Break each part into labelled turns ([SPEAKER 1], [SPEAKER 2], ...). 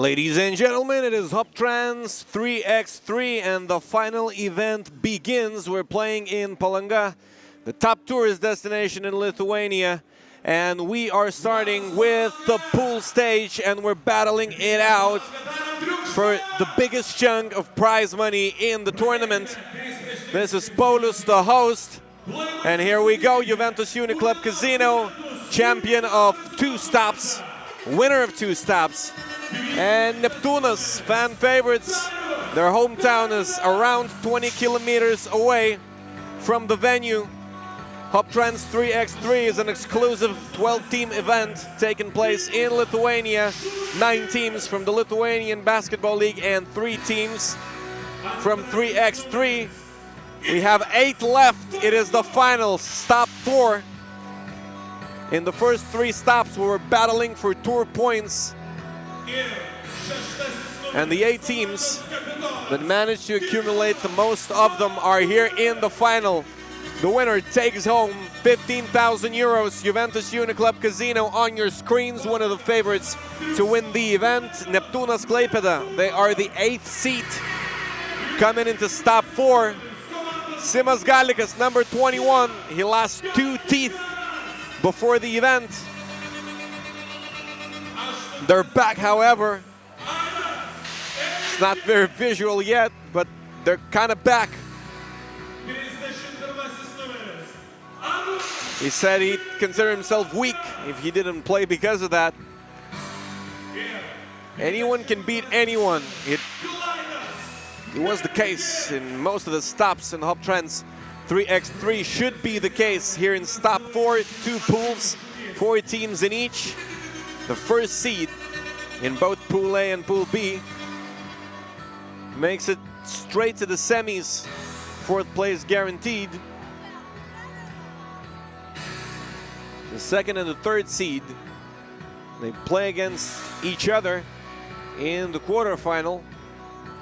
[SPEAKER 1] Ladies and gentlemen, it is Hoptrans 3x3 and the final event begins. We're playing in Palanga, the top tourist destination in Lithuania. And we are starting with the pool stage and we're battling it out for the biggest chunk of prize money in the tournament. This is Paulus, the host. And here we go, Juventus Uniclub Casino, champion of 2 stops, winner of 2 stops. And Neptunas, fan favorites. Their hometown is around 20 kilometers away from the venue. Hoptrans 3x3 is an exclusive 12-team event taking place in Lithuania. 9 teams from the Lithuanian Basketball League and 3 teams from 3x3. We have 8 left. It is the final, stop 4. In the first 3 stops, we were battling for tour points. And the 8 teams that managed to accumulate the most of them are here in the final. The winner takes home 15,000 euros. Juventus Uniclub Casino on your screens, one of the favorites to win the event. Neptūnas Klaipeda, they are the 8th seed. Coming into stop 4, Simas Galikas, number 21. He lost 2 teeth before the event. They're back, however. It's not very visual yet, but they're kind of back. He said he'd consider himself weak if he didn't play because of that. Anyone can beat anyone. It was the case in most of the stops in Hoptrans 3x3. Should be the case here in stop 4. 2 pools, 4 teams in each. The first seed in both Pool A and Pool B makes it straight to the semis. 4th place guaranteed. The 2nd and the 3rd seed, they play against each other in the quarterfinal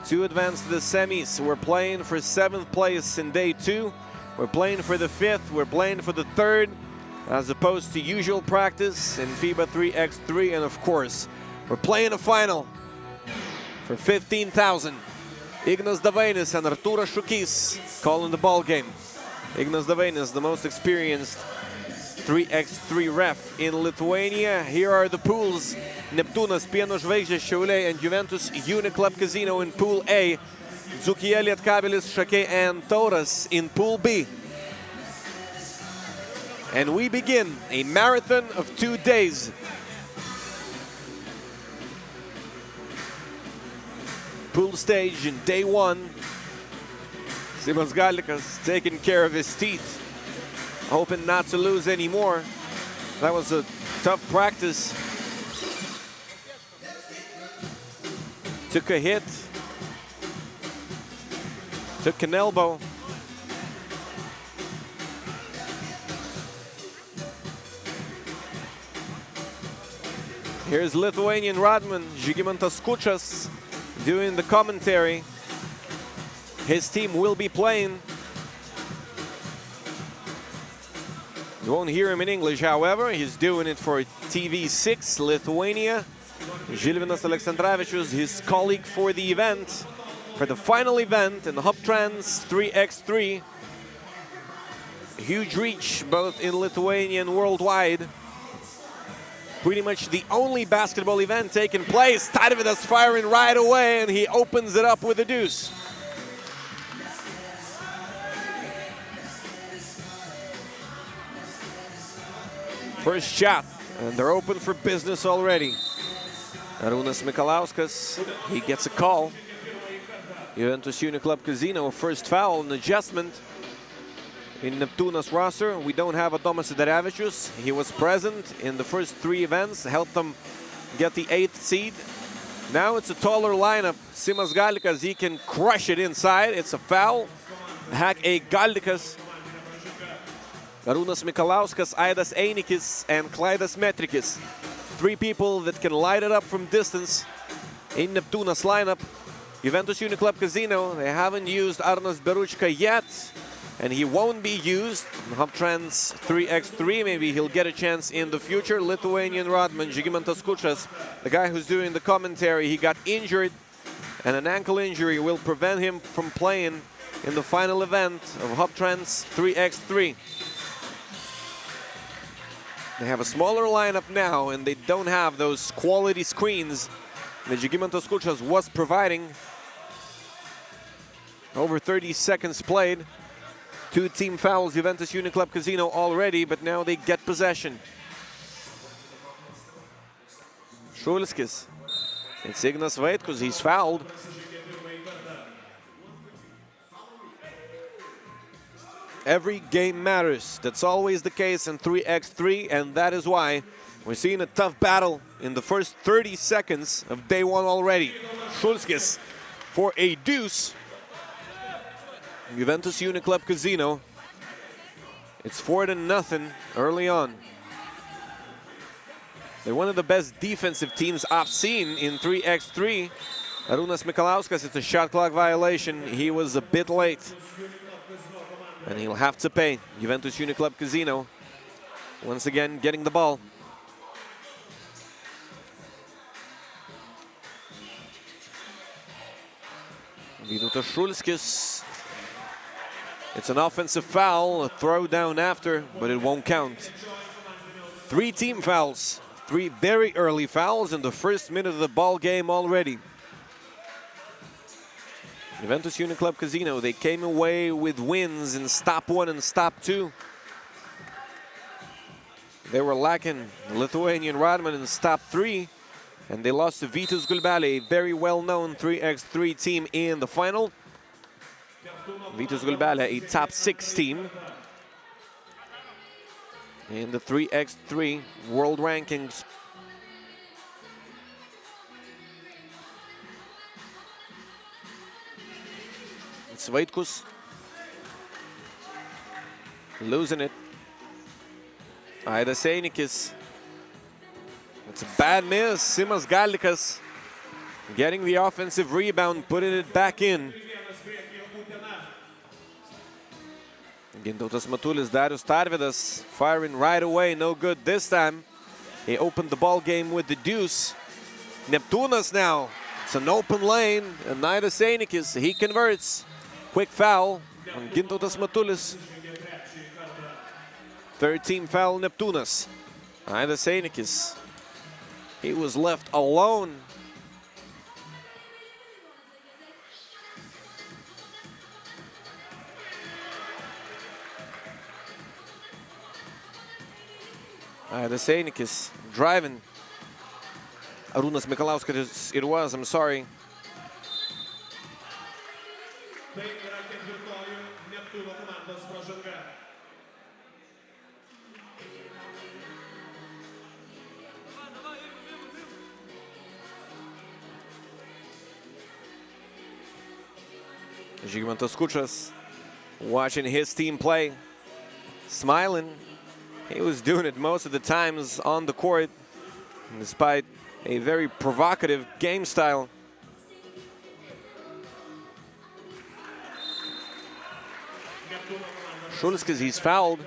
[SPEAKER 1] to advance to the semis. We're playing for 7th place in day 2. We're playing for the 5th. We're playing for the 3rd, as opposed to usual practice in FIBA 3x3. And of course, we're playing a final for 15,000. Ignas Davainis and Artūras Šukys calling the ball game. Ignas Davainis, the most experienced 3x3 ref in Lithuania. Here are the pools: Neptūnas, Biano, Žvaigždės, Šiauliai, and Juventus Uniclub Casino in Pool A. Zukia, Lietkabelis, Šakiai, and Tauras in Pool B. And we begin a marathon of 2 days. Pool stage in day 1. Simas Galikas taking care of his teeth, hoping not to lose any more. That was a tough practice. Took a hit. Took an elbow. Here's Lithuanian Rodman, Žygimantas Kučas, doing the commentary. His team will be playing. You won't hear him in English, however. He's doing it for TV6 Lithuania. Žilvinas Aleksandravičius, his colleague for the event, for the final event in Hoptrans 3x3. Huge reach both in Lithuania and worldwide. Pretty much the only basketball event taking place. Tauras firing right away, and he opens it up with a deuce. First shot, and they're open for business already. Arūnas Mikalauskas, he gets a call. Juventus Uniclub Casino, first foul, an adjustment in Neptūnas roster. We don't have Adomas Sidaravičius. He was present in the first 3 events, helped them get the 8th seed. Now it's a taller lineup. Simas Galikas, he can crush it inside. It's a foul. Hack a Galikas. Arūnas Mikalauskas, Aidas Einikis, and Klaidas Metrikis. 3 people that can light it up from distance in Neptūnas lineup. Juventus Uniclub Casino, they haven't used Arnas Beruchka yet. and he won't be used. Hoptrans 3x3, maybe he'll get a chance in the future. Lithuanian rodman Žygimantas Kučas, the guy who's doing the commentary, he got injured, and an ankle injury will prevent him from playing in the final event of Hoptrans 3x3. They have a smaller lineup now, and they don't have those quality screens that Žygimantas Kučas was providing. Over 30 seconds played. 2 team fouls, Juventus Uniclub Casino already, but now they get possession. Šulskis. It's Ignas Vaitkus, he's fouled. Every game matters. That's always the case in 3x3, and that is why we're seeing a tough battle in the first 30 seconds of day 1 already. Šulskis for a deuce. Juventus Uniclub Casino. It's 4-0 early on. They're one of the best defensive teams I've seen in 3x3. Arūnas Mikalauskas, it's a shot clock violation. He was a bit late, and he'll have to pay. Juventus Uniclub Casino once again getting the ball. Vytautas Šulskis. It's an offensive foul, a throw down after, but it won't count. 3 team fouls, 3 very early fouls in the first minute of the ball game already. Juventus Uniclub Casino, they came away with wins in stop 1 and stop 2. They were lacking Lithuanian rodman in stop 3, and they lost to Vitus Gulbele, a very well-known 3x3 team in the final. Vitus Gulbele, a top 6 team in the 3x3 world rankings. It's Vaitkus losing it. Aidas Einikis. It's a bad miss. Simas Gallikas getting the offensive rebound, putting it back in. Gintautas Matulis, Darius Tarvydas firing right away, no good this time. He opened the ball game with the deuce. Neptūnas now, it's an open lane, and Aidas Einikis, he converts. Quick foul on Gintautas Matulis. 3rd team foul, Neptūnas. Aidas Einikis, he was left alone. Aidas Einikis driving. Arūnas Mikalauskas it was, I'm sorry. Žygimantas Kučas watching his team play, smiling. He was doing it most of the times on the court, despite a very provocative game style. Šulskis, he's fouled.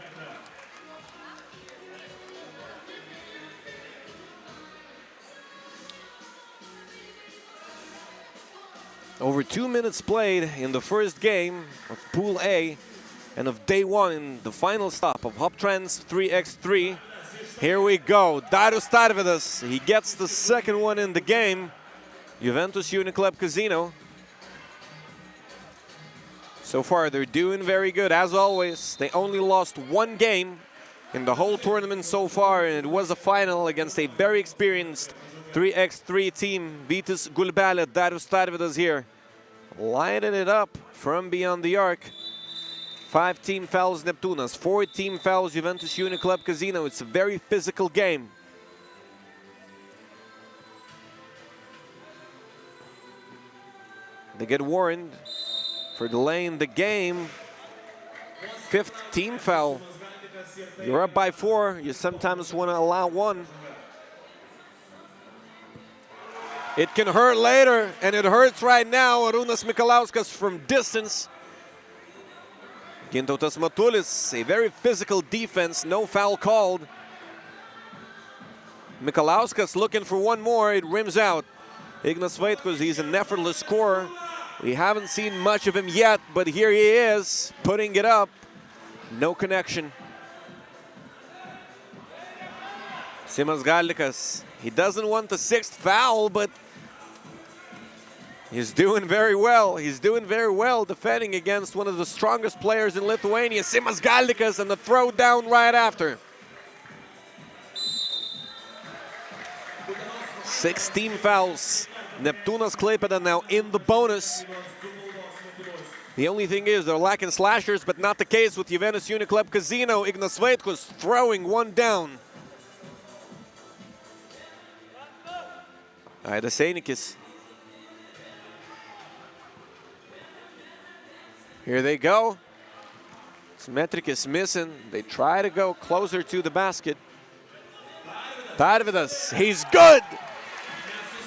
[SPEAKER 1] Over 2 minutes played in the first game of Pool A and of day 1 in the final stop of Hoptrans 3x3. Here we go. Darius Tarvydas, he gets the 2nd one in the game. Juventus Uniclub Casino. So far, they're doing very good, as always. They only lost 1 game in the whole tournament so far, and it was a final against a very experienced 3x3 team. Vitus Gulbele, Darius Tarvydas here, lighting it up from beyond the arc. 5 team fouls, Neptūnas. 4 team fouls, Juventus Uniclub Casino. It's a very physical game. They get warned for delaying the game. 5th team foul. You're up by 4. You sometimes want to allow 1. It can hurt later, and it hurts right now. Arūnas Mikalauskas from distance Gintautas Matulis, a very physical defense, no foul called. Mikalauskas looking for one more, it rims out. Ignas Vaitkus, he's an effortless scorer. We haven't seen much of him yet, but here he is, putting it up. No connection. Simas Galdikas, he doesn't want the 6th foul, but he's doing very well. He's doing very well defending against one of the strongest players in Lithuania, Simas Galdikas, and the throw down right after. 16 fouls. Neptūnas Klaipeda now in the bonus. The only thing is they're lacking slashers, but not the case with Juventus Uniclub Casino. Ignas Vaitkus throwing one down. Aidas Einikis. Here they go. Metrikis missing. They try to go closer to the basket. Tarvidas, he's good!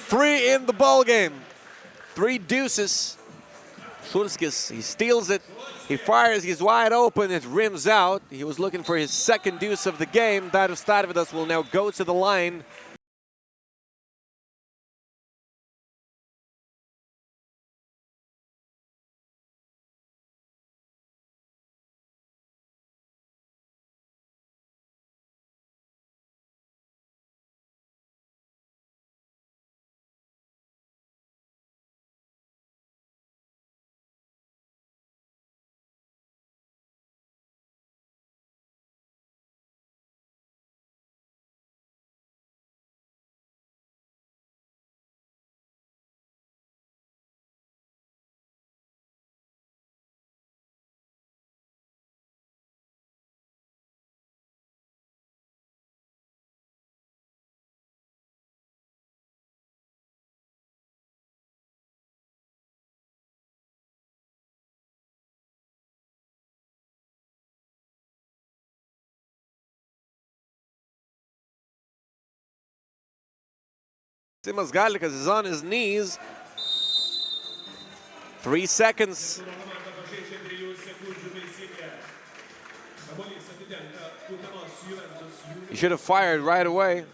[SPEAKER 1] 3 in the ball game. 3 deuces. Šulskis, he steals it. He fires, he's wide open, it rims out. He was looking for his 2nd deuce of the game. Darius Tarvidas will now go to the line. Simas Galdikas is on his knees. 3 seconds. He should have fired right away.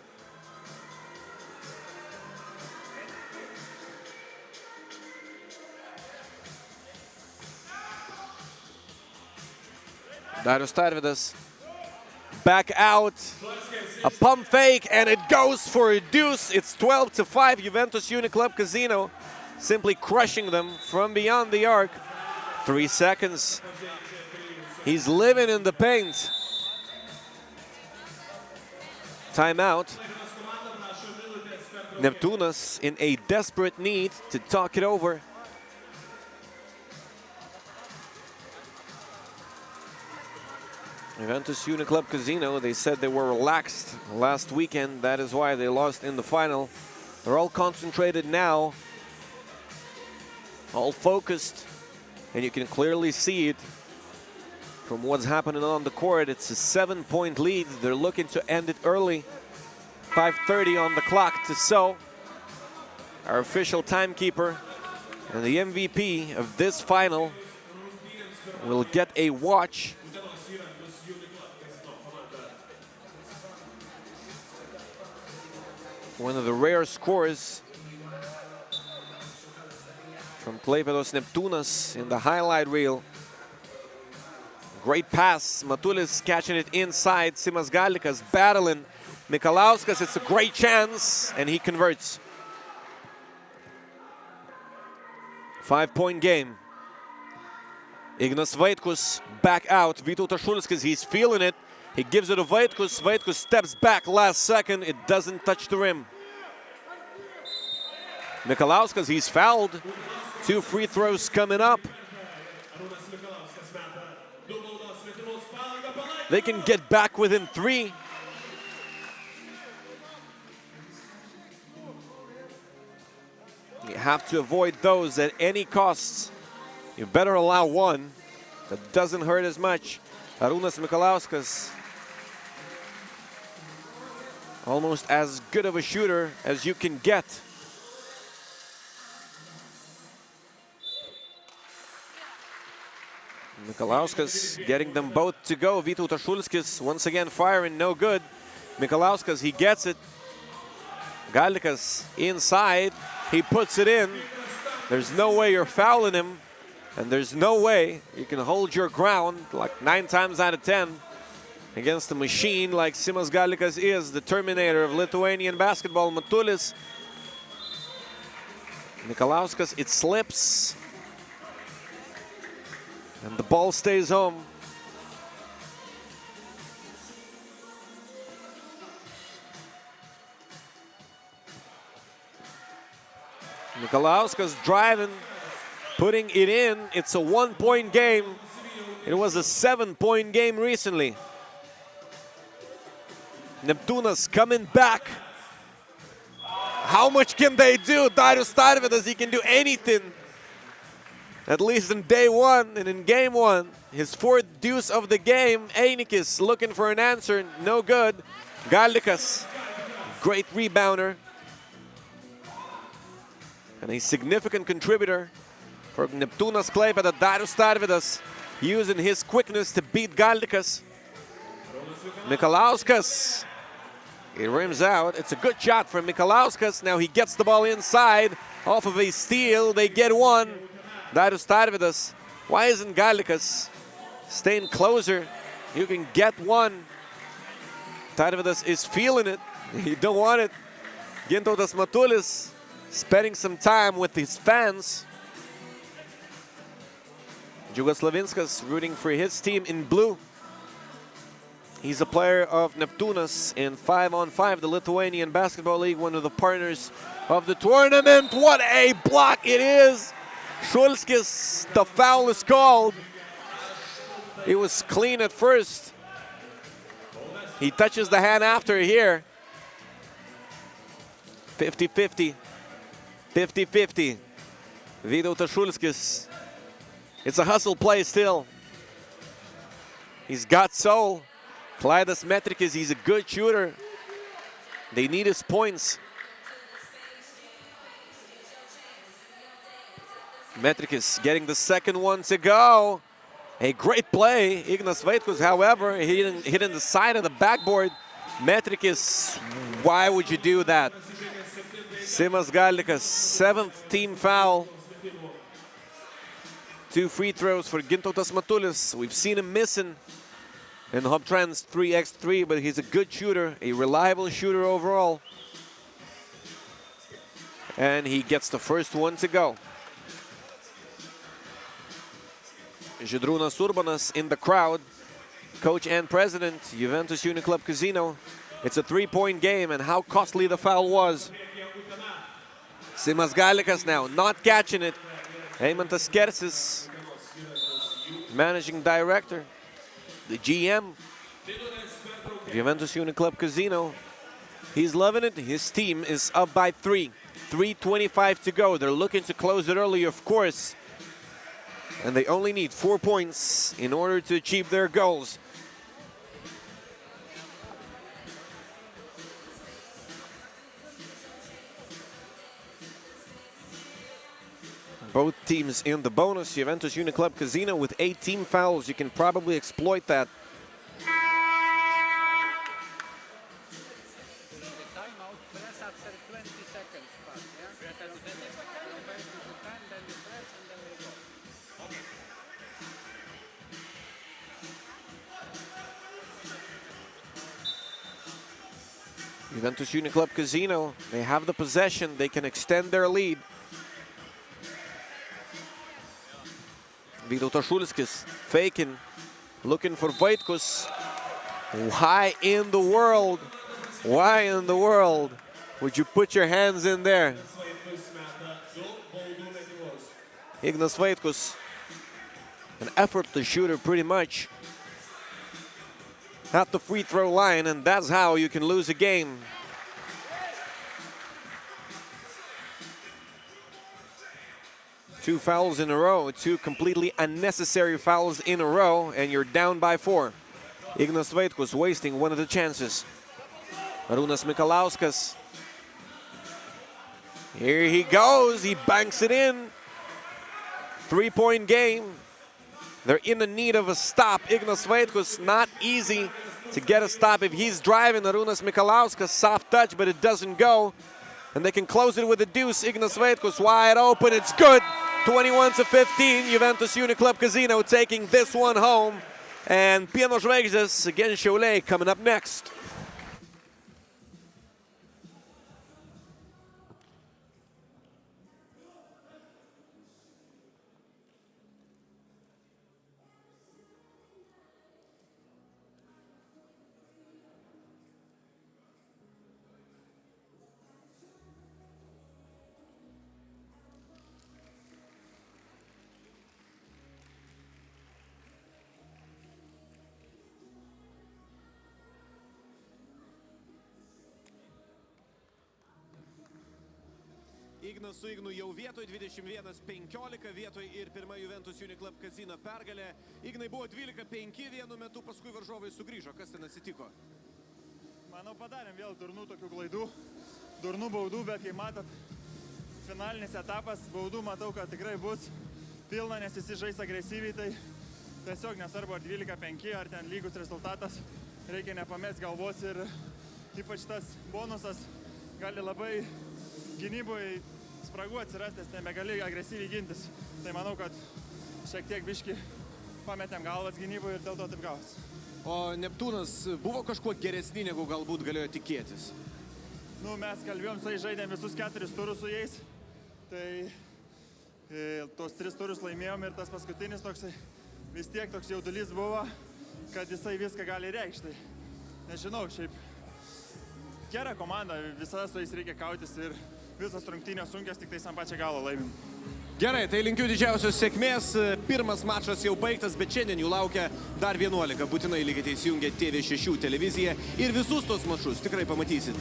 [SPEAKER 1] Darius Tarvidas back out. A pump fake, and it goes for a deuce. It's 12-5, Juventus Uniclub Casino simply crushing them from beyond the arc. 3 seconds. He's living in the paint. Timeout. Neptūnas in a desperate need to talk it over. Juventus Uniclub Casino, they said they were relaxed last weekend. That is why they lost in the final. They're all concentrated now, all focused, and you can clearly see it from what's happening on the court. It's a 7-point lead. They're looking to end it early. 5:30 on the clock to So, our official timekeeper, and the MVP of this final will get a watch. One of the rare scores from Klaipėdos Neptūnas in the highlight reel. Great pass. Matulis catching it inside. Simas Galdikas battling. Mikalauskas, it's a great chance, and he converts. 5-point game. Ignas Vaitkus back out. Vytautas Šulskis, he's feeling it. He gives it to Vaitkus. Vaitkus steps back last second. It doesn't touch the rim. Mikalauskas, he's fouled. 2 free throws coming up. They can get back within 3. You have to avoid those at any cost. You better allow 1. That doesn't hurt as much. Arūnas Mikalauskas, almost as good of a shooter as you can get. Mikalauskas getting them both to go. Vytautas Šulskis once again firing, no good. Mikalauskas, he gets it. Galdikas inside, he puts it in. There's no way you're fouling him, and there's no way you can hold your ground like 9 times out of 10 against a machine like Simas Galdikas is, the Terminator of Lithuanian basketball, Matulis. Mikalauskas, it slips, and the ball stays home. Mikalauskas driving, putting it in. It's a 1-point game. It was a 7-point game recently. Neptūnas coming back. How much can they do? Taurus Tarvydas, he can do anything. At least in day 1 and in game 1. His 4th deuce of the game. Einikis looking for an answer. No good. Galdikas, great rebounder. And a significant contributor for Neptūnas Klaipeda. Taurus Tarvydas using his quickness to beat Galdikas. Mikalauskas, it rims out. It's a good shot from Mikalauskas. Now he gets the ball inside off of a steal. They get one. Taurus Tarvydas. Why isn't Galdikas staying closer? You can get one. Tarvydas is feeling it. He don't want it. Gintautas Matulis spending some time with his fans. Džiugas Slavinskas rooting for his team in blue. He's a player of Neptūnas in 5-on-5, the Lithuanian Basketball League, one of the partners of the tournament. What a block it is! Šulskis, the foul is called. It was clean at first. He touches the hand after here. 50-50. 50-50. Vytautas Šulskis. It's a hustle play still. He's got soul. Klaidas Metrikis, he's a good shooter. They need his points. Metrikis getting the second one to go. A great play. Ignas Vaitkus, however, hit in the side of the backboard. Metrikis, why would you do that? Simas Galdikas, 7th team foul. 2 free throws for Gintautas Matulis. We've seen him missing in Hoptrans 3x3, but he's a good shooter, a reliable shooter overall. And he gets the first one to go. Žydrūnas Urbanas in the crowd, coach and president, Juventus Uniclub Casino. It's a 3-point game, and how costly the foul was. Simas Galdikas now not catching it. Eimantas Kersis, managing director, the GM, Juventus Uniclub Casino. He's loving it. His team is up by 3. 3:25 to go. They're looking to close it early, of course. And they only need 4 points in order to achieve their goals. Both teams in the bonus. Juventus Uniclub Casino with 18 fouls. You can probably exploit that. Juventus Uniclub Casino, they have the possession. They can extend their lead. Vytautas Šulskis faking, looking for Vaitkus. Why in the world would you put your hands in there? Ignas Vaitkus, an effortless shooter pretty much at the free throw line, and that's how you can lose a game. Two fouls in a row, 2 completely unnecessary fouls in a row, and you're down by 4. Ignas Vaitkus wasting one of the chances. Arūnas Mikalauskas. Here he goes, he banks it in. 3-point game. They're in the need of a stop. Ignas Vaitkus, not easy to get a stop. If he's driving, Arūnas Mikalauskas, soft touch, but it doesn't go. And they can close it with a deuce. Ignas Vaitkus wide open. It's good. 21-15. Juventus Uniclub Casino taking this one home. And Biano Žvaigždės against Šiauliai coming up next.
[SPEAKER 2] Ignas su Ignu jau vietoj, 21-15 vietoj ir pirma Juventus Uniclub Casino pergalė. Ignai buvo 12-5 vienu metu, paskui varžovai sugrįžo. Kas ten atsitiko?
[SPEAKER 3] Manau, padarėm vėl durnų tokių klaidų, durnų baudų, bet kai matot, finalinis etapas, baudų matau, kad tikrai bus pilna, nes visi žais agresyviai, tai tiesiog nesvarbu ar 12-5, ar ten lygus rezultatas, reikia nepamesti galvos ir ypač tas bonusas gali labai gynyboje spragų atsirasti, nes nebegali agresyviai gintis. Tai manau, kad šiek tiek biški pametėm galvas gynyboje ir dėl to taip gavos.
[SPEAKER 2] O Neptūnas buvo kažkuo geresni, negu galbūt galėjo tikėtis?
[SPEAKER 3] Nu, mes kalbėjom, tai žaidėm visus 4 turus su jais. Tai tos 3 turus laimėjom ir tas paskutinis toksai, vis tiek toks jaudulys buvo, kad jisai viską gali reikšti. Nežinau, šiaip gera komanda, visada su jais reikia kautis ir visas rungtynės sunkios, tik tai ant pačią galą laimim.
[SPEAKER 2] Gerai, tai linkiu didžiausios sėkmės. Pirmas mačas jau baigtas, bet šiandien jų laukia dar 11. Būtinai likite įsijungę TV6 televiziją ir visus tos mačus tikrai pamatysit.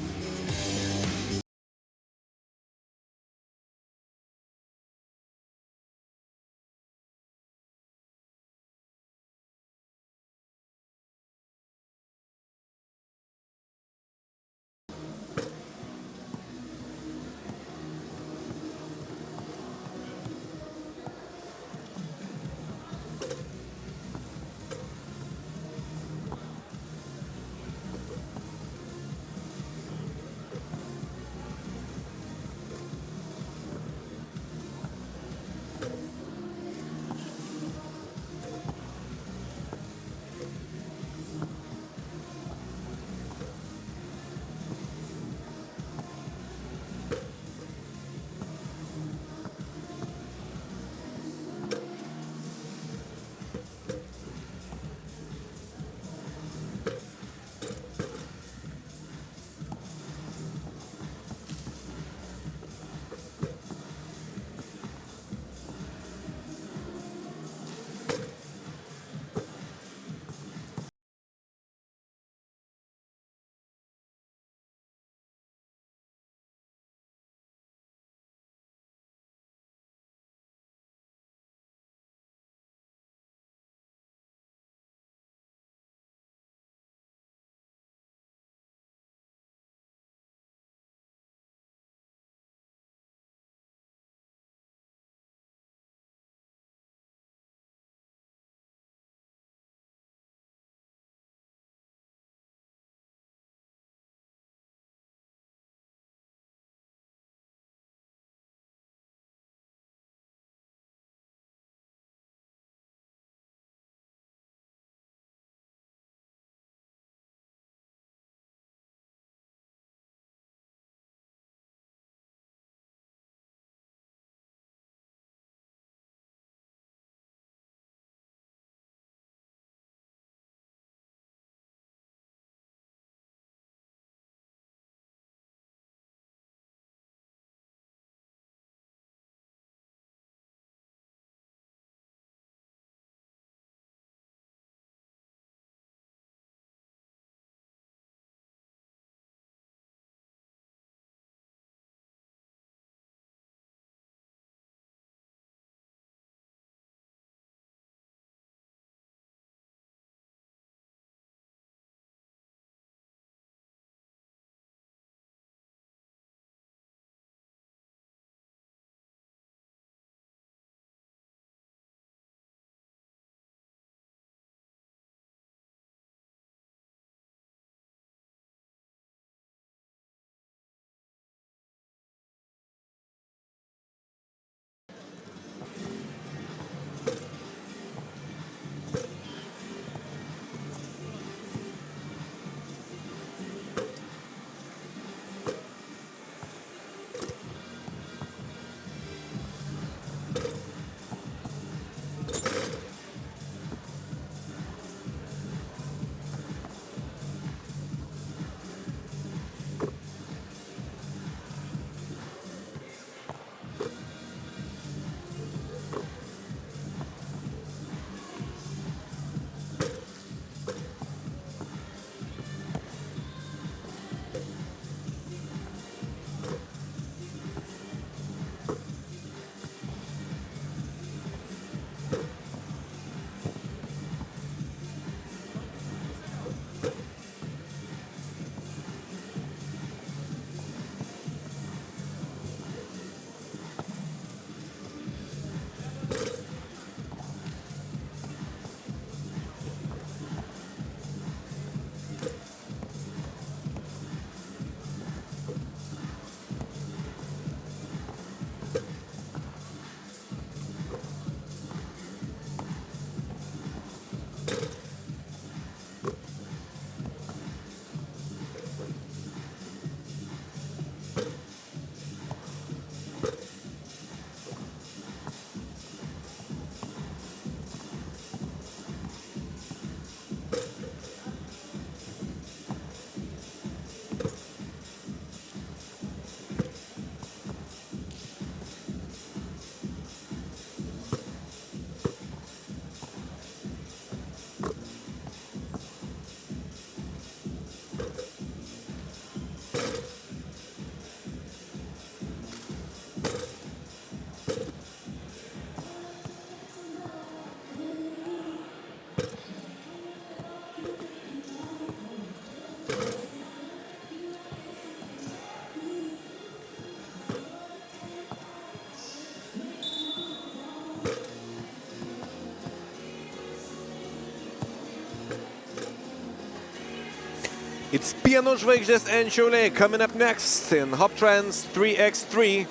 [SPEAKER 1] It's Biano, Žvaigždės and Chole coming up next in Hoptrans 3x3.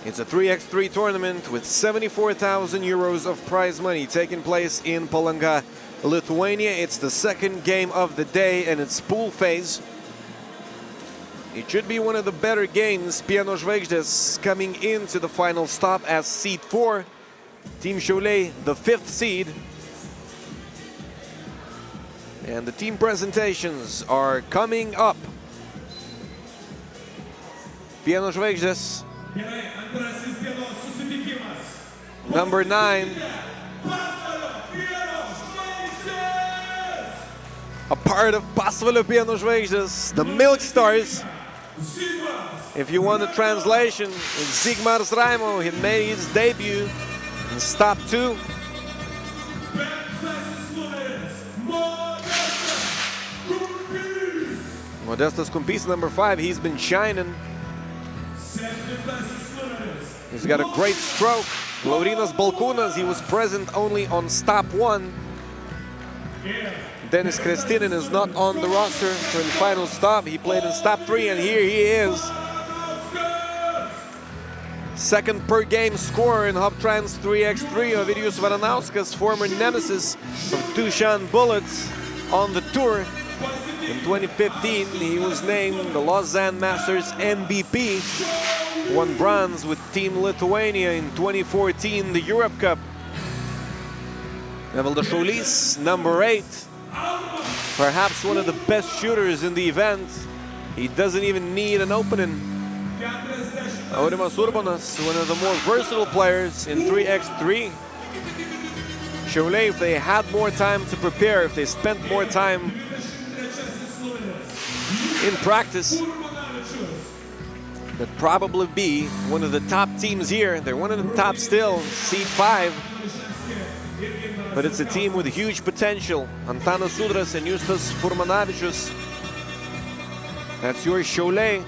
[SPEAKER 1] It's a 3x3 tournament with 74,000 euros of prize money taking place in Palanga, Lithuania. It's the second game of the day and it's pool phase. It should be one of the better games. Biano Žvaigždės coming into the final stop as seed 4. Team Šiauliai, the 5th seed. And the team presentations are coming up. Biano Žvaigždės. Number 9. A part of Pasvalio Biano Žvaigždės, the Milk Stars. If you want a translation, it's Zigmars Raimo. He made his debut in stop 2. Modestas Kumpys, number 5, he's been shining. He's got a great stroke. Laurynas Balkūnas, he was present only on stop 1. Dennis Krestinin is not on the roster for the final stop. He played in stop 3 and here he is. Second per game scorer in Hoptrans 3x3, Ovidijus Varanauskas, former nemesis of Dushan Bullets on the tour. In 2015, he was named the Lausanne Masters MVP. Won bronze with Team Lithuania in 2014, the Europe Cup. Evaldas Šaulys, number 8. Perhaps one of the best shooters in the event. He doesn't even need an opening. Aurimas Urbonas, one of the more versatile players in 3x3. Šiauliai, if they had more time to prepare, if they spent more time in practice, that'd probably be one of the top teams here. They're one of the top still, seed 5. But it's a team with huge potential. Antanas Udras and Justas Furmanavičius. That's your Šiauliai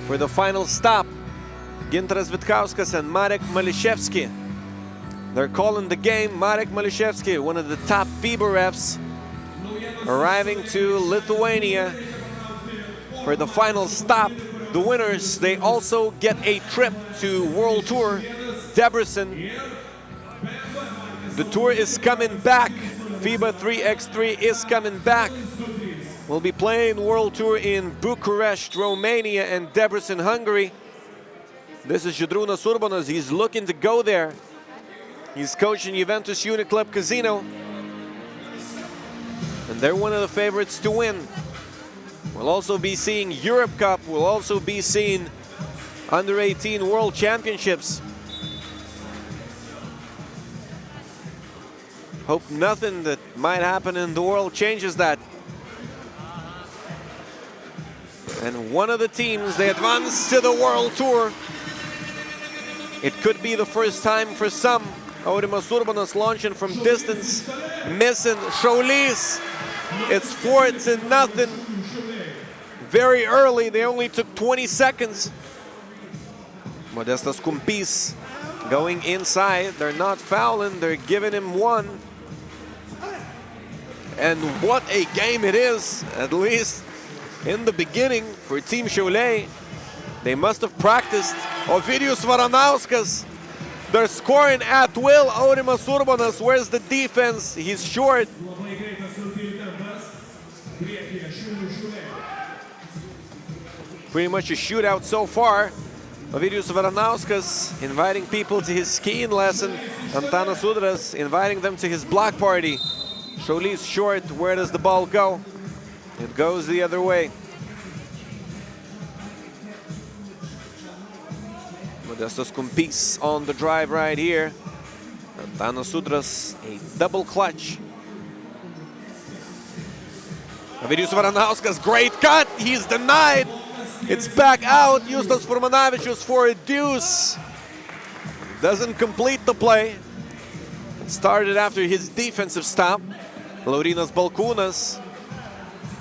[SPEAKER 1] for the final stop. Gintaras Vitkauskas and Marek Mališevski. They're calling the game. Marek Mališevski, one of the top FIBA refs, arriving to Lithuania for the final stop. The winners, they also get a trip to World Tour Debrecen. The tour is coming back. FIBA 3x3 is coming back. We'll be playing World Tour in Bucharest, Romania and Debrecen, Hungary. This is Žydrūnas Urbonas. He's looking to go there. He's coaching Juventus Uniclub Casino. And they're one of the favorites to win. We'll also be seeing Europe Cup. We'll also be seeing Under-18 World Championships. Hope nothing that might happen in the world changes that. And one of the teams, they advance to the World Tour. It could be the first time for some. Aurimas Urbanas launching from distance, missing. Šiauliai, it's 4-0. Very early, they only took 20 seconds. Modestas Kumpys going inside. They're not fouling, they're giving him one. And what a game it is, at least in the beginning for Team Šiauliai. They must have practiced. Ovidijus Varanauskas, they're scoring at will. Aurimas Urbanas, where's the defense? He's short. Pretty much a shootout so far. Ovidijus Varanauskas inviting people to his skiing lesson. Antanas Udras inviting them to his block party. Šiauliai short. Where does the ball go? It goes the other way. Modestas Kumpys on the drive right here. Antanas Udras, a double clutch. Ovidijus Varanauskas, great cut. He's denied. It's back out. Justas Furmanavičius for a deuce. Doesn't complete the play. It started after his defensive stop. Laurynas Balkūnas,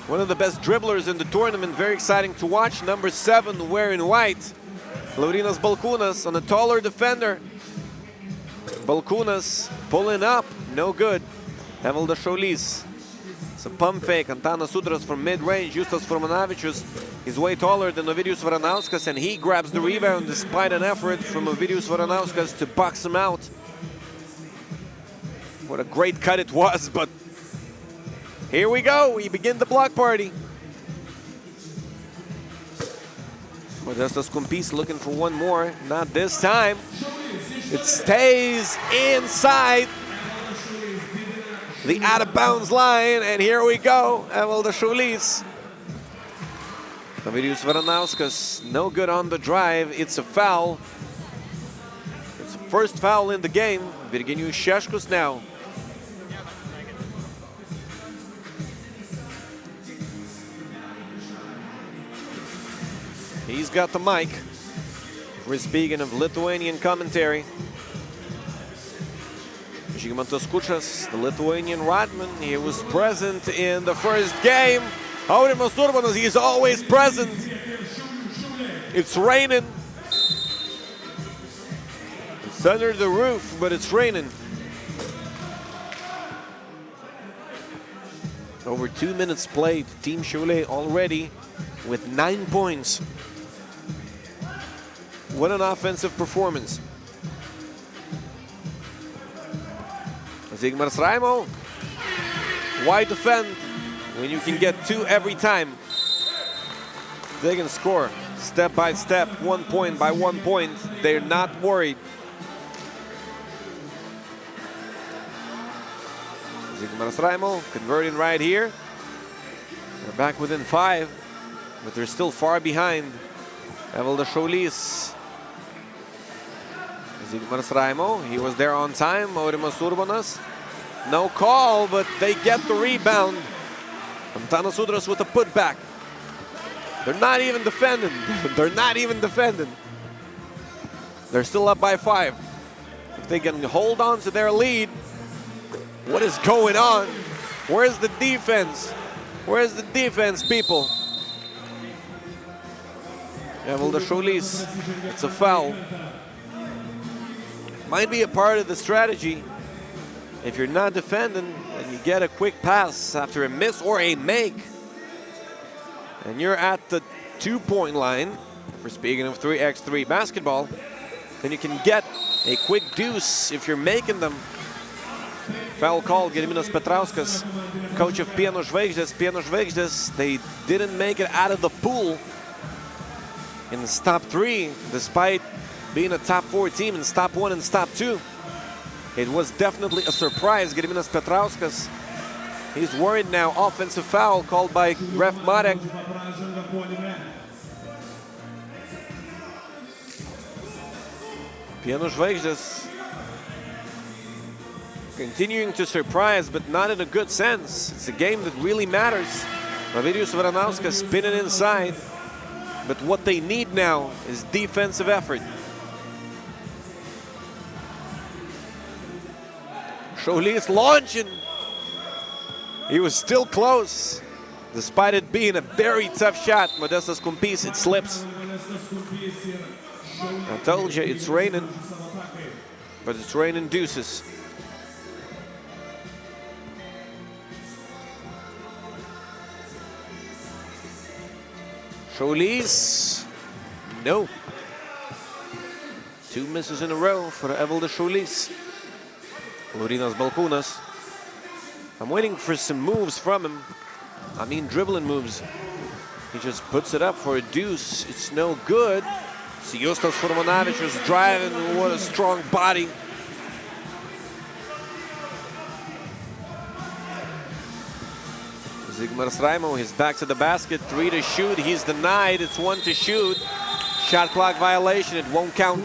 [SPEAKER 1] one of the best dribblers in the tournament. Very exciting to watch. Number 7 wearing white. Laurynas Balkūnas on a taller defender. Balkūnas pulling up. No good. Evaldas Šiaulys. It's a pump fake. Antanas Udras from mid-range. Justas Furmanavičius is way taller than Ovidijus Varanauskas, and he grabs the rebound despite an effort from Ovidijus Varanauskas to box him out. What a great cut it was, but here we go. We begin the block party. Modestas Kumpys looking for one more. Not this time. It stays inside the out-of-bounds line, and here we go. Evaldas Šiaulys. Ovidijus Varanauskas, no good on the drive. It's a foul. It's the first foul in the game. Virginijus Šeškus now. He's got the mic. We're speaking of Lithuanian commentary. Žygimantas Kučas, the Lithuanian Rodman, he was present in the first game. Aurimas Urbanas, he's always present. It's raining. It's under the roof, but it's raining. Over 2 minutes played. Team Chole already with 9 points. What an offensive performance. Zigmars Raimo, why defend when you can get 2 every time? They can score step by step, 1 point by 1 point. They're not worried. Zigmars Raimo converting right here. They're back within 5, but they're still far behind. Evaldas Šiaulys. Zigmars Raimo, he was there on time. Aurimas Urbanas, no call, but they get the rebound. Antanas Udras with a putback. They're not even defending. They're not even defending. They're still up by 5. If they can hold on to their lead, what is going on? Where's the defense? Where's the defense, people? Evaldas Šiaulys, it's a foul. Might be a part of the strategy. If you're not defending and you get a quick pass after a miss or a make, and you're at the 2-point line, for speaking of 3x3 basketball, then you can get a quick deuce if you're making them. Foul call, Gediminas Petrauskas, coach of Biano Žvaigždės. Biano Žvaigždės, they didn't make it out of the pool in the top 3, despite being a top 4 team in top 1 and top 2. It was definitely a surprise. Gediminas Petrauskas, he's worried now. Offensive foul called by ref Marek. Biano Žvaigždės continuing to surprise, but not in a good sense. It's a game that really matters. Ovidijus Varanauskas spinning inside, but what they need now is defensive effort. Šiauliai launching. He was still close, despite it being a very tough shot. Modestas Kumpys, it slips. I told you, it's raining, but it's raining deuces. Šiauliai, no. 2 misses in a row for Evaldas Šiauliai. Laurynas Balkūnas. I'm waiting for some moves from him. I mean dribbling moves. He just puts it up for a deuce. It's no good. See Justas Furmanavičius driving. What a strong body. Zigmars Raimo, his back to the basket. 3 to shoot. He's denied. It's 1 to shoot. Shot clock violation. It won't count.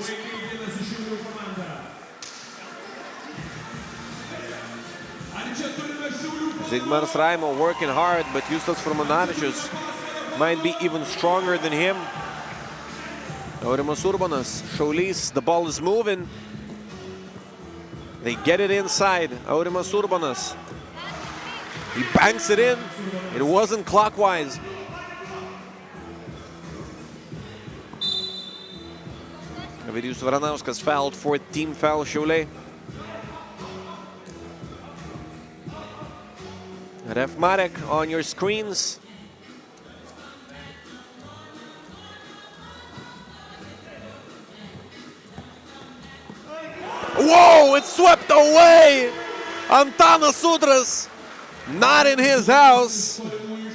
[SPEAKER 1] Zigmars Raimo working hard, but Justas Furmanavičius might be even stronger than him. Aurimas Urbonas, Šiauliai, the ball is moving. They get it inside. Aurimas Urbonas. He banks it in. It wasn't clockwise. Ovidijus Varanauskas fouled, 4th team foul Šiauliai. Ref Marek on your screens. Whoa, it's swept away! Antanas Udras, not in his house.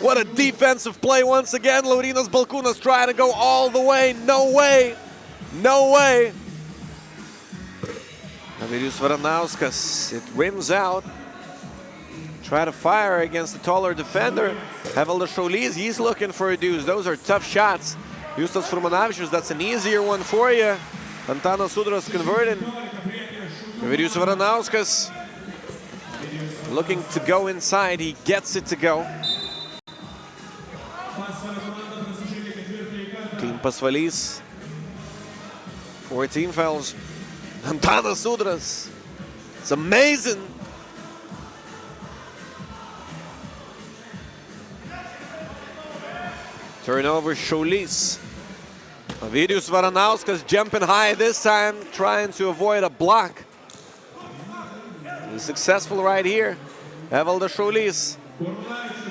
[SPEAKER 1] What a defensive play once again. Laurynas Balkūnas trying to go all the way. No way. No way. Ovidijus Varanauskas, it rims out. Try to fire against the taller defender. Evaldas Šiauliai, he's looking for a deuce. Those are tough shots. Justas Furmanavičius, that's an easier one for you. Antanas Udras converting. Ovidijus Varanauskas looking to go inside. He gets it to go. Team Pasvalys. 14 fouls. Antanas Udras. It's amazing. Turnover Šiauliai. Ovidijus Varanauskas jumping high this time, trying to avoid a block. He's successful right here. Evaldas Šiauliai.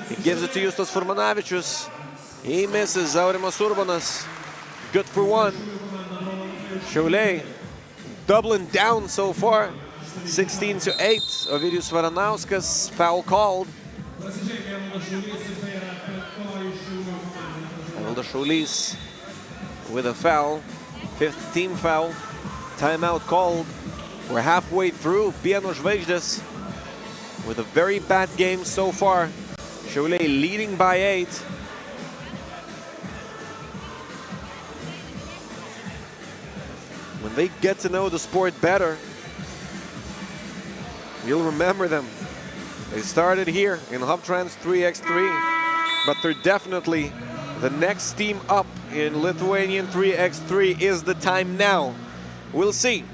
[SPEAKER 1] He gives it to Justas Furmanavičius. He misses. Aurimas Urbonas. Good for 1. Šiauliai doubling down so far. 16 to 8. Ovidijus Varanauskas, foul called. Evaldas Šiauliai with a foul, 5th team foul, timeout called. We're halfway through. Biano Žvaigždės with a very bad game so far. Šiauliai leading by 8. When they get to know the sport better, you'll remember them. They started here in Hoptrans 3x3, but they're definitely the next team up in Lithuanian 3x3 is the time now. We'll see.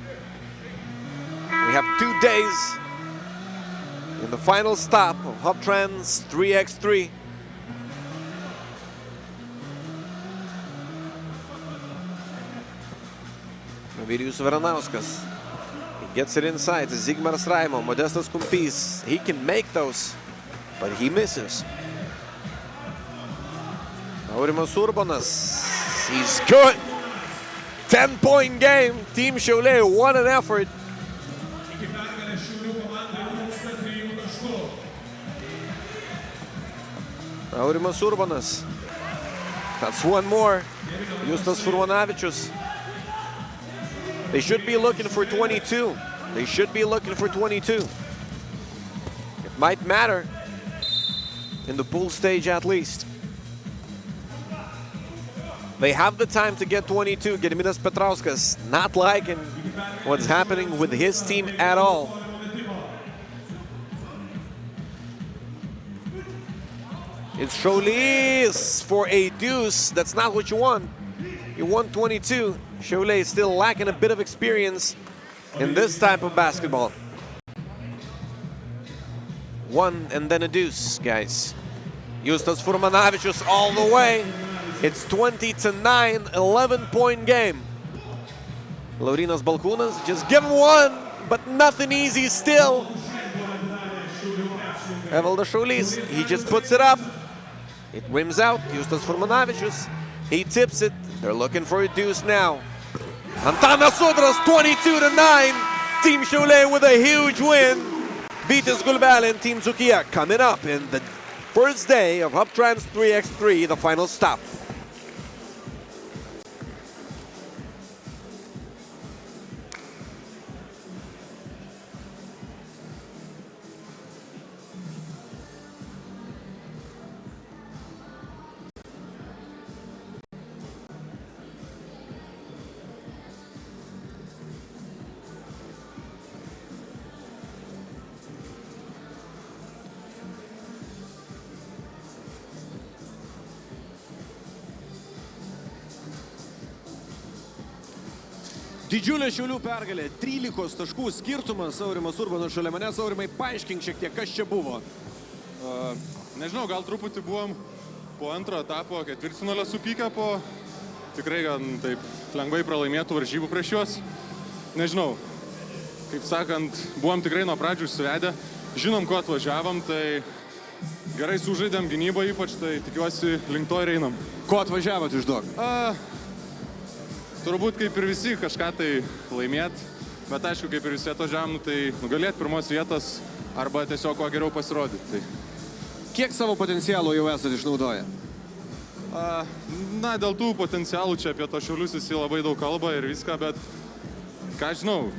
[SPEAKER 1] We have 2 days in the final stop of Hoptrans 3x3. Ovidijus Varanauskas. He gets it inside to Zigmars Raimo. Modestas Kumpys. He can make those, but he misses. Aurimas Urbonas. He's good. 10-point game. Team Šiauliai, what an effort. Aurimas Urbonas. That's 1 more. Justas Furmanavičius. They should be looking for 22. They should be looking for 22. It might matter in the pool stage at least. They have the time to get 22. Gediminas Petrauskas not liking what's happening with his team at all. It's Šiauliai for a deuce. That's not what you want. You want 22. Šiauliai is still lacking a bit of experience in this type of basketball. one and then a deuce, guys. Justas Furmanavičius all the way. It's 20-9, 11-point game. Laurynas Balkūnas just give him one, but nothing easy still. Evaldas Šaulys, he just puts it up. It rims out. Justas Furmanavičius, he tips it. They're looking for a deuce now. Antanas Udras, 22-9. Team Šiauliai with a huge win. Vytis Gulbele and Team Zukia coming up in the first day of Hoptrans 3x3, the final stop.
[SPEAKER 2] Didžiulė Šiaulių pergalė, 13 taškų skirtumas. Aurimas Urbanas šalia manęs. Aurimai, paaiškink šiek tiek, kas čia buvo.
[SPEAKER 4] Nežinau, gal truputį buvom po antro etapo ketvirtfinalio supykę po tikrai gan taip lengvai pralaimėtų varžybų prieš juos. Nežinau, kaip sakant, buvom tikrai nuo pradžių suvedę. Žinom, ko atvažiavom, tai gerai sužaidėm gynybą ypač, tai tikiuosi link to ir einam.
[SPEAKER 2] Ko atvažiavot, išduok?
[SPEAKER 4] Turbūt kaip ir visi kažką tai laimėt, bet aišku, kaip ir visi atvažiavom, tai nugalėt pirmos vietos arba tiesiog kuo geriau pasirodyti. Tai.
[SPEAKER 2] Kiek savo potencialo jau esate išnaudoję?
[SPEAKER 4] Na, dėl tų potencialų čia apie to Šiaulius visi labai daug kalba ir viską, bet ką žinau,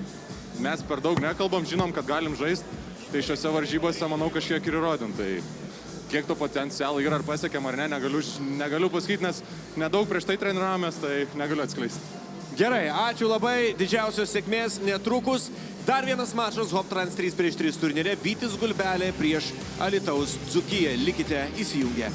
[SPEAKER 4] mes per daug nekalbam, žinom, kad galim žaisti, tai šiose varžybose, manau, kažkiek ir įrodėm. Tai kiek to potencialo yra, ar pasiekėm ar ne, negaliu pasakyti, nes nedaug prieš tai treniravomės, tai negaliu atskleisti.
[SPEAKER 2] Gerai, ačiū labai, didžiausios sėkmės netrukus. Dar vienas mačas Hoptrans 3x3 turnyre, Vytis Gulbelė prieš Alytaus Dzūkiją. Likite įsijungę.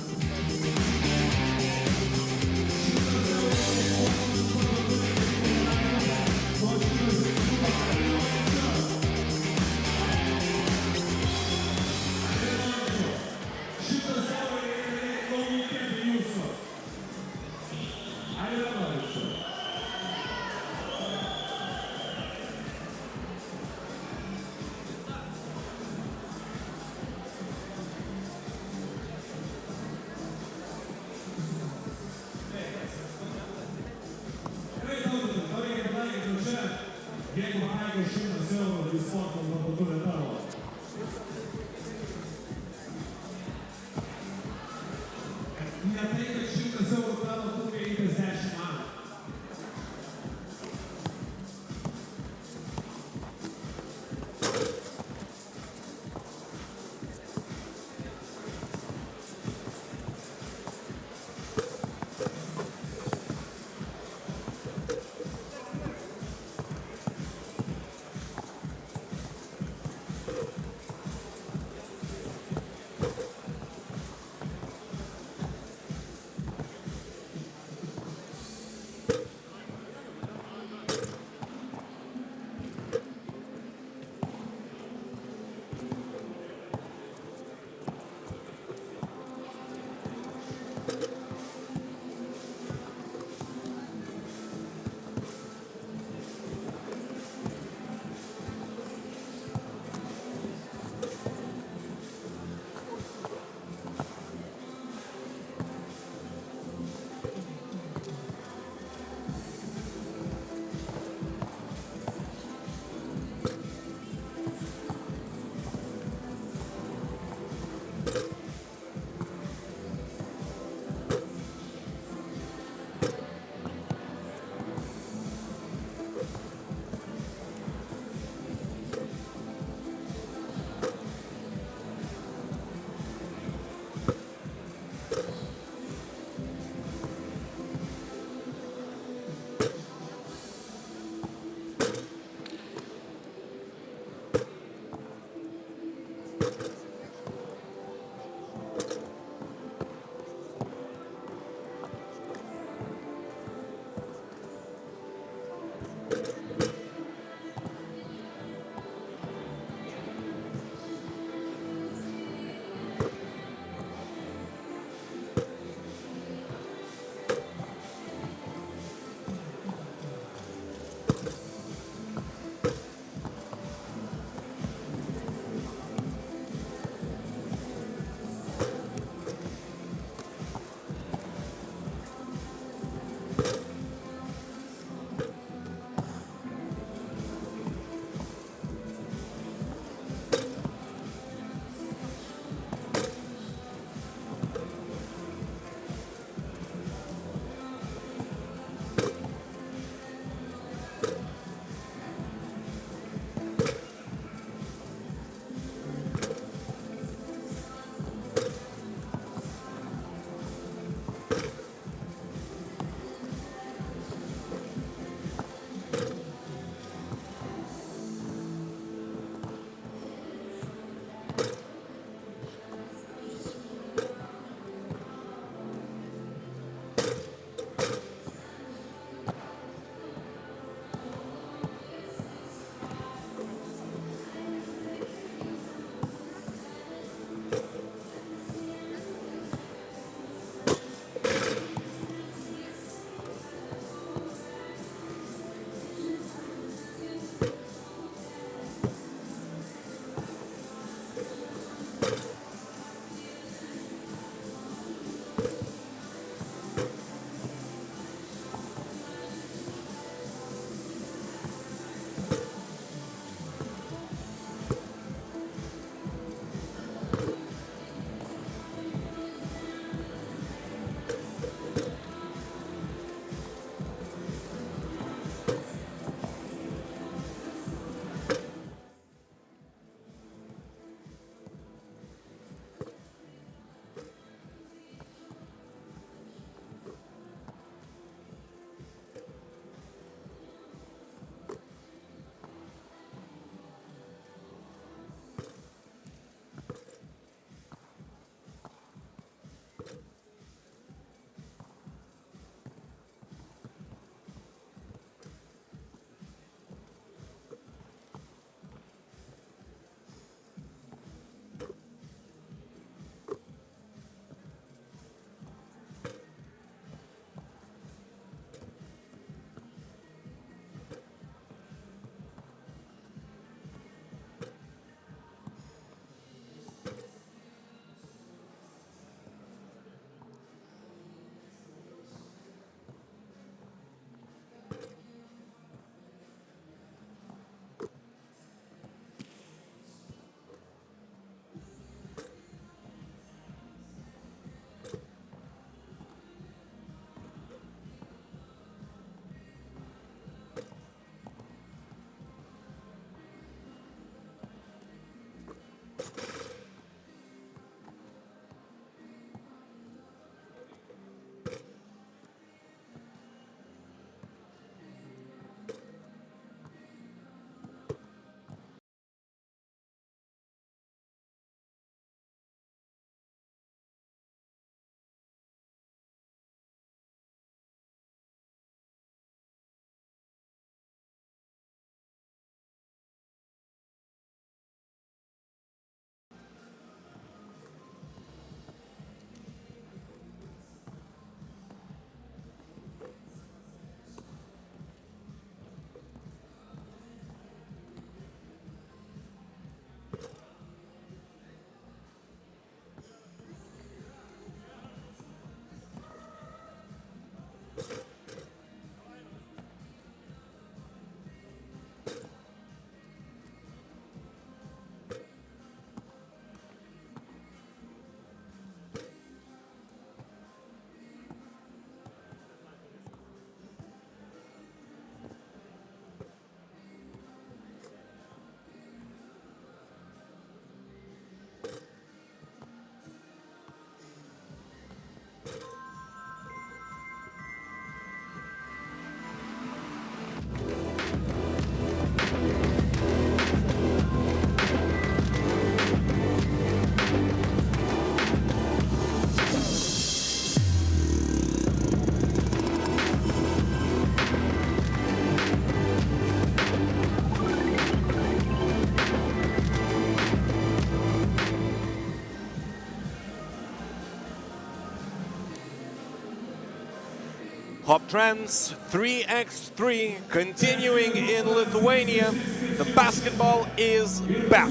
[SPEAKER 1] Hoptrans 3x3 continuing in Lithuania. The basketball is back.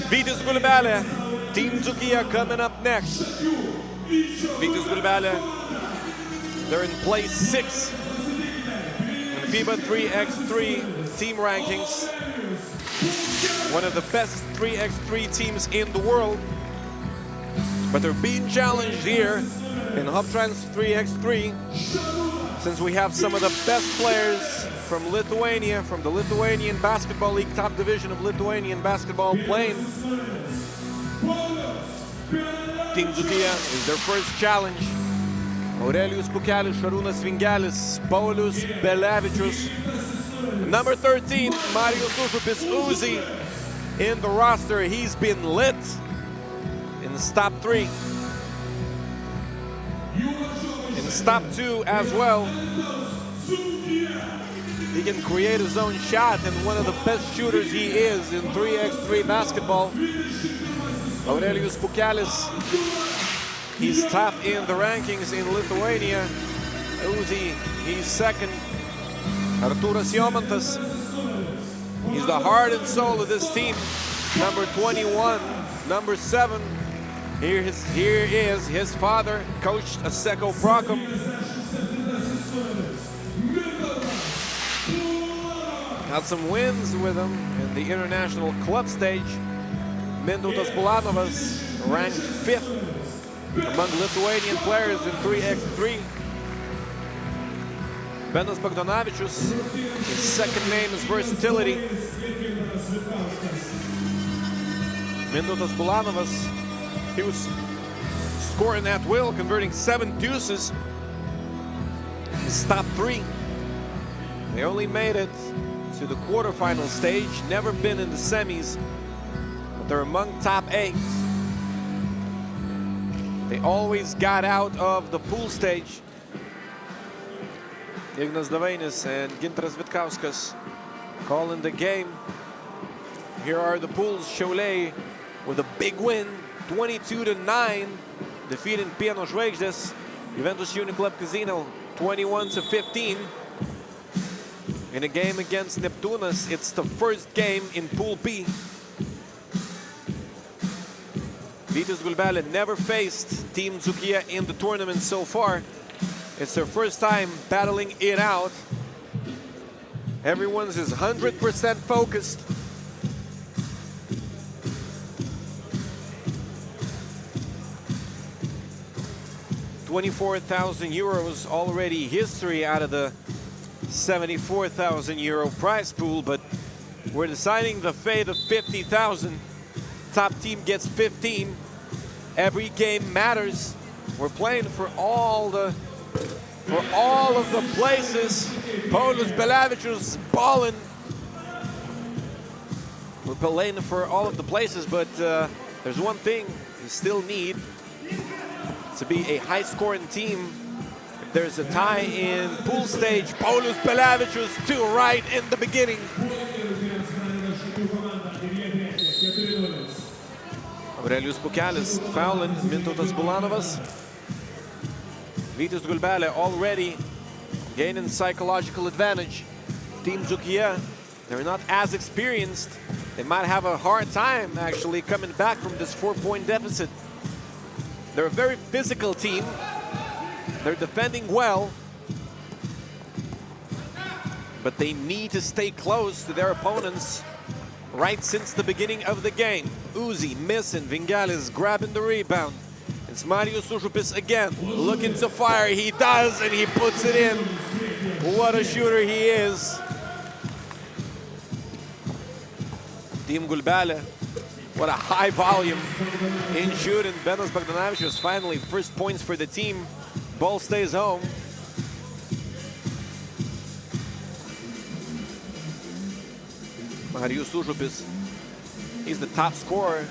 [SPEAKER 1] Gulbele, Team Zukia coming up next. Gulbele, they're in place 6 in FIBA 3x3 team rankings. One of the best 3x3 teams in the world. But they're being challenged here in Hoptrans 3x3 since we have some of the best players from Lithuania, from the Lithuanian Basketball League, top division of Lithuanian basketball, playing Team Zukia is their first challenge. Aurelijus Pukelis, Šarūnas Vingelis, Paulius Belevičius. Number 13, Marijus Užupis Uzi in the roster. He's been lit in stop 3. In stop 2 as well. He can create his own shot, and one of the best shooters he is in 3x3 basketball. Aurelijus Pukelis, he's top in the rankings in Lithuania. Uzi, he's second. Artūras Jomantas, he's the heart and soul of this team. Number 21, number 7. Here is his father, Coach Aseko Prokom. Had some wins with him in the international club stage. Mindaugas Bulanovas ranked 5th among Lithuanian players in 3x3. Benas Bogdanavičius, his second name is versatility. Mindaugas Bulanovas, he was scoring at will, converting 7 deuces. He's top 3. They only made it to the quarterfinal stage, never been in the semis, but they're among top 8. They always got out of the pool stage. Ignas Davainis and Gintaras Vitkauskas calling the game. Here are the pools. Šiauliai with a big win, 22-9, defeating Biano Žvaigždės. Juventus Uniclub Casino, 21-15. In a game against Neptūnas, it's the first game in Pool B. Gulbele never faced Team Zukia in the tournament so far. It's their first time battling it out. Everyone's is 100% focused. €24,000 already history out of the €74,000 prize pool, but we're deciding the fate of 50,000. Top team gets 15. Every game matters. We're playing for all of the places. Paulius Belevičius balling. We're playing for all of the places, but there's one thing you still need to be a high-scoring team. If there's a tie in pool stage, Paulius Belevičius to right in the beginning. Aurelijus Pukelis fouling Mindaugas Bulanovas. Gulbele already gaining psychological advantage. Team Zukia, they're not as experienced. They might have a hard time actually coming back from this 4-point deficit. They're a very physical team. They're defending well, but they need to stay close to their opponents right since the beginning of the game. Uzi missing, Vingelis grabbing the rebound. It's Marijus Užupis again, looking to fire. He does, and he puts it in. What a shooter he is. Team Gulbele, what a high volume in shooting. Benas Bogdanavičius finally first points for the team. Ball stays home. Marijus Užupis, he's the top scorer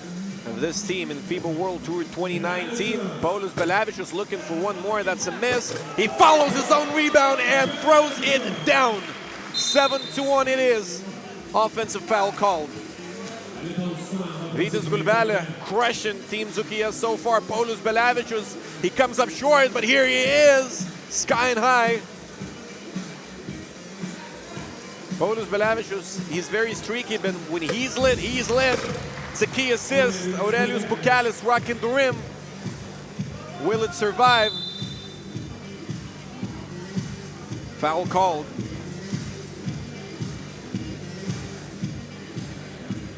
[SPEAKER 1] of this team in FIBA World Tour 2019. Paulius Belevičius looking for one more. That's a miss. He follows his own rebound and throws it down. 7-1 it is. Offensive foul called. Gulbele crushing Team Zukia so far. Paulius Belevičius, he comes up short, but here he is, skying high. Paulius Belevičius, he's very streaky, but when he's lit, he's lit. It's a key assist. Aurelijus Pukelis rocking the rim. Will it survive? Foul called.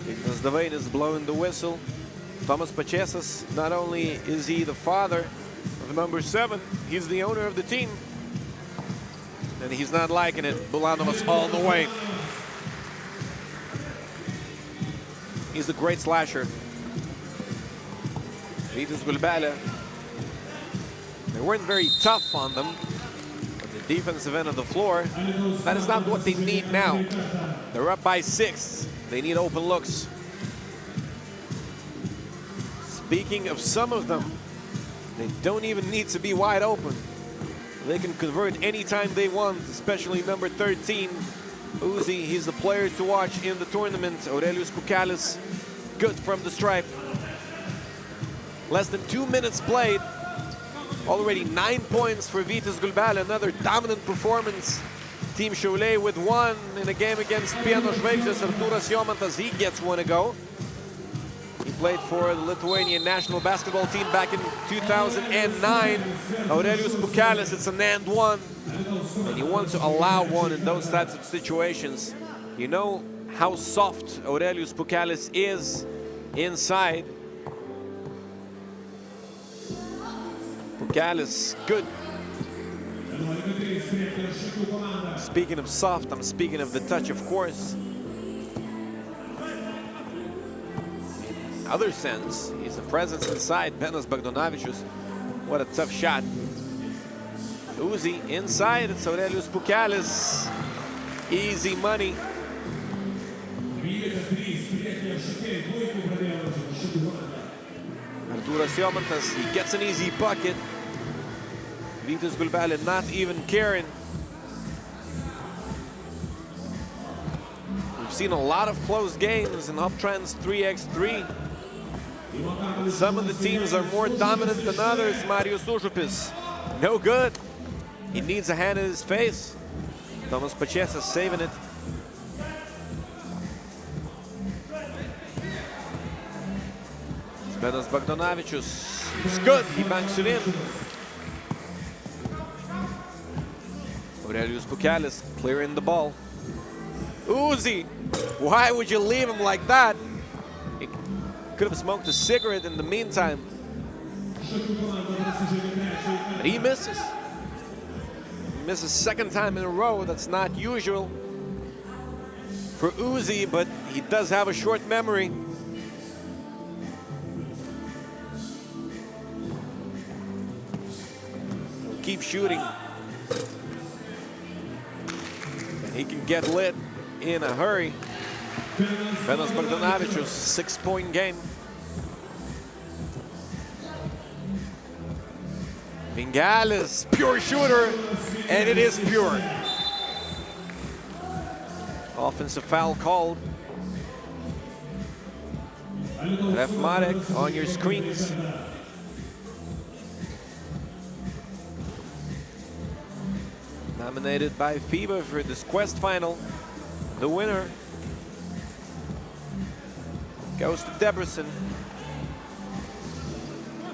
[SPEAKER 1] Ignas Davainis blowing the whistle. Tomas Pačėsas, not only is he the father of number 7, he's the owner of the team. and he's not liking it. Bulanovas all the way. He's a great slasher. Gulbele. They weren't very tough on them at the defensive end of the floor. That is not what they need now. They're up by 6. They need open looks. Speaking of some of them, they don't even need to be wide open. They can convert anytime they want, especially number 13, Uzi. He's the player to watch in the tournament. Aurelijus Pukelis, good from the stripe. Less than 2 minutes played. Already 9 points for Vytis Gulbele. Another dominant performance. Team Šiauliai with 1 in a game against Biano Žvaigždės. Artūras Jomantas, he gets 1 to go. He played for the Lithuanian national basketball team back in 2009. Aurelijus Pukelis, it's an and 1. And you want to allow 1 in those types of situations. You know how soft Aurelijus Pukelis is inside. Pukelis, good. Speaking of soft, I'm speaking of the touch, of course. In other sense, he's a presence inside. Benas Bagdonavičius, what a tough shot. Uzi inside, it's Aurelijus Pukelis. Easy money. Artūras Jomantas, he gets an easy bucket. Vytis Gulbele not even caring. We've seen a lot of close games in Hoptrans 3x3. Some of the teams are more dominant than others. Marius Užupis, no good. He needs a hand in his face. Tomas Pačėsas saving it. Benas Bagdonavičius, it's good, he banks it in. Aurelijus Pukelis clearing the ball. Uzi, why would you leave him like that? He could have smoked a cigarette in the meantime. But he misses. He misses second time in a row. That's not usual for Uzi, but he does have a short memory. Keep shooting. And he can get lit in a hurry. Benas Bagdonavičius, 6-point game. Vingalis, pure shooter, and it is pure. Offensive foul called. Ref Marek on your screens. Nominated by FIBA for this Quest final. The winner goes to Debrecen.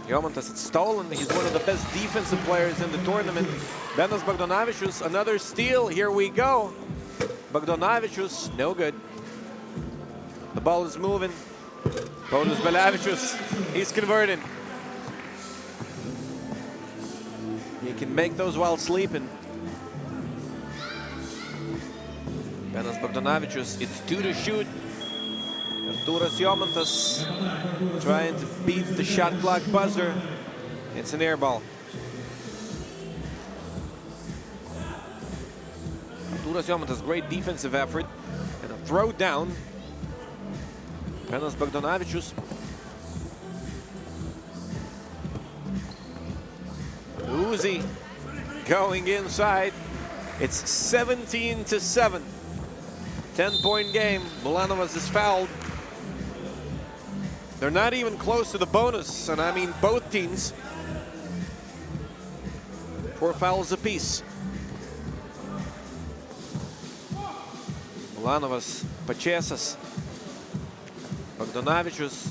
[SPEAKER 1] Jomantas, it's stolen. He's one of the best defensive players in the tournament. Benas Bagdonavičius, another steal. Here we go. Bagdonavičius, no good. The ball is moving. Paulius Belevičius, he's converting. He can make those while sleeping. Benas Bagdonavičius, it's 2 to shoot. Artūras Jomantas trying to beat the shot clock buzzer. It's an air ball. Artūras Jomantas, great defensive effort. And a throw down. Benas Bagdonavičius. Uzi going inside. It's 17 to 7. 10-point game. Bulanovas is fouled. They're not even close to the bonus, and I mean both teams. 4 fouls apiece. Bulanovas, Pačėsas, Bagdonavičius.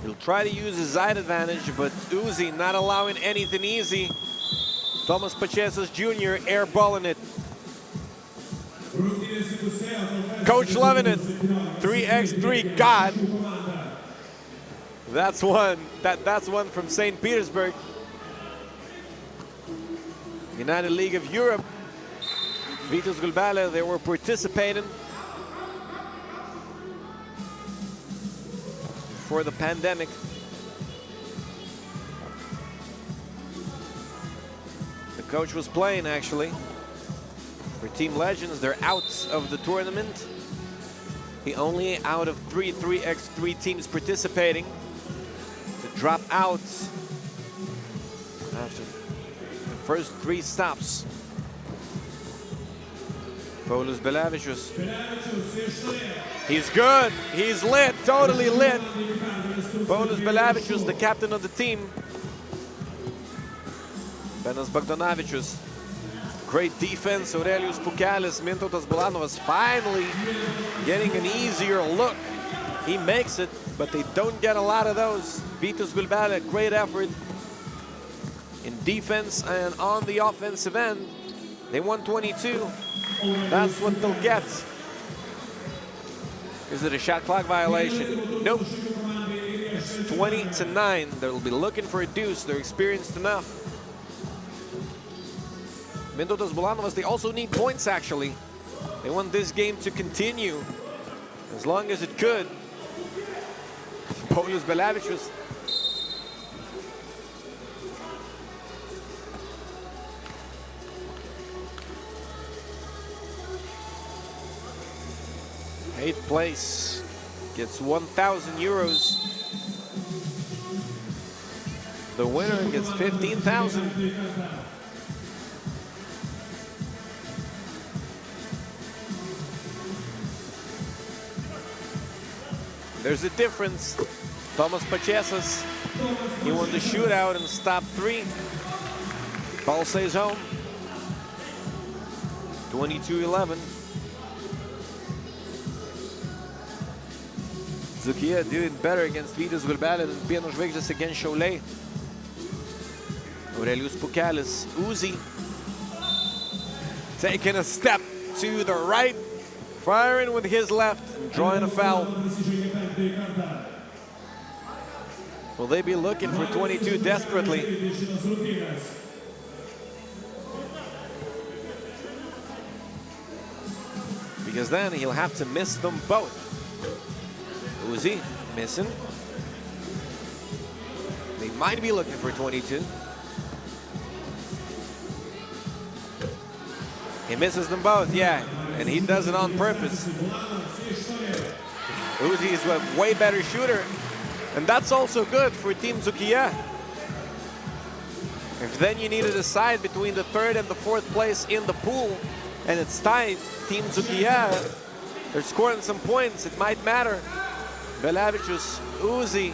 [SPEAKER 1] He'll try to use his side advantage, but Uzi not allowing anything easy. Tomas Pačėsas Jr. airballing it. Coach loving it. 3x3, God. That's one. That's one from St. Petersburg. United League of Europe. Gulbele, they were participating for the pandemic. The coach was playing, actually. For Team Legends, they're out of the tournament. The only out of 3x3 teams participating to drop out after the first 3 stops. Paulius Belevičius. He's good. He's lit. Totally lit. Paulius Belevičius, the captain of the team. Benas Bagdonavičius. Great defense. Aurelijus Pukelis. Mintautas Bulanovas finally getting an easier look. He makes it, but they don't get a lot of those. Vytis Gulbele, great effort in defense and on the offensive end. They won 22. That's what they'll get. Is it a shot clock violation? Nope. It's 20-9. They'll be looking for a deuce. They're experienced enough. Mintautas Bulanovas, they also need points, actually. They want this game to continue as long as it could. Paulius Belevičius. Eighth place gets 1,000 euros. The winner gets 15,000. There's a difference. Tomas Pačėsas, he won the shootout and stopped 3. Ball stays home. 22-11. Zukia doing better against Vytis Gulbele than Biano Žvaigždės against Šiauliai. Aurelijus Pukelis, Uzi taking a step to the right, firing with his left and drawing a foul. Will they be looking for 22 desperately? Because then he'll have to miss them both. Uzi missing. They might be looking for 22. He misses them both, yeah, and he does it on purpose. Uzi is a way better shooter, and that's also good for Team Zukia. If then you need to decide between the 3rd and the 4th place in the pool, and it's tied, Team Zukia, they're scoring some points, it might matter. Belevičius, Uzi.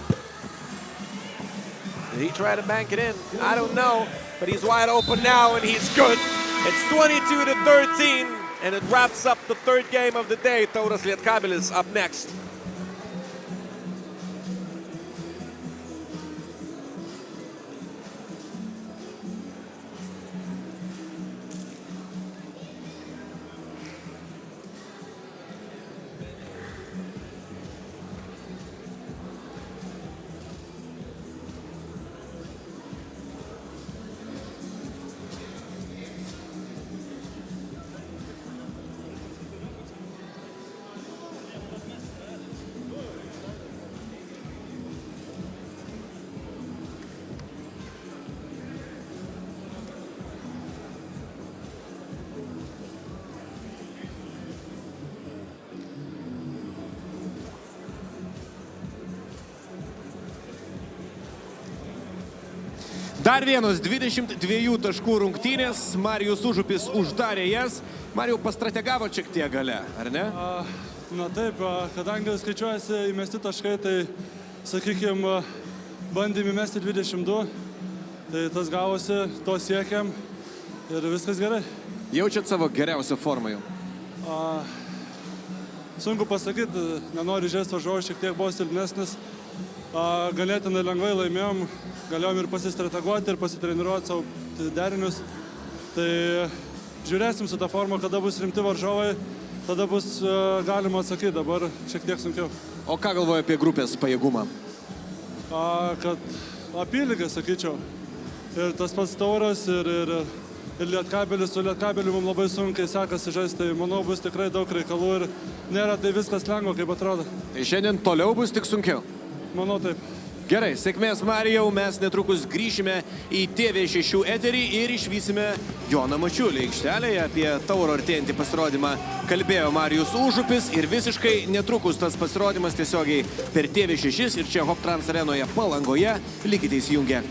[SPEAKER 1] Did he try to bank it in? I don't know, but he's wide open now, and he's good. It's 22-13, and it wraps up the 3rd game of the day. Tauras Lietkabelis up next.
[SPEAKER 2] Dar vienos 22 taškų rungtynės. Marijus Užupis uždarė jas. Marijau, pastrategavo šiek tiek gale, ar ne?
[SPEAKER 3] Na taip, kadangi skaičiuojasi įmesti taškai, tai, sakykime, bandėm įmesti 22. Tai tas gavosi, to siekiam ir viskas gerai.
[SPEAKER 2] Jaučiat savo geriausią formą jau?
[SPEAKER 3] Sunku pasakyti, nenoriu žaisti varžovų, šiek tiek buvo silpnesnis. Galėtinai lengvai laimėjom, galėjom ir pasistrateguoti, ir pasitreniruoti savo derinius. Tai žiūrėsim su tą formą, kada bus rimti varžovai, tada bus galima atsakyti, dabar šiek tiek sunkiau.
[SPEAKER 2] O ką galvoja apie grupės pajėgumą?
[SPEAKER 3] Kad apylygė, sakyčiau. Ir tas pats Tauras, ir
[SPEAKER 5] ir Lietkabelis. Su Lietkabeliu mums labai sunkiai sekasi žaisti, tai manau bus tikrai daug reikalų ir nėra tai viskas lengva, kaip atrodo.
[SPEAKER 2] Tai šiandien toliau bus tik sunkiau.
[SPEAKER 5] Manau taip.
[SPEAKER 2] Gerai, sėkmės Marijau, mes netrukus grįšime į TV6 eterį ir išvysime Joną Mačiulį aikštelėje. Apie Tauro artėjantį pasirodymą kalbėjo Marijus Užupis ir visiškai netrukus tas pasirodymas tiesiogiai per TV6 ir čia Hoptrans arenoje Palangoje. Likite įsijungę.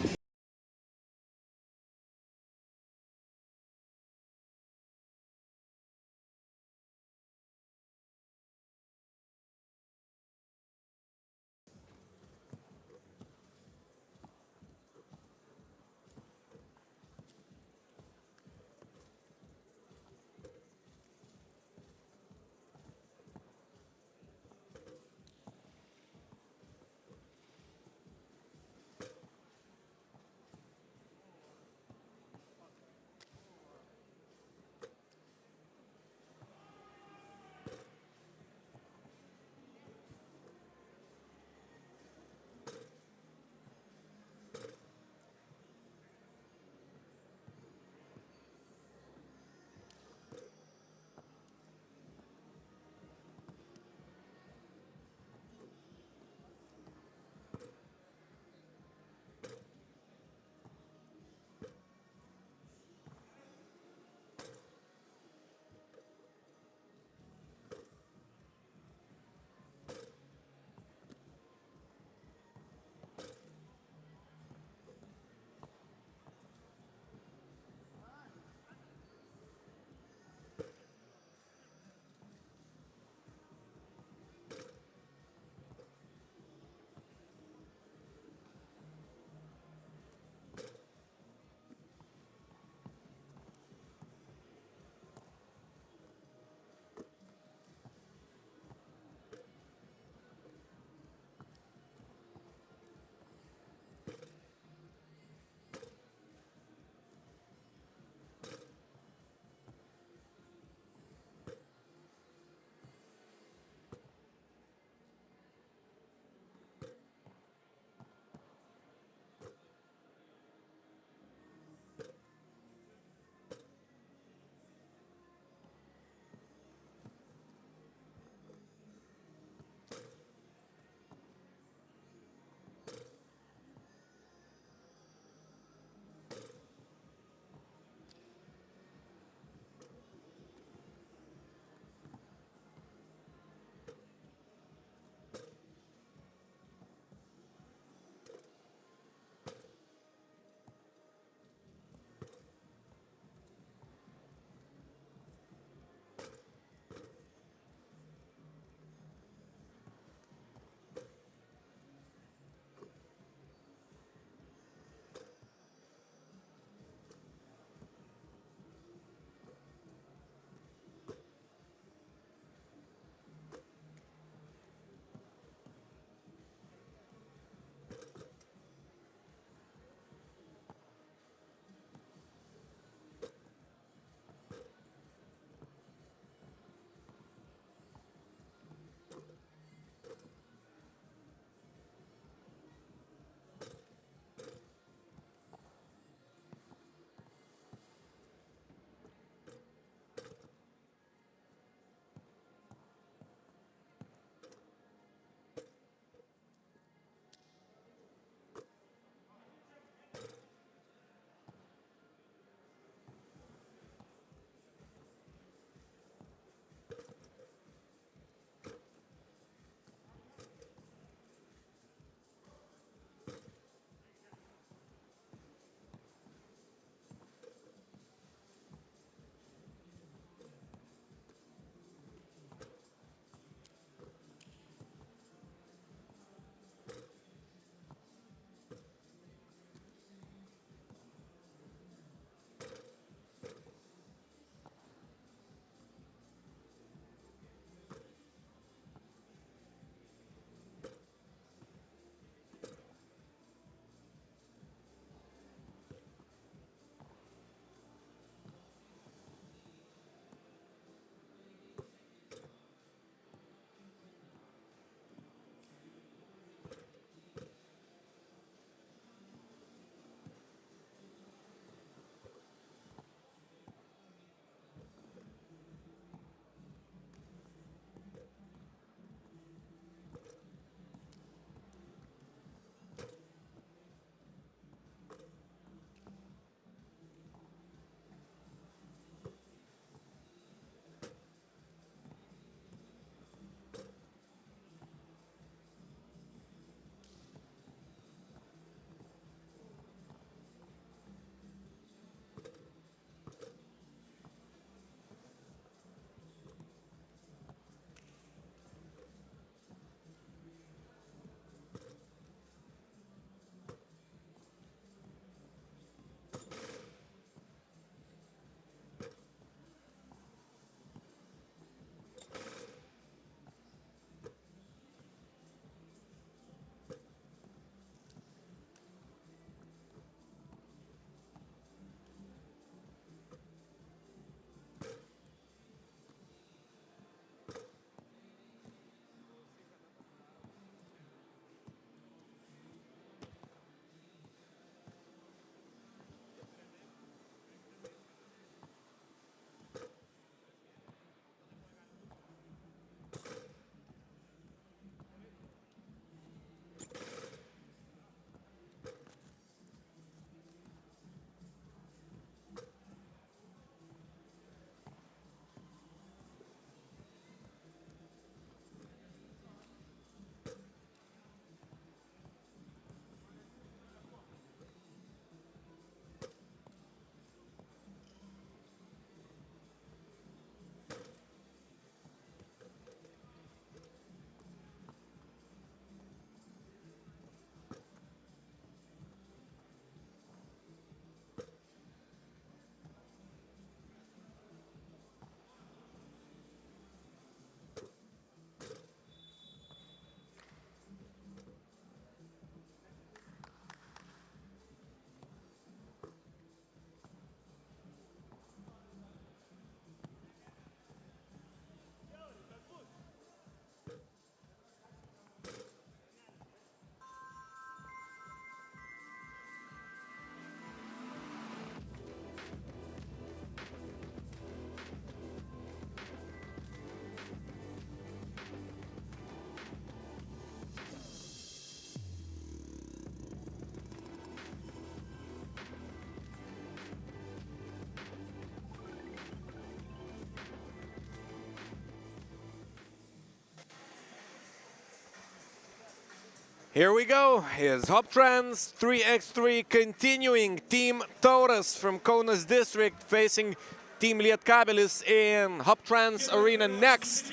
[SPEAKER 1] Here we go. Here's Hoptrans 3x3 continuing. Team Tauras from Kaunas district facing Team Lietkabelis in Hoptrans arena next.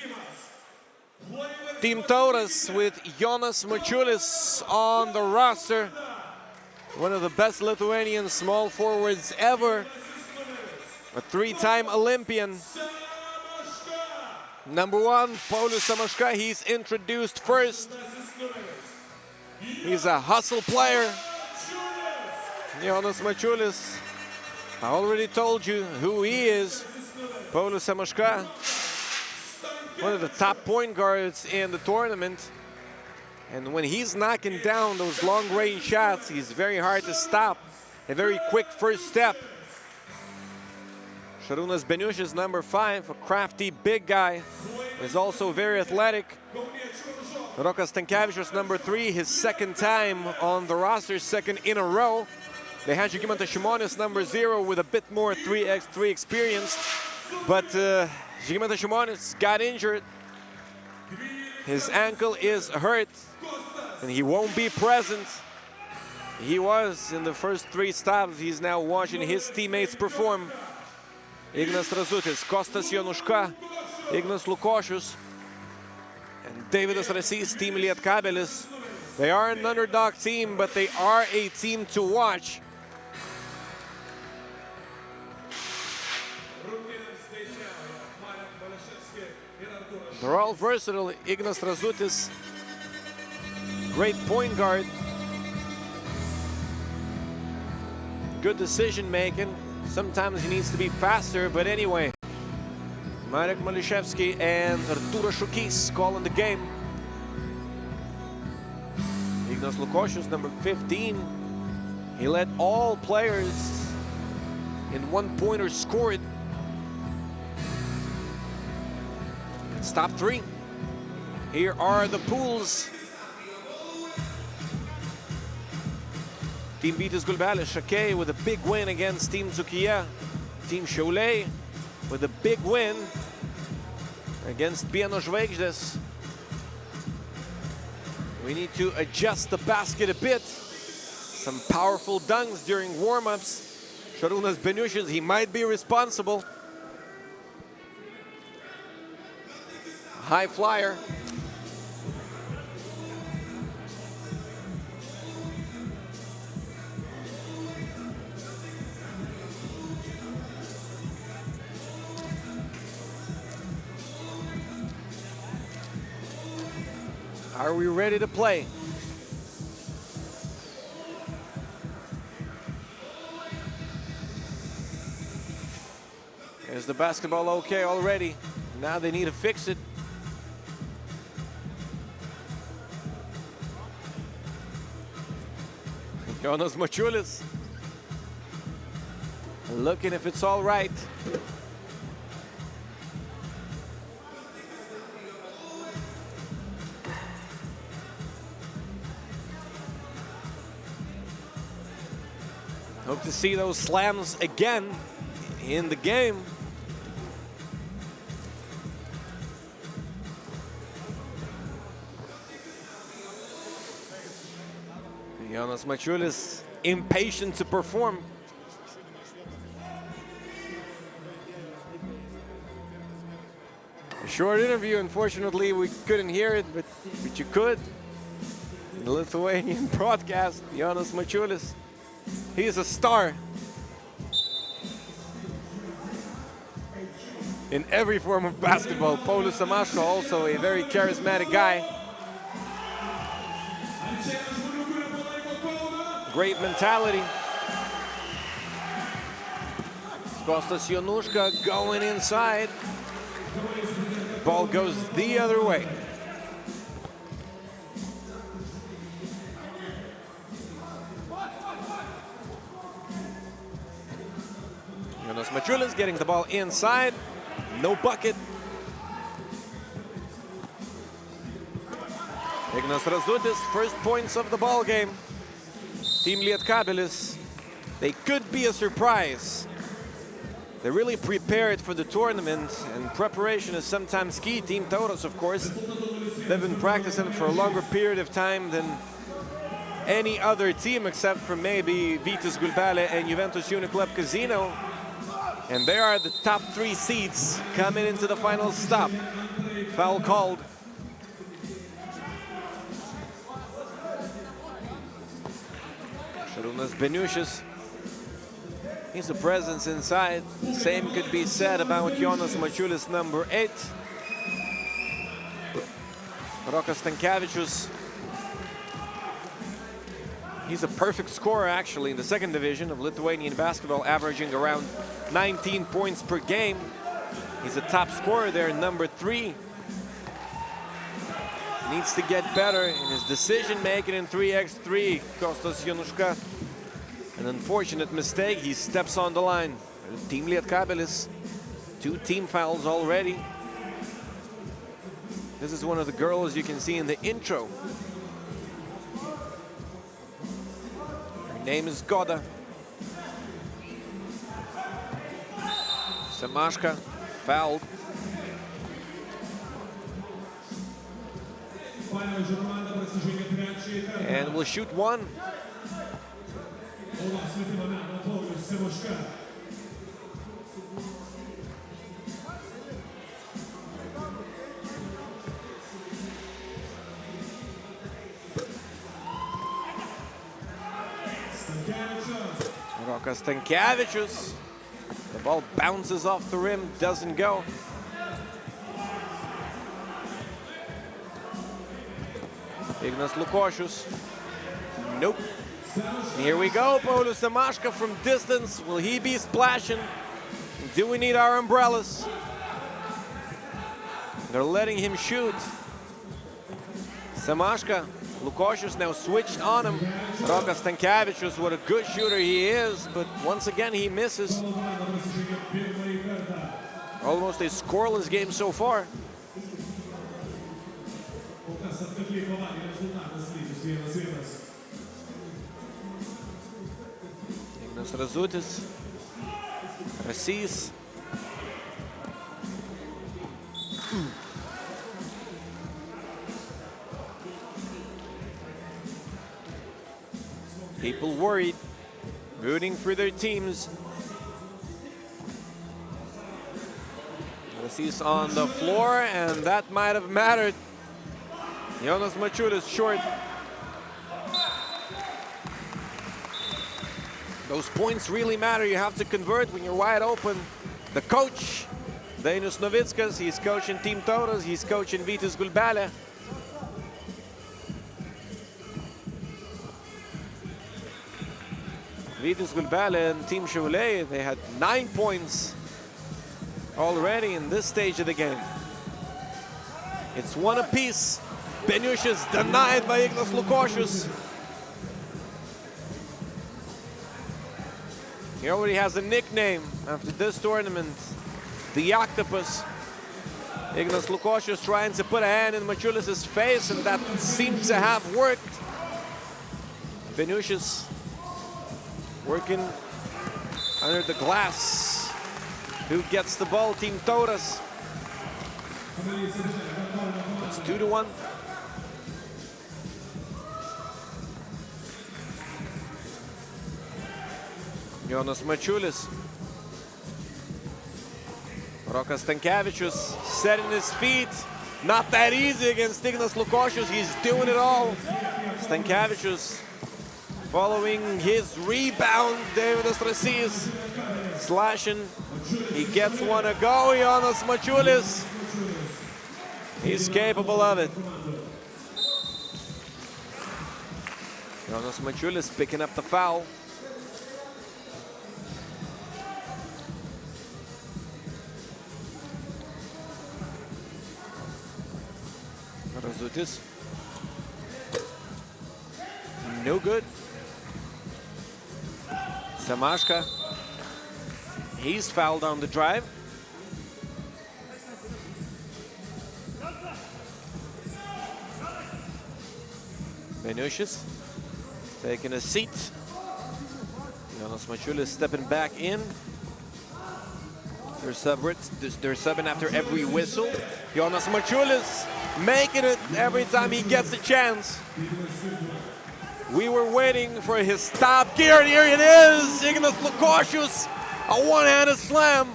[SPEAKER 1] Team Tauras with Jonas Mačiulis on the roster. One of the best Lithuanian small forwards ever. A three-time Olympian. Number 1, Paulius Samaška, he's introduced first. He's a hustle player. Jonas Mačiulis, I already told you who he is. Paulius Samaška, one of the top point guards in the tournament. And when he's knocking down those long-range shots, he's very hard to stop. A very quick first step. Šarūnas Beniušis, number 5, a crafty big guy, is also very athletic. Rokas Stankevičius, number 3, his second time on the roster, second in a row. They had Žygimantas Šimonis, number 0, with a bit more 3x3 experience. But Žygimantas Šimonis got injured. His ankle is hurt, and he won't be present. He was in the first 3 stops. He's now watching his teammates perform. Ignas Razutis, Kostas Januška, Ignas Lukošius, and Davidas Rasys, Team Lietkabelis. They are an underdog team, but they are a team to watch. They're all versatile. Ignas Razutis, great point guard. Good decision making. Sometimes he needs to be faster, but anyway. Marek Mališevski and Artūras Šukys calling the game. Ignas Lukošius, number 15. He led all players in one-pointers scored. It's top 3. Here are the pools. Team Vytis Gulbele, Šakiai with a big win against Team Zukia. Team Šiauliai with a big win against Biano Žvaigždės. We need to adjust the basket a bit. Some powerful dunks during warm-ups. Šarūnas Beniušis, he might be responsible. High flyer. Are we ready to play? Is the basketball okay already? Now they need to fix it. Jonas Mačiulis looking if it's all right. Hope to see those slams again in the game. Jonas Mačiulis impatient to perform. A short interview, unfortunately we couldn't hear it, but you could. In the Lithuanian broadcast, Jonas Mačiulis. He's a star in every form of basketball. Paulius Samaška, also a very charismatic guy. Great mentality. Kostas Januška going inside. Ball goes the other way. Jonas Mačiulis getting the ball inside. No bucket. Ignas Razutis, first points of the ball game. Team Lietkabelis, they could be a surprise. They're really prepared for the tournament, and preparation is sometimes key. Team Taurus, of course, they've been practicing for a longer period of time than any other team except for maybe Vytis Gulbele and Juventus Uniclub Casino. And they are the top 3 seeds coming into the final stop. Foul called. Šarūnas Beniušis. He's a presence inside. Same could be said about Jonas Mačiulis, number 8. Rokas Stankevičius. He's a perfect scorer, actually, in the 2nd division of Lithuanian basketball, averaging around 19 points per game. He's a top scorer there, number 3. Needs to get better in his decision-making in 3x3. Kostas Januška. An unfortunate mistake. He steps on the line. Team Lietkabelis. 2 team fouls already. This is one of the girls you can see in the intro. Her name is Goda. Samashka fouled. And will shoot 1. Rokas Stankevičius. The ball bounces off the rim, doesn't go. Ignas Lukošius. Nope. Here we go, Paulius Samashka from distance. Will he be splashing? Do we need our umbrellas? They're letting him shoot. Samashka. Lukošius now switched on him. Rokas Stankevičius, what a good shooter he is, but once again he misses. Almost a scoreless game so far. Ignas Razutis. Rasys. People worried, rooting for their teams. Rasys on the floor, and that might have mattered. Jonas Mačiulis short. Those points really matter. You have to convert when you're wide open. The coach, Dainius Novickas, he's coaching Team Tauras, he's coaching Vytis Gulbele. Vytis Gulbele and Team Šiauliai, they had 9 points already in this stage of the game. It's 1 apiece. Beniušis denied by Ignas Lukošius. He already has a nickname after this tournament, the Octopus. Ignas Lukošius trying to put a hand in Mačiulis' face, and that seems to have worked. Beniušis working under the glass. Who gets the ball? Team Tauras. It's 2-1. Jonas Mačiulis. Rokas Stankevičius setting his feet. Not that easy against Ignas Lukošius. He's doing it all. Stankevičius following his rebound. Davidas Rasys slashing. He gets 1 to go. Jonas Mačiulis. He's capable of it. Jonas Mačiulis picking up the foul. Razutis. No good. Samashka. He's fouled on the drive. Beniušis taking a seat. Jonas Mačiulis stepping back in. They're subbing after every whistle. Jonas Mačiulis making it every time he gets a chance. We were waiting for his stop gear, and here it is! Ignas Lukošius, a one-handed slam.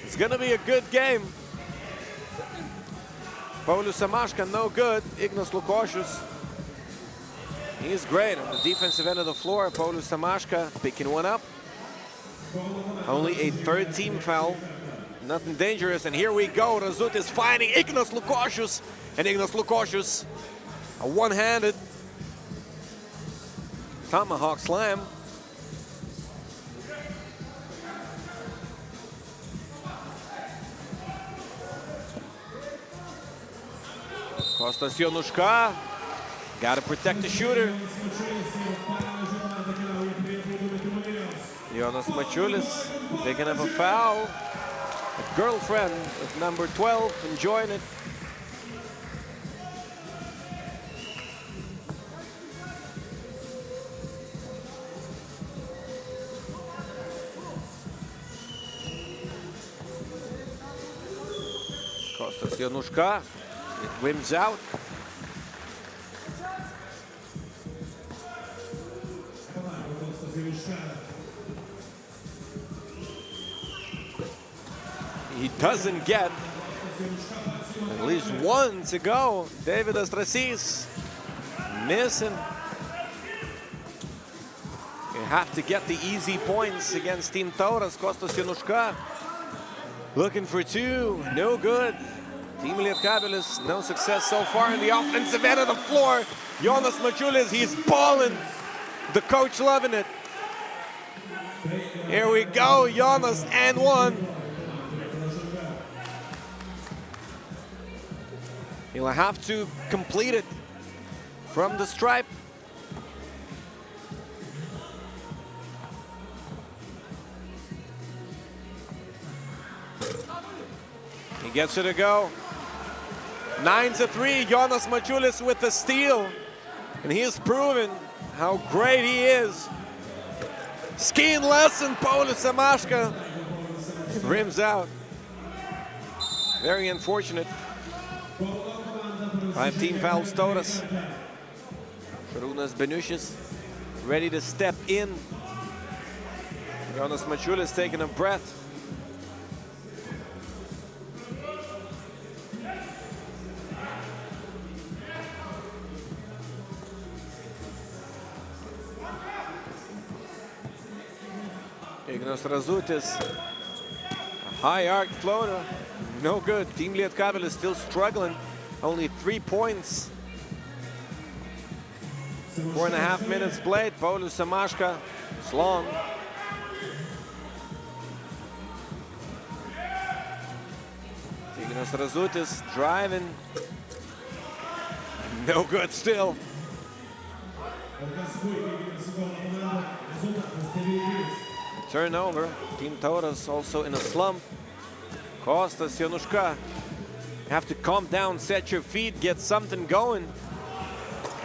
[SPEAKER 1] It's gonna be a good game. Paulius Samashka, no good. Ignas Lukošius, he's great on the defensive end of the floor. Paulius Samashka picking one up. Only a third team foul. Nothing dangerous, and here we go. Razut is finding Ignas Lukošius, and Ignas Lukošius, a one-handed tomahawk slam. Kostas Jonuška, gotta protect the shooter. Jonas Mačiulis picking up a foul. A girlfriend of number 12 enjoying it. Kostas Jonuška, it rims out. He doesn't get at least one to go. David Astrasys missing. You have to get the easy points against Team Tauras. Kostas Jonuška looking for two, no good. Team Lietkabelis, no success so far in the offensive end of the floor. Jonas Mačiulis, he's balling. The coach loving it. Here we go, Jonas and one. He'll have to complete it from the stripe. He gets it to go. 9-3, Jonas Mačiulis with the steal. And he has proven how great he is. Skiing lesson, Paulius Samashka. Rims out. Very unfortunate. 5 team fouls, Tauras. Šarūnas Beniušis ready to step in. Jonas Mačiulis taking a breath. Ignas Razutis, a high arc floater, no good. Team Lietkabelis still struggling. Only 3 points. 4.5 minutes played. Paulius Samashka, it's long. Ignas Razutis driving. No good still. Turnover. Team Tauras also in a slump. Kostas Jonuška. You have to calm down, set your feet, get something going.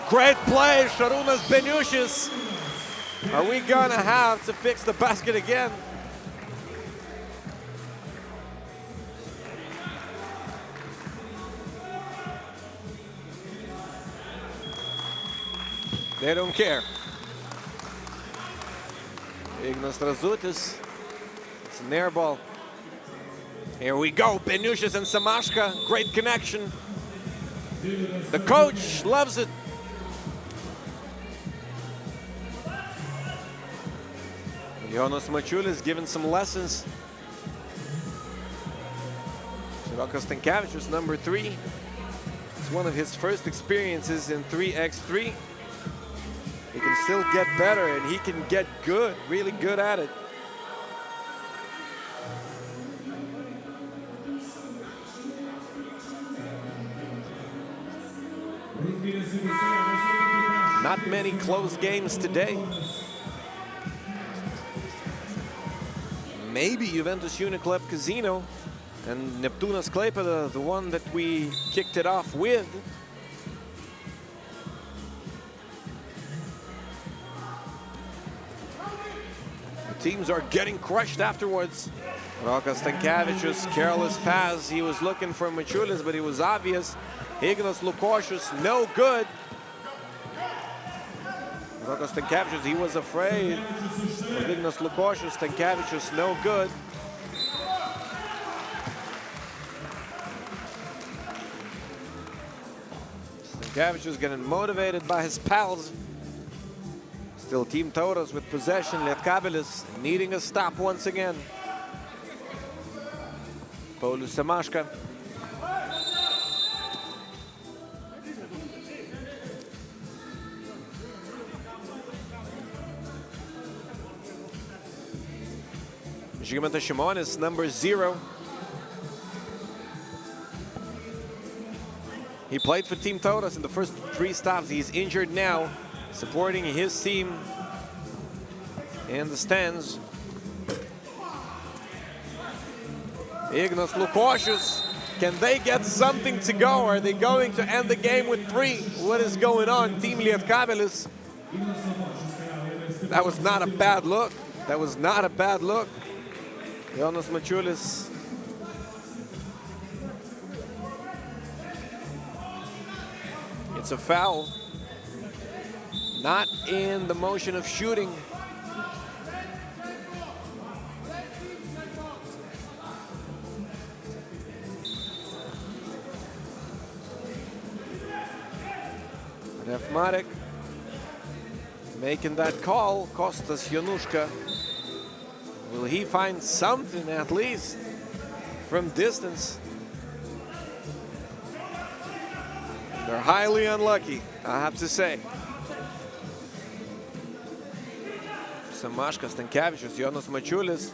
[SPEAKER 1] Great play, Šarūnas Beniušis. Are we gonna have to fix the basket again? They don't care. Ignas Razutis, it's an air ball. Here we go, Beniušis and Samashka, great connection. The coach loves it. Jonas Mačiulis giving some lessons. Širokas Stankevičius, number 3. It's one of his first experiences in 3x3. He can still get better, and he can get good, really good at it. Not many close games today. Maybe Juventus Uniclub Casino and Neptūnas Klaipeda, the one that we kicked it off with. The teams are getting crushed afterwards. Rokas Stankevičius, careless pass. He was looking for Mačiulis, but it was obvious. Ignas Lukošius, no good. Rokas Stankevičius, he was afraid of Ignas Lukošius. Stankevičius, no good. Stankevičius getting motivated by his pals. Still Team Tauras with possession. Lietkabelis needing a stop once again. Paulius Semaška. Žygimantas Šimonis, number 0. He played for Team Tauras in the first 3 stops. He's injured now, supporting his team in the stands. Ignas Lukošius, can they get something to go? Are they going to end the game with 3? What is going on, Team Lietkabelis? That was not a bad look. That was not a bad look. Jonas Mačiulis. It's a foul. Not in the motion of shooting. Refmarek making that call. Kostas Januška. Will he find something at least from distance? They're highly unlucky, I have to say. Semaška, Stankevičius, Jonas Mačiulis.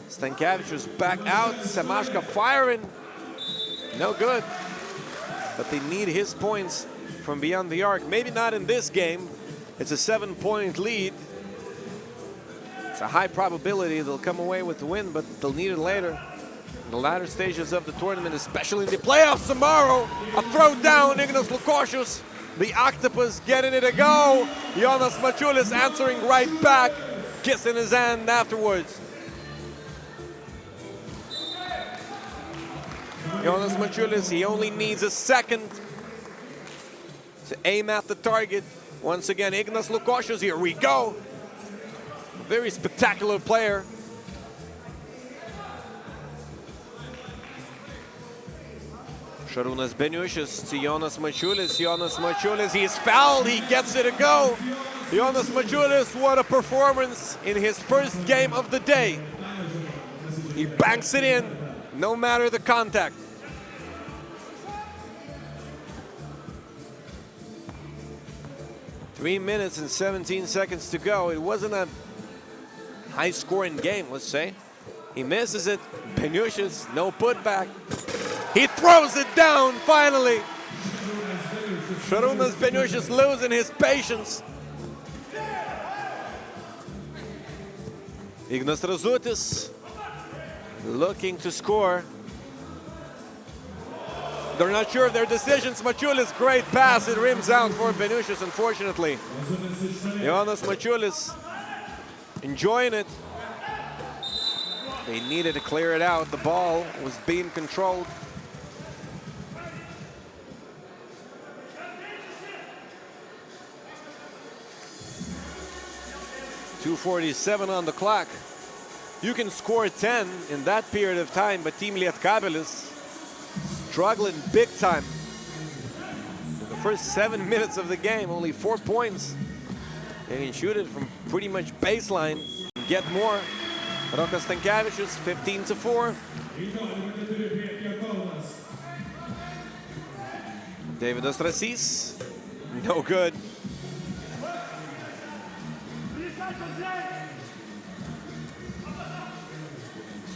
[SPEAKER 1] Stankevičius back out. Semaška firing. No good. But they need his points from beyond the arc. Maybe not in this game. It's a 7-point lead. It's a high probability they'll come away with the win, but they'll need it later. In the latter stages of the tournament, especially in the playoffs tomorrow. A throw down, Ignas Lukošius. The Octopus getting it a go. Jonas Mačiulis answering right back, kissing his hand afterwards. Jonas Mačiulis, he only needs a second to aim at the target. Once again, Ignas Lukošius, here we go. A very spectacular player. Šarūnas Beniušis to Jonas Mačiulis. Jonas Mačiulis, he's fouled, he gets it a go. Jonas Mačiulis, what a performance in his first game of the day. He banks it in, no matter the contact. Three minutes and 17 seconds to go. It wasn't a high-scoring game, let's say. He misses it. Beniušis, no putback. He throws it down, finally. Šarūnas Beniušis losing his patience. Ignas Razutis looking to score. They're not sure of their decisions. Mačiulis, great pass. It rims out for Beniušis, unfortunately. Jonas Mačiulis enjoying it. They needed to clear it out. The ball was being controlled. .247 on the clock. You can score 10 in that period of time, but Team Lietkabelis struggling big time. In the first 7 minutes of the game, only 4 points. They can shoot it from pretty much baseline and get more. Rokas Stankevičius, 15-4. Davidas Rasys, no good.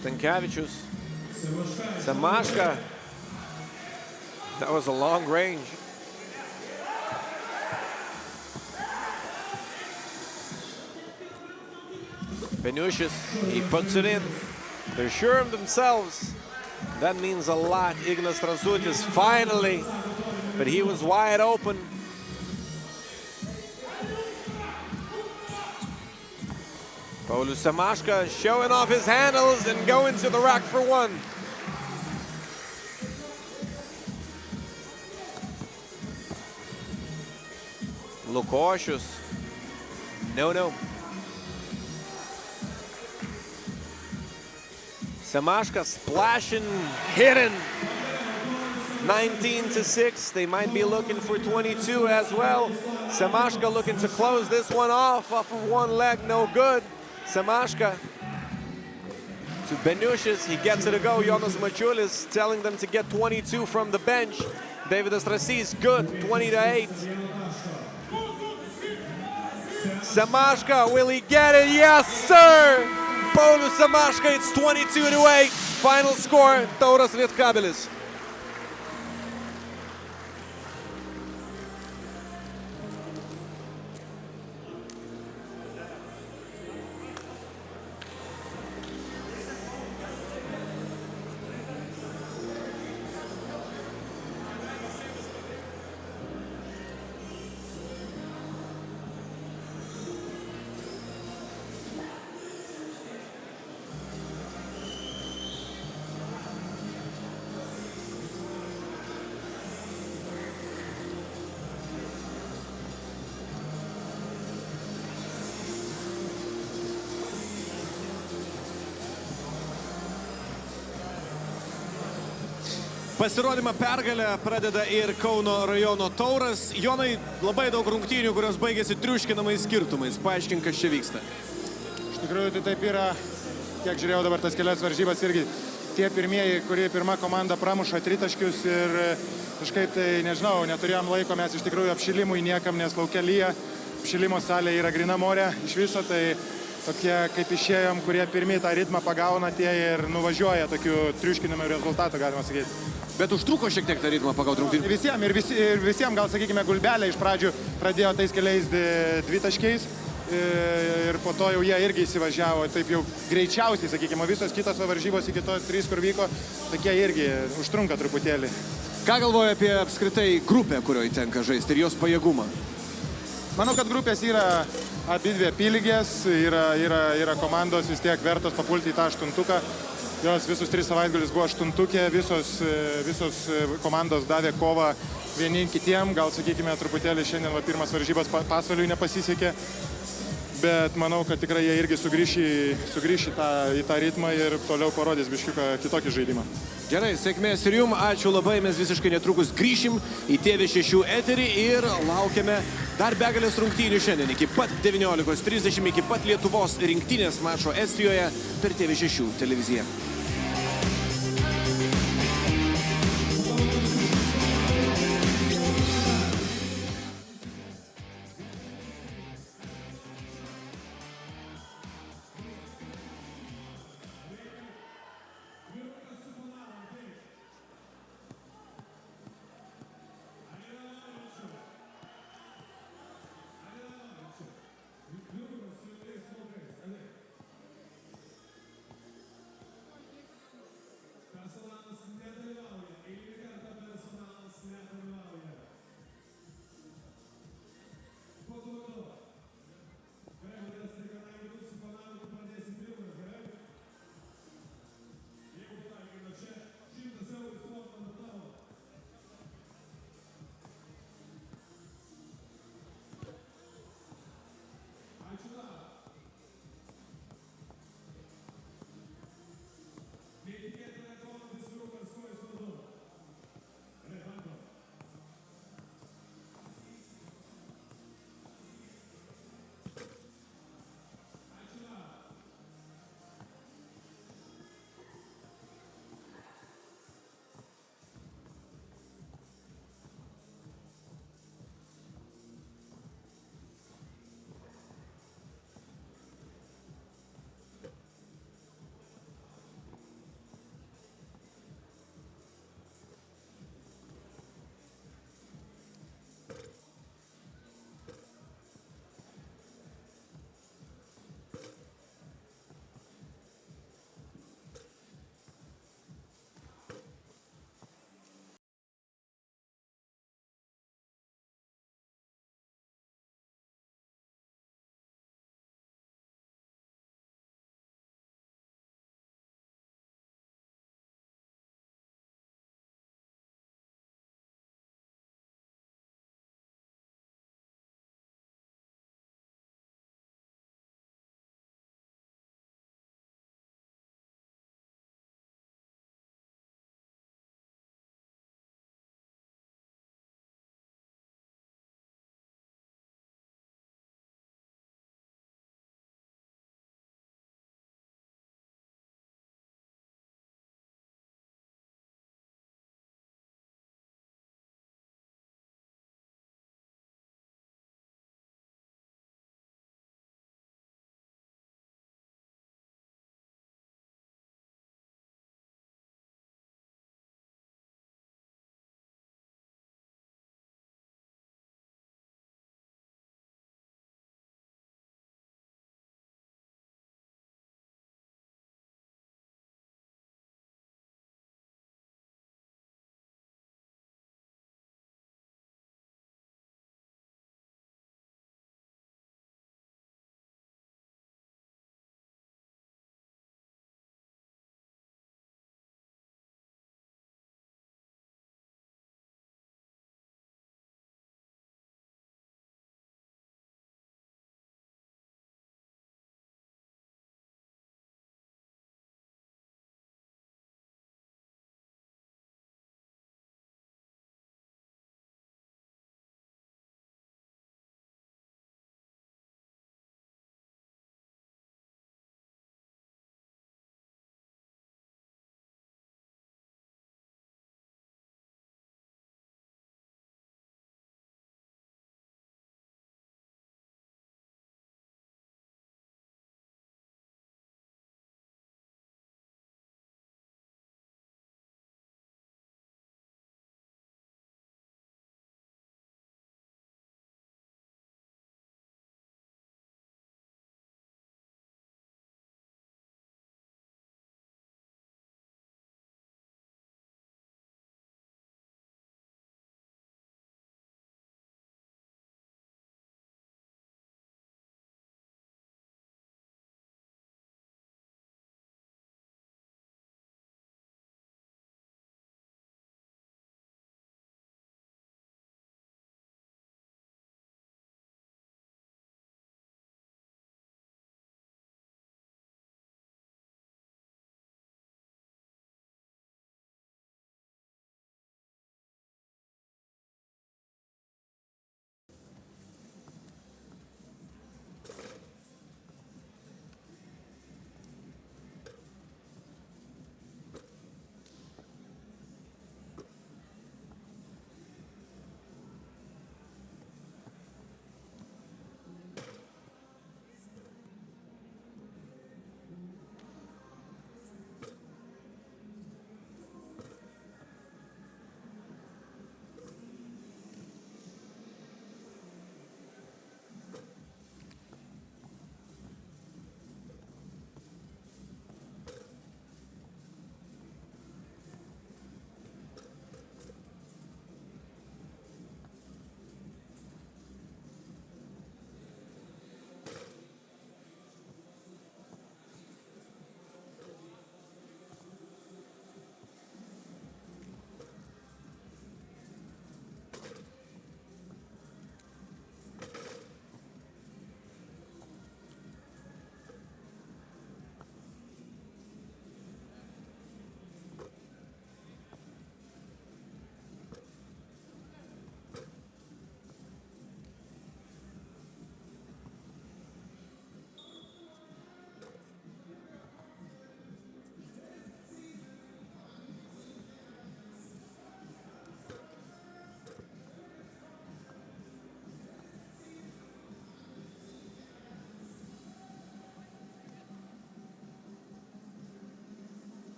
[SPEAKER 1] Stankevičius, Semaška. That was a long range. Beniušis, he puts it in. They're sure of themselves. That means a lot. Ignas Razutis, finally. But he was wide open. Paulius Semaška showing off his handles and going to the rack for one. Lukošius. No. Semaška splashing, hitting. 19-6. They might be looking for 22 as well. Semaška looking to close this one off of one leg. No good. Semaška to Beniušis. He gets it to go. Jonas Mačiulis telling them to get 22 from the bench. Davidas Rasys, good. 20-8. Semaška, will he get it? Yes, sir! Paulius Semaška, it's 22-8. Final score, Tauras Lietkabelis.
[SPEAKER 2] Pasirodymą pergalę pradeda ir Kauno rajono Tauras. Jonai, labai daug rungtynių, kurios baigėsi triuškinamais skirtumais. Paaiškink, kas čia vyksta.
[SPEAKER 6] Iš tikrųjų, tai taip yra, kiek žiūrėjau dabar tas kelias varžybas, irgi tie pirmieji, kurie pirma komanda pramuša tritaškius ir kažkaip tai, nežinau, neturėjom laiko mes iš tikrųjų apšilimui niekam, nes laukia lyja, apšilimo salė yra grina morė iš viso, tai tokie kaip išėjom, kurie pirmie tą ritmą pagauna tie ir nuvažiuoja tokių triuškinamų rezultatų, galima sakyti.
[SPEAKER 2] Bet užtruko šiek tiek tą ritmą pagauti rungtynį.
[SPEAKER 6] Visiems, gal sakykime, Gulbele iš pradžių pradėjo tais keliais dvitaškiais ir po to jau jie irgi įsivažiavo, taip jau greičiausiai, sakykime, visos kitos varžybos iki to 3, kur vyko, tokie irgi užtrunka truputėlį.
[SPEAKER 2] Ką galvoja apie apskritai grupę, kurioje tenka žaisti ir jos pajėgumą?
[SPEAKER 6] Manau, kad grupės yra abidvi apylygės, yra komandos vis tiek vertos papulti į tą aštuntuką. Jos visus 3 savaitgalius buvo aštuntukė, visos komandos davė kovą vieni kitiem, gal sakykime truputėlį šiandien pirmas varžybas Pasvaliui nepasisekė, bet manau, kad tikrai jie irgi sugrįš į tą ritmą ir toliau parodys biškiuką kitokį žaidimą.
[SPEAKER 2] Gerai, sėkmės ir jums, ačiū labai, mes visiškai netrukus grįšim į TV6 eterį ir laukiame dar begalės rungtynių šiandien iki pat 19:30, iki pat Lietuvos rinktinės mačo Estijoje per TV6 televiziją.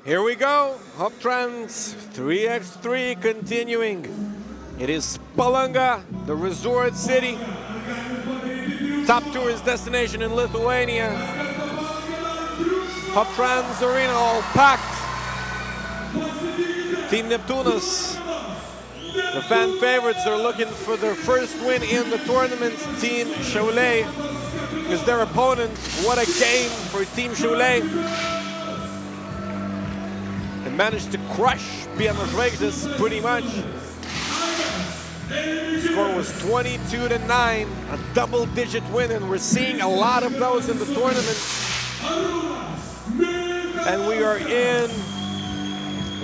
[SPEAKER 1] Here we go. Hoptrans 3x3 continuing. It is Palanga, the resort city. Top tourist destination in Lithuania. Hoptrans arena all packed. Team Neptūnas, the fan favorites, are looking for their first win in the tournament. Team Šiauliai is their opponent. What a game for Team Šiauliai. They managed to crush Biano Žvaigždės pretty much. The score was 22-9, a double-digit win, and we're seeing a lot of those in the tournament. And we are in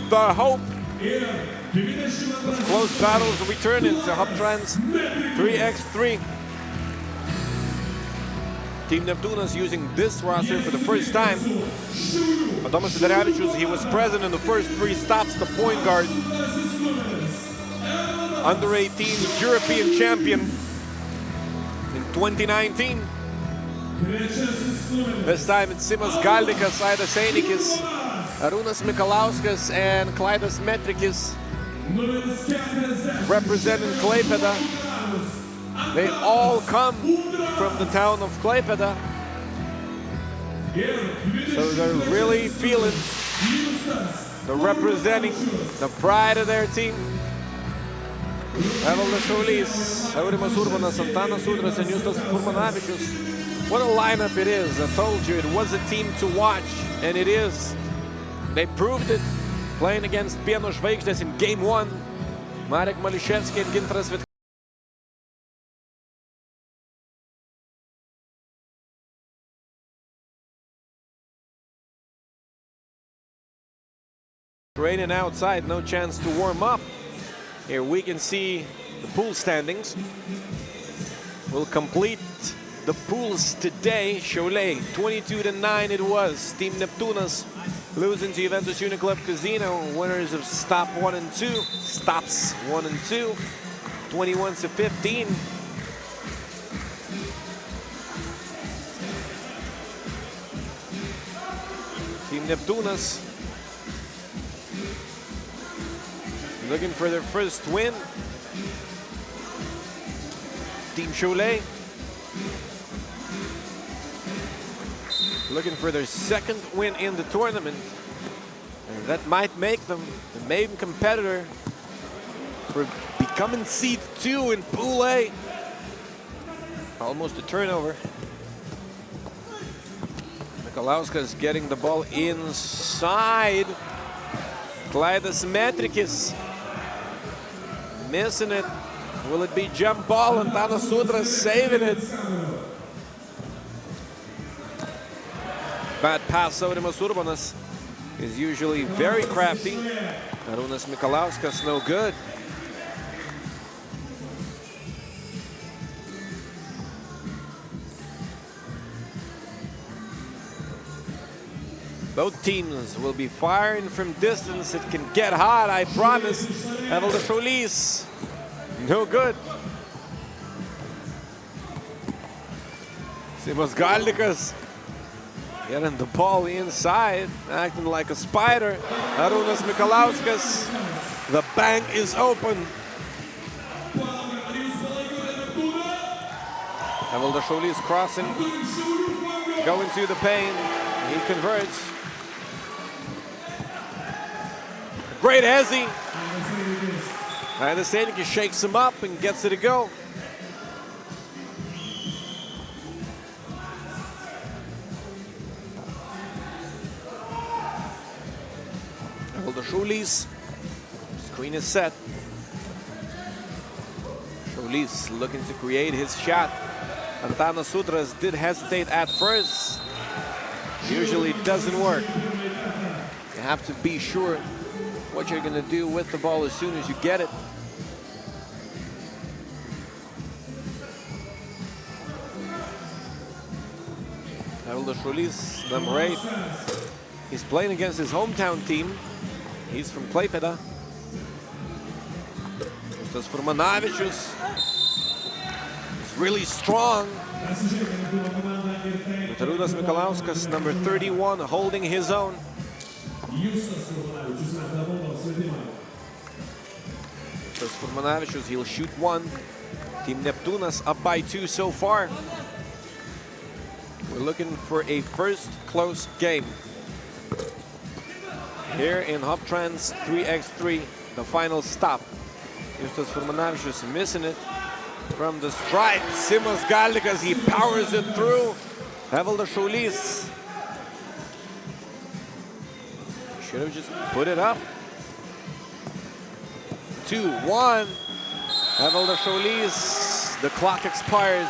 [SPEAKER 1] the hope of close battles returning to Hoptrans 3x3. Team Neptūnas using this roster for the first time. Adomas Sidarevičius, he was present in the first 3 stops, the point guard. Under 18 European champion in 2019. This time it's Simas Galdikas, Aidas Einikis, Arūnas Mikalauskas and Klaidas Metrikis representing Klaipeda. They all come from the town of Klaipeda. So they're really feeling the representing, the pride of their team. Evaldas Šaulys, Aurimas Urbanas, Antanas Udras and Justas Furmanavičius. What a lineup it is. I told you it was a team to watch, and it is. They proved it playing against Biano Žvaigždės in Game 1. Marek Mališevski and Gintaras Vitkauskas. Raining outside, no chance to warm up. Here we can see the pool standings. We'll complete the pools today. Šiauliai 22-9 it was. Team Neptūnas losing to Juventus Uniclub Casino. Winners of stop 1 and 2. Stops 1 and 2. 21-15. Team Neptūnas looking for their first win. Team Chole looking for their second win in the tournament. And that might make them the main competitor for becoming seed 2 in Pool A. Almost a turnover. Mikalauskas getting the ball inside. Klaidas Metrikis missing it. Will it be jump ball? And Antanas Udras saving it. Bad pass. Aurimas Urbanas is usually very crafty. Arūnas Mikalauskas no good. Both teams will be firing from distance. It can get hot, I promise. Evaldas Šaulys, no good. Simas Galdikas getting the ball inside, acting like a spider. Arūnas Mikalauskas, the bank is open. Evaldas Šaulys crossing, going to the paint. He converts. Great Hezi. Aidas Einikis shakes him up and gets it to go. Evaldas Šaulys. Screen is set. Šaulys looking to create his shot. Antanas Udras did hesitate at first. Usually doesn't work. You have to be sure what you're going to do with the ball as soon as you get it. Evaldas Šaulys, number 8. He's playing against his hometown team. He's from Klaipeda. Justas Furmanavičius is really strong. Arūnas Mikalauskas, number 31, holding his own. Furmanavičius, he'll shoot one. Team Neptūnas up by 2 so far. We're looking for a first close game here in Hoptrans 3x3, the final stop. Justas Furmanavičius missing it from the stripe. Simas Galdikas, he powers it through. Evaldas Šaulys should have just put it up. 2-1. Evaldas Šaulys, the clock expires.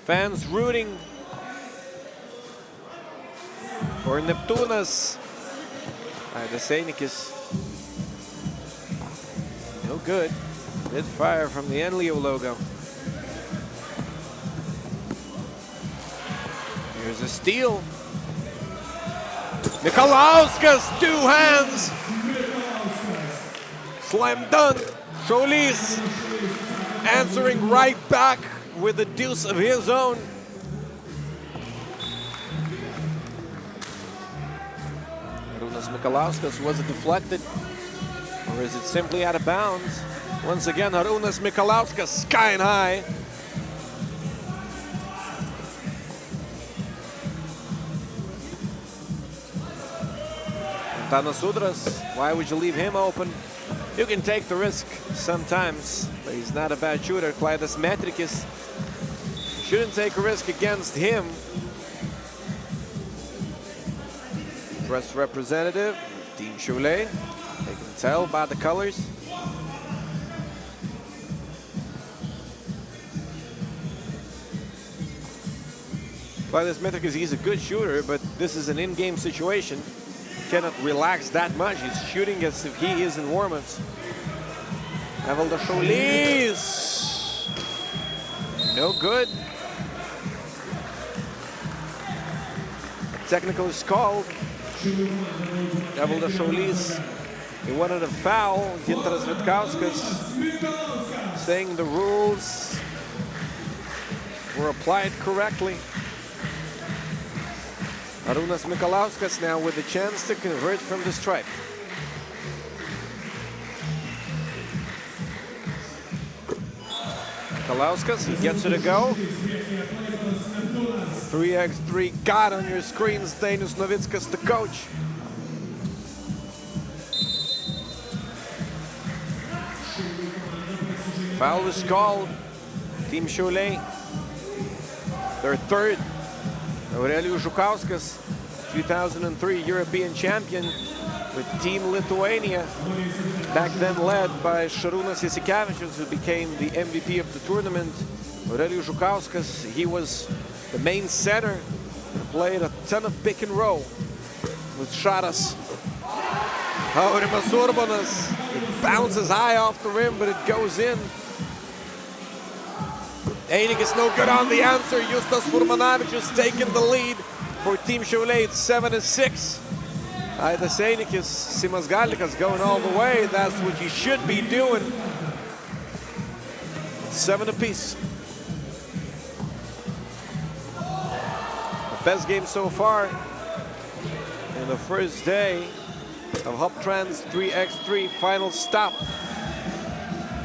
[SPEAKER 1] Fans rooting for Neptūnas. Seinikis, no good. Mid fire from the Enlio logo. Here's a steal. Mikalauskas, 2 hands. Slam dunk. Šaulys answering right back with a deuce of his own. Mikalauskas, was it deflected or is it simply out of bounds? Once again, Arūnas Mikalauskas skying high. Antanas Udras, why would you leave him open? You can take the risk sometimes, but he's not a bad shooter. Klaidas Metrikis, shouldn't take a risk against him. Press representative, Team Chole. They can tell by the colors. Klaidas Metrikis, he's a good shooter, but this is an in-game situation. He cannot relax that much. He's shooting as if he is in warm-ups. Evaldas Šaulys. No good. A technical is called. Evaldas Šaulys, he wanted a foul. Gintaras Vitkauskas saying the rules were applied correctly. Arūnas Mikalauskas now with a chance to convert from the stripe. Mikalauskas, he gets it to go. 3x3 got on your screens. Dainius Novickas, the coach. Foul is called. Team Šiauliai, their third. Aurelijus Žukauskas, 2003 European champion with Team Lithuania, back then led by Šarūnas Jasikevičius, who became the MVP of the tournament. Aurelijus Žukauskas, he was the main center, played a ton of pick and roll with Šaras. Aurimas Urbanas, it bounces high off the rim, but it goes in. Einik is no good on the answer. Justas Furmanavičius taking the lead for Team Šiauliai. It's 7-6. Aidas Einikis, Simas Galdikas going all the way. That's what he should be doing. 7 apiece. The best game so far in the first day of Hoptrans 3x3 final stop.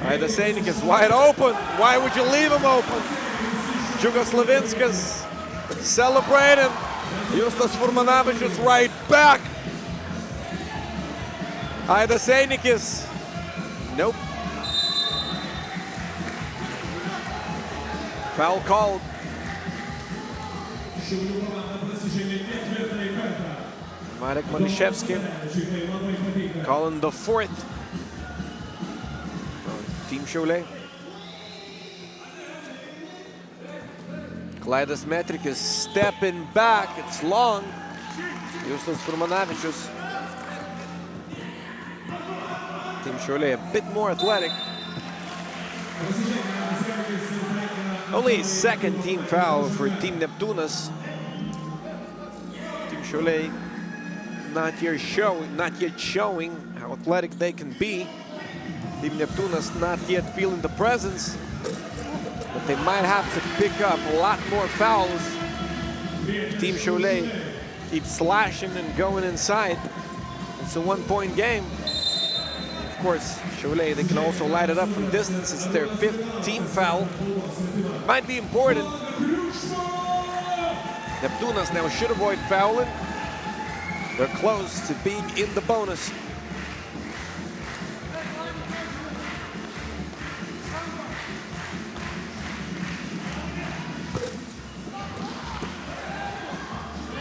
[SPEAKER 1] Aidas Einikis wide open. Why would you leave him open? Džiugas Levinskas celebrating. Justas Furmanavičius right back. Aidas Einikis. Nope. Foul called. Marek Maliszewski calling the 4th. Team Šiauliai. Klaidas Metrikis stepping back. It's long. Justas Furmanavičius. Team Šiauliai a bit more athletic. Only a second team foul for Team Neptūnas. Team Šiauliai not yet showing how athletic they can be. Team Neptūnas not yet feeling the presence. but they might have to pick up a lot more fouls. Team Chole keeps slashing and going inside. It's a one-point game. Of course, Chole, they can also light it up from distance. It's their 5th team foul. Might be important. Neptūnas now should avoid fouling. They're close to being in the bonus.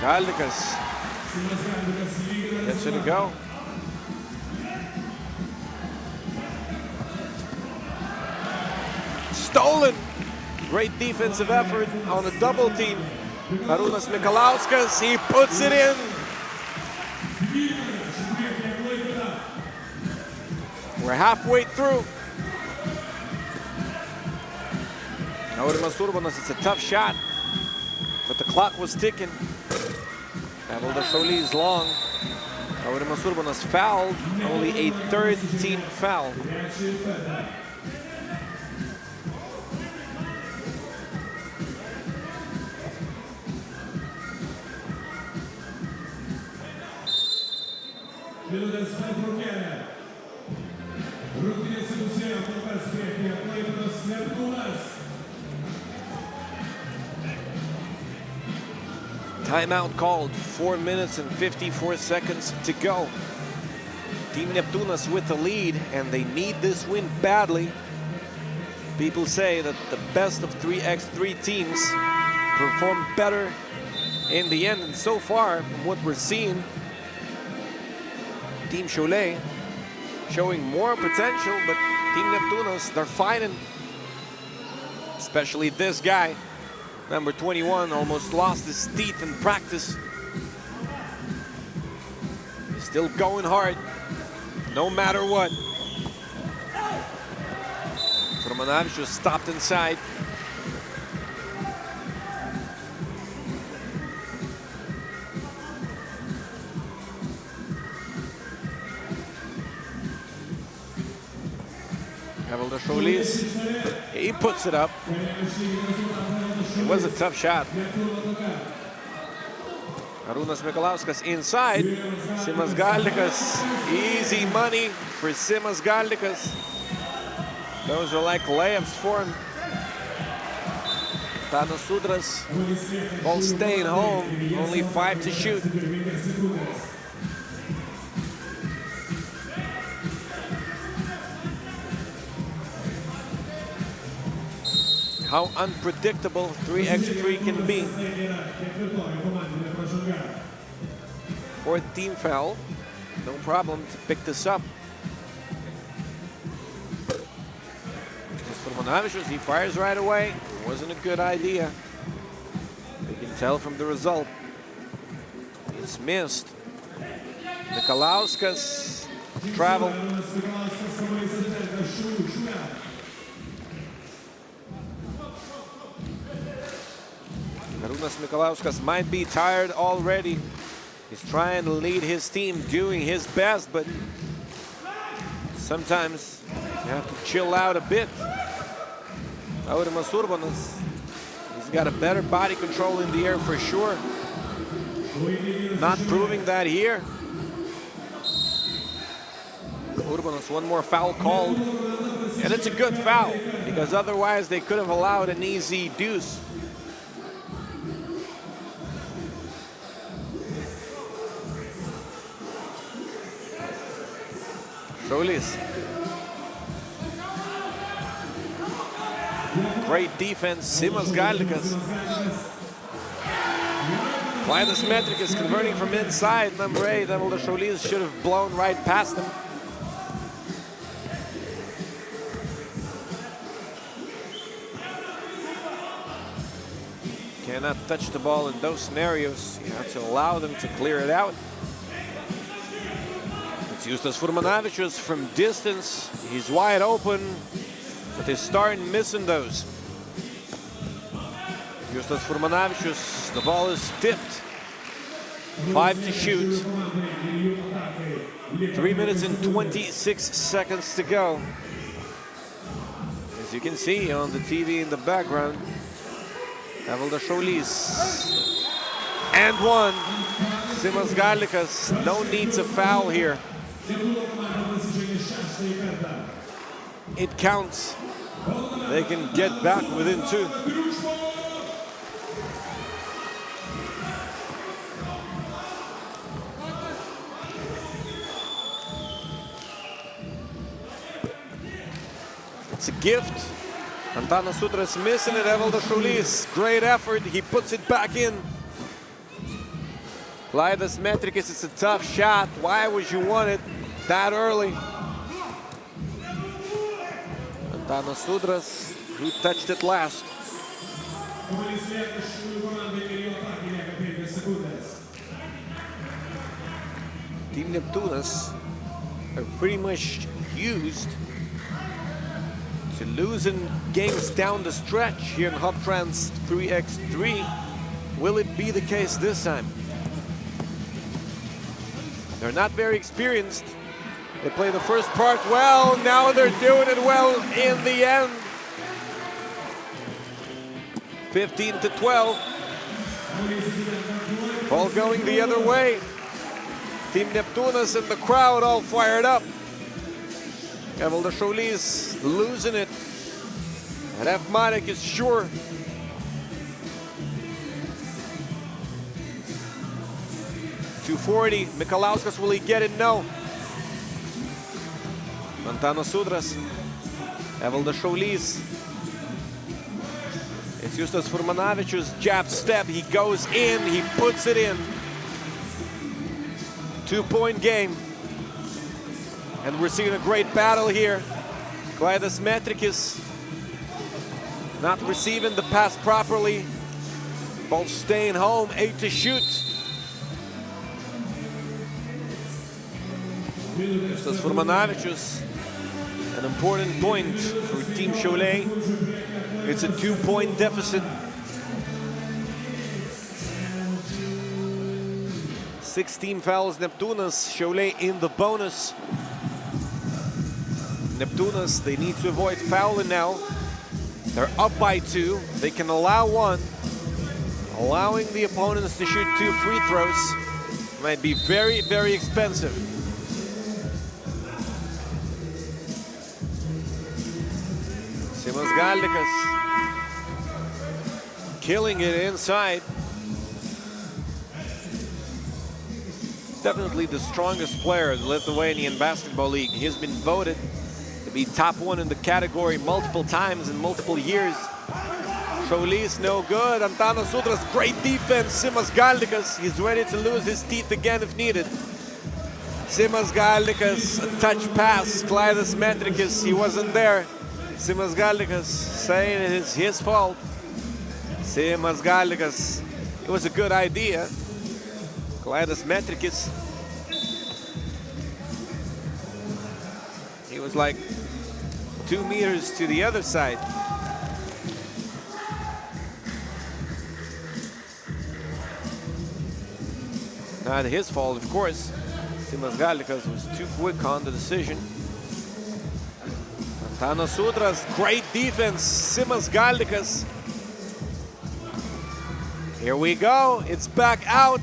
[SPEAKER 1] Galdikas gets it to go. Stolen! Great defensive effort on a double team. Arūnas Mikalauskas, he puts it in. We're halfway through. Aurimas Urbonas, it's a tough shot, but the clock was ticking. Evaldas Šaulys long. Aurimas Urbonas fouled, only a 3rd team foul. Timeout called, 4 minutes and 54 seconds to go. Team Neptūnas with the lead, and they need this win badly. People say that the best of 3x3 teams perform better in the end, and so far, from what we're seeing, Team Chole showing more potential, but Team Neptūnas, they're fighting. Especially this guy. Number 21 almost lost his teeth in practice. He's still going hard, no matter what. Romanavicius stopped inside. Evaldas Šaulys, he puts it up. It was a tough shot. Arūnas Mikalauskas inside. Simas Galdikas, easy money for Simas Galdikas. Those are like layups for him. Tanas Udras, all staying home, only 5 to shoot. How unpredictable 3x3 can be. 4th team foul. No problem to pick this up. Just for Romanavicius, he fires right away. It wasn't a good idea. You can tell from the result. It's missed. Mikalauskas travel. Arūnas Mikalauskas might be tired already. He's trying to lead his team, doing his best, but sometimes you have to chill out a bit. Aurimas Urbonas, he's got a better body control in the air for sure. Not proving that here. Urbonas, one more foul called, and it's a good foul, because otherwise they could have allowed an easy deuce. Šaulys. Great defense, Simas Galdikas. Klaidas Metrikas converting from inside. Number 8, Evaldas Šaulys should have blown right past him. Cannot touch the ball in those scenarios. You have to allow them to clear it out. It's Justas Furmanavicius from distance. He's wide open, but they start missing those. Justas Furmanavicius, the ball is tipped. 5 to shoot. 3 minutes and 26 seconds to go. This As you can see on the TV in the background, Evaldas Šaulys. And one. Simas Gallikas, no need to foul here. It counts. They can get back within 2. It's a gift. Antanas Udras missing it. Evaldas Šaulys, great effort. He puts it back in. Klaidas Metrikis, it's a tough shot. Why would you want it that early? Antanas Udras, who touched it last. Team Neptunas are pretty much used to losing games down the stretch here in Hoptrans 3x3. Will it be the case this time? They're not very experienced. They play the first part well, now they're doing it well in the end. 15-12. All going the other way. Team Neptunas and the crowd all fired up. Evaldas Šaulys losing it. Ref Marek is sure. .240. Mikalauskas, will he get it? No. Antanas Udras. Evaldas Šaulys. It's Justas Furmanavičius, jab step. He goes in, he puts it in. 2-point game. And we're seeing a great battle here. Klaidas Metrikis not receiving the pass properly. Ball staying home, 8 to shoot. Justas Furmanavičius, an important point for Team Chole. It's a 2-point deficit. 16 fouls Neptūnas, Šiauliai in the bonus. Neptūnas, they need to avoid fouling now. They're up by 2. They can allow 1. Allowing the opponents to shoot 2 free throws might be very, very expensive. Simas Gallikas killing it inside. Definitely the strongest player in the Lithuanian Basketball League. He's been voted to be top 1 in the category multiple times in multiple years. Šaulys no good. Antanas Udras, great defense. Simas Gallikas, he's ready to lose his teeth again if needed. Simas Gallikas, a touch pass. Klaidas Metrikis, he wasn't there. Simas Gallikas saying it is his fault. Simas Gallikas, it was a good idea. Klaidas Metrikis, he was like 2 meters to the other side. Not his fault, of course. Simas Gallikas was too quick on the decision. Antanas Udras, great defense. Simas Gallikas. Here we go, it's back out.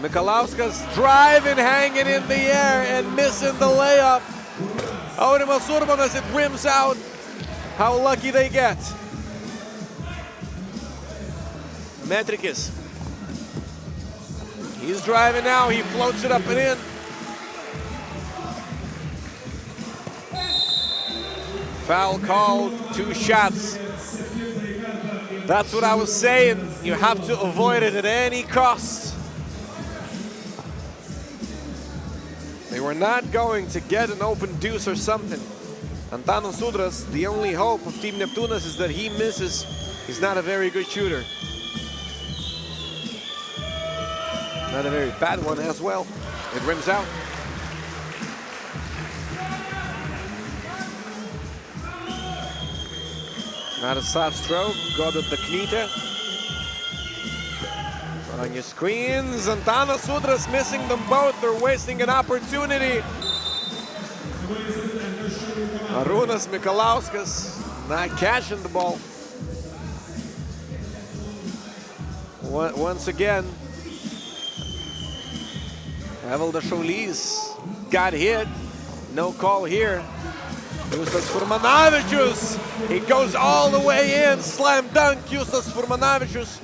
[SPEAKER 1] Mikalauskas driving, hanging in the air and missing the layup. Aurimas Urbanas, it rims out. How lucky they get. Metrikis. He's driving now, he floats it up and in. Foul called, 2 shots. That's what I was saying. You have to avoid it at any cost. They were not going to get an open deuce or something. Antanas Udras, the only hope of Team Neptunas is that he misses. He's not a very good shooter. Not a very bad one as well. It rims out. Not a soft stroke, got at the Knita. On your screens, Antanas Udras missing them both. They're wasting an opportunity. Arūnas Mikalauskas not catching the ball. Once again, Evaldas Šaulys got hit. No call here. Justas Furmanavičius. He goes all the way in. Slam dunk, Justas Furmanavičius.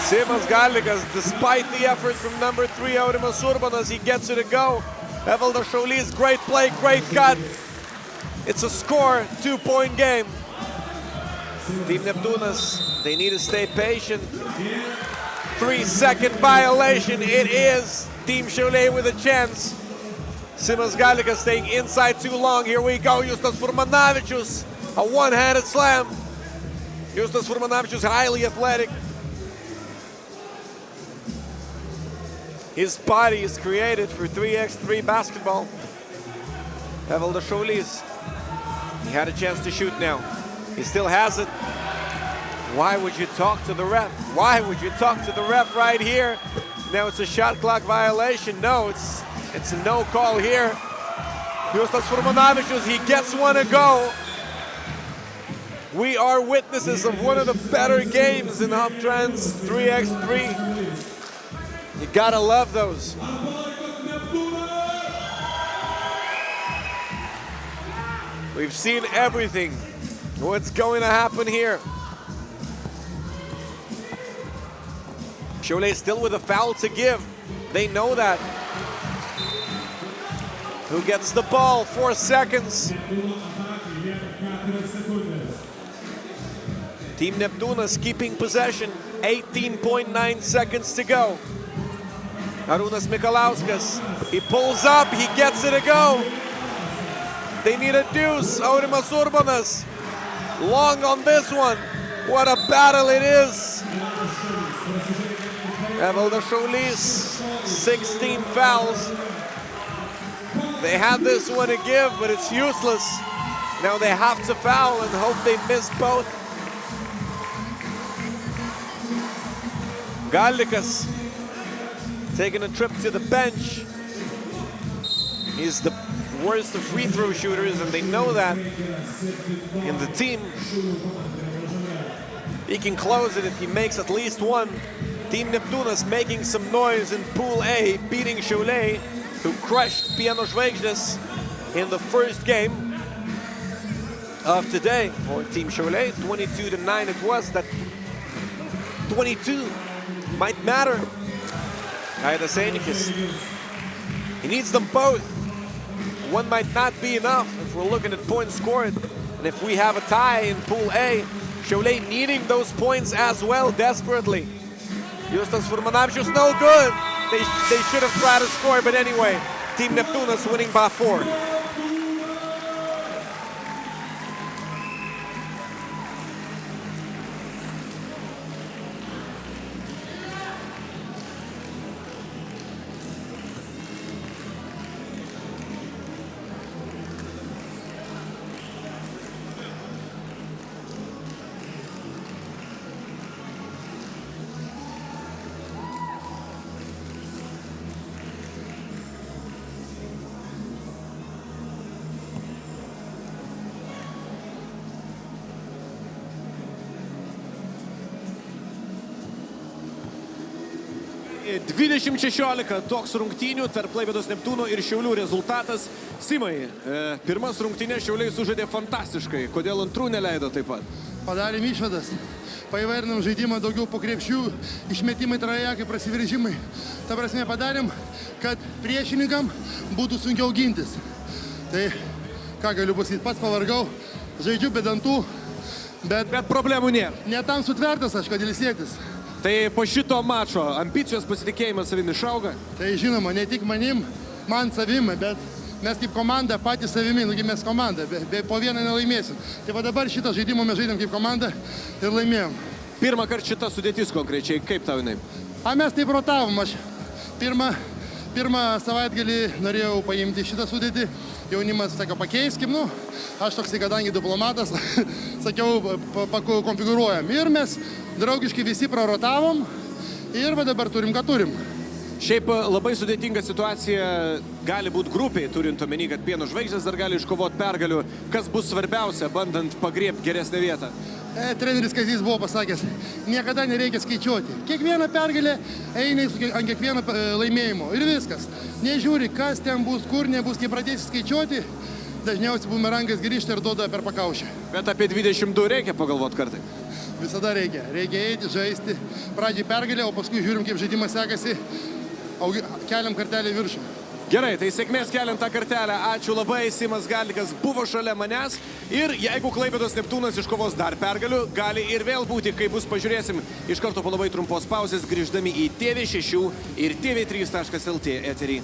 [SPEAKER 1] Simas Galikas, despite the effort from number 3, Aurimas Urbanas, he gets it to go. Evaldas Šaulys, great play, great cut. It's a score, 2-point game. Team Neptūnas, they need to stay patient. 3-second violation, it is. Team Šiauliai with a chance. Simas Galikas staying inside too long. Here we go, Justas Furmanavičius. A one-handed slam. Justas Furmanavičius, highly athletic. His body is created for 3x3 basketball. Evaldas Šaulys, he had a chance to shoot now. He still has it. Why would you talk to the ref? Why would you talk to the ref right here? Now it's a shot clock violation. No, it's a no call here. Justas Furmanavičius, he gets one to go. We are witnesses of one of the better games in Hoptrans 3x3. You gotta love those. We've seen everything. What's going to happen here? Chole still with a foul to give. They know that. Who gets the ball? 4 seconds. Team Neptūnas keeping possession. 18.9 seconds to go. Arūnas Mikalauskas, he pulls up, he gets it to go. They need a deuce. Aurimas Urbanas, long on this one. What a battle it is. Evaldas Šaulys, 16 fouls. They had this one to give, but it's useless. Now they have to foul and hope they miss both. Galikas taking a trip to the bench. He's the worst of free throw shooters, and they know that in the team. He can close it if he makes at least one. Team Neptūnas making some noise in Pool A, beating Šiauliai, who crushed Biano Žvaigždės in the first game of today. For Team Šiauliai, 22-9 it was. That 22 might matter. Aidas Einikis, he needs them both. One might not be enough if we're looking at points scored. And if we have a tie in Pool A, Šiauliai needing those points as well, desperately. Justas Furmanavičius, no good. They should have tried to score, but anyway, Team Neptūnas winning by 4.
[SPEAKER 2] Toks rungtynių tarp Klaipėdos Neptūno ir Šiaulių rezultatas. Simai, pirmas rungtynės Šiauliai sužaidė fantastiškai. Kodėl antrų neleido taip pat?
[SPEAKER 7] Padarėm išvadas. Paįvairinam žaidimą daugiau po krepšių, išmetimai trajekai, prasiveržimai. Ta prasme padarėm, kad priešininkam būtų sunkiau gintis. Tai, ką galiu pasakyti, pats pavargau, žaidžiu be dantų, bet
[SPEAKER 2] problemų nėra.
[SPEAKER 7] Ne tam sutvertas aš, kad ilsėtis.
[SPEAKER 2] Tai po šito mačo ambicijos, pasitikėjimas savimi išauga?
[SPEAKER 7] Tai žinoma, ne tik manim, man savimi, bet mes kaip komanda patys savimi, nugi mes komanda, po vieną nelaimėsim. Tai va dabar šitą žaidimą mes žaidėm kaip komanda ir laimėjom.
[SPEAKER 2] Pirmą kartą šita sudėtis konkrečiai, kaip tau jinai?
[SPEAKER 7] Mes taip rotavom, aš pirmą savaitgalį norėjau paimti šitą sudėtį, jaunimas sakė pakeiskim, aš toksai, kadangi diplomatas, sakiau, konfigūruojam. Ir mes draugiškai visi prarotavom ir va dabar turim, ką turim.
[SPEAKER 2] Šiaip labai sudėtinga situacija gali būti grupiai, turint omeny, kad Pieno Žvaigždės dar gali iškovoti pergalių. Kas bus svarbiausia, bandant pagriebti geresnę vietą?
[SPEAKER 7] Treneris Kazys buvo pasakęs, niekada nereikia skaičiuoti. Kiekviena pergalė eina ant kiekvieno laimėjimo ir viskas. Nežiūri, kas ten bus, kur nebus, kai pradėsi skaičiuoti, dažniausiai bumerangas grįžta ir duoda per pakaušį.
[SPEAKER 2] Bet apie 22 reikia pagalvoti kartai.
[SPEAKER 7] Visada reikia. Reikia eiti, žaisti. Pradžiai pergalę, o paskui žiūrim, kaip žaidimas sekasi, keliam kartelį viršų.
[SPEAKER 2] Gerai, tai sėkmės keliant tą kartelę. Ačiū labai, Simas Galikas buvo šalia manęs. Ir jeigu Klaipedos Neptūnas iškovos dar pergalių, gali ir vėl būti, kai bus, pažiūrėsim iš karto po labai trumpos pauzės, grįždami į TV6 ir TV3.lt eterį.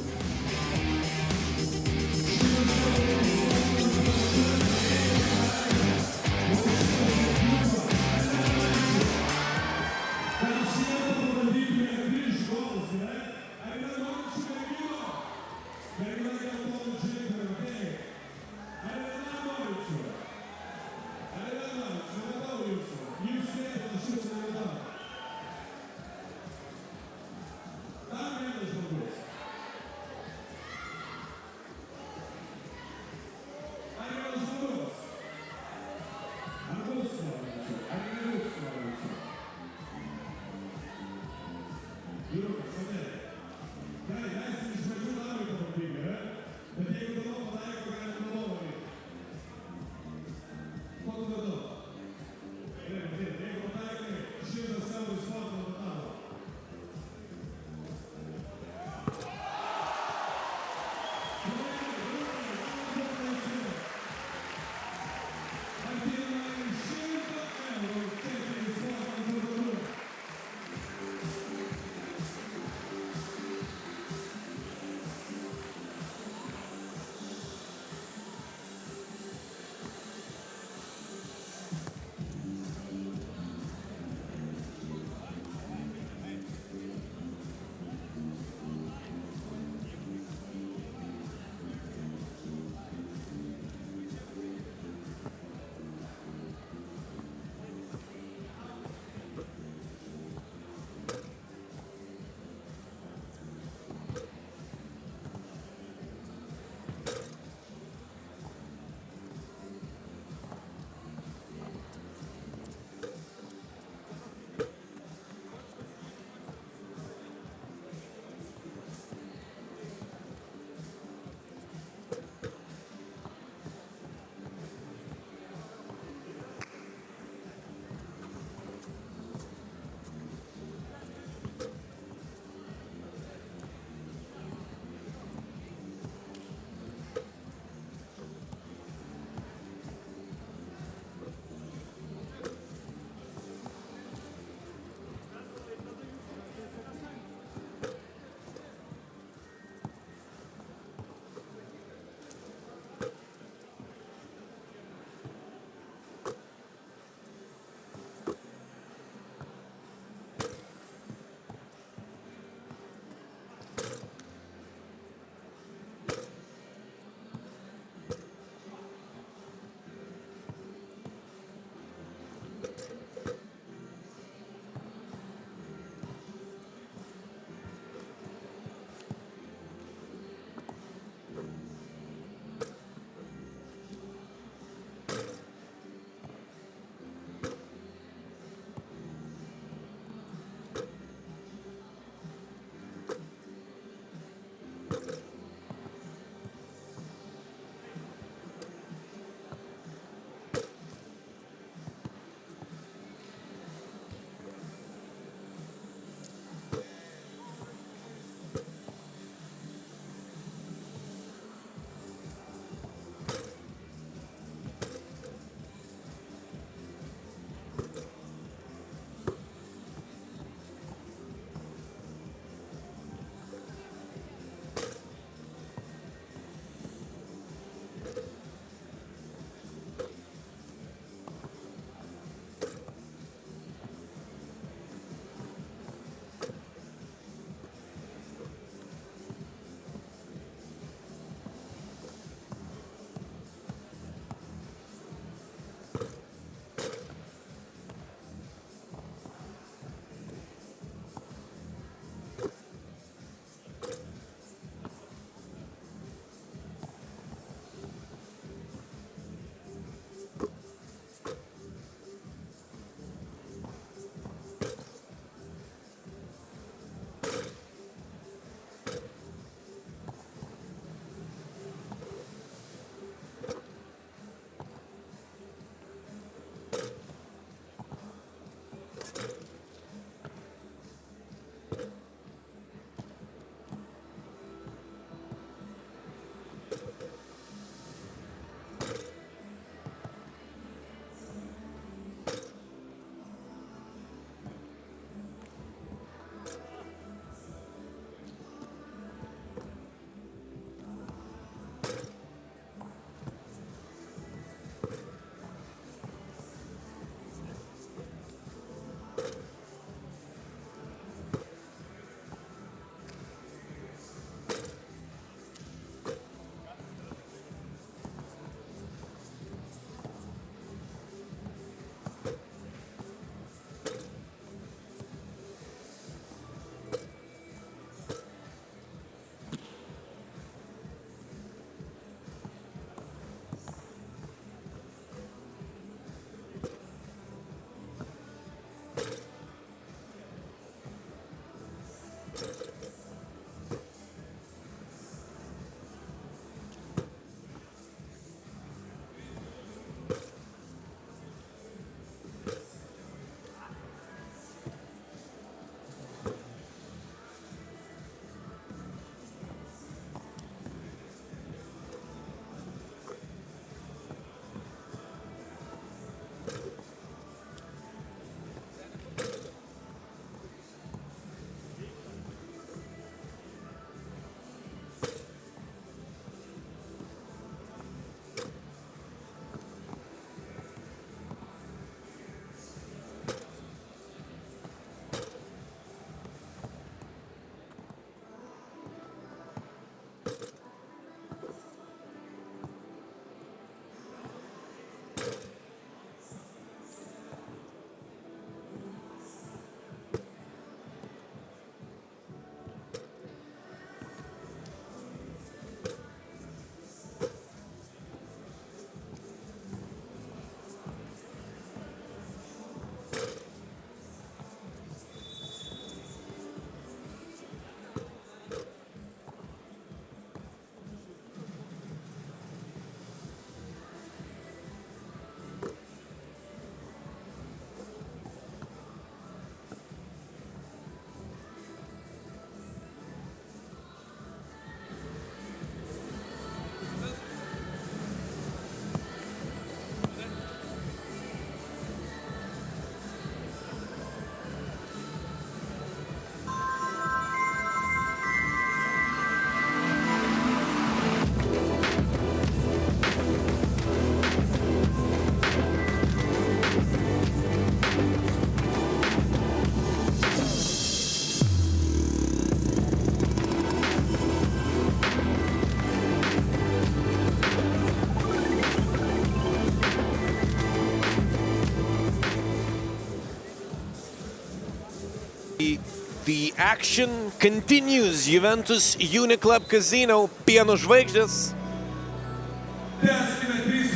[SPEAKER 1] the action continues. Juventus Uniclub Casino, Biano Žvaigždės,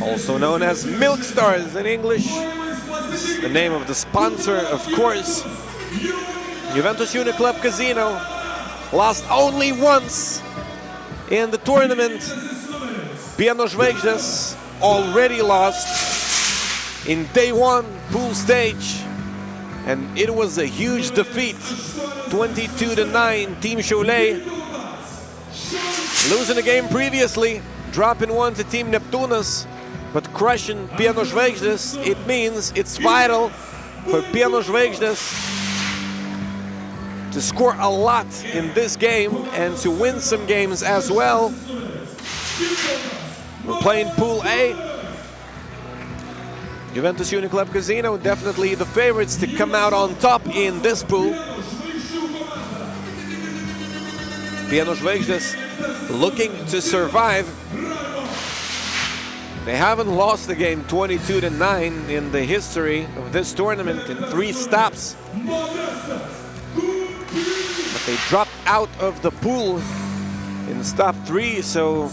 [SPEAKER 1] also known as Milk Stars in English. The name of the sponsor, of course. Juventus Uniclub Casino lost only once in the tournament. Biano Žvaigždės already lost in day one pool stage, and it was a huge defeat, 22-9. Team Šiauliai losing the game previously, dropping one to Team Neptūnas, but crushing Biano Žvaigždės. It means it's vital for Biano Žvaigždės to score a lot in this game and to win some games as well. We're playing Pool A. Juventus Uniclub Casino, definitely the favorites to come out on top in this pool. Biano Žvaigždės looking to survive. They haven't lost the game 22-9 in the history of this tournament in 3 stops. But they dropped out of the pool in stop 3, so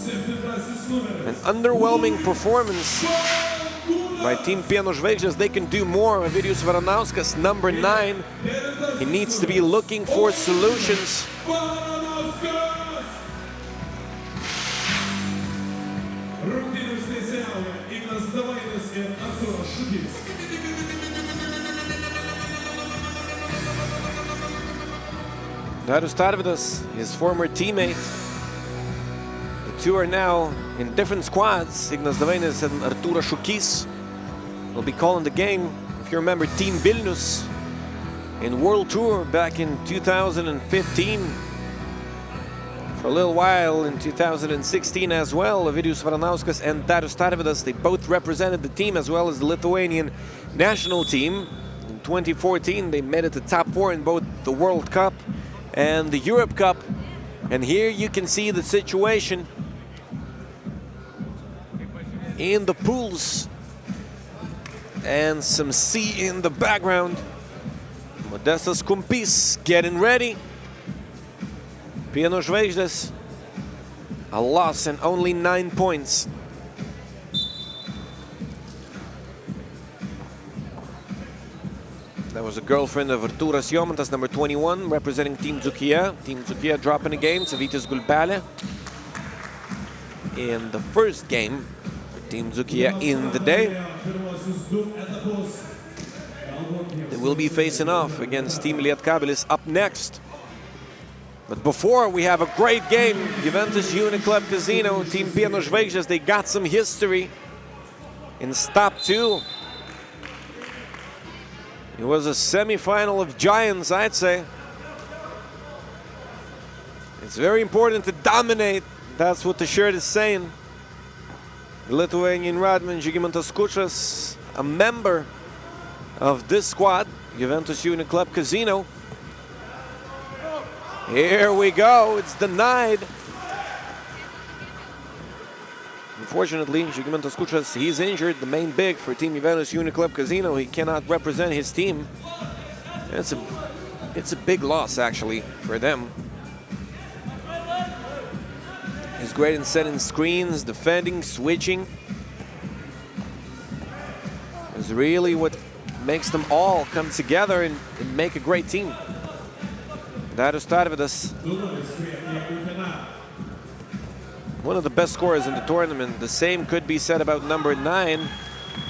[SPEAKER 1] an underwhelming performance by Team Biano Žvaigždės. They can do more. Ovidijus Varanauskas, number 9. He needs to be looking for solutions. Taurus, his former teammate. The two are now in different squads. Ignas Davainis and Artūras Šukys will be calling the game. If you remember Team Vilnius in World Tour back in 2015. For a little while in 2016 as well, Ovidijus Varanauskas and Taurus, they both represented the team as well as the Lithuanian national team. In 2014, they made it to top 4 in both the World Cup and the Europe Cup. And here you can see the situation in the pools and some sea in the background. Modestas Kumpis getting ready. Biano Žvaigždės, a loss and only 9 points. That was a girlfriend of Artūras Jomantas, number 21, representing Team Dzūkija. Team Dzūkija dropping the game, Savytis Gulbele. In the first game for Team Dzūkija in the day. They will be facing off against Team Lietkabelis up next. But before, we have a great game. Juventus Uniclub Casino, Team Biano Žvaigždės, they got some history in stop 2. It was a semi-final of giants, I'd say. It's very important to dominate. That's what the shirt is saying. The Lithuanian Radman Žygimantas Kučas, a member of this squad, Juventus Uniclub Casino. Here we go, it's denied. Unfortunately, Žygimantas Kučas, he's injured, the main big for Team Juventus Uniclub Casino. He cannot represent his team. It's a big loss, actually, for them. He's great in setting screens, defending, switching. It's really what makes them all come together and make a great team. Taurus, one of the best scorers in the tournament. The same could be said about number 9,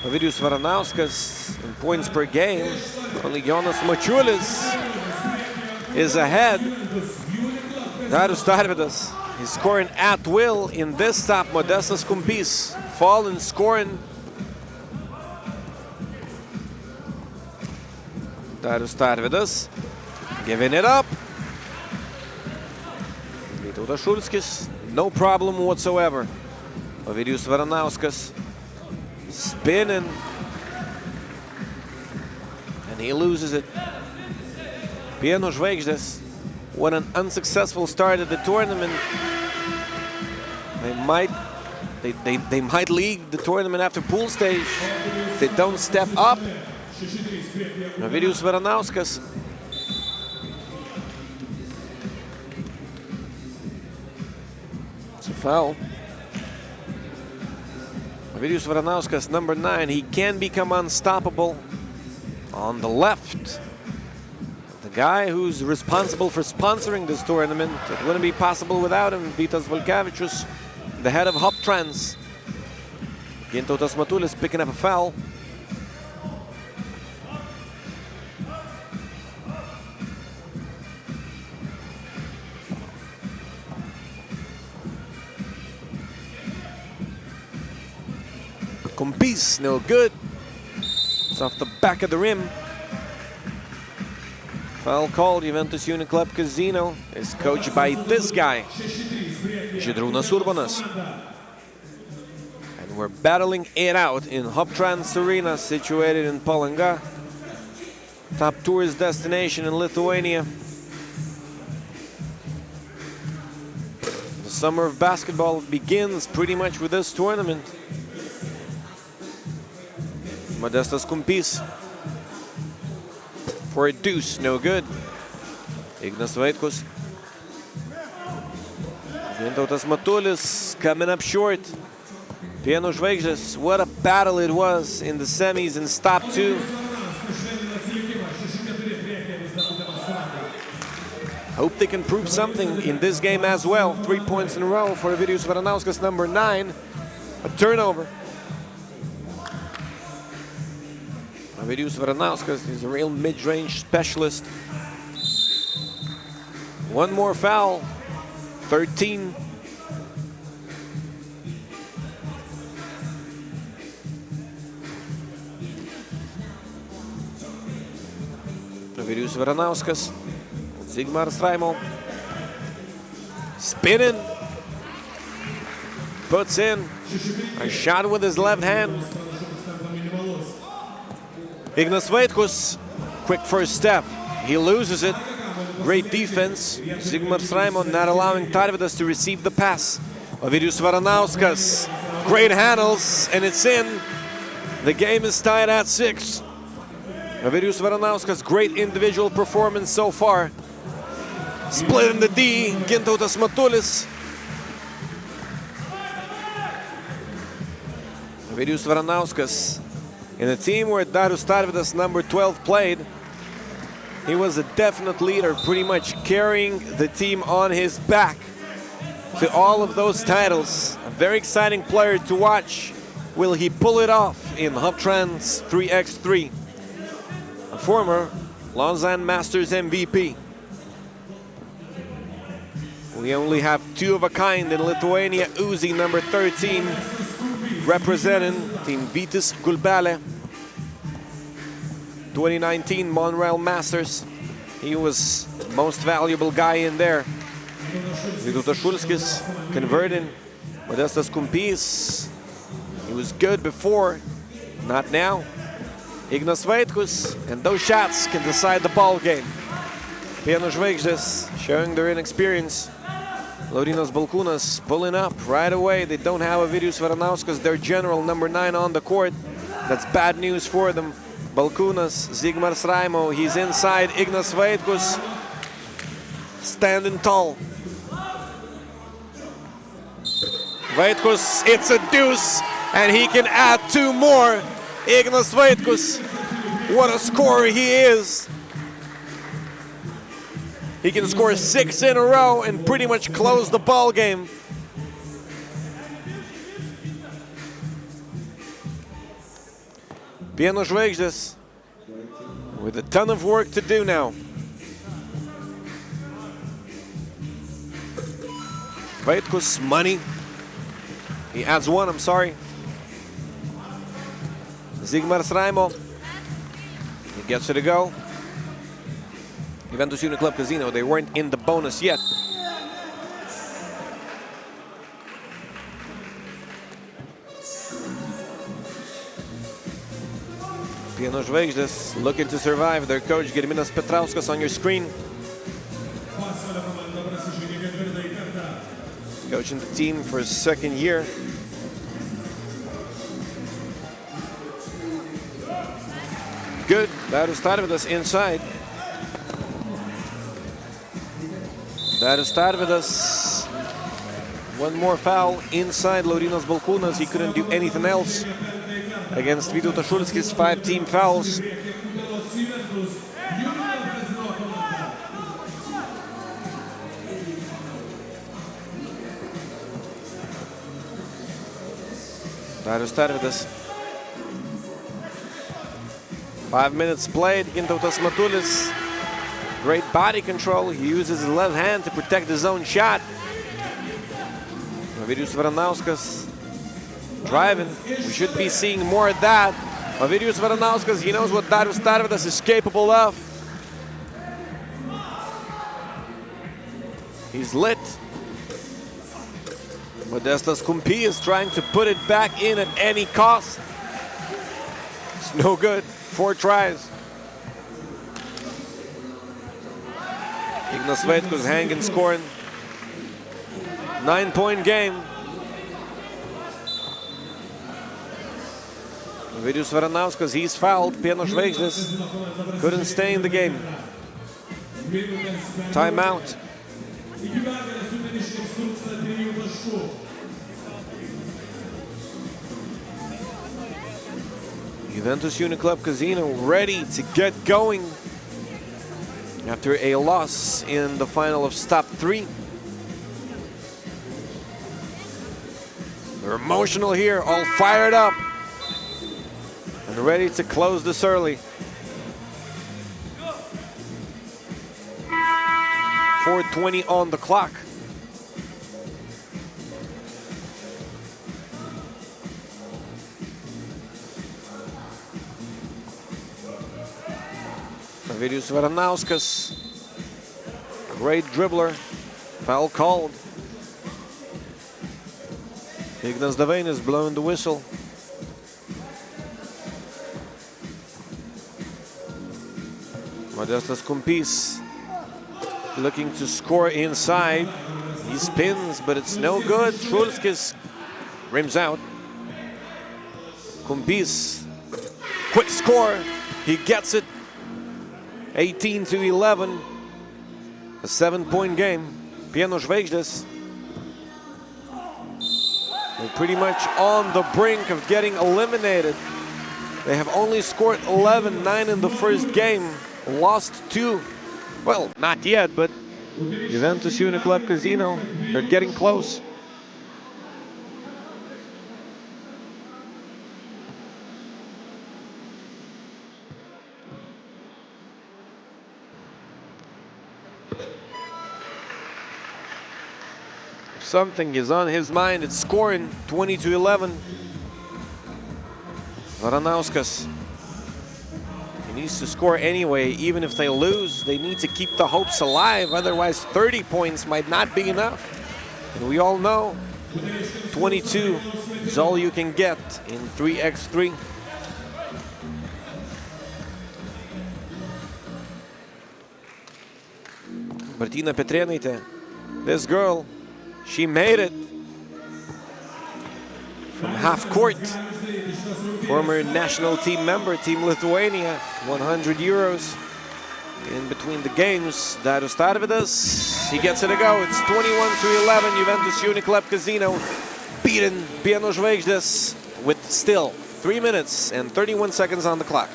[SPEAKER 1] Ovidijus Varanauskas, in points per game. Only Jonas Mačiulis is ahead. Taurus, he's scoring at will in this stop. Modestas Kumpis falling, scoring. Taurus, giving it up. No problem whatsoever. Ovidijus Varanauskas spinning, and he loses it. Biano Žvaigždės, what an unsuccessful start at the tournament. They might leave the tournament after pool stage if they don't step up. Ovidijus Varanauskas foul. Ovidijus Varanauskas, number 9, he can become unstoppable on the left. The guy who's responsible for sponsoring this tournament. It wouldn't be possible without him. Vytas Volkevičius, the head of Hoptrans. Gintautas Matulis picking up a foul. Kumpis, no good. It's off the back of the rim. Foul called. Juventus Uniclub Casino is coached by this guy, Žydrūnas Urbonas. And we're battling it out in Hoptrans Arena, situated in Palanga. Top tourist destination in Lithuania. The summer of basketball begins pretty much with this tournament. Modestas Kumpis for a deuce, no good. Ignas Vaitkus. Gintautas Matulis coming up short. Biano Žvaigždės, what a battle it was in the semis in stop 2. Hope they can prove something in this game as well. 3 points in a row for Ovidijus Varanauskas, number 9. A turnover. Ovidijus Varanauskas is a real mid-range specialist. One more foul, 13. Ovidijus Varanauskas, Zigmars Raimo, spinning, puts in a shot with his left hand. Ignas Vaitkus, quick first step, he loses it. Great defense. Zigmars Raimo not allowing Tarvydas to receive the pass. Ovidijus Varanauskas, great handles, and it's in. The game is tied at 6. Ovidijus Varanauskas, great individual performance so far. Split in the D, Gintautas Matulis. Ovidijus Varanauskas, in a team where Darius Tarvydas, number 12, played, he was a definite leader, pretty much carrying the team on his back to all of those titles. A very exciting player to watch. Will he pull it off in Hoptrans 3x3? A former Lausanne Masters MVP. We only have 2 of a kind in Lithuania. Uzi, number 13, representing Team Vytis Gulbele. 2019 Montreal Masters. He was the most valuable guy in there. Vytautas Šulskis converting. Modestas Kumpis. He was good before, not now. Ignas Vaitkus, and those shots can decide the ball game. Biano Žvaigždės showing their inexperience. Laurynas Balkūnas pulling up right away. They don't have Ovidijus Varanauskas, their general, number 9, on the court. That's bad news for them. Balkūnas, Zigmars Raimo, he's inside. Ignas Vaitkus standing tall. Vaitkus, it's a deuce, and he can add 2 more. Ignas Vaitkus, what a scorer he is. He can score 6 in a row and pretty much close the ball game. Biano Žvaigždės with a ton of work to do now. Vaitkus, money. He adds 1, I'm sorry. Zigmars Raimo, he gets it to go. Juventus Uniclub Casino, they weren't in the bonus yet. Biano Žvaigždės looking to survive. Their coach Gediminas Petrauskas on your screen. Coaching the team for his 2nd year. Good. Darius Tarvydas inside. Darius Tarvydas One more foul inside Laurynas Balkūnas. He couldn't do anything else against Vytautas Šulskis. 5 team fouls. Darius Tarvydas. 5 minutes played. Gintautas Matulis. Great body control. He uses his left hand to protect his own shot. Ovidijus Varanauskas driving. We should be seeing more of that. Ovidijus Varanauskas, he knows what Darius Tarvydas is capable of. He's lit. Modestas Kumpi is trying to put it back in at any cost. It's no good. 4 tries. Ignas Vaitkus hanging, scoring. 9-point game. Ovidijus Varanauskas, he's fouled. Pieno Žvaigždės couldn't stay in the game. Timeout. Juventus Uniclub Casino ready to get going after a loss in the final of stop 3. They're emotional here, all fired up and ready to close this early. 4:20 on the clock. Ovidijus Varanauskas, great dribbler, foul called. Ignas Davainis blowing the whistle. Modestas Kumpis looking to score inside. He spins, but it's no good. Šulskis rims out. Kumpis, quick score. He gets it. 18-11. A 7-point game. Pieno Žvaigždės. They're pretty much on the brink of getting eliminated. They have only scored 11, 9 in the first game. Lost 2. Well, not yet, but Juventus Uniclub Casino, they're getting close. Something is on his mind. It's scoring 20-11. Varanauskas. He needs to score anyway. Even if they lose, they need to keep the hopes alive. Otherwise, 30 points might not be enough. And we all know 22 is all you can get in 3x3. Martina Petrėnaitė, this girl, she made it from half court. Former national team member, Team Lithuania, 100 euros. In between the games, Darius Tarvydas, he gets it a go. It's 21-11, Juventus Uniclub Casino beating Pieno Žvaigždės with still 3 minutes and 31 seconds on the clock.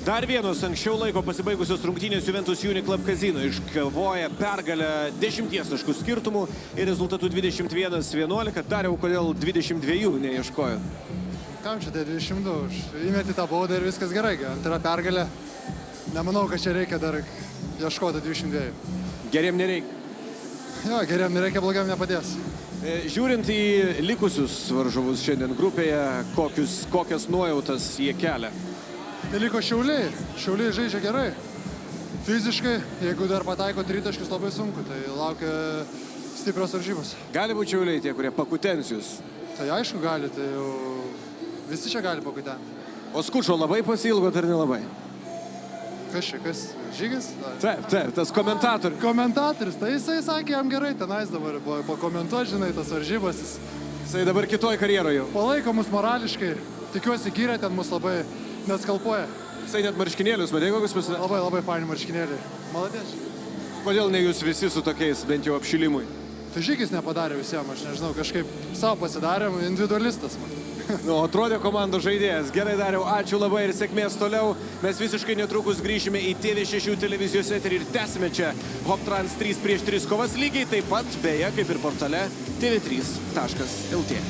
[SPEAKER 2] Dar vienos anksčiau laiko pasibaigusios rungtynės Juventus Uniclub Casino iškovoja pergalę 10 taškų skirtumų ir rezultatų 21-11. Dariau, kodėl 22 neieškojo?
[SPEAKER 7] Kam čia tai 22? Įmeti tą baudą ir viskas gerai. Antra pergalė. Nemanau, kad čia reikia dar
[SPEAKER 8] ieškoti 22.
[SPEAKER 2] Geriem nereikia.
[SPEAKER 8] Jo, geriam nereikia, blogiam nepadės.
[SPEAKER 2] Žiūrint į likusius varžovus šiandien grupėje, kokias nuojautas jie kelia?
[SPEAKER 8] Tai liko Šiauliai. Šiauliai žaidžia gerai. Fiziškai, jeigu dar pataiko tritaškius, labai sunku, tai laukia stiprios varžybos.
[SPEAKER 2] Gali būti Šiauliai tie, kurie pakutens jūs?
[SPEAKER 8] Tai aišku gali, tai jau visi čia gali pakutenti.
[SPEAKER 2] O Skučo labai pasilgot ar nelabai?
[SPEAKER 8] Kas čia, kas? Žygis?
[SPEAKER 2] Taip, tas komentatorius.
[SPEAKER 8] Komentatorius, tai jisai sakė, jam gerai tenais dabar pakomentuoti, žinai, tas varžybas.
[SPEAKER 2] Jisai dabar kitoj karjeroje jau.
[SPEAKER 8] Palaiko mus morališkai, tikiuosi gyrė ten mus labai neskalpuoja.
[SPEAKER 2] Jisai net marškinėlius, matė kokius pasidarė?
[SPEAKER 8] Labai, labai faini marškinėliai. Maladėč.
[SPEAKER 2] Kodėl ne jūs visi su tokiais, bent jau apšilimui?
[SPEAKER 8] Tai Žygis nepadarė visiems, aš nežinau, kažkaip savo pasidarėm, individualistas man.
[SPEAKER 2] Nu, atrodė komandos žaidėjas. Gerai, Dariau, ačiū labai ir sėkmės toliau. Mes visiškai netrukus grįšime į TV6 televizijos eterį ir tęsime čia Hoptrans 3x3 kovas lygiai taip pat, beje, kaip ir portale tv3.lt.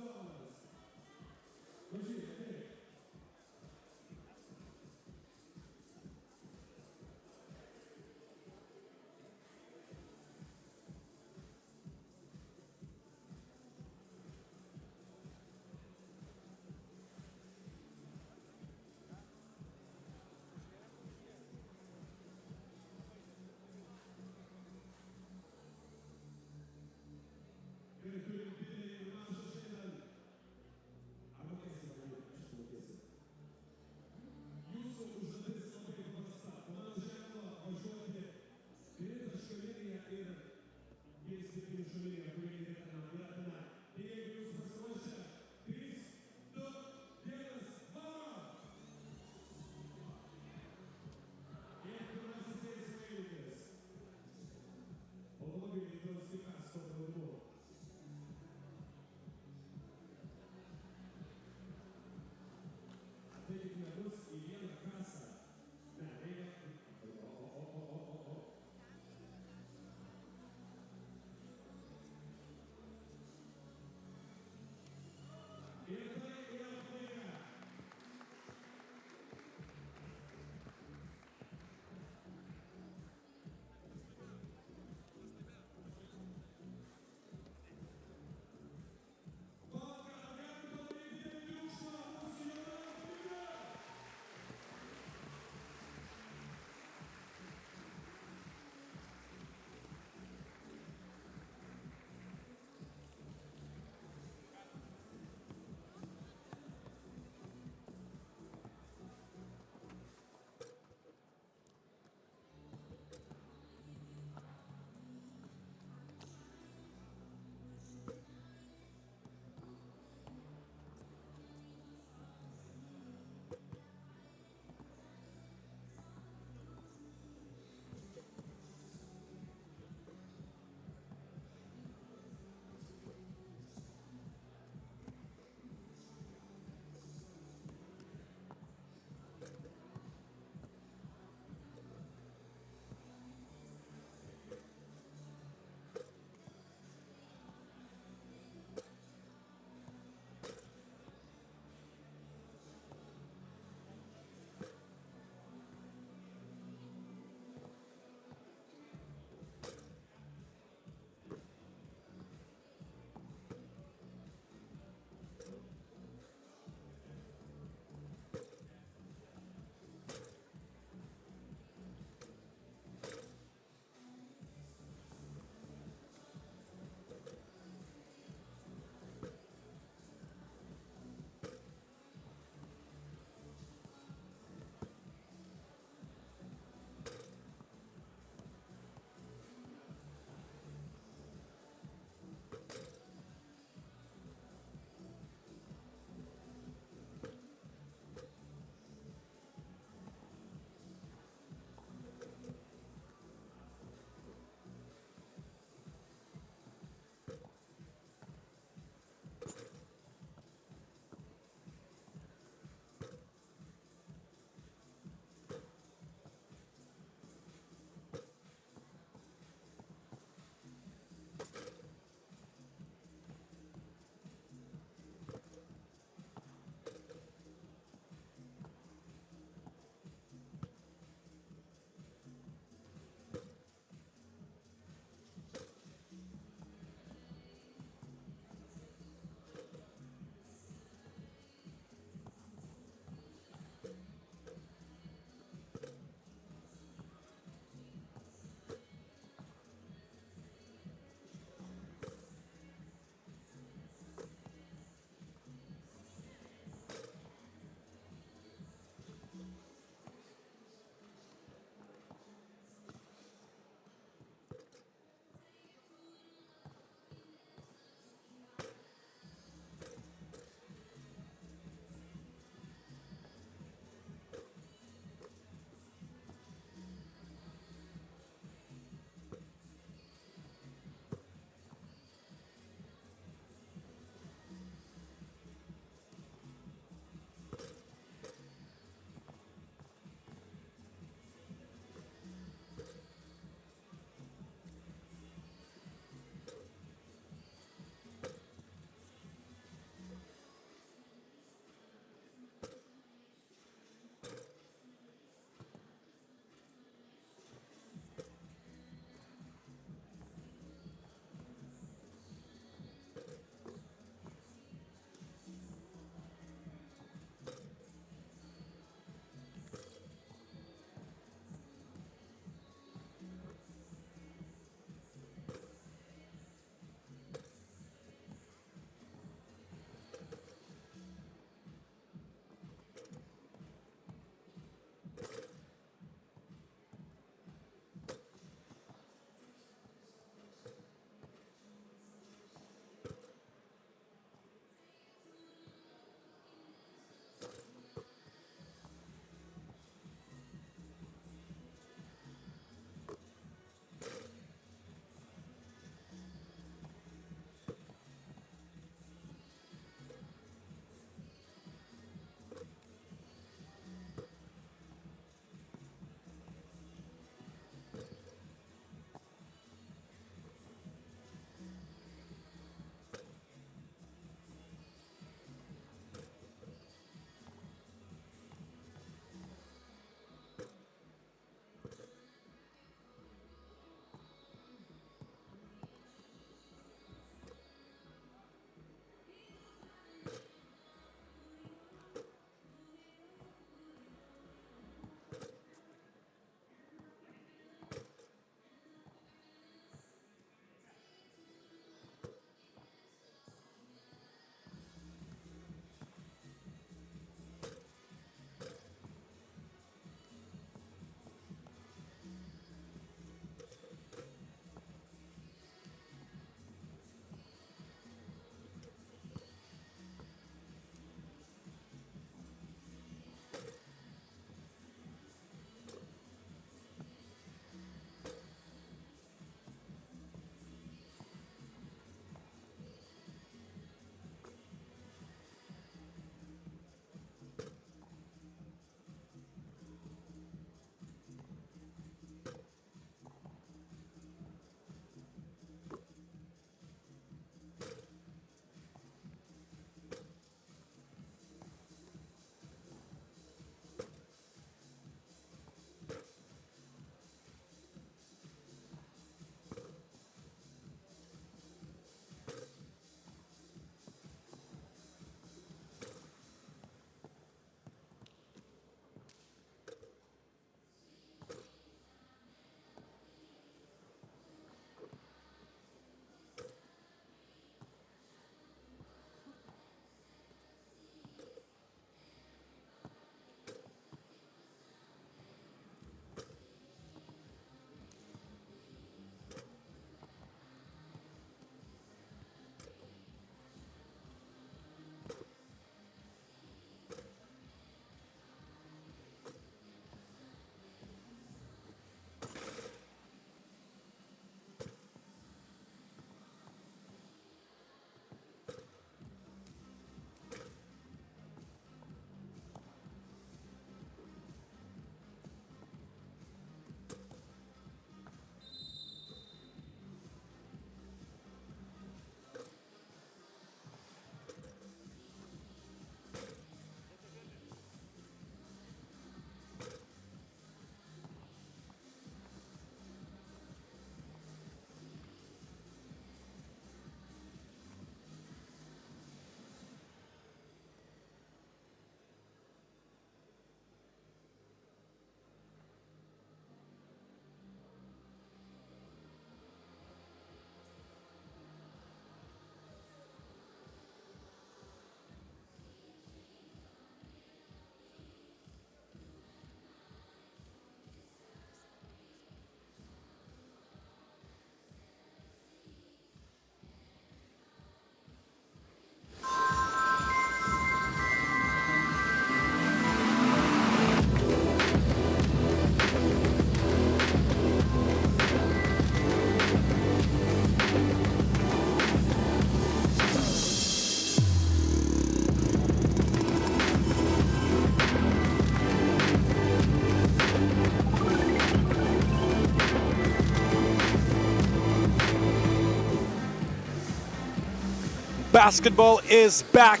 [SPEAKER 1] basketball is back.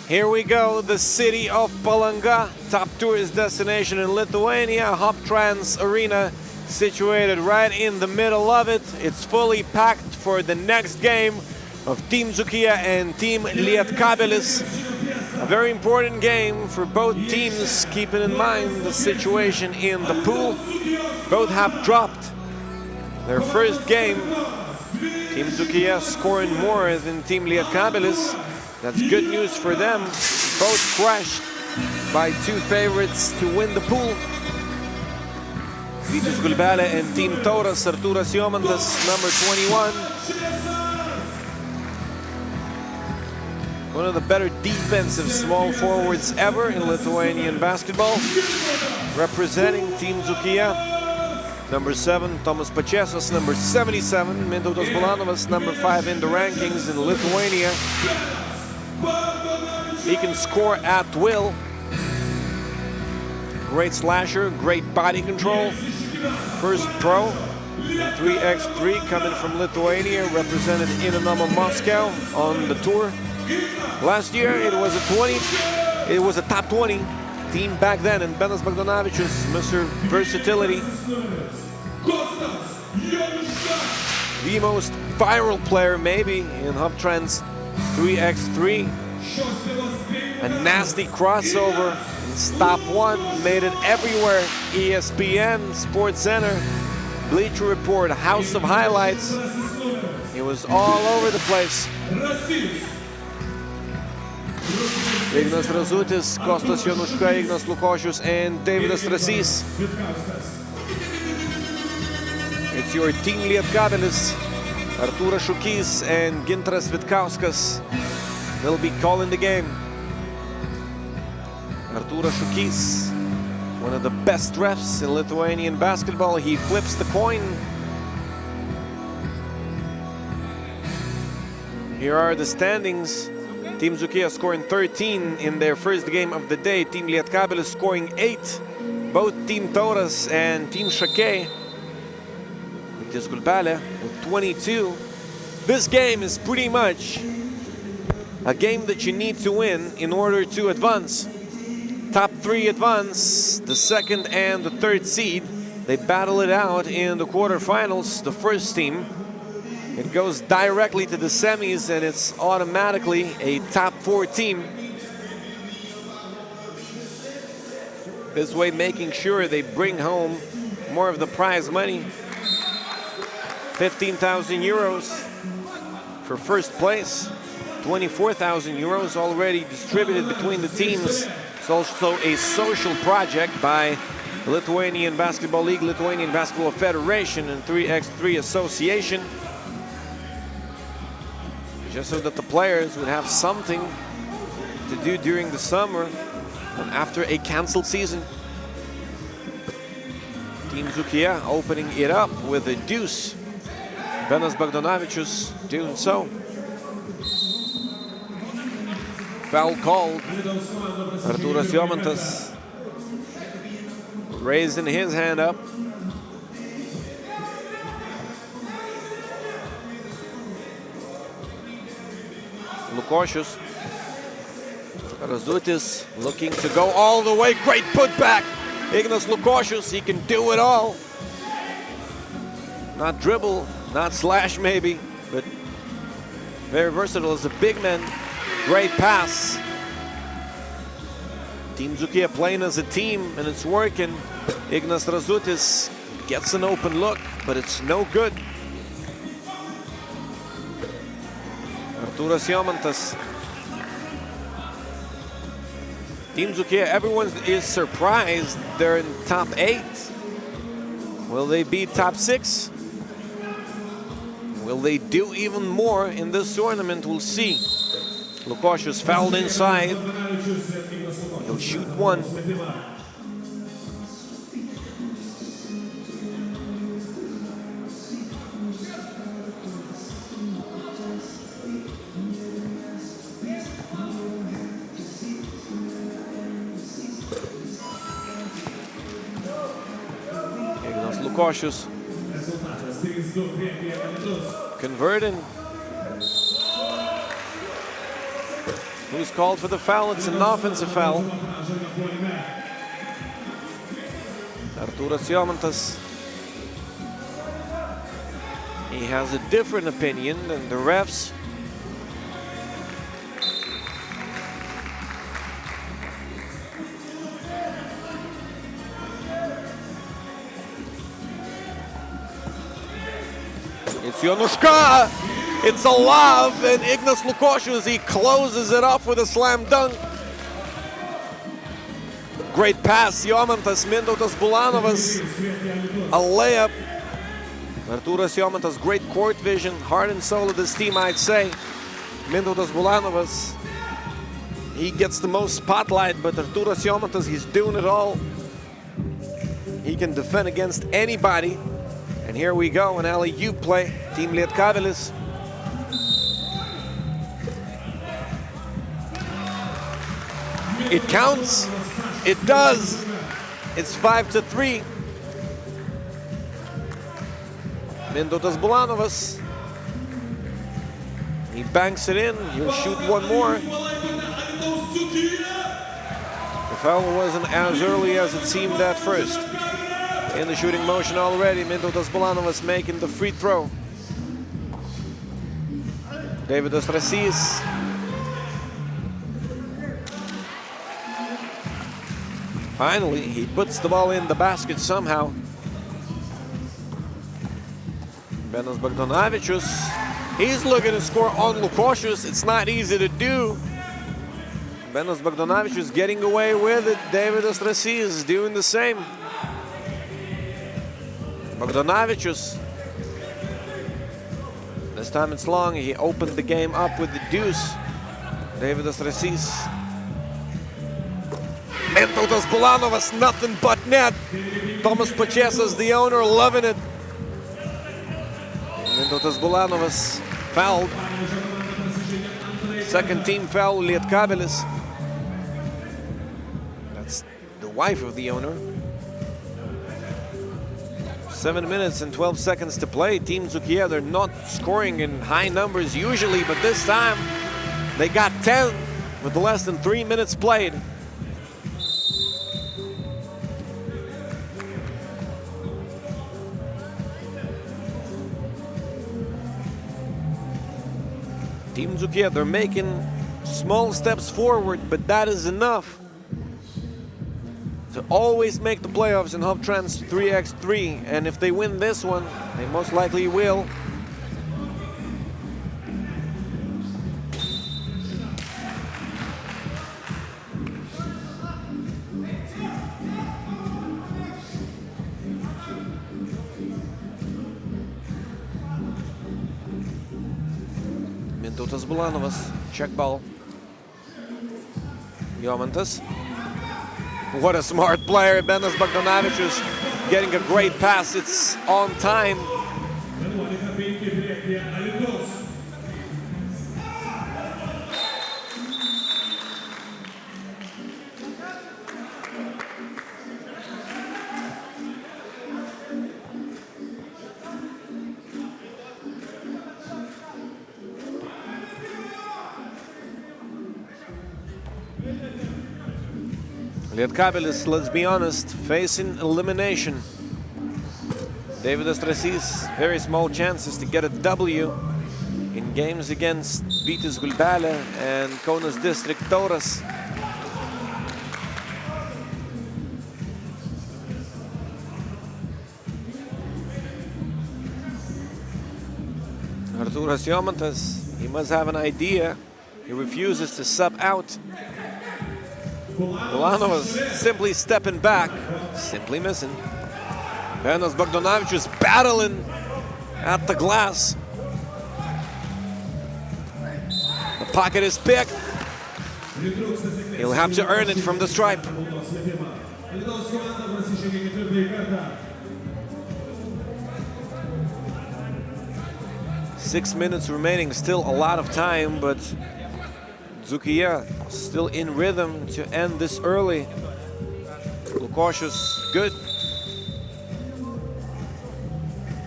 [SPEAKER 1] Here we go, the city of Palanga, top tourist destination in Lithuania, Hoptrans Arena, situated right in the middle of it. It's fully packed for the next game of Team Zukia and Team Lietkabelis. A very important game for both teams, keeping in mind the situation in the pool. Both have dropped their first game. Team Zukia scoring more than Team Lietkabelis. That's good news for them. Both crashed by two favorites to win the pool. Gulbele and Team Tauras, Artūras Jomantas, number 21. One of the better defensive small forwards ever in Lithuanian basketball. Representing Team Zukia. Number 7, Tomas Pačėsas, number 77, Mindaugas Bulanovas, number 5 in the rankings in Lithuania. He can score at will. Great slasher, great body control. First pro, 3x3 coming from Lithuania, represented Dinamo Moscow on the tour. Last year it was a top 20 team back then, and Benas Bagdonavičius, Mr. Versatility. The most viral player maybe in Hoptrans 3x3. A nasty crossover in stop one, made it everywhere. ESPN, Sports Center, Bleacher Report, House of Highlights. It was all over the place. Ignas Razutis, Kostas Jonuška, Ignas Lukošius, and Davidas Rasys. It's your Team Lietkabelis, Artūras Šukys and Gintaras Vitkauskas. They'll be calling the game. Artūras Šukys, one of the best refs in Lithuanian basketball. He flips the coin. Here are the standings. Team Zukia scoring 13 in their first game of the day. Team Lietkabelis scoring 8. Both Team Tauras and Team Šakiai, Gulbele, with 22. This game is pretty much a game that you need to win in order to advance. Top 3 advance, the second and the third seed. They battle it out in the quarterfinals. The first team, it goes directly to the semis, and it's automatically a top 4 team. This way making sure they bring home more of the prize money. 15,000 euros for first place. 24,000 euros already distributed between the teams. It's also a social project by the Lithuanian Basketball League, Lithuanian Basketball Federation, and 3x3 Association. Just so that the players would have something to do during the summer and after a canceled season. Team Zukia opening it up with a deuce. Benas Bagdonavičius doing so. Foul called. Artūras Jomantas raising his hand up. Lukošius. Razutis looking to go all the way. Great putback. Ignas Lukošius, he can do it all. Not dribble, not slash maybe, but very versatile as a big man. Great pass. Team Zukia playing as a team, and it's working. Ignas Razutis gets an open look, but it's no good. Artūras Jomantas. Team Zukia, everyone is surprised they're in top 8. Will they be top 6? Will they do even more in this tournament? We'll see. Lukošius fouled inside. He'll shoot one. Lukošius converting. Who's called for the foul? It's an offensive foul. Artūras Jomantas. He has a different opinion than the refs. It's Jonuška. It's a love, and Ignas Lukošius, he closes it off with a slam dunk. Great pass, Jomantas, Mintautas Bulanovas, a layup. Artūras Jomantas, great court vision, heart and soul of this team, I'd say. Mintautas Bulanovas, he gets the most spotlight, but Artūras Jomantas, he's doing it all. He can defend against anybody. And here we go, an alley-oop play, Team Lietkabelis. It counts. It does. It's 5-3. Mintautas Bulanovas. He banks it in. He'll shoot one more. The foul wasn't as early as it seemed at first. In the shooting motion already, Mintautas Bulanovas making the free throw. Davidas Rasys. Finally, he puts the ball in the basket somehow. Benas Bogdanovičius, he's looking to score on Lukošius. It's not easy to do. Benas Bogdanovičius getting away with it. Davidas Rasys doing the same. Bogdanovičius, this time it's long. He opened the game up with the deuce. Davidas Rasys. Mintautas Bulanovas, nothing but net. Tomas Pačėsas, the owner, loving it. Mintautas Bulanovas fouled. Second team foul, Lietkabelis. That's the wife of the owner. 7 minutes and 12 seconds to play. Team Zukia, they're not scoring in high numbers usually, but this time they got 10 with less than 3 minutes played. Team Zukia, they're making small steps forward, but that is enough to always make the playoffs in Hoptrans 3x3. And if they win this one, they most likely will. Mintautas Bulanovas, check ball. Jomantas. What a smart player, Benas Bogdanovičius getting a great pass. It's on time. Lietkabelis, let's be honest, facing elimination. Davidas Rasys, very small chances to get a W in games against Vytis Gulbele and Kaunas District Tauras. Artūras Jomantas, he must have an idea. He refuses to sub out. Bulanovas simply stepping back, simply missing. Benas Bogdanovičius battling at the glass. The pocket is picked. He'll have to earn it from the stripe. 6 minutes remaining, still a lot of time, but Zukia still in rhythm to end this early. Lukošius, good.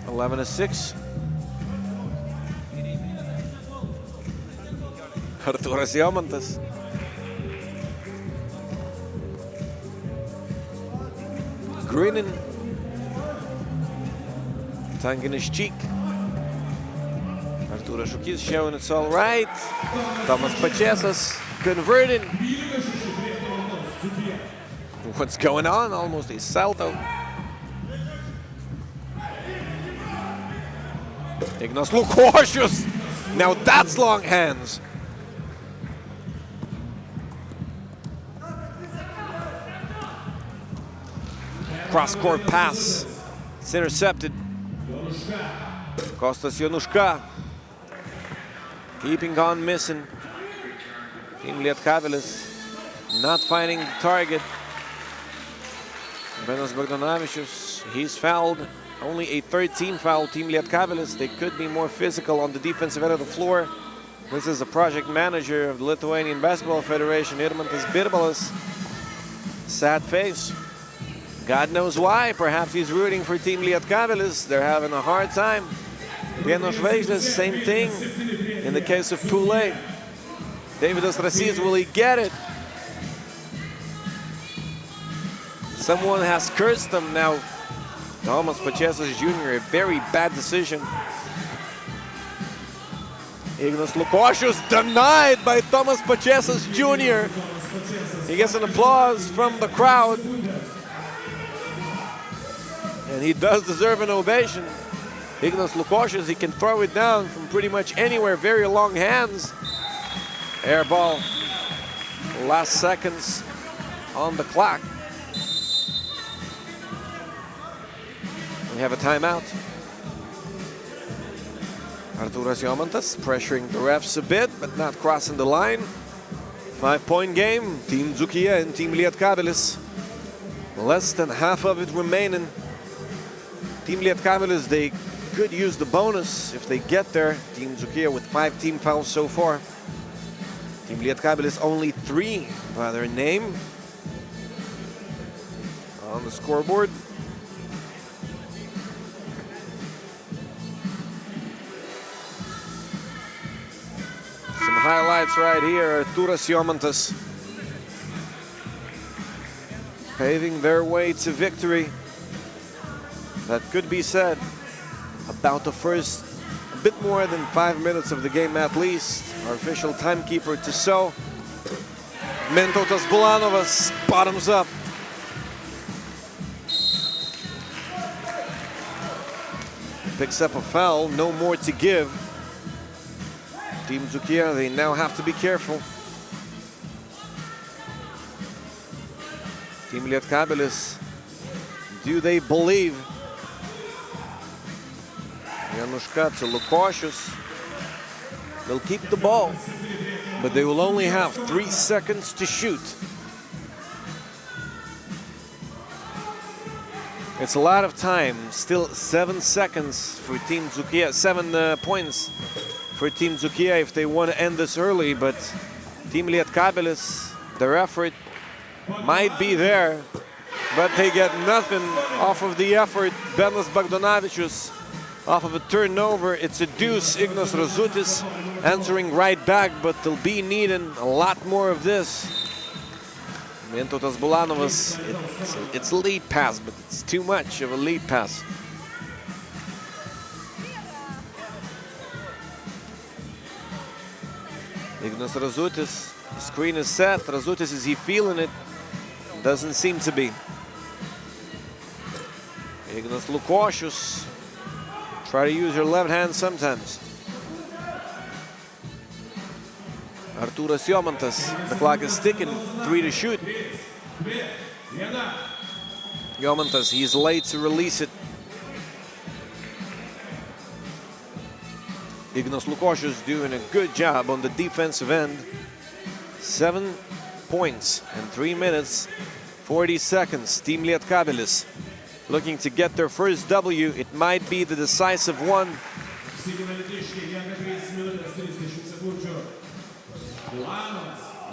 [SPEAKER 1] 11-6. Artūras Jomantas. grinning. Tongue in his cheek. Artūras Šukys showing it's all right. Tomas Pačėsas converting. What's going on? Almost a salto. Ignas Lukošius. Now that's long hands. Cross-court pass. It's intercepted. Kostas Januška. Keeping on missing. Team Lietkabelis not finding the target. Benas Bogdanavičius, he's fouled. Only a 13 foul Team Lietkabelis. They could be more physical on the defensive end of the floor. This is a project manager of the Lithuanian Basketball Federation, Irmantas Birbalas. Sad face. God knows why. Perhaps he's rooting for Team Lietkabelis. They're having a hard time. Biano Žvaigždės, same thing. In the case of Chole, Davidas Rasys, will he get it? Someone has cursed them now. Tomas Pačėsas Jr., a very bad decision. Ignas Lukošius denied by Tomas Pačėsas Jr. He gets an applause from the crowd. And he does deserve an ovation. Ignas Lukošius, he can throw it down from pretty much anywhere. Very long hands. Air ball. Last seconds on the clock. We have a timeout. Artūras Jomantas pressuring the refs a bit, but not crossing the line. 5-point game. Team Zukia and Team Lietkabelis. Less than half of it remaining. Team Lietkabelis, they could use the bonus if they get there. Team Zukia with 5 team fouls so far. Team Lietkabelis only 3 by their name on the scoreboard. Some highlights right here. Artūras Jomantas paving their way to victory. That could be said about the first a bit more than 5 minutes of the game at least. Our official timekeeper Tiso. Mintautas Bulanovas bottoms up. Picks up a foul, no more to give. Team Zukia, they now have to be careful. Team Lietkabelis, do they believe? Januška to Lukošius. They'll keep the ball, but they will only have 3 seconds to shoot. It's a lot of time. Still 7 seconds for Team Zukia. 7 points for Team Zukia if they want to end this early, but Team Lietkabelis, their effort might be there, but they get nothing off of the effort. Benas Bogdanavičius off of a turnover. It's a deuce. Ignas Razutis answering right back, but they'll be needing a lot more of this. Mintautas Bulanovas, it's a lead pass, but it's too much of a lead pass. Ignas Razutis, the screen is set. Razutis, is he feeling it? Doesn't seem to be. Ignas Lukošius, try to use your left hand sometimes. Artūras Jomantas, the clock is ticking, 3 to shoot. Jomantas, he's late to release it. Ignas Lukošius doing a good job on the defensive end. 7 points and 3 minutes, 40 seconds. Team Lietkabelis looking to get their first W. It might be the decisive one.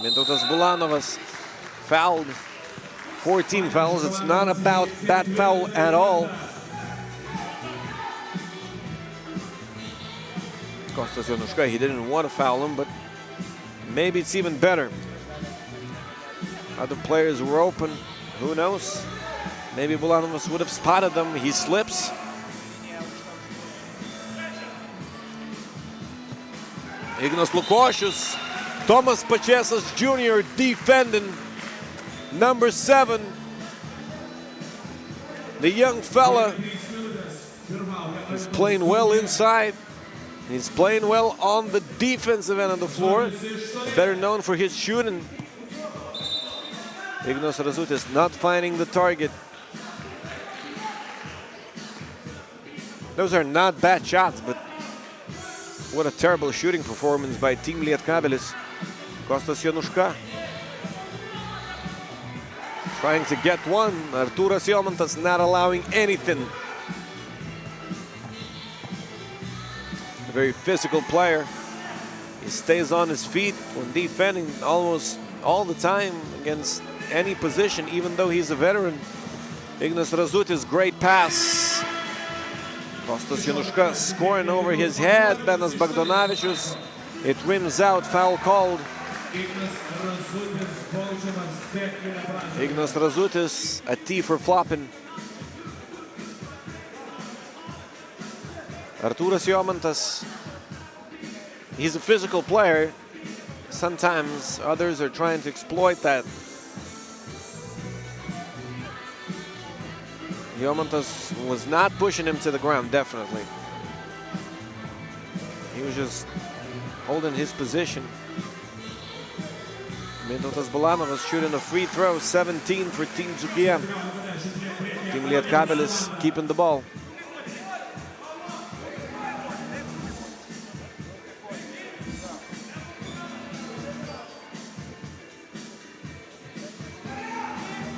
[SPEAKER 1] Mintautas Bulanovas fouled. 14 fouls. It's not about that foul at all. Kostas Januška, he didn't want to foul him, but maybe it's even better. Other players were open. Who knows? Maybe Bulanovas would have spotted them. He slips. Ignas Lukošius, Tomas Pačėsas Jr. defending. Number 7. The young fella is playing well inside. He's playing well on the defensive end of the floor. Better known for his shooting. Ignas Razutis not finding the target. Those are not bad shots, but what a terrible shooting performance by Team Lietkabelis. Kostas Januška trying to get one. Artūras Jomantas not allowing anything. A very physical player. He stays on his feet when defending almost all the time against any position, even though he's a veteran. Ignas Razutis, great pass. Kostas Januška scoring over his head. Benas Bagdonavičius. It rims out, foul called. Ignas Razutis, a T for flopping. Artūras Jomantas, he's a physical player. Sometimes others are trying to exploit that. Jomantas was not pushing him to the ground, definitely. He was just holding his position. Mintautas Bulanovas shooting a free throw, 17 for Team Zukia. Team Lietkabelis keeping the ball.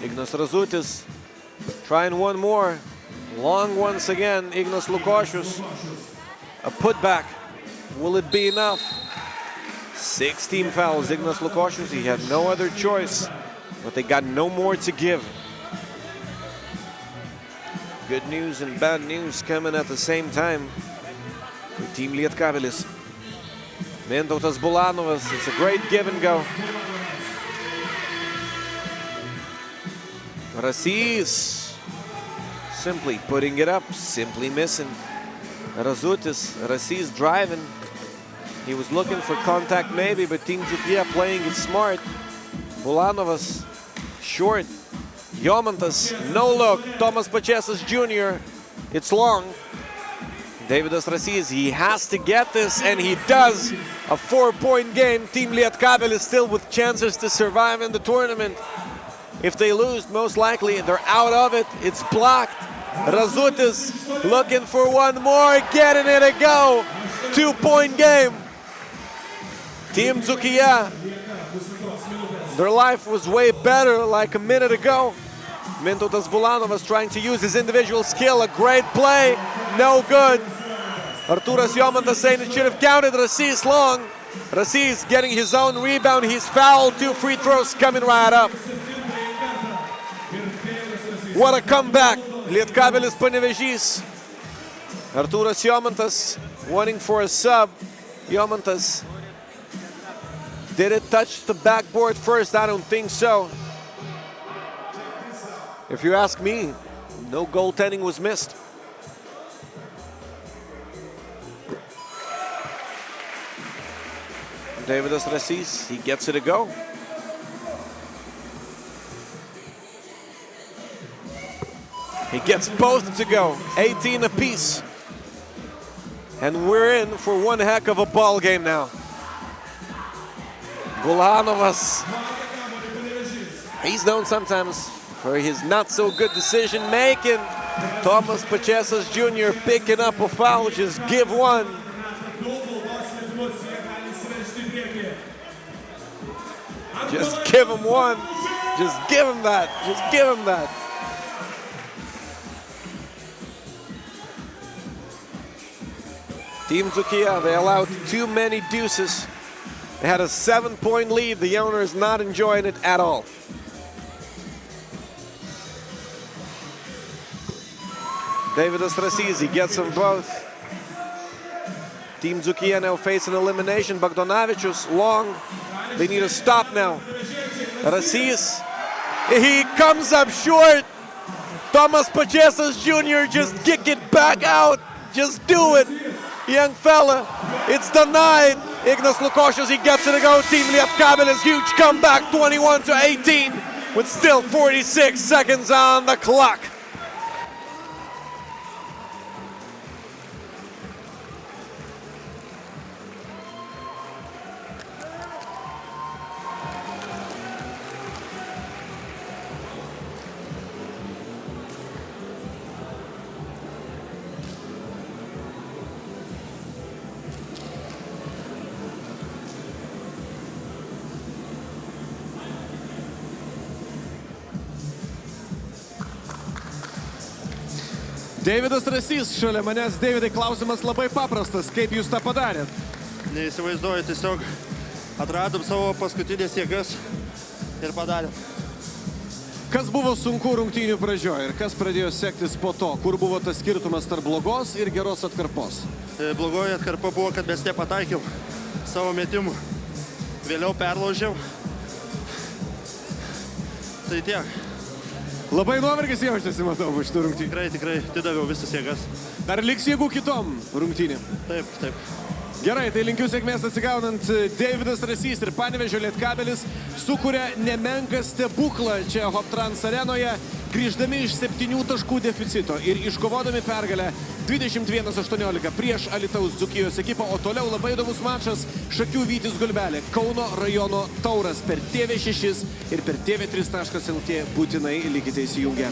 [SPEAKER 1] Ignas Razutis trying one more. Long once again, Ignas Lukošius. A putback. Will it be enough? 16 fouls, Ignas Lukošius. He had no other choice, but they got no more to give. Good news and bad news coming at the same time for Team Lietkabelis. Mintautas Bulanovas, it's a great give and go. Rasys simply putting it up, simply missing. Razutis, Rasys driving. He was looking for contact maybe, but Team Zukia playing it smart. Bulanovas short. Jomantas, no look. Tomas Pačėsas Jr. It's long. Davidas Rasys, he has to get this, and he does. A 4-point game. Team Lietkabelis still with chances to survive in the tournament. If they lose, most likely they're out of it. It's blocked. Razutis looking for one more, getting it a go. 2-point game. Team Zukia, their life was way better like a minute ago. Mintautas Bulanovas trying to use his individual skill. A great play, no good. Artūras Jomantas saying it should have counted. Rasys long. Rasys getting his own rebound. He's fouled. 2 free throws coming right up. What a comeback. Lietkabelis Panevėžys. Artūras Jomantas wanting for a sub. Jomantas, did it touch the backboard first? I don't think so. If you ask me, no goaltending was missed. Davidas Rasys, he gets it a go. He gets both to go, 18 apiece. And we're in for one heck of a ball game now. Bulanovas, he's known sometimes for his not so good decision making. Tomas Pačėsas Jr. picking up a foul, just give one. Just give him one. Just give him that. Just give him that. Team Zukia, they allowed too many deuces. They had a 7-point lead. The owner is not enjoying it at all. Davidas Rasys, he gets them both. Team Zukia now facing elimination. Bagdonavičius, long. They need a stop now. Rasys, he comes up short. Tomas Pačesas Jr. just kick it back out. Just do it, young fella. It's denied. Ignas Lukošius, he gets it to go. Team Lietkabelis, huge comeback, 21-18, with still 46 seconds on the clock.
[SPEAKER 2] Deividas Rasys šalia manęs. Deividai, klausimas labai paprastas. Kaip jūs tą padarėt?
[SPEAKER 9] Neįsivaizduoju, tiesiog atradom savo paskutinės jėgas ir padarėm.
[SPEAKER 2] Kas buvo sunku rungtynių pradžioje ir kas pradėjo sektis po to? Kur buvo tas skirtumas tarp blogos ir geros atkarpos?
[SPEAKER 9] Blogoji atkarpa buvo, kad mes nepataikėm savo metimų. Vėliau perlaužiam. Tai tiek.
[SPEAKER 2] Labai nuovargis jaučiasi, matau, po šitų rungtynių.
[SPEAKER 9] Tikrai atidaviau visas jėgas.
[SPEAKER 2] Dar liks jėgų kitom rungtynėm?
[SPEAKER 9] Taip.
[SPEAKER 2] Gerai, tai linkiu sėkmės atsigaunant. Deividas Rasys ir Panevėžio Lietkabelis sukuria nemenką stebuklą čia Hoptrans arenoje, grįždami iš 7 taškų deficito ir iškovodami pergalę 21-18 prieš Alytaus Dzūkijos ekipą, o toliau labai įdomus mačas Šakių Vytis Gulbelė, Kauno rajono Tauras per TV6 ir per TV3.lt būtinai likite įsijungę.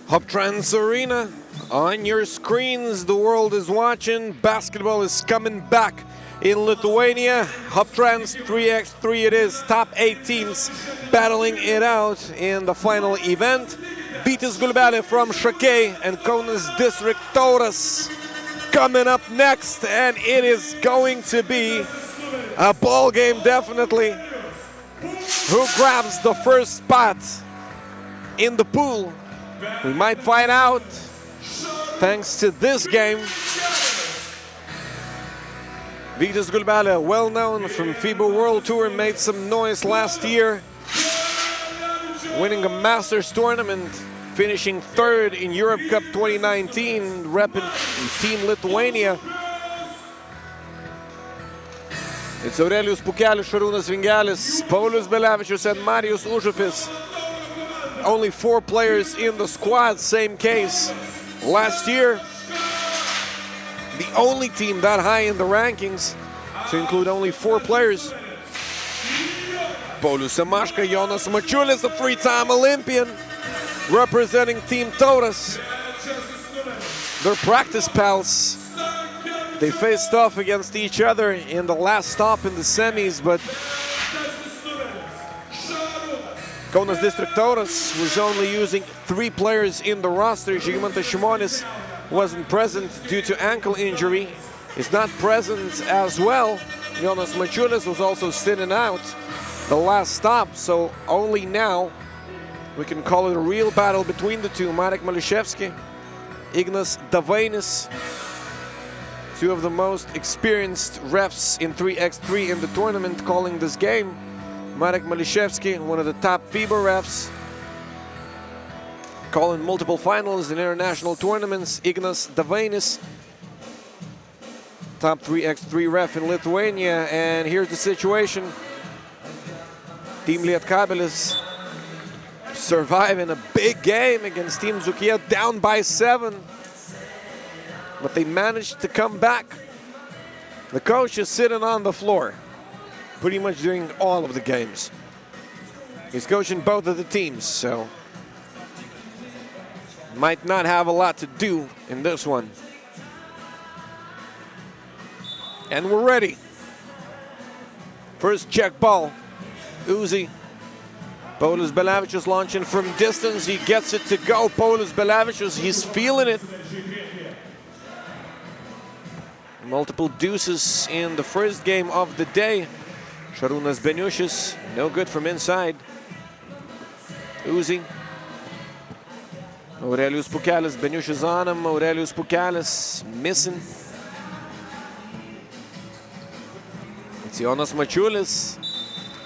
[SPEAKER 1] Hoptrans Arena, on your screens, the world is watching. Basketball is coming back in Lithuania. Hoptrans 3x3 it is, top 8 teams battling it out in the final event. Gulbele from Šakiai and Kaunas district Tauras coming up next, and it is going to be a ball game definitely. Who grabs the first spot in the pool? We might find out thanks to this game. Gulbele, well known from FIBA World Tour, made some noise last year, winning a Masters tournament, finishing third in Europe Cup 2019, repping Team Lithuania. It's Aurelijus Pukelis, Šarūnas Vingelis, Paulius Belevičius and Marijus Užupis. Only 4 players in the squad, same case last year. The only team that high in the rankings to include only 4 players. Paulius Semashka, Jonas Mačiulis, a 3-time Olympian, representing Team Tauras. They're practice pals. They faced off against each other in the last stop in the semis, but Kaunas district Tauras was only using 3 players in the roster. Žygimantas Šimonis wasn't present due to ankle injury. Is not present as well. Jonas Mačiulis was also sitting out the last stop, so only now we can call it a real battle between the two. Marek Mališevski, Ignas Davainis, 2 of the most experienced refs in 3x3 in the tournament calling this game. Marek Mališevski, one of the top FIBA refs, calling multiple finals in international tournaments. Ignas Davainis, top 3x3 ref in Lithuania. And here's the situation. Team Lietkabelis surviving a big game against Team Zukia, down by 7. But they managed to come back. The coach is sitting on the floor pretty much during all of the games. He's coaching both of the teams, so might not have a lot to do in this one. And we're ready. First check ball. Uzi. Paulius Belevičius launching from distance. He gets it to go. Paulius Belevičius, he's feeling it. Multiple deuces in the first game of the day. Šarūnas Beniušis, no good from inside. Uzi. Aurelijus Pukelis, Beniušis on him. Aurelijus Pukelis missing. It's Jonas Mačiulis.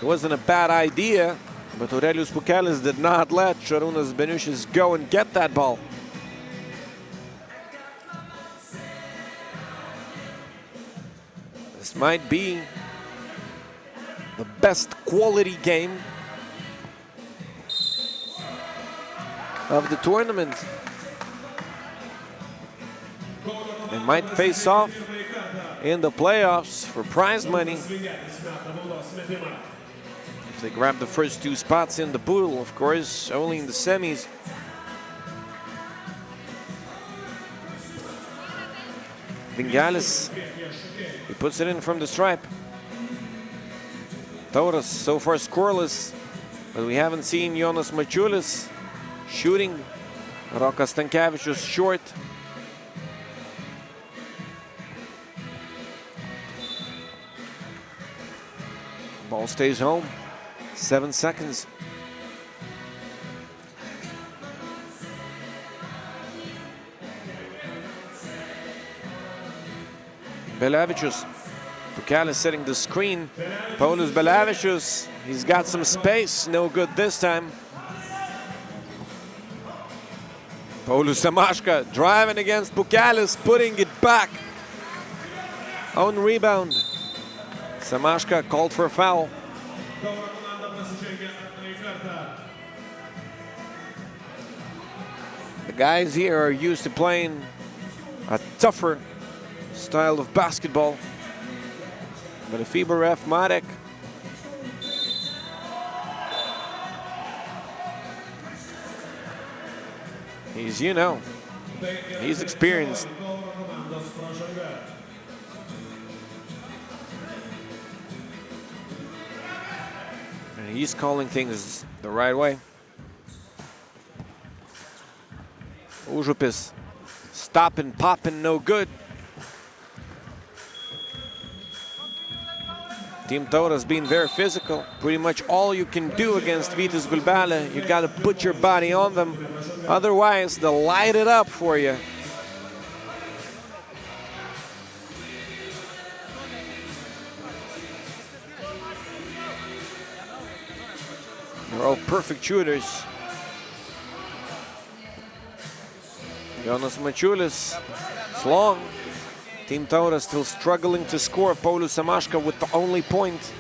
[SPEAKER 1] It wasn't a bad idea, but Aurelijus Pukelis did not let Šarūnas Beniušis go and get that ball. This might be the best quality game of the tournament. They might face off in the playoffs for prize money. If they grab the first 2 spots in the pool, of course, only in the semis. Vingelis, he puts it in from the stripe. Tauras so far scoreless, but we haven't seen Jonas Mačiulis shooting. Rokas Stankevičius short. Ball stays home. 7 seconds. Belevičius. Pukelis setting the screen. Paulius Belevičius, he's got some space. No good this time. Paulius Semashka driving against Pukelis, putting it back. On rebound. Semashka called for a foul. The guys here are used to playing a tougher style of basketball. But a FIBA ref, Marek, He's, you know, he's experienced. And he's calling things the right way. Užupis stopping, popping, no good. Team Tauras being very physical. Pretty much all you can do against Vytis Gulbele, you got to put your body on them. Otherwise, they'll light it up for you. They're all perfect shooters. Jonas Mačiulis, it's long. Team Tauras still struggling to score. Paulius Samaška with the only point.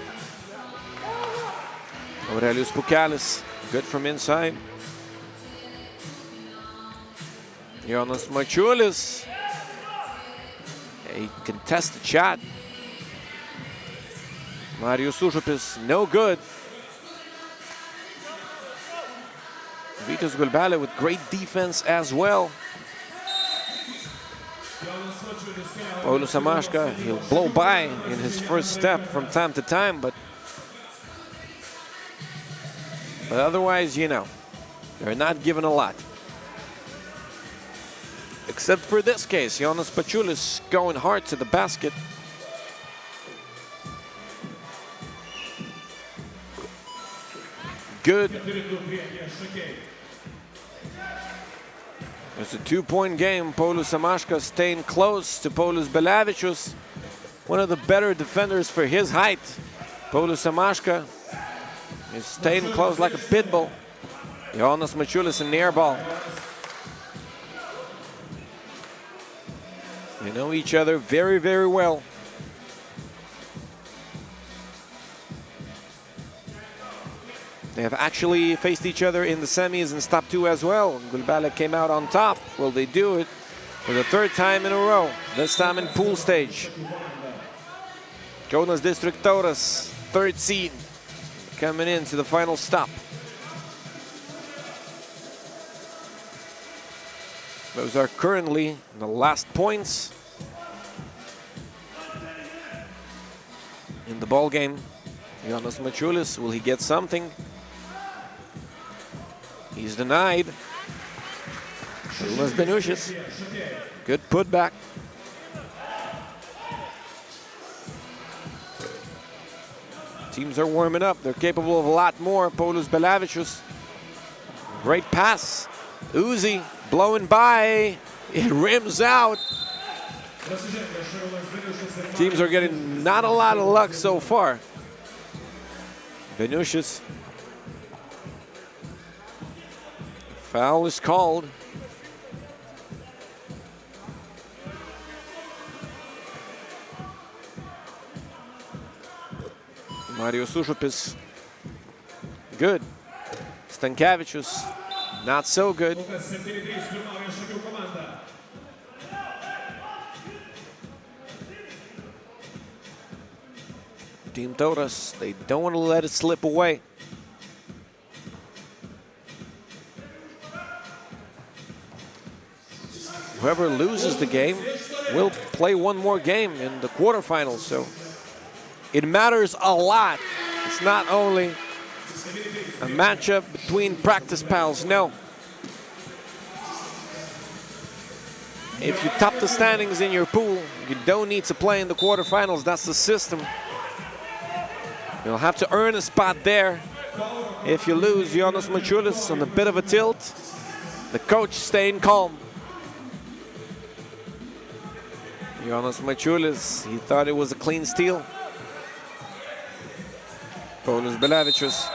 [SPEAKER 1] Aurelijus Pukelis, good from inside. Jonas Mačiulis, a contested shot. Marius Užupis, no good. Vytis Gulbele with great defense as well. Paulius Samaška, he'll blow by in his first step from time to time, but otherwise, you know, they're not given a lot. Except for this case, Jonas Mačiulis going hard to the basket. Good. It's a two-point game. Paulius Samaška staying close to Paulius Belevičius, one of the better defenders for his height. Paulius Samaška is staying close like a pit bull. Jonas Mačiulis in the air ball. They know each other very, very well. They have actually faced each other in the semis and top 2 as well. Gulbele came out on top. Will they do it for the third time in a row? This time in pool stage. Kaunas District Tauras, third seed, coming into the final stop. Those are currently the last points in the ball game. Jonas Mačiulis, will he get something? He's denied. Šarūnas Beniušis. Good putback. Teams are warming up. They're capable of a lot more. Paulius Belevičius. Great pass. Uzi blowing by. It rims out. Teams are getting not a lot of luck so far. Beniušis. Foul is called. Marius Užupis, good. Stankevičius, not so good. Team Tauras, they don't want to let it slip away. Whoever loses the game will play one more game in the quarterfinals, so it matters a lot. It's not only a matchup between practice pals, no. If you top the standings in your pool, you don't need to play in the quarterfinals. That's the system. You'll have to earn a spot there. If you lose, Jonas Mačiulis on a bit of a tilt. The coach staying calm. Jonas Mačiulis, he thought it was a clean steal. Paulius Belevičius,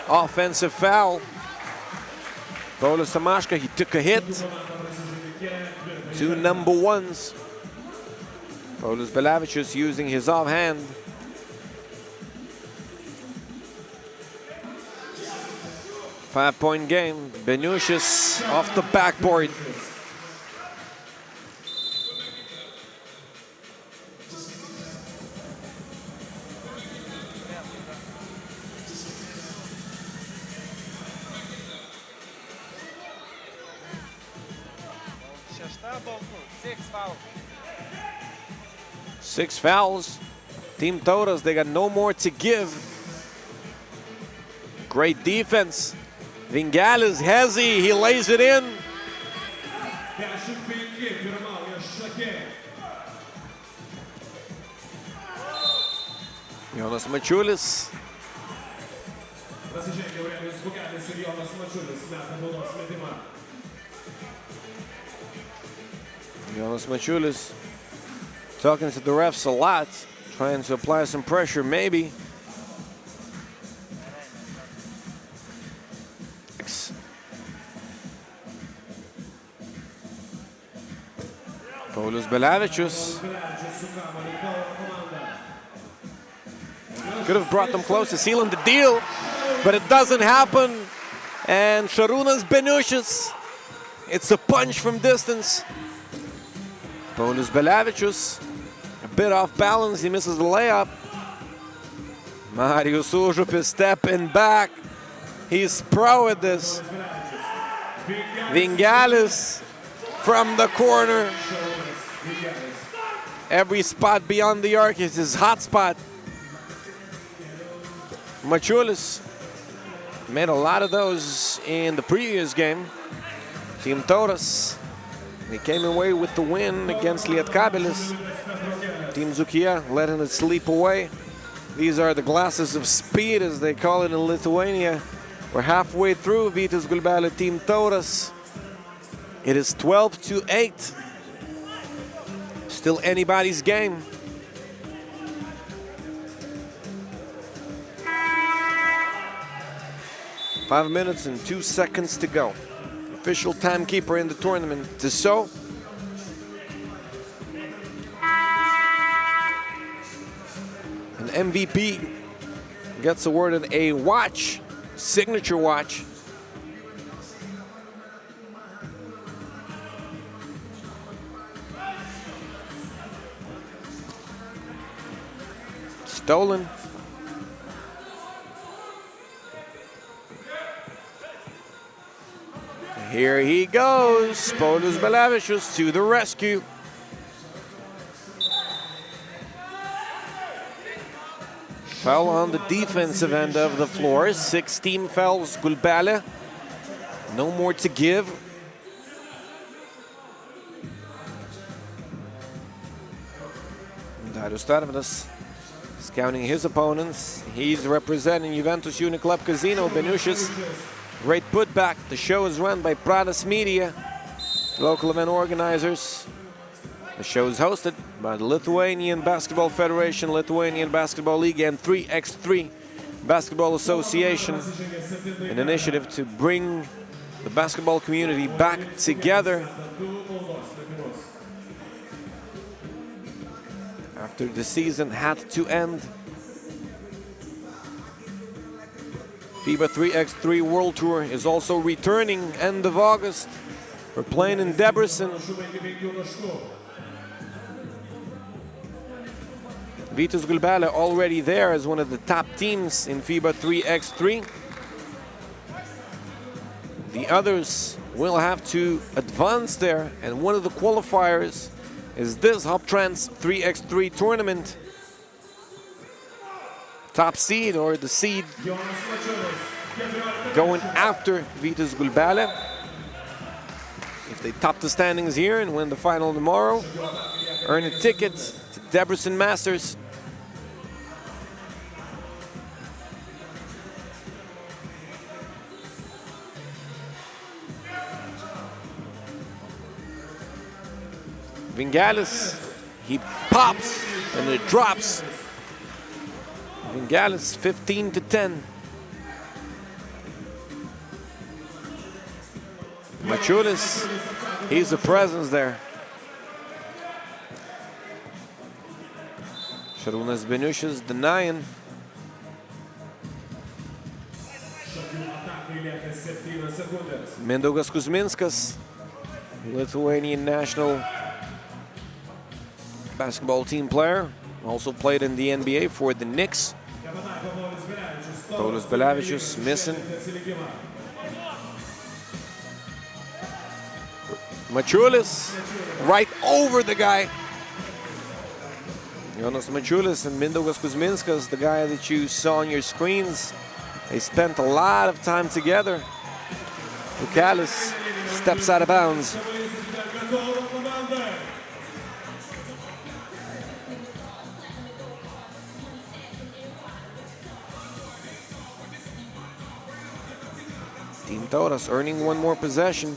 [SPEAKER 1] offensive foul. Paulius Samaška, he took a hit. Two number ones. Paulius Belevičius using his offhand. Five-point game. Beniušis off the backboard. 6 fouls. Team Tauras, they got no more to give. Great defense. Vingelis, Hezi, he lays it in. Jonas Mačiulis. Jonas Mačiulis talking to the refs a lot, trying to apply some pressure, maybe. Paulius Belevičius could have brought them close to sealing the deal, but it doesn't happen. And Šarūnas Beniušis, it's a punch from distance. Paulius Belevičius, a bit off balance, he misses the layup. Marius Užupis stepping back. He's pro at this. Vingelis from the corner. Every spot beyond the arc is his hot spot. Mačiulis made a lot of those in the previous game. Team Tauras, they came away with the win against Lietkabelis. Team Zukia letting it slip away. These are the glasses of speed, as they call it in Lithuania. We're halfway through. Vytis Gulbele, Team Tauras. It is 12-8. Still anybody's game. Five minutes and 2 seconds to go. Official timekeeper in the tournament, Tissot. An MVP gets awarded a watch, signature watch. Stolen. Here he goes, Paulius Belevičius to the rescue. Foul on the defensive end of the floor. 16 fouls, Gulbele. No more to give. Darius Tarvidas scouting his opponents. He's representing Juventus Uniclub Casino, Beniušis. Great putback. The show is run by Pradas Media, local event organizers. The show is hosted by the Lithuanian Basketball Federation, Lithuanian Basketball League, and 3x3 Basketball Association. An initiative to bring the basketball community back together after the season had to end. FIBA 3x3 World Tour is also returning end of August. We're playing in Debrecen. Vytis Gulbele already there as one of the top teams in FIBA 3x3. The others will have to advance there, and one of the qualifiers is this Hoptrans 3x3 tournament. Top seed, or the seed going after Vytis Gulbele. If they top the standings here and win the final tomorrow, earn a ticket to Debrecen Masters. Vingelis, he pops and it drops. Vingelis 15-10. Mačiulis, he's a presence there. Šarūnas Beniušis denying. Mindaugas Kuzminskas, Lithuanian national basketball team player, also played in the NBA for the Knicks. Paulius Belevičius missing. Mačiulis right over the guy. Jonas Mačiulis and Mindaugas Kuzminskas, the guy that you saw on your screens, they spent a lot of time together. Liepkalnis steps out of bounds. Team Tauras earning one more possession.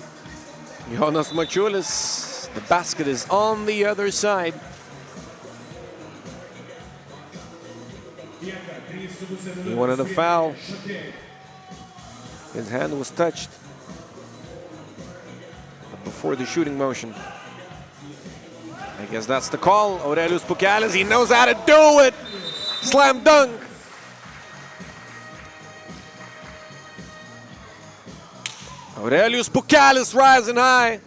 [SPEAKER 1] Jonas Mačiulis, the basket is on the other side. He wanted a foul. His hand was touched before the shooting motion. I guess that's the call. Aurelijus Pukelis, he knows how to do it. Slam dunk. Aurelijus Pukelis rising high.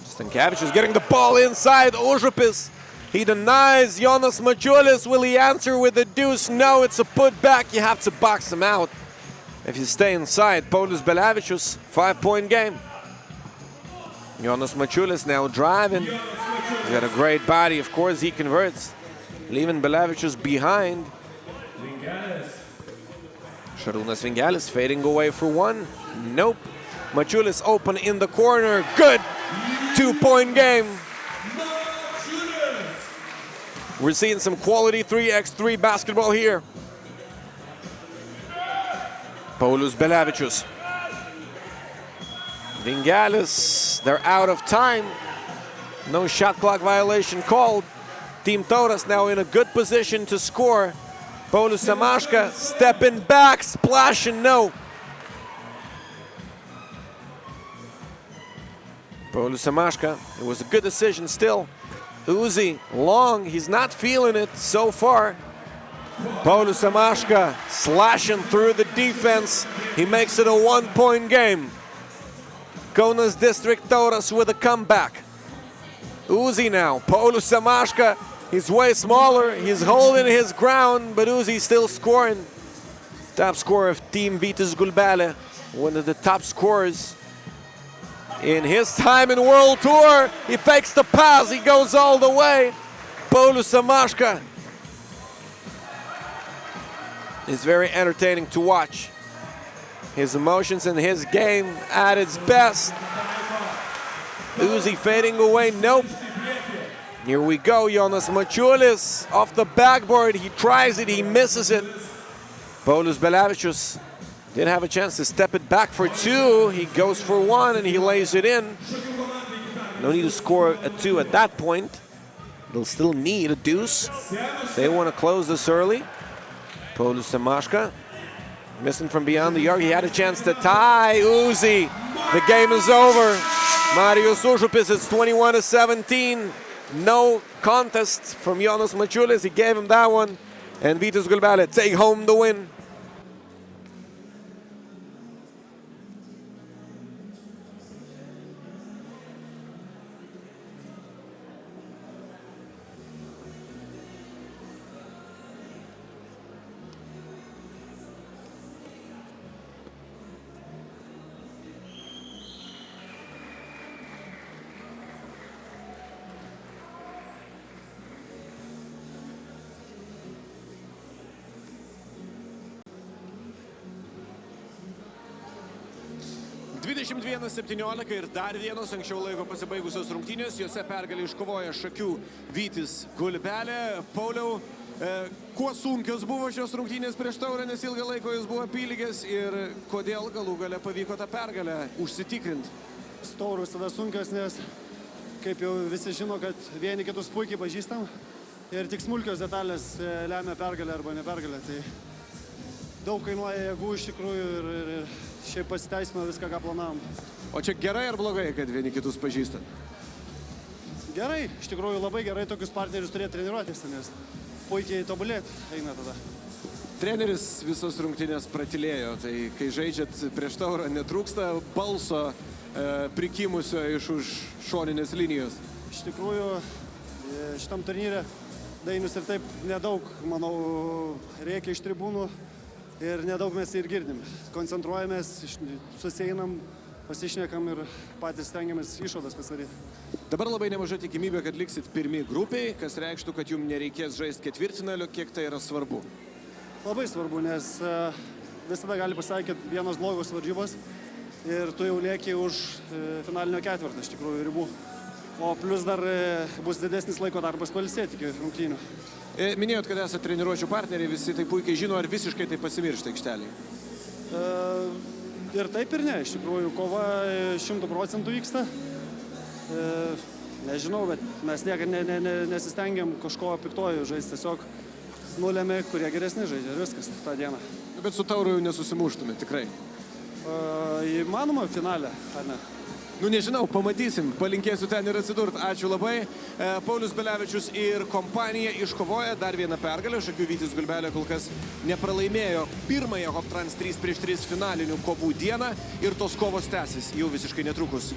[SPEAKER 1] Stankevičius is getting the ball inside. Užupis, he denies Jonas Mačiulis. Will he answer with a deuce? No, it's a putback. You have to box him out if you stay inside. Paulius Belevičius, 5-point game. Jonas Mačiulis now driving. He's got a great body. Of course, he converts, leaving Belevičius behind. Šarūnas Vingelis fading away for one. Nope. Mačiulis open in the corner. Good. 2-point game. We're seeing some quality 3x3 basketball here. Paulius Belevičius. Vingelis, they're out of time. No shot clock violation called. Team Tauras now in a good position to score. Paulius Samaška stepping back, splashing, no. Paulius Samaška, it was a good decision still. Uzi, long, he's not feeling it so far. Paulius Samaška slashing through the defense. He makes it a 1-point game. Kaunas District Tauras with a comeback. Uzi now, Paulius Samaška, he's way smaller, he's holding his ground, but Uzi still scoring. Top scorer of Team Vytis Gulbele, one of the top scorers in his time in World Tour. He fakes the pass, he goes all the way. Paulius Samaška is very entertaining to watch. His emotions and his game at its best. Uzi fading away, nope. Here we go, Jonas Mačiulis off the backboard. He tries it, he misses it. Paulius Belevičius did have a chance to step it back for two. He goes for one and he lays it in. No need to score a two at that point. They'll still need a deuce. They want to close this early. Paulius Samaška missing from beyond the arc. He had a chance to tie. Uzi, the game is over. Marius Užupis, it's 21-17. No contest from Jonas Mačiulis. He gave him that one. And Vytis Gulbele take home the win.
[SPEAKER 2] Ir dar vienos anksčiau laiko pasibaigusios rungtynės, jose pergalę iškovoja Šakių Vytis Gulbele. Pauliau, kuo sunkios buvo šios rungtynės prieš Taurą, nes ilgą laiko jis buvo apylygės ir kodėl galų gale pavyko tą pergalę užsitikrinti?
[SPEAKER 10] Taurus tada sunkios, nes kaip jau visi žino, kad vieni kitus puikiai pažįstam ir tik smulkios detalės lemia pergalę arba nepergalę. Tai daug kainuoja jėgų iš tikrųjų ir šiaip pasiteisino viską, ką planavom.
[SPEAKER 2] O čia gerai ar blogai, kad vieni kitus pažįstat?
[SPEAKER 10] Gerai, iš tikrųjų labai gerai tokius partnerius turėti treniruotėse, nes puikiai tobulėti eina tada.
[SPEAKER 2] Treneris visos rungtynės pratilėjo, tai kai žaidžiat prieš Taurą netrūksta balso prikimusio iš už šoninės linijos.
[SPEAKER 10] Iš tikrųjų, šitam turnyre Dainius ir taip nedaug, manau, reikia iš tribūnų ir nedaug mes ir girdim. Koncentruojamės, susieinam, pasišnekam ir patys stengiamės išvadas pasidaryti.
[SPEAKER 2] Dabar labai nemaža tikimybė, kad liksit pirmi grupiai, kas reikštų, kad jums nereikės žaisti ketvirtfinalio. Kiek tai yra svarbu?
[SPEAKER 10] Labai svarbu, nes visada gali pasakyti vienos blogos varžybos ir tu jau lieki už finalinio ketvirtą, iš tikrųjų, ribų. O plus dar bus didesnis laiko darbas pailsėti iki rungtynių.
[SPEAKER 2] Minėjot, kad esate treniruočių partneriai, visi tai puikiai žino, ar visiškai tai pasimiršta aikšteliai?
[SPEAKER 10] Ir taip ir ne, iš tikrųjų, kova 100% vyksta. Nežinau, bet mes niekad nesistengiam kažko piktojų žaisti, tiesiog nulėmė, kurie geresni žaidžia ir viskas tą dieną.
[SPEAKER 2] Bet su Tauru jau nesusimuštume, tikrai.
[SPEAKER 10] Įmanoma finale, ar ne?
[SPEAKER 2] Nu nežinau, pamatysim, palinkėsiu ten ir atsidurt. Ačiū labai. Paulius Belevičius ir kompanija iškovoja dar vieną pergalę. Šakių Vytis Gulbelė kol kas nepralaimėjo pirmąją Hoptrans 3x3 finalinių kovų dieną ir tos kovos tęsis jau visiškai netrukus.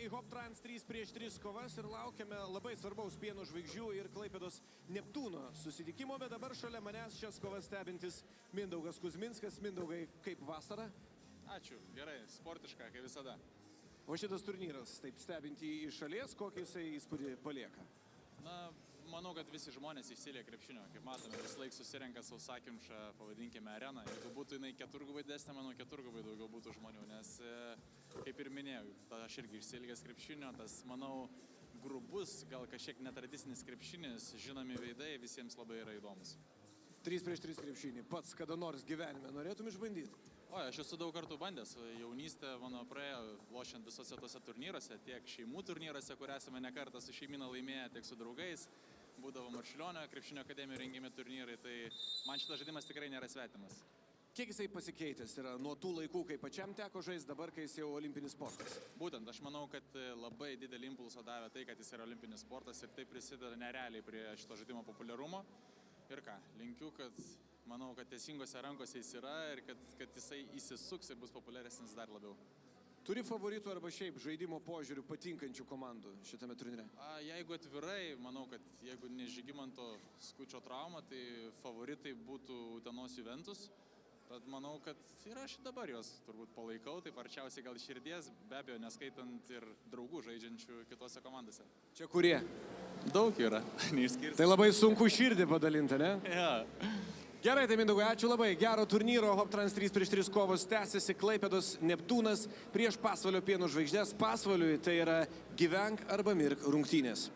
[SPEAKER 2] į Hoptrans 3x3 kovas ir laukiame labai svarbaus Biano Žvaigždžių ir Klaipedos Neptūno susitikimo, bet dabar šalia manęs šias kovas stebintis Mindaugas Kuzminskas. Mindaugai, kaip vasara?
[SPEAKER 11] Ačiū, gerai, sportiška, kaip visada.
[SPEAKER 2] O šitas turnyras, taip stebinti iš šalies, kokį jisai įspūdį palieka?
[SPEAKER 11] Na, manau, kad visi žmonės išsilė krepšinio. Kaip matome, vis laik susirenka sausakimšą, pavadinkime, areną. Jeigu būtų jinai keturgubai didesnė, manau, keturgubai daugiau būtų žmonių, nes, kaip ir minėjau, aš irgi išsilgęs krepšinio, tas, manau, grubus, gal kažkiek netradicinis krepšinis, žinomi veidai, visiems labai yra įdomus.
[SPEAKER 2] 3x3 krepšinį. Pats kada nors gyvenime norėtum išbandyti?
[SPEAKER 11] O, aš esu daug kartų bandęs. Jaunystė mano praėjo lošiant visose tose turnyruose, tiek šeimų turnyruose, kur esame ne kartą su šeimina laimėję, tiek su draugais. Būdavo Marčiulionio krepšinio akademijų rengiami turnyrai, tai man šitas žaidimas tikrai nėra svetimas.
[SPEAKER 2] Kiek jisai pasikeitęs yra nuo tų laikų, kai pačiam teko žaisti, dabar, kai jis jau olimpinis sportas?
[SPEAKER 11] Būtent, aš manau, kad labai didelį impulsą davė tai, kad jis yra olimpinis sportas ir tai prisideda nerealiai prie šito žaidimo populiarumo. Ir ką, linkiu, kad manau, kad teisingose rankose jis yra ir kad jisai įsisuks ir bus populiaresnis dar labiau.
[SPEAKER 2] Turi favoritų arba šiaip žaidimo požiūrių patinkančių komandų šitame turnyre?
[SPEAKER 11] Jeigu atvirai, manau, kad jeigu ne Žygimanto Skučio trauma, tai favoritai būtų Utenos Juventus. Bet manau, kad ir aš dabar juos turbūt palaikau, taip arčiausiai gal širdies, be abejo, neskaitant ir draugų žaidžiančių kitose komandose.
[SPEAKER 2] Čia kurie?
[SPEAKER 11] Daug yra, neišskirti.
[SPEAKER 2] Tai labai sunku širdį padalinti, ne?
[SPEAKER 11] Ja.
[SPEAKER 2] Gerai, tai Mindaugai, ačiū labai. Gero turnyro, Hoptrans 3x3 kovos tęsiasi, Klaipedos Neptūnas prieš Pasvalio Pieno Žvaigždės. Pasvaliui tai yra gyvenk arba mirk rungtynės.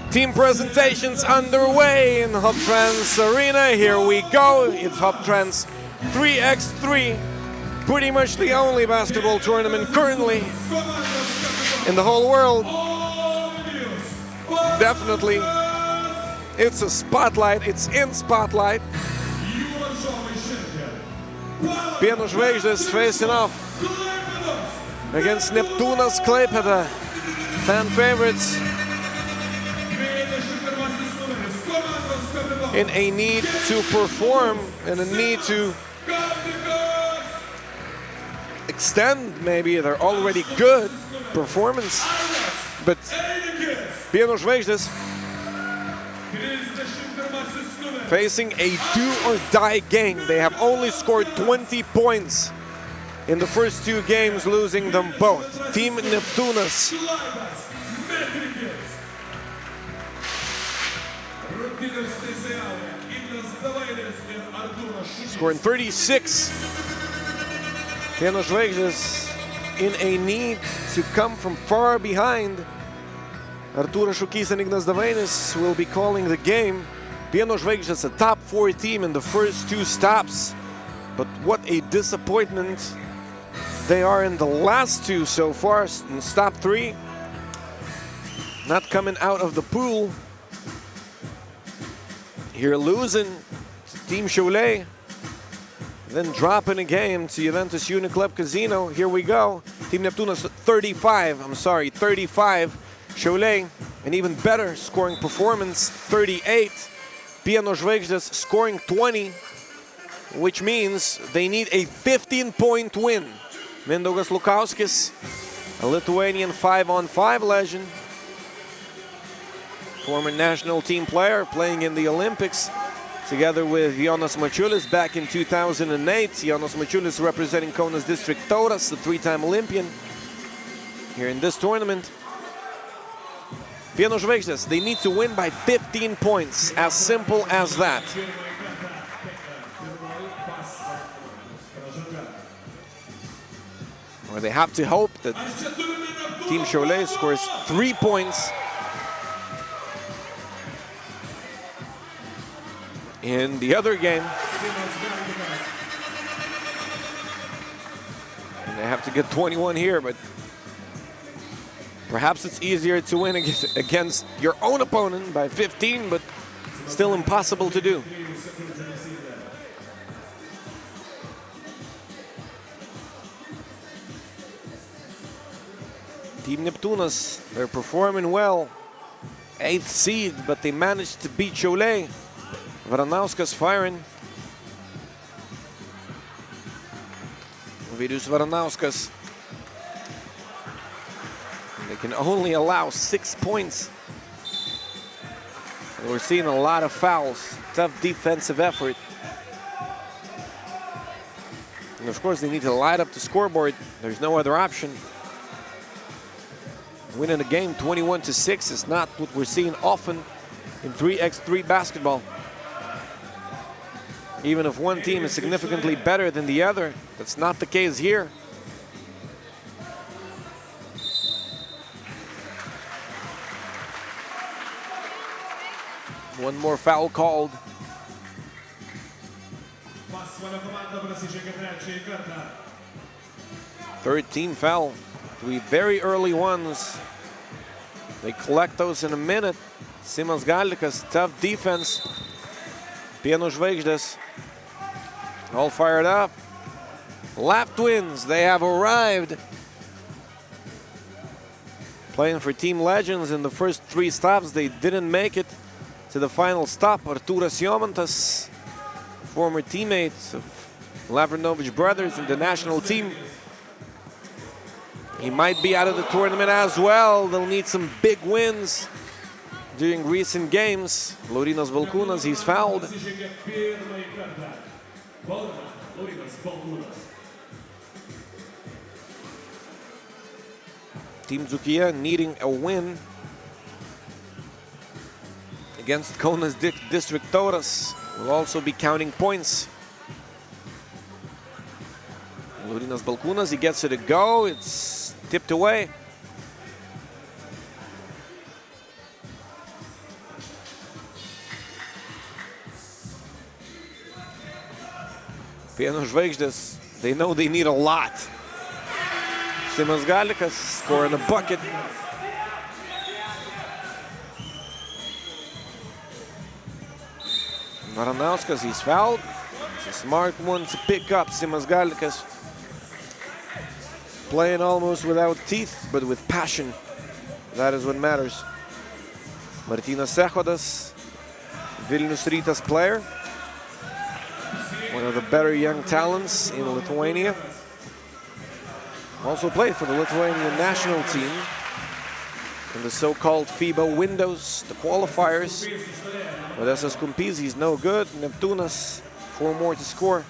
[SPEAKER 1] Team presentations underway in Hoptrans Arena. Here we go. It's Hoptrans 3x3. Pretty much the only basketball tournament currently in the whole world. Definitely, it's a spotlight. It's in spotlight. Biano Žvaigždės facing off against Neptūnas Klaipeda. Fan favorites. In a need to perform and a need to extend maybe their already good performance. But Biano Žvaigždės facing a do-or-die game. They have only scored 20 points in the first two games, losing them both. Team Neptūnas scoring 36. Biano Žvaigždės in a need to come from far behind. Artūras Šukys and Ignas Davainis will be calling the game. Biano Žvaigždės, a top 4 team in the first two stops. But what a disappointment they are in the last two so far. In stop 3, not coming out of the pool. Here losing to Team Chole, then dropping a game to Juventus Uniclub Casino. Here we go. Team Neptūnas 35. Chole, an even better scoring performance, 38. Biano Žvaigždės scoring 20, which means they need a 15-point win. Mindaugas Lukauskis, a Lithuanian 5-on-5 legend, former national team player playing in the Olympics together with Jonas Mačiulis back in 2008. Jonas Mačiulis representing Kaunas district Tauras, the 3-time Olympian here in this tournament. Biano Žvaigždės, they need to win by 15 points, as simple as that. Or they have to hope that Team Chole scores 3 points in the other game. They have to get 21 here, but perhaps it's easier to win against your own opponent by 15, but still impossible to do. Team Neptūnas, they're performing well. 8th seed, but they managed to beat Šiauliai. Varanauskas firing. Ovidijus Varanauskas. They can only allow 6 points. And we're seeing a lot of fouls. Tough defensive effort. And of course, they need to light up the scoreboard. There's no other option. Winning a game 21-6 is not what we're seeing often in 3x3 basketball. Even if one team is significantly better than the other, that's not the case here. One more foul called. Third team foul. 3 very early ones. They collect those in a minute. Simas Galdikas, tough defense. Biano Žvaigždės, all fired up. Lap Twins, they have arrived. Playing for Team Legends in the first 3 stops. They didn't make it to the final stop. Artūras Jomantas, former teammates of Lavrinovic brothers in the national team. He might be out of the tournament as well. They'll need some big wins during recent games. Laurynas Balkūnas, he's fouled. Team Zukia needing a win against Kaunas District Tauras. Will also be counting points. Laurynas Balkūnas, he gets it to go. It's tipped away. Biano Žvaigždės, they know they need a lot. Simas Galdikas scoring a bucket. Varanauskas, he's fouled. It's a smart one to pick up. Simas Galdikas playing almost without teeth, but with passion. That is what matters. Martynas Sechodas, Vilnius Rytas player. One of the better young talents in Lithuania. Also played for the Lithuanian national team in the so-called FIBA windows, the qualifiers. Odesas Kumpis, he's no good. Neptūnas, 4 more to score.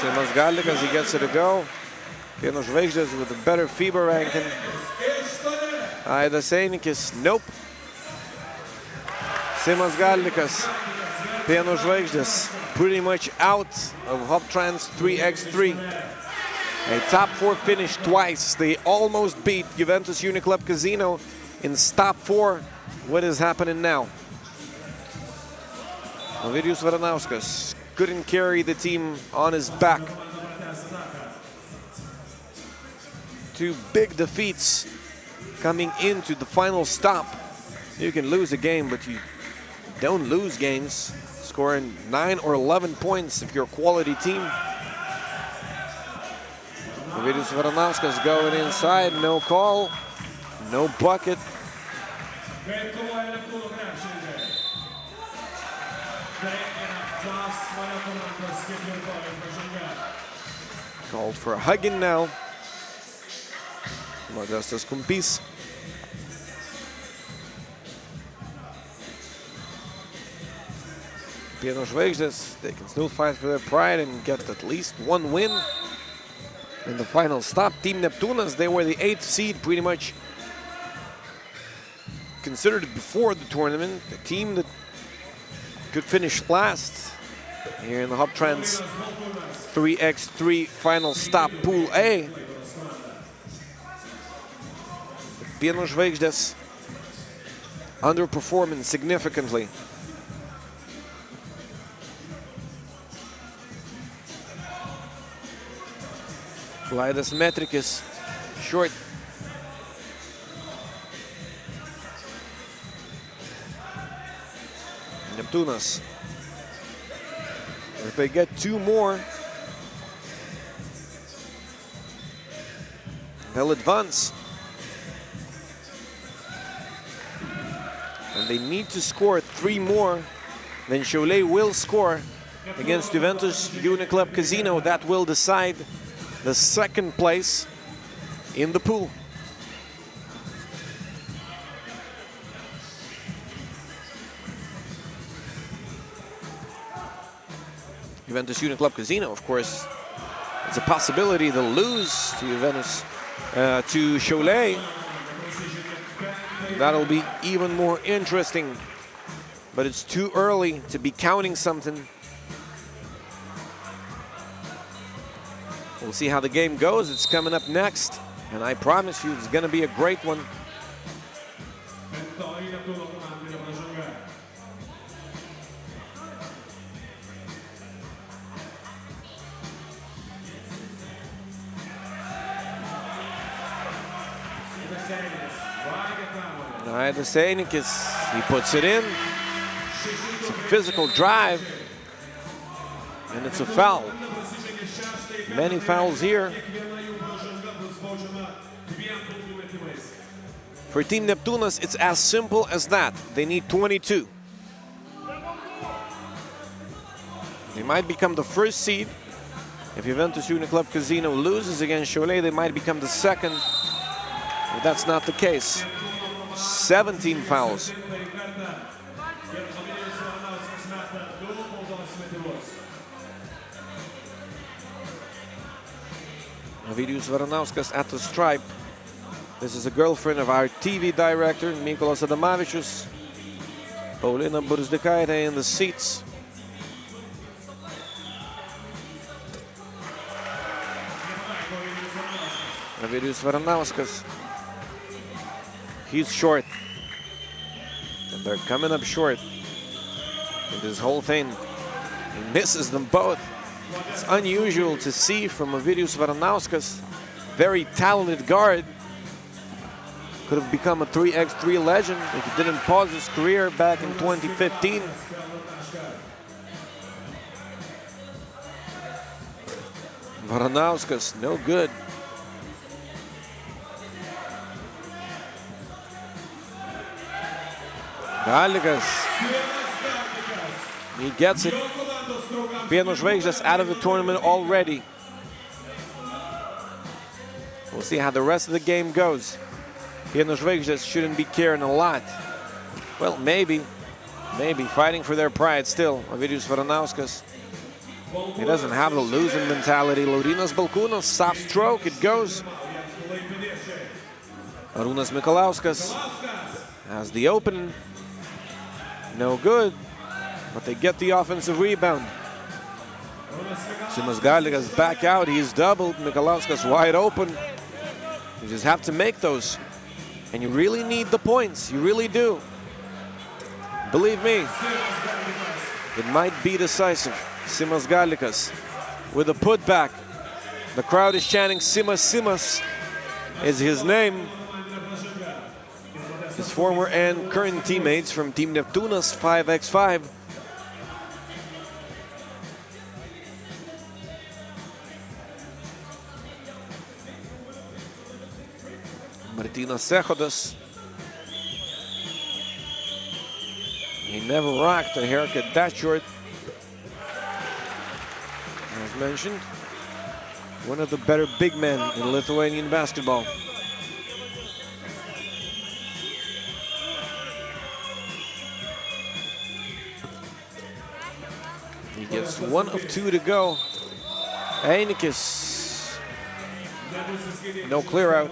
[SPEAKER 1] Simas Galdikas, he gets it to go. Biano Žvaigždės with a better FIBA ranking. Aidas Einikis, nope. Simas Galdikas, Biano Žvaigždės, pretty much out of Hoptrans 3x3. A top 4 finish twice. They almost beat Juventus Uniclub Casino in stop 4. What is happening now? Ovidijus Varanauskas couldn't carry the team on his back. 2 big defeats coming into the final stop. You can lose a game, but you don't lose games scoring 9 or 11 points if you're a quality team. Ovidijus Varanauskas going inside, no call, no bucket. Called for a hugging now. Modestas Kumpis. Biano Žvaigždės, they can still fight for their pride and get at least 1 win in the final stop. Team Neptūnas, they were the 8th seed, pretty much considered before the tournament. The team that could finish last here in the Hoptrans 3x3 final stop Pool A. Biano Žvaigždės underperforming significantly. Klaidas Metrikis, short. Neptūnas. If they get 2 more, they'll advance. And they need to score 3 more. Then Šiauliai will score against Juventus Uniclub Casino. That will decide the 2nd place in the pool. Juventus Uniclub Casino, of course, it's a possibility they'll lose to Juventus, to Chole. That'll be even more interesting, but it's too early to be counting something. We'll see how the game goes. It's coming up next, and I promise you it's going to be a great one. He puts it in. It's a physical drive, and it's a foul. Many fouls here. For Team Neptūnas, it's as simple as that. They need 22. They might become the 1st seed. If Juventus Uniclub Casino loses against Chole, they might become the 2nd. But that's not the case. 17 fouls. Ovidijus Varanauskas at the stripe. This is a girlfriend of our TV director, Mykolas Adamavičius. Paulina Burzdikaitė in the seats. Ovidijus Varanauskas. He's short. And they're coming up short. And this whole thing, he misses them both. It's unusual to see from Ovidijus Varanauskas. Very talented guard. Could have become a 3x3 legend if he didn't pause his career back in 2015. Varanauskas, no good. Galikas. He gets it. Biano Žvaigždės out of the tournament already. We'll see how the rest of the game goes. Biano Žvaigždės shouldn't be caring a lot. Well, maybe fighting for their pride still. Ovidijus Varanauskas. He doesn't have the losing mentality. Laurynas Balkūnas, soft stroke, it goes. Arūnas Mikalauskas has the opening. No good, but they get the offensive rebound. Simas Galikas back out, he's doubled. Mikalauskas wide open. You just have to make those. And you really need the points, you really do. Believe me, it might be decisive. Simas Galikas with a putback. The crowd is chanting Simas, Simas is his name. His former and current teammates from Team Neptūnas 5x5. Martynas Sechodas. He never rocked a haircut that short. As mentioned, one of the better big men in Lithuanian basketball. He gets 1 of 2 to go. Einikis. No clear out.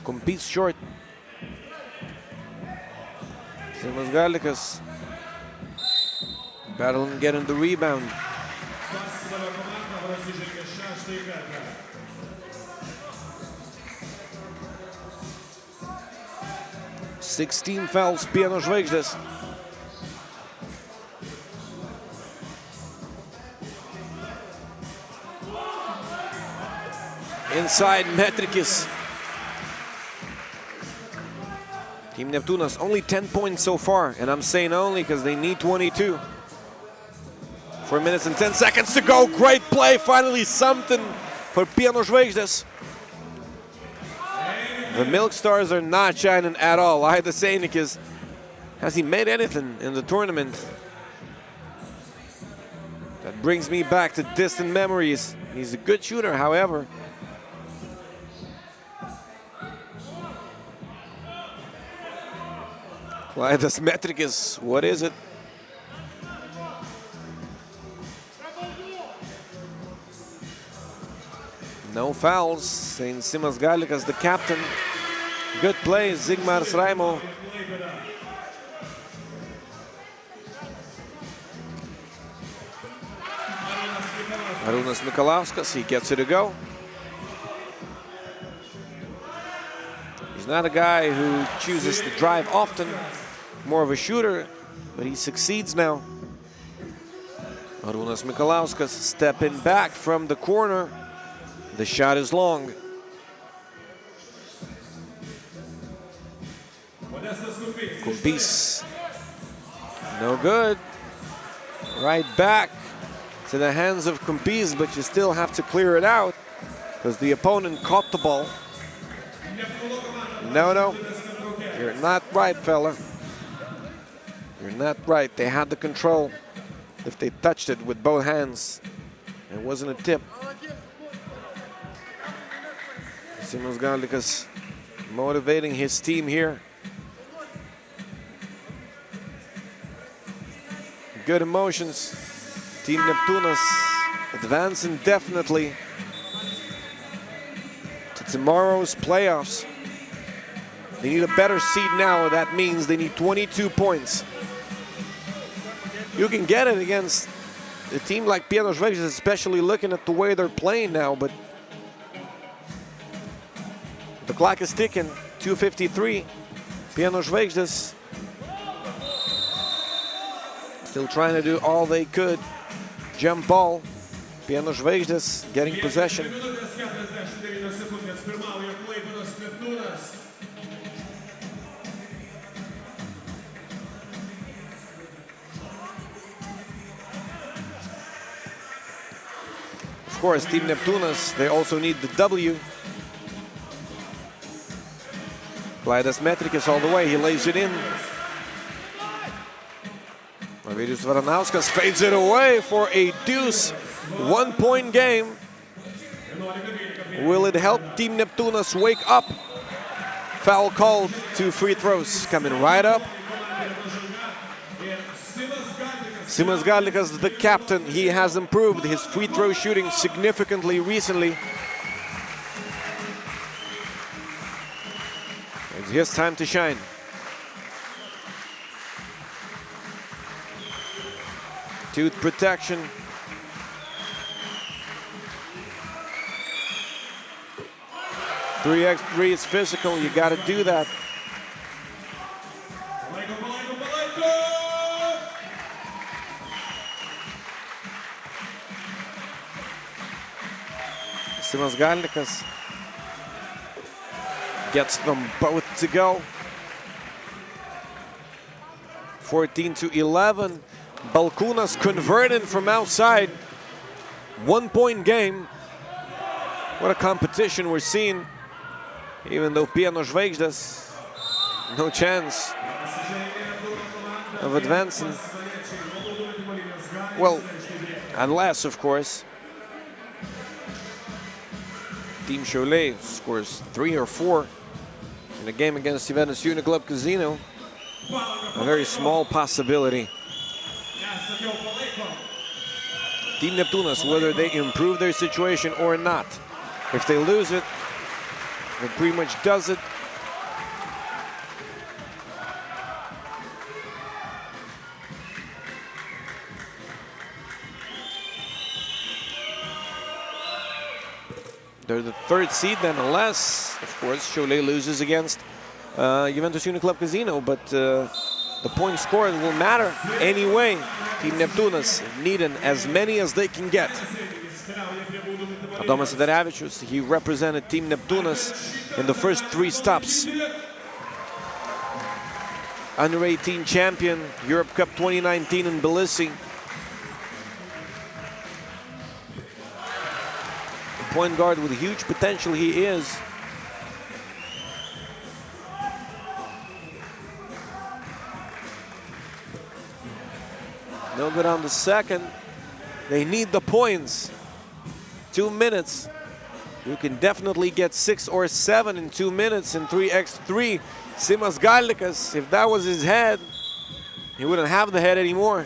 [SPEAKER 1] Competes short. Simas Galikas battling getting the rebound. 16 fouls Biano Žvaigždės. Inside Metrikis. Team Neptūnas only 10 points so far, and I'm saying only because they need 22. 4 minutes and 10 seconds to go. Great play, finally something for Biano Žvaigždės. The Milk Stars are not shining at all. Aidas Seinikis, has he made anything in the tournament? That brings me back to distant memories. He's a good shooter, however. Aidas Metrikis, what is it? No fouls, saying Simas Galikas, the captain. Good play, Zigmars Raimo. Arūnas Mikalauskas, he gets it to go. He's not a guy who chooses to drive often, more of a shooter, but he succeeds now. Arūnas Mikalauskas stepping back from the corner. The shot is long. Kumpis, no good. Right back to the hands of Kumpis, but you still have to clear it out because the opponent caught the ball. No, you're not right, fella. You're not right. They had the control if they touched it with both hands. It wasn't a tip. Simas Galikas motivating his team here. Good emotions. Team Neptūnas advancing definitely to tomorrow's playoffs. They need a better seed now. That means they need 22 points. You can get it against a team like Biano Žvaigždės, especially looking at the way they're playing now, but the clock is ticking, 2:53. Biano Žvaigždės still trying to do all they could. Jump ball. Biano Žvaigždės getting possession. Of course, Team Neptūnas, they also need the W. Aidas Metrikis all the way, he lays it in. Ovidijus Varanauskas fades it away for a deuce. 1-point game. Will it help Team Neptūnas wake up? Foul called, 2 free throws coming right up. Simas Galikas, the captain, he has improved his free throw shooting significantly recently. It's his time to shine. Tooth protection. Three x 3 is physical, you gotta do that. Simas Galikas gets them both to go. 14-11. Balkūnas converting from outside. 1-point game. What a competition we're seeing. Even though Biano Žvaigždės, no chance of advancing. Well, unless, of course, Team Šiauliai scores 3 or 4 in a game against Juventus Uniclub Casino. A very small possibility. Team Neptūnas, whether they improve their situation or not. If they lose it, it pretty much does it. They're the 3rd seed then, unless, of course, Chole loses against Juventus Uniclub Casino, but the points scored will matter anyway. Team Neptūnas needing as many as they can get. Adomas Sidarevičius, he represented Team Neptūnas in the first 3 stops. Under 18 champion, Europe Cup 2019 in Tbilisi. Point guard with huge potential he is. No good on the second. They need the points. 2 minutes. You can definitely get 6 or 7 in 2 minutes in 3x3. Simas Galdikas, if that was his head, he wouldn't have the head anymore.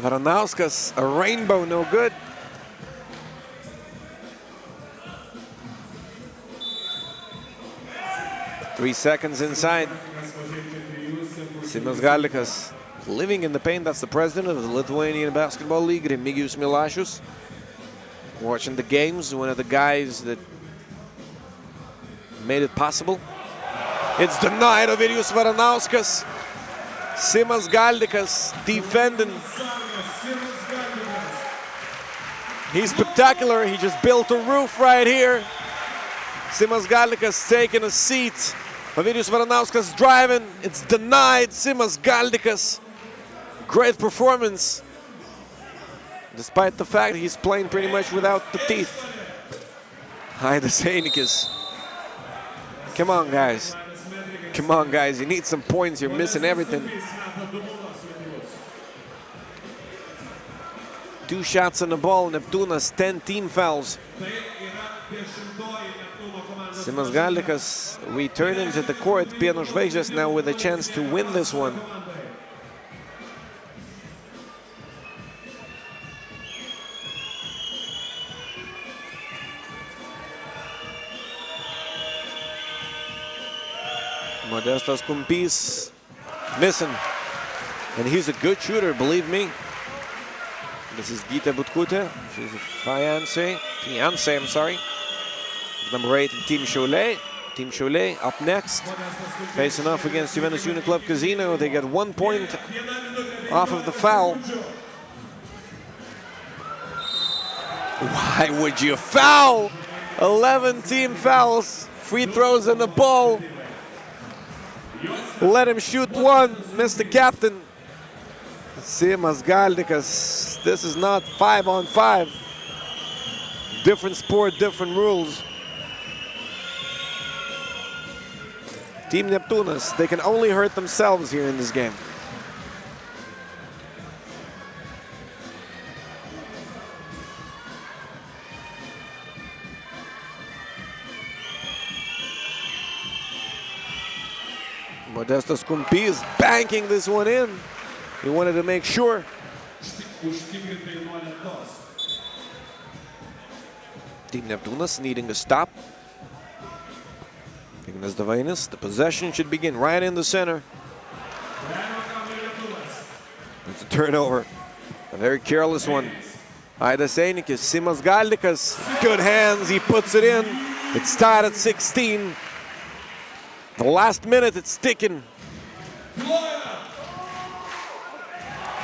[SPEAKER 1] Varanauskas, a rainbow, no good. Three seconds inside. Simas Galdikas living in the paint. That's the president of the Lithuanian Basketball League, Remigijus Milašius. Watching the games, one of the guys that made it possible. It's denied of Ovidijus Varanauskas. Simas Galdikas defending. He's spectacular. He just built a roof right here. Simas Galdikas taking a seat. Ovidijus Varanauskas driving. It's denied. Simas Galdikas. Great performance. Despite the fact he's playing pretty much without the teeth. Aidas Einikis. Come on, guys. Come on, guys. You need some points. You're missing everything. 2 shots on the ball. Neptūnas, 10 team fouls. Simas Galdikas returning to the court. Biano Žvaigždės now with a chance to win this one. Modestas Kumpys missing. And he's a good shooter, believe me. This is Gita Butkute. She's a fiance, I'm sorry. Number 8 in Team Chole. Team Chole up next. Facing off against Juventus Uniclub Casino. They get 1 point off of the foul. Why would you foul? 11 team fouls. Free throws on the ball. Let him shoot one, Mr. Captain. Simas Galdikas. This is not 5-on-5. Different sport, different rules. Team Neptūnas, they can only hurt themselves here in this game. Modestas Kumpys banking this one in. He wanted to make sure. Team Neptūnas needing a stop. Ignas Davainis, the possession should begin right in the center. It's a turnover. A very careless one. Aidas Einikis, Simas Galdikas, good hands, he puts it in. It's tied at 16. The last minute, it's ticking.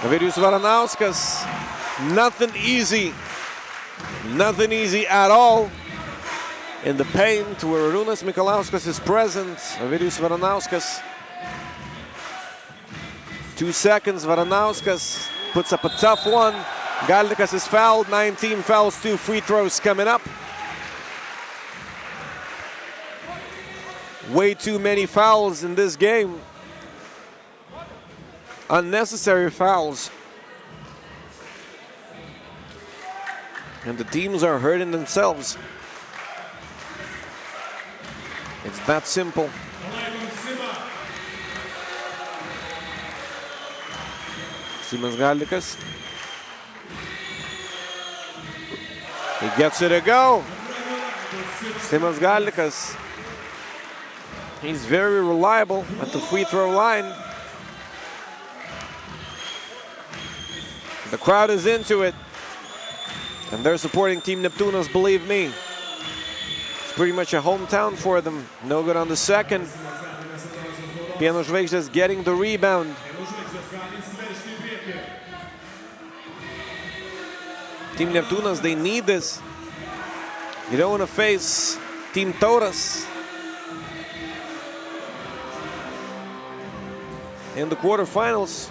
[SPEAKER 1] Ovidijus Varanauskas, nothing easy. Nothing easy at all. In the paint where Arūnas Mikalauskas is present. Ovidijus Varanauskas. 2 seconds, Varanauskas puts up a tough one. Galdikas is fouled, 19 fouls, 2 free throws coming up. Way too many fouls in this game. Unnecessary fouls. And the teams are hurting themselves. It's that simple. Simas Galdikas. He gets it to go. Simas Galdikas. He's very reliable at the free throw line. The crowd is into it. And they're supporting Team Neptūnas, believe me. It's pretty much a hometown for them. No good on the second. Biano Žvaigždės getting the rebound. Team Neptūnas, they need this. You don't want to face Team Tauras in the quarterfinals.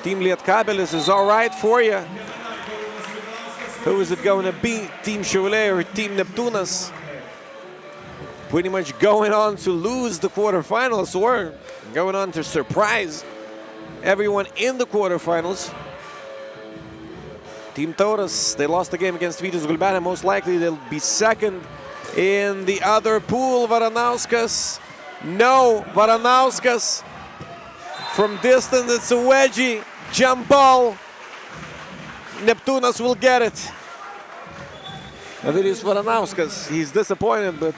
[SPEAKER 1] Team Lietkabelis is all right for you. Who is it going to be? Team Šiauliai or Team Neptūnas? Pretty much going on to lose the quarterfinals or going on to surprise everyone in the quarterfinals. Team Taurus, they lost the game against Gulbele. Most likely they'll be second in the other pool. Varanauskas, no, Varanauskas. From distance, it's a wedgie. Jump ball. Neptūnas will get it. And it is Varanauskas. He's disappointed, but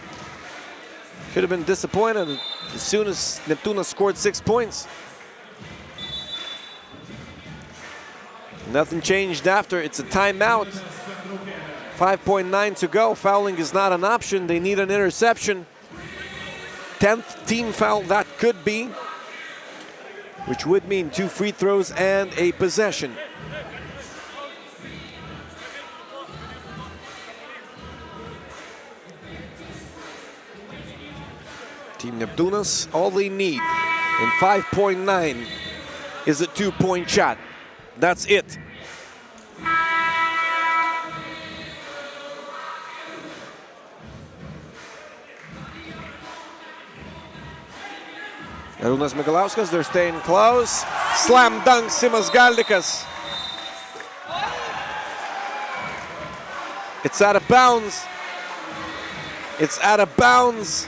[SPEAKER 1] should have been disappointed as soon as Neptūnas scored 6 points. Nothing changed after. It's a timeout. 5.9 to go. Fouling is not an option. They need an interception. 10th team foul that could be, which would mean 2 free throws and a possession. Team Neptūnas, all they need in 5.9 is a 2-point shot. That's it. Arūnas Mikalauskas, they're staying close. Slam dunk, Simas Galdikas. It's out of bounds. It's out of bounds.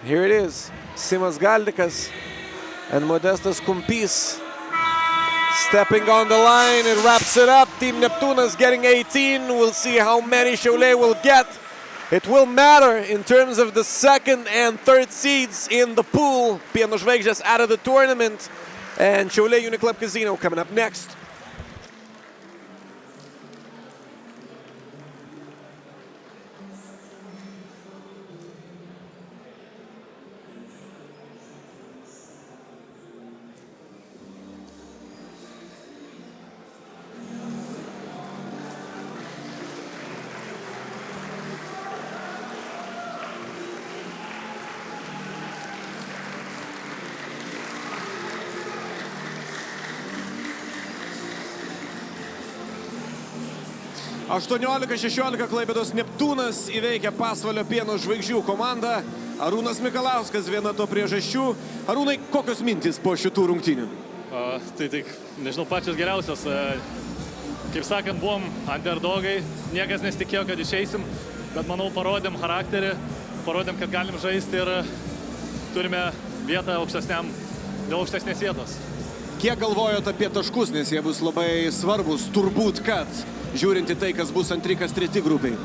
[SPEAKER 1] Here it is, Simas Galdikas and Modestas Kumpys stepping on the line. It wraps it up. Team Neptūnas getting 18. We'll see how many Šiauliai will get. It will matter in terms of the second and third seeds in the pool. Biano Žvaigždės out of the tournament. And Šiauliai Uniclub Casino coming up next.
[SPEAKER 2] Aštuoniolika 16 Klaipedos Neptūnas įveikia pasvalio Pieno žvaigždžių komandą. Arūnas Mikalauskas viena to priežasčių. Arūnai, kokios mintys po šitų rungtynių?
[SPEAKER 12] Tai nežinau, pačios geriausios. Kaip sakant, buvom underdogai, niekas nesitikėjo, kad išeisim, bet manau parodėm charakterį, parodėm, kad galim žaisti ir turime vietą dėl aukštesnės vietos.
[SPEAKER 2] Kiek galvojot apie taškus, nes jie bus labai svarbus, turbūt kad, žiūrint į tai, kas bus 2-3 grupiai?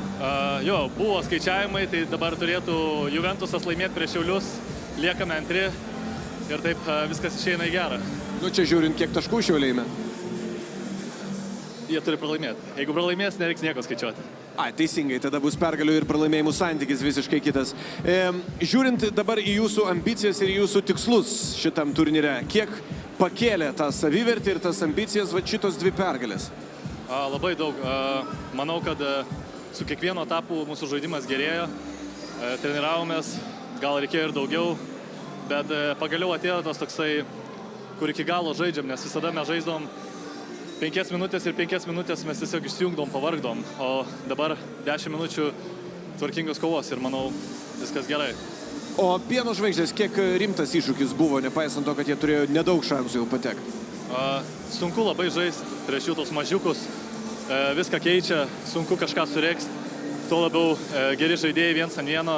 [SPEAKER 12] Jo, buvo skaičiavimai, tai dabar turėtų Juventusas laimėti prieš Šiaulius, liekame antri ir taip viskas išeina į gerą.
[SPEAKER 2] Nu čia žiūrint, kiek taškų Šiauliai met?
[SPEAKER 12] Jie turi pralaimėti. Jeigu pralaimės, nereiks nieko skaičiuoti.
[SPEAKER 2] Teisingai, tada bus pergalių ir pralaimėjimų santykis visiškai kitas. Žiūrint dabar į jūsų ambicijas ir jūsų tikslus šitam turnyre, kiek pakėlė tą savivertį ir tas ambicijas šitos 2 pergalės?
[SPEAKER 12] Labai daug. Manau, kad su kiekvienu etapu mūsų žaidimas gerėjo. Treniravomės, gal reikėjo ir daugiau, bet pagaliau atėjo tas toksai, kur iki galo žaidžiam, nes visada mes žaisdom 5 minutės ir 5 minutės mes tiesiog išsijungdom, pavargdom, o dabar 10 minučių tvarkingos kovos ir manau, viskas gerai.
[SPEAKER 2] O Biano Žvaigždės, kiek rimtas iššūkis buvo, nepaisant to, kad jie turėjo nedaug šansų jau patekti?
[SPEAKER 12] Sunku labai žaisti prieš jų tos mažiukus, viską keičia, sunku kažką suregsti, tuo labiau geri žaidėjai 1-1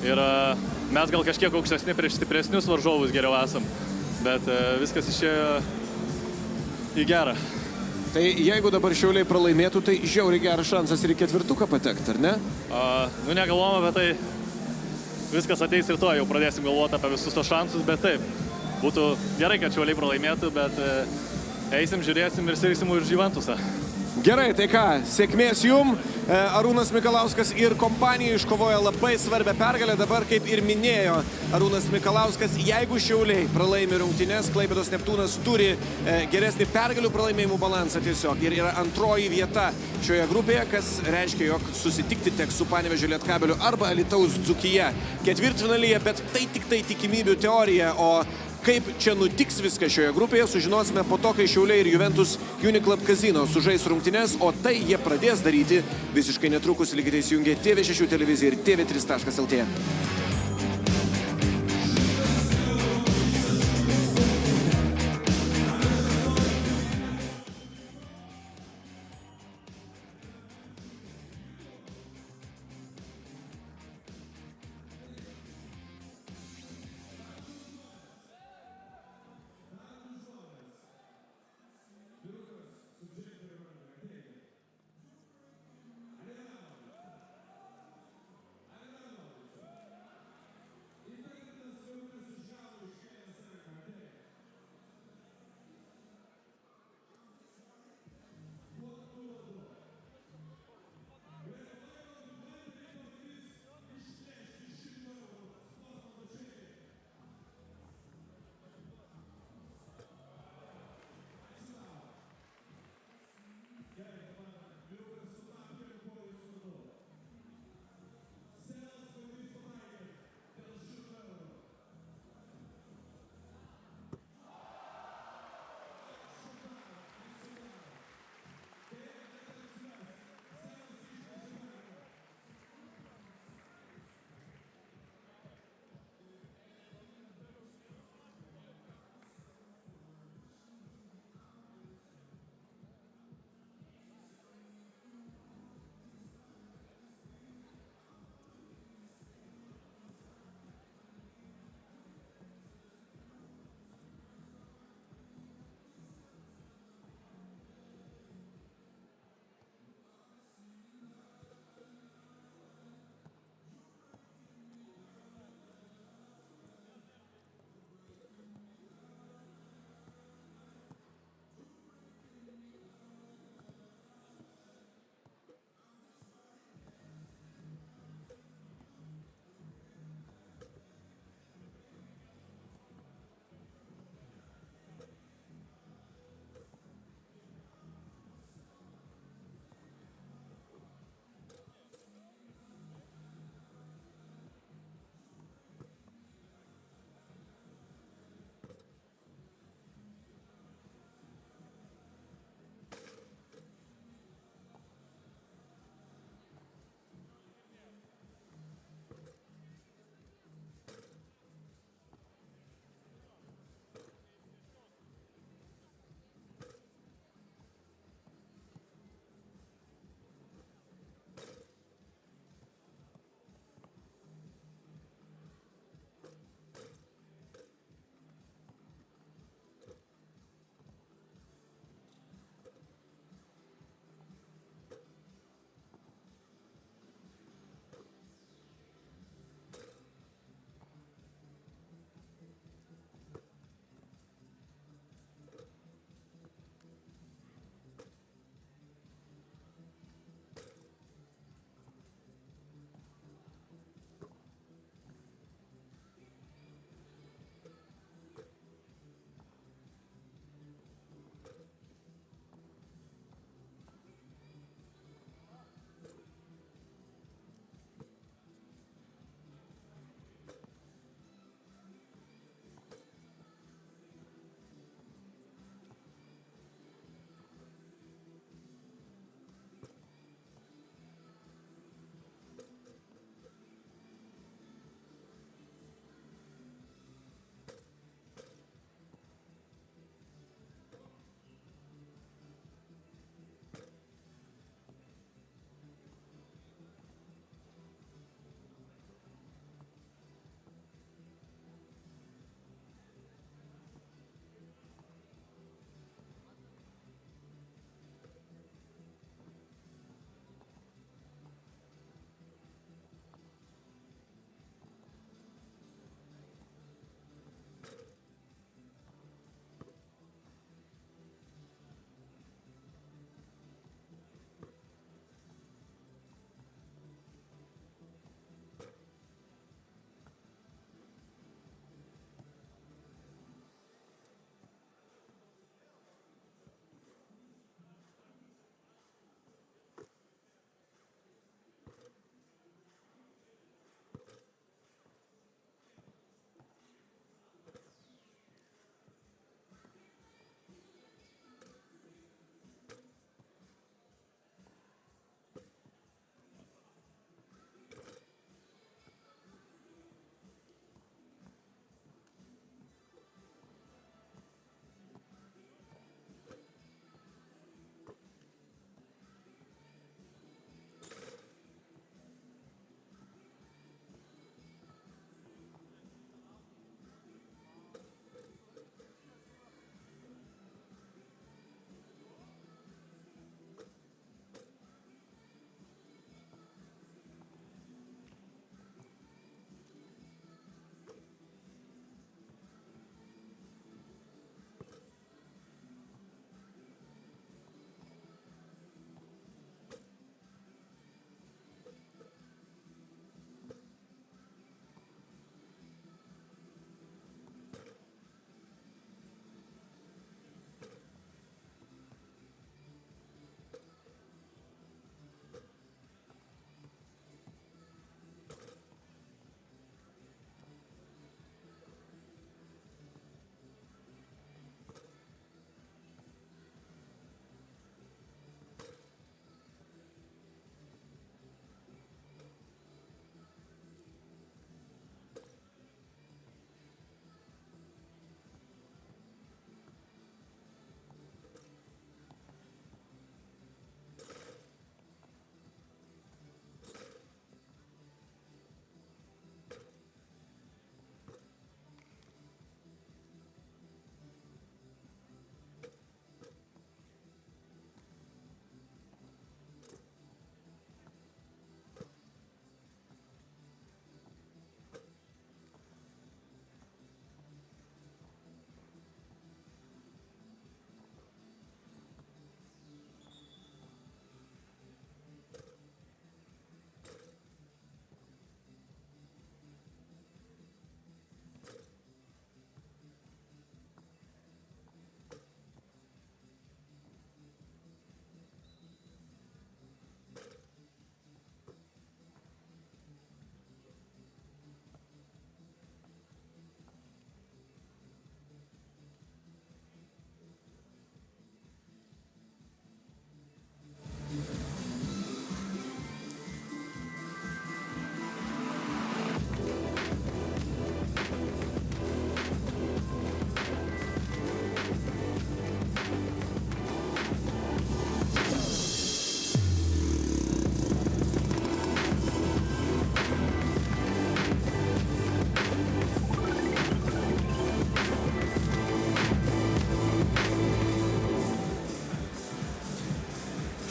[SPEAKER 12] ir mes gal kažkiek aukštesni prieš stipresnius varžovus geriau esam, bet viskas išėjo į gerą.
[SPEAKER 2] Tai jeigu dabar Šiauliai pralaimėtų, tai žiauriai geras šansas ir į ketvirtuką patekti, ar ne?
[SPEAKER 12] Negalvojame apie tai. Viskas ateis rytoj, jau pradėsim galvoti apie visus tos šansus, bet taip. Būtų gerai, kad Šiauliai pralaimėtų, bet eisim, žiūrėsim ir sirgsim už Juventusą.
[SPEAKER 2] Gerai, tai ką, sėkmės jum. Arūnas Mikalauskas ir kompanija iškovoja labai svarbią pergalę. Dabar, kaip ir minėjo Arūnas Mikalauskas, jeigu Šiauliai pralaimi rungtynes, Klaipėdos Neptūnas turi geresnį pergalių pralaimėjimų balansą tiesiog. Ir yra antroji vieta šioje grupėje, kas reiškia, jog susitikti teks su Panevėžio Lietkabeliu arba Alytaus Dzūkija ketvirtfinalyje, bet tai tik tai tikimybių teorija, o kaip čia nutiks viską šioje grupėje, sužinosime po to, kai Šiauliai ir Juventus Uniclub sužais rungtynes, o tai jie pradės daryti visiškai netrukus. Likite įsijungę TV6 televiziją ir TV3.lt.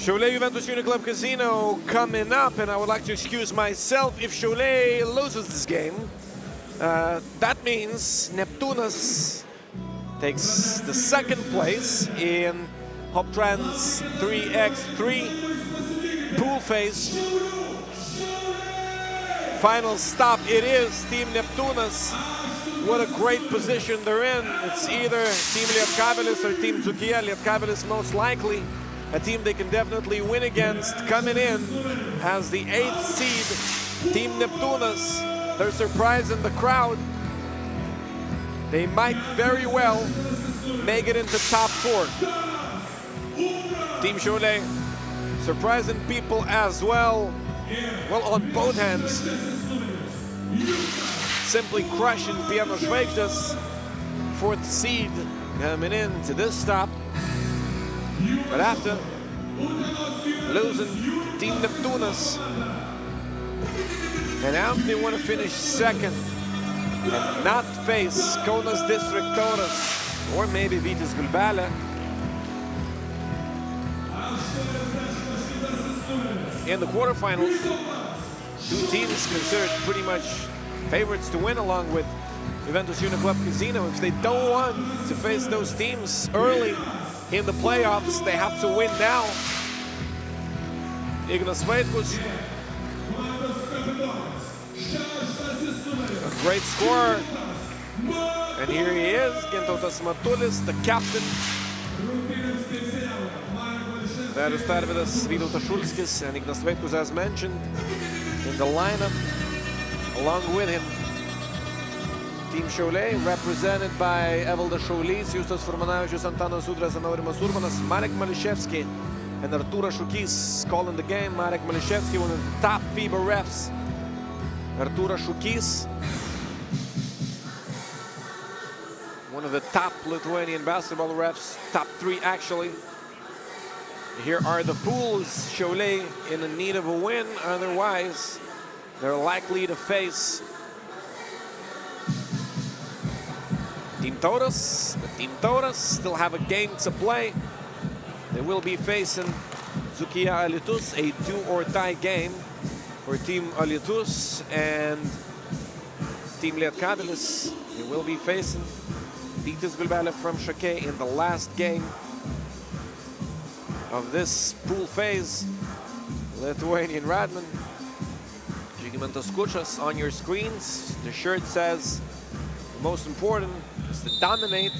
[SPEAKER 1] Šiauliai Juventus Uniclub Casino coming up, and I would like to excuse myself if Šiauliai loses this game. That means Neptūnas takes the second place in Hoptrans 3x3 pool phase. Final stop, it is Team Neptūnas. What a great position they're in. It's either Team Lietkabelis or Team Zukia. Lietkabelis most likely a team they can definitely win against. Coming in as the 8th seed, Team Neptūnas. They're surprising the crowd. They might very well make it into top 4. Team Chole surprising people as well. Well, on both hands. Simply crushing Biano Žvaigždės, 4th seed, coming in to this stop. But after losing to Team Neptūnas, and now they want to finish second and not face Kaunas District Tauras or maybe Vytis Gulbele. In the quarterfinals, two teams considered pretty much favorites to win, along with Juventus Uniclub Casino. If they don't want to face those teams early in the playoffs, they have to win now. Ignas Vaitkus, a great scorer. And here he is, Gintautas Matulis, the captain. Darius Tarvydas, Vytautas Šulskis, and Ignas Vaitkus, as mentioned, in the lineup. Along with him, Team Šiauliai, represented by Evaldas Šaulys, Justas Furmanavičius, Antanas Udras, and Aurimas Urbanas, Marek Mališevski, and Artūras Šukys calling the game. Marek Mališevski, one of the top FIBA refs. Artūras Šukys, one of the top Lithuanian basketball refs, top 3 actually. Here are the pools. Šiauliai in need of a win, otherwise they're likely to face Team Taurus. The Team Taurus still have a game to play. They will be facing Zukia Alytus, a do-or-die game for Team Alytus, and Team Lietkabelis. They will be facing Vytis Gulbele from Šakiai in the last game of this pool phase. Lithuanian Radman. Žygimantas Kučas on your screens. The shirt says the most important is to dominate.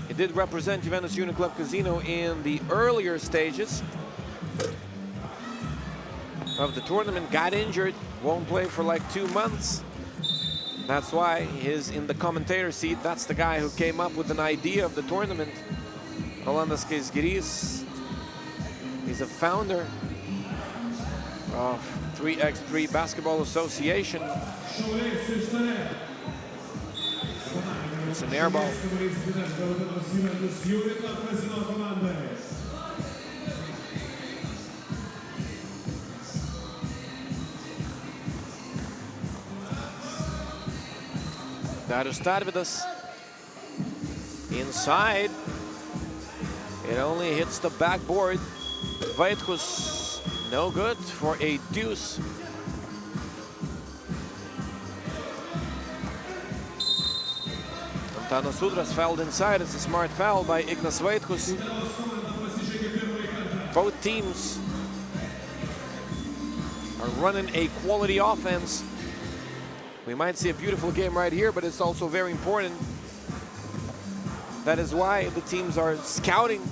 [SPEAKER 1] He did represent Juventus Uniclub Casino in the earlier stages of the tournament. Got injured, won't play for like 2 months. That's why he's in the commentator seat. That's the guy who came up with an idea of the tournament. Rolandas Keisgirys. He's a founder of 3x3 Basketball Association. It's an air ball. Darius Tarvydas inside. It only hits the backboard. Vaitkus, no good for a deuce. Antanas Udras fouled inside. It's a smart foul by Ignas Vaitkus. Both teams are running a quality offense. We might see a beautiful game right here, but it's also very important. That is why the teams are scouting.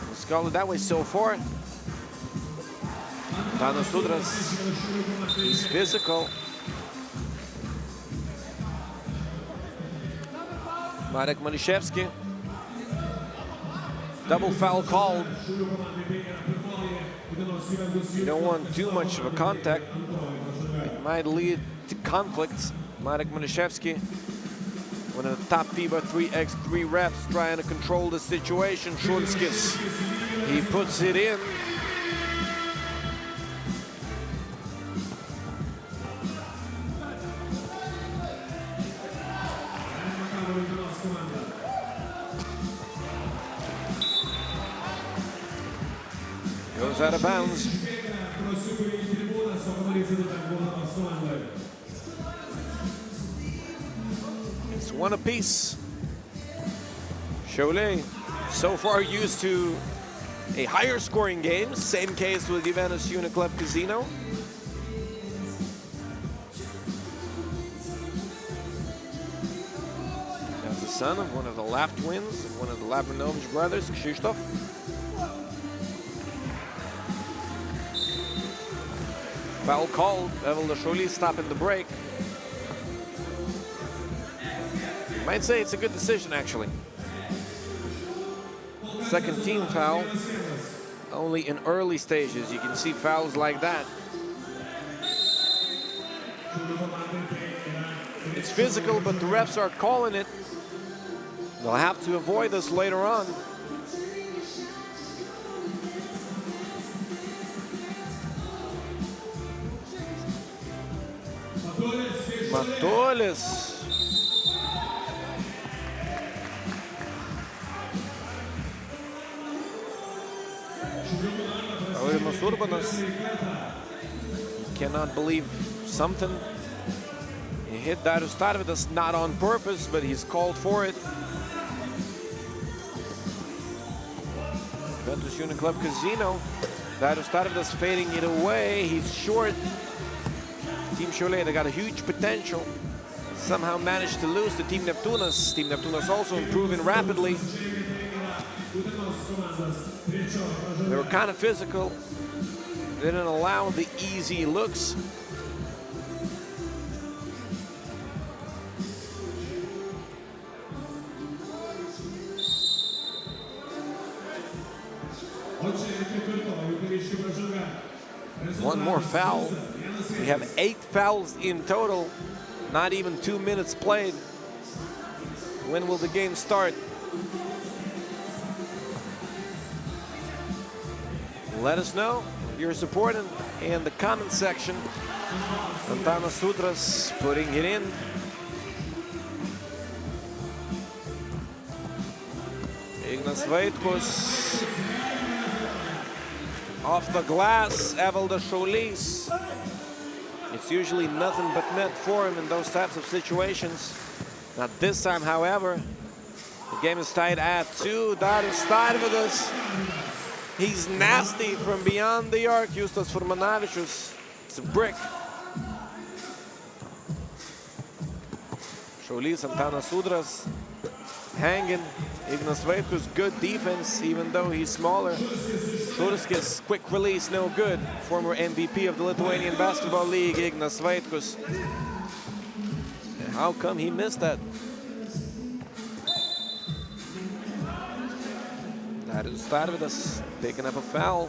[SPEAKER 1] Let's call it that way so far. Antanas Udras, he's physical. Marek Mališevski. Double foul called. You don't want too much of a contact. It might lead to conflicts. Marek Mališevski, one of the top FIBA 3x3 refs, trying to control the situation. Šulskis, he puts it in. Goes out of bounds. It's one apiece. Šiauliai so far used to a higher scoring game. Same case with Juventus Uniclub Casino. That's the son of one of the Lap twins, one of the Labrinovich brothers, Krzysztof. Foul called. Evaldas Šaulys stopping the break. Might say it's a good decision, actually. Second team foul. Only in early stages you can see fouls like that. It's physical, but the refs are calling it. They'll have to avoid this later on. Matulis. Aurimas Urbanas. Cannot believe something. He hit Darius Tarvydas not on purpose, but he's called for it. Juventus Uniclub Casino. Darius Tarvydas fading it away. He's short. Team Chole, they got a huge potential. Somehow managed to lose to Team Neptūnas. Team Neptūnas also improving rapidly. They were kind of physical. They didn't allow the easy looks. One more foul. We have 8 fouls in total. Not even 2 minutes played. When will the game start? Let us know if you're supporting in the comment section. Antanas Sudras putting it in. Ignas Vaitkus. Off the glass, Evaldas Šaulys. It's usually nothing but net for him in those types of situations. Not this time, however. The game is tied at 2. Darius Tarvydas. He's nasty from beyond the arc. Justas Furmanavičius. It's a brick. Šaulys, Antanas Sudras hanging. Ignas Vaitkus, good defense, even though he's smaller. Šurskis, quick release, no good. Former MVP of the Lithuanian Basketball League, Ignas Vaitkus. How come he missed that? Darius Tarvydas picking up a foul.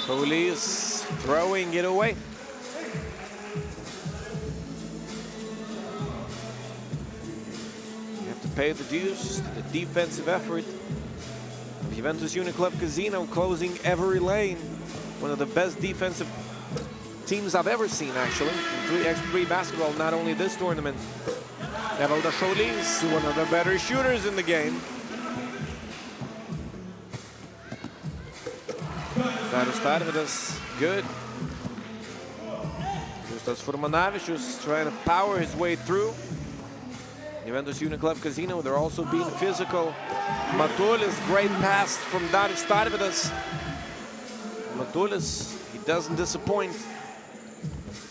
[SPEAKER 1] Šaulys throwing it away. You have to pay the dues to the defensive effort of Juventus Uniclub Casino, closing every lane. One of the best defensive teams I've ever seen, actually, in 3x3 basketball, not only this tournament. Evaldas Šaulys, one of the better shooters in the game. Darius Tarvydas, good. Justas Furmanavičius trying to power his way through. Juventus Uniclub Casino, they're also being physical. Matulis, great pass from Darius Tarvydas. Matulis, he doesn't disappoint.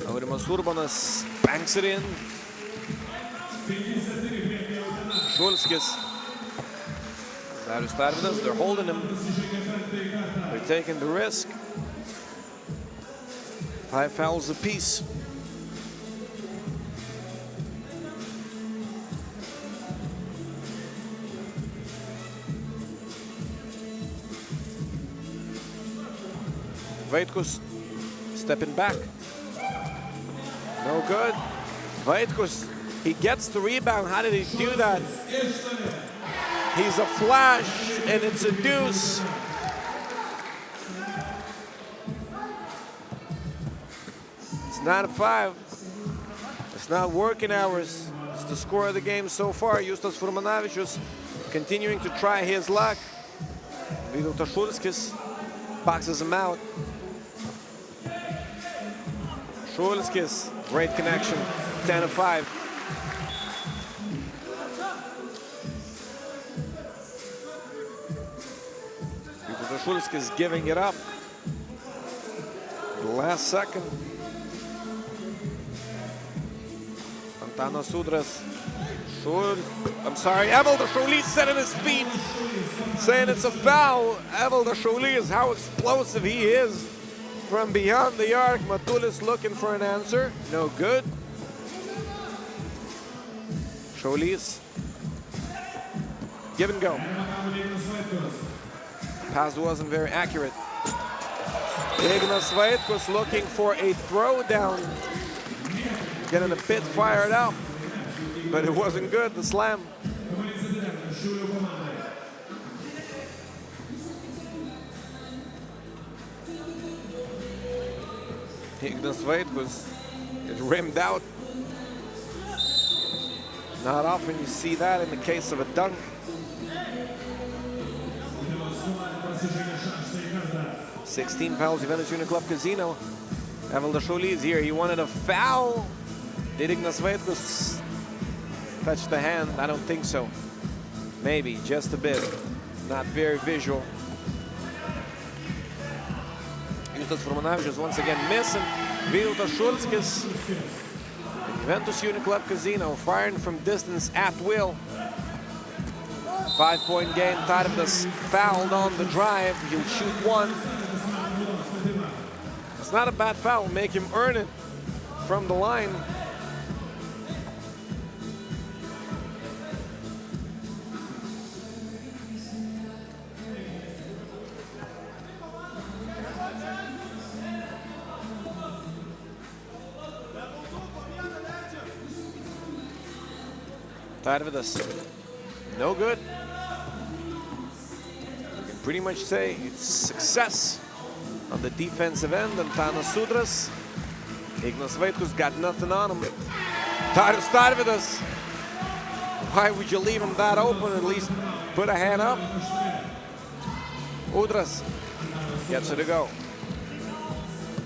[SPEAKER 1] Aurimas Urbanas banks it in. Šulskis. Darius Tarvydas, they're holding him. They're taking the risk. 5 fouls apiece. Vaitkus stepping back. No good. Vaitkus, he gets the rebound. How did he do that? He's a flash, and it's a deuce. not a 5. It's not working hours. It's the score of the game so far. Justas Furmanavičius continuing to try his luck. Vytautas Šulskis boxes him out. Šulskis, great connection, 10-5. Vytautas Šulskis giving it up. The last second. Antanas Udras. Evaldas Šaulys setting his feet, saying it's a foul. Evaldas Šaulys, how explosive he is from beyond the arc. Matulis looking for an answer. No good. Šaulys. Give and go. Pass wasn't very accurate. Ignas Vaitkus looking for a throwdown. Getting a bit fired up, but it wasn't good, the slam. Ignas Vaitkus is rimmed out. Not often you see that in the case of a dunk. $16 fouls, Juventus Uniclub Casino. Evaldas Šaulys here, he wanted a foul. Did Ignas Vaitkus touch the hand? I don't think so. Maybe, just a bit. Not very visual. Justas Furmanavičius once again missing. Vytautas Šulskis. Juventus Uniclub Casino firing from distance at will. 5-point game. Taurus fouled on the drive. He'll shoot one. It's not a bad foul. Make him earn it from the line. Taurus, no good. You can pretty much say it's success on the defensive end. Antanas Udras. Ignas Vaitkus got nothing on him. Taurus. Why would you leave him that open? At least put a hand up. Udras gets it to go.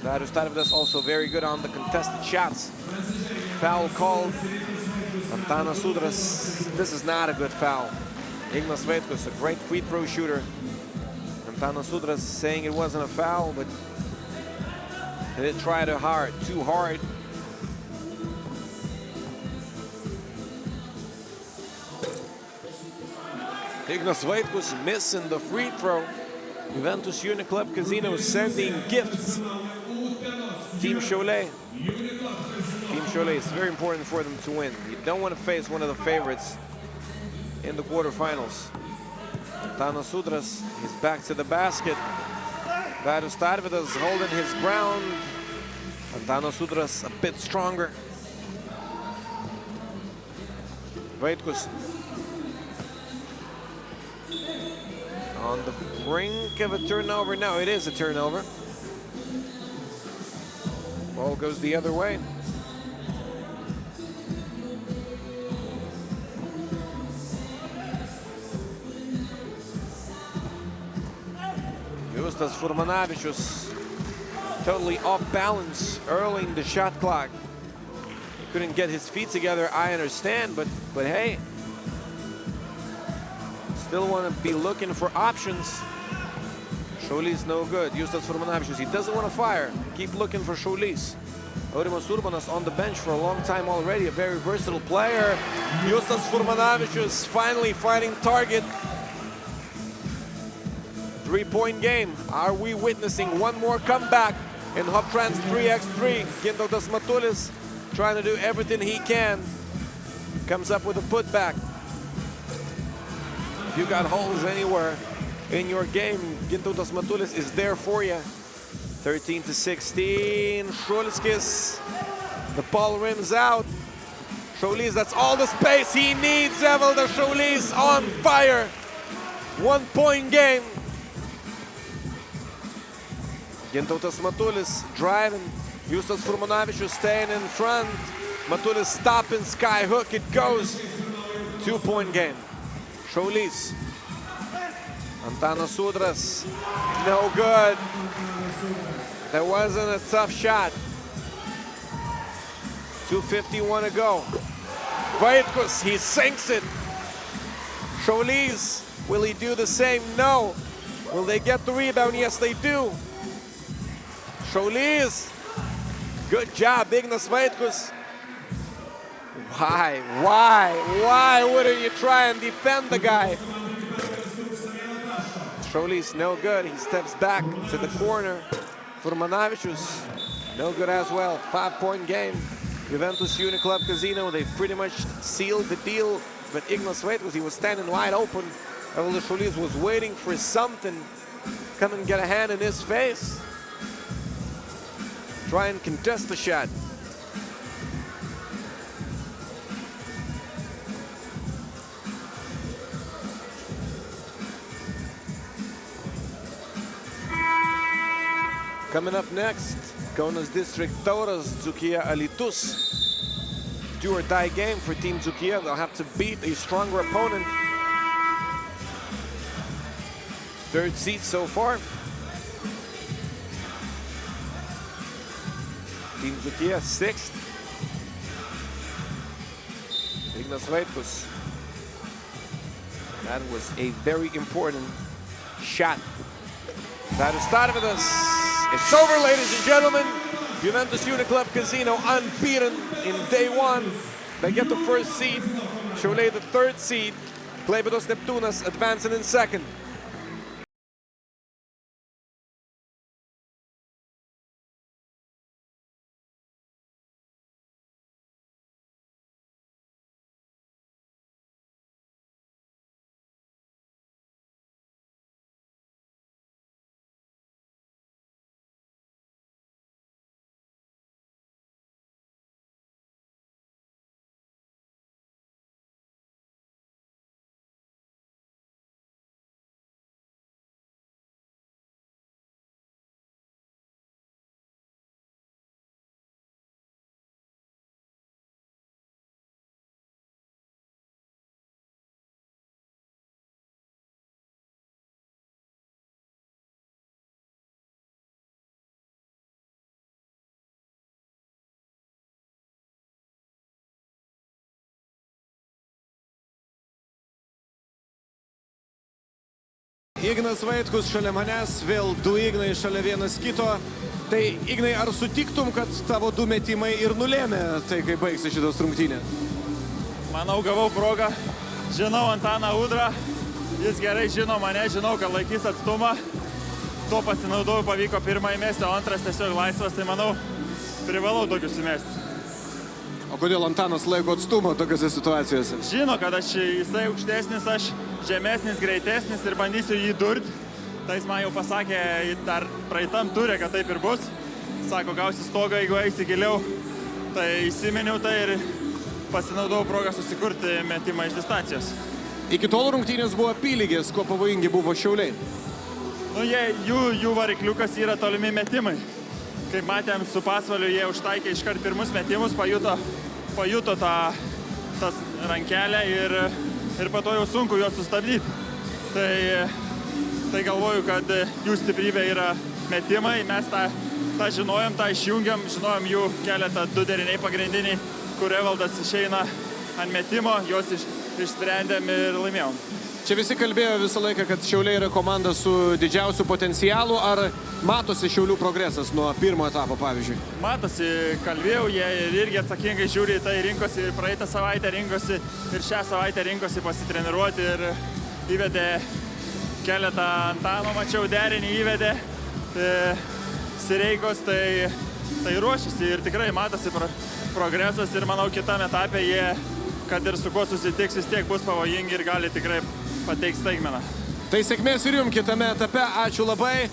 [SPEAKER 1] Taurus also very good on the contested shots. Foul called. Antanas Udras, this is not a good foul. Ignas Vaitkus, a great free throw shooter. Antanas Udras saying it wasn't a foul, but he didn't try too hard. Ignas Vaitkus missing the free throw. Juventus Uniclub Casino sending gifts. Team Chole. Team Chole, it's very important for them to win. You don't want to face one of the favorites in the quarterfinals. Antanas Udras is back to the basket. Taurus holding his ground. Antanas Udras a bit stronger. Vaitkus on the brink of a turnover. No, it is a turnover. Ball goes the other way. Justas Furmanavičius totally off balance early in the shot clock. He couldn't get his feet together, I understand, but hey, still want to be looking for options. Šaulys no good. Justas Furmanavičius, he doesn't want to fire. Keep looking for Šaulys. Aurimas Urbanas on the bench for a long time already, a very versatile player. Justas Furmanavičius finally finding target. 3-point game. Are we witnessing one more comeback in Hoptrans 3x3? Gintautas Matulis trying to do everything he can. Comes up with a putback. If you got holes anywhere in your game, Gintautas Matulis is there for you. 13-16. Šulskis. The ball rims out. Šaulys, that's all the space he needs. Evaldas Šaulys on fire. 1-point game. Gintautas Matulis driving, Justas Furmanavičius staying in front. Matulis stopping, sky hook, it goes. 2-point game. Šiaulys. Antanas Udras. No good. That wasn't a tough shot. 2:51 to go. Vaitkus, he sinks it. Šiaulys, will he do the same? No. Will they get the rebound? Yes, they do. Šiaulys. Good job, Ignas Vaitkus. Why wouldn't you try and defend the guy? Šiaulys, no good. He steps back to the corner. Furmanavičius, no good as well. 5-point game. Juventus Uniclub Casino, they pretty much sealed the deal. But Ignas Vaitkus, he was standing wide open. Evaldas Šiaulys was waiting for something. Come and get a hand in his face. Try and contest the shot. Coming up next, Kaunas District Tauras, Zukia Alytus. Do or die game for Team Zukia. They'll have to beat a stronger opponent. Third seed so far. Team Zukia, 6th. Ignas Vaitkus. That was a very important shot. That is started with us. It's over, ladies and gentlemen. Juventus Uniclub Casino unbeaten in day 1. They get the first seed. Chole the 3rd seed. Klaipedos Neptūnas advancing in 2nd.
[SPEAKER 2] Ignas Vaitkus šalia manęs, vėl 2 Ignai šalia vienas kito. Tai Ignai, ar sutiktum, kad tavo 2 metimai ir nulėmė tai, kaip baigsi šitos rungtynės?
[SPEAKER 3] Manau, gavau progą. Žinau Antaną Udrą. Jis gerai žino mane, žinau, kad laikys atstumą. Tuo pasinaudojau, pavyko pirmąjį mesti, o antras tiesiog laisvas, tai manau, privalau tokius įmesti.
[SPEAKER 2] O kodėl Antanas laiko atstumą tokiose situacijose?
[SPEAKER 3] Žino, kad jisai aukštesnis, aš žemesnis, greitesnis ir bandysiu jį durti. Tai jis man jau pasakė dar praeitam turė, kad taip ir bus. Sako, gausi stogą, jeigu eisi giliau. Tai įsiminiau tai ir pasinaudojau progą susikurti metimą iš distancijos.
[SPEAKER 2] Iki tol rungtynės buvo apylygės, kuo pavojingi buvo Šiauliai.
[SPEAKER 3] Nu, jų varikliukas yra tolimi metimai. Kaip matėm, su Pasvaliu jie užtaikė iškart pirmus metimus, pajuto tas rankelę ir po to jau sunku juos sustabdyti. Tai galvoju, kad jų stiprybė yra metimai. Mes tą žinojom, tą išjungiam, žinojom jų keletą 2 deriniai pagrindiniai, kur Evaldas išeina ant metimo, juos išsprendėm ir laimėjom.
[SPEAKER 2] Čia visi kalbėjo visą laiką, kad Šiauliai yra komanda su didžiausiu potencialu. Ar matosi Šiaulių progresas nuo pirmo etapo, pavyzdžiui?
[SPEAKER 3] Matosi, kalbėjau, jie irgi atsakingai žiūri į tai, rinkosi praeitą savaitę, rinkosi ir šią savaitę rinkosi pasitreniruoti ir įvedė keletą Antano, mačiau, derinį įvedė. Sireikos, tai ruošiasi ir tikrai matosi progresas ir manau kitame etape jie, kad ir su kuo susitiks, vis tiek bus pavojingi ir gali tikrai pateiks staigmeną.
[SPEAKER 2] Tai sėkmės ir jums kitame etape. Ačiū labai.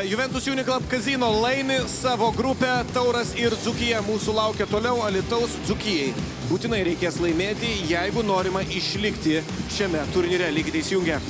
[SPEAKER 2] Juventus Uniclub Casino laimi savo grupę. Tauras ir Dzūkija mūsų laukia toliau. Alytaus Dzūkijai būtinai reikės laimėti, jeigu norima išlikti šiame turnyre. Likite įsijungę.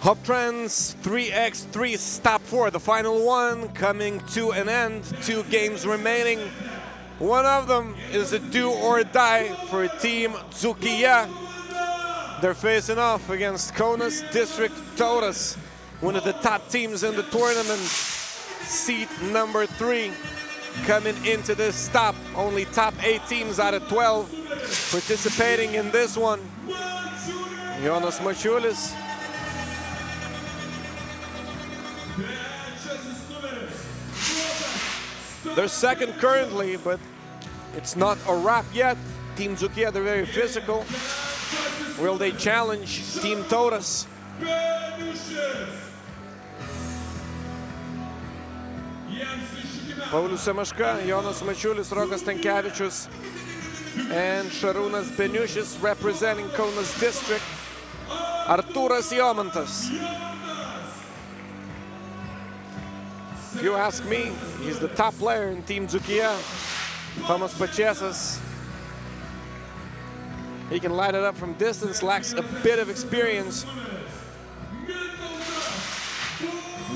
[SPEAKER 1] Hoptrans 3x3 stop 4, the final one coming to an end. 2 games remaining. One of them is a do or die for Team Dzūkija. They're facing off against Kaunas District Tauras, one of the top teams in the tournament. Seed number 3 coming into this stop. Only top 8 teams out of 12 participating in this one. Jonas Mačiulis. They're second currently, but it's not a wrap yet. Team Zukia, they're very physical. Will they challenge Team Taurus? Paulius Semaška, Jonas Mačiulis, Rokas Stankevičius, and Šarūnas Beniušis representing Kaunas District. Artūras Jomantas. If you ask me, he's the top player in Team Dzūkija. Tomas Pačėsas. He can light it up from distance, lacks a bit of experience.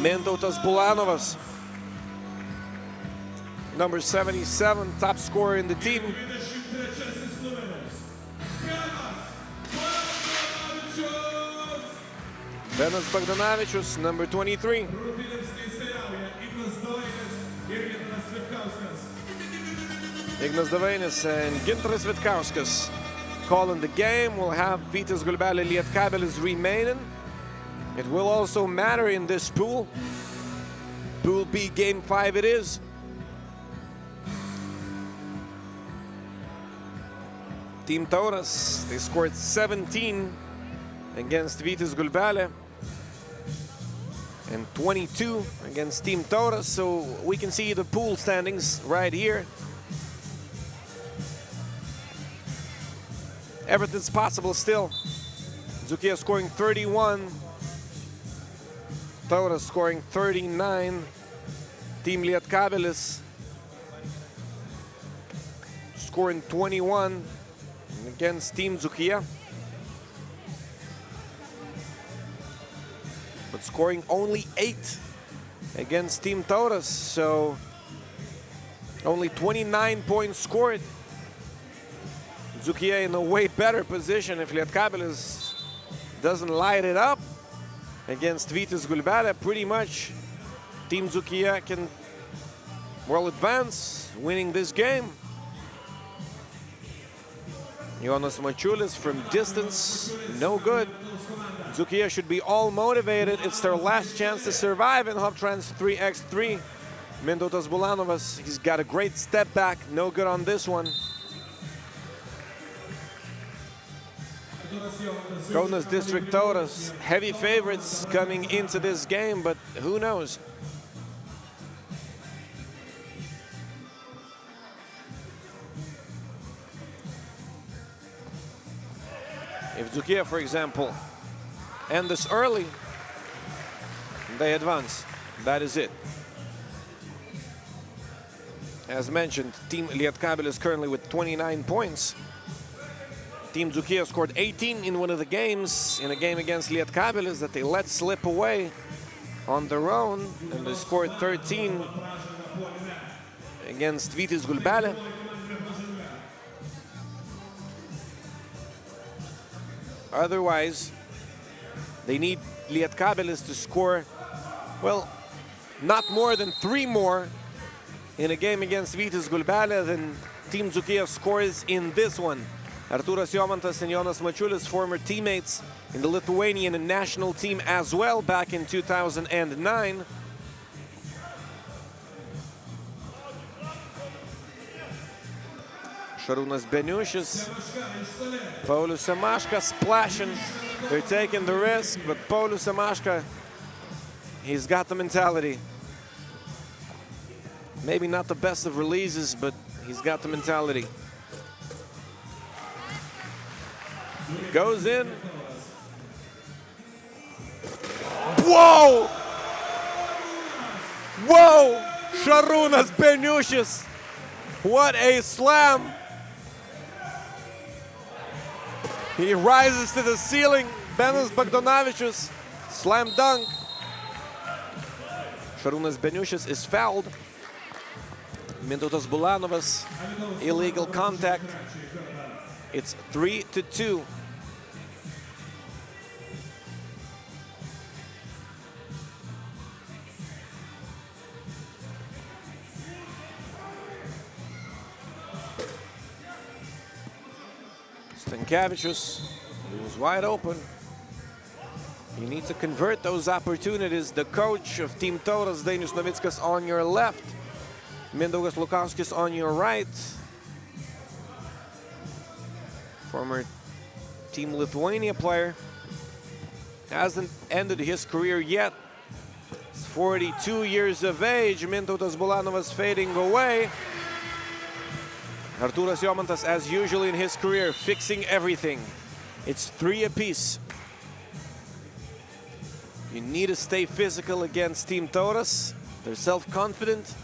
[SPEAKER 1] Mintautas Bulanovas, number 77, top scorer in the team. Benas Bagdanavičius, number 23. Ignas Davainis and Gintaras Vitkauskas calling the game. We'll have Vytis Gulbele, Lietkabelis remaining. It will also matter in this pool. Pool B, Game 5 it is. Team Taurus, they scored 17 against Vytis Gulbele and 22 against Team Taurus. So we can see the pool standings right here. Everything's possible still. Zukia scoring 31. Taurus scoring 39. Team Lietkabelis scoring 21 against Team Zukia. But scoring only 8 against Team Taurus. So only 29 points scored. Zukia in a way better position if Lietkabelis doesn't light it up against Vytis Gulbele. Pretty much Team Zukia can well advance, winning this game. Jonas Mačiulis from distance, no good. Zukia should be all motivated. It's their last chance to survive in Hoptrans 3x3. Mintautas Bulanovas, he's got a great step back, no good on this one. Kaunas District Taurus, heavy favorites coming into this game, but who knows? If Zukia, for example, end this early, they advance. That is it. As mentioned, Team Lietkabelis is currently with 29 points. Team Zukia scored 18 in one of the games, in a game against Lietkabelis that they let slip away on their own, and they scored 13 against Vytis Gulbele. Otherwise, they need Lietkabelis to score, well, not more than 3 more in a game against Vytis Gulbele than Team Zukia scores in this one. Artūras Jomantas and Jonas Mačiulis, former teammates in the Lithuanian and national team as well back in 2009. Šarūnas Beniušis, Paulius Semaška splashing. They're taking the risk, but Paulius Semaška, he's got the mentality. Maybe not the best of releases, but he's got the mentality. Goes in. Whoa! Whoa! Šarūnas Beniušis. What a slam. He rises to the ceiling. Benas Bagdanavičius Slam dunk. Šarūnas Beniušis is fouled. Mintautas Bulanovas, illegal contact. It's 3-2. Stankevičius, he was wide open. You need to convert those opportunities. The coach of Team Tauras, Dainius Novickas, on your left. Mindaugas Lukauskis on your right. Former Team Lithuania player. Hasn't ended his career yet. He's 42 years of age. Mintautas Bulanovas fading away. Artūras Jomantas, as usual in his career, fixing everything. It's 3 apiece. You need to stay physical against Team Tauras. They're self-confident.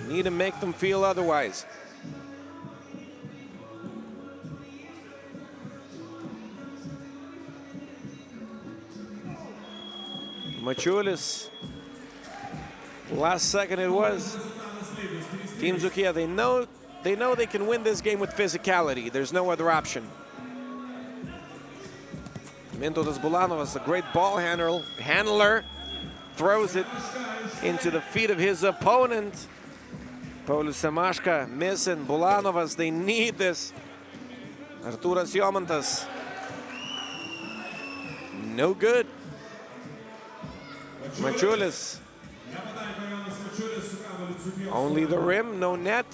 [SPEAKER 1] You need to make them feel otherwise. Mačiulis. Last second it was. Team Zukia, they know they can win this game with physicality. There's no other option. Mintautas Bulanovas, a great ball handler, throws it into the feet of his opponent. Paulius Semashka missing. Bulanovas, they need this. Artūras Jomantas, no good. Mačiulis, only the rim, no net.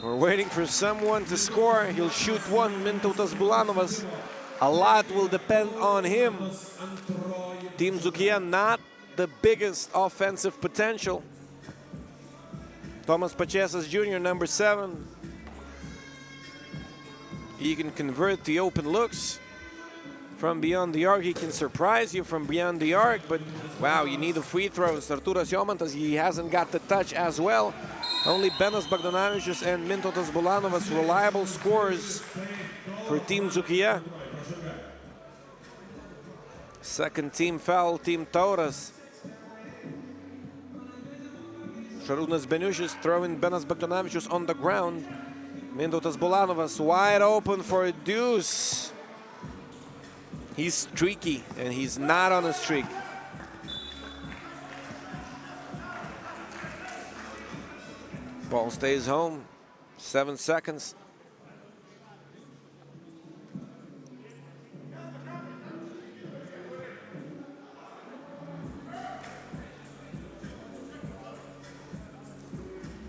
[SPEAKER 1] We're waiting for someone to score. He'll shoot one. Mintautas Bulanovas. A lot will depend on him. Team Zukia, not the biggest offensive potential. Tomas Pačėsas Jr., number 7. He can convert the open looks from beyond the arc. He can surprise you from beyond the arc, but wow, you need the free throws. Artūras Jomantas, he hasn't got the touch as well. Only Benas Bagdonavičius and Mintautas Bulanovas, reliable scorers for Team Zukia. Second team foul, Team Tauras. Šarūnas Beniušis throwing Benas Bagdonavičius on the ground. Mintautas Bulanovas wide open for a deuce. He's streaky, and he's not on a streak. Ball stays home. 7 seconds.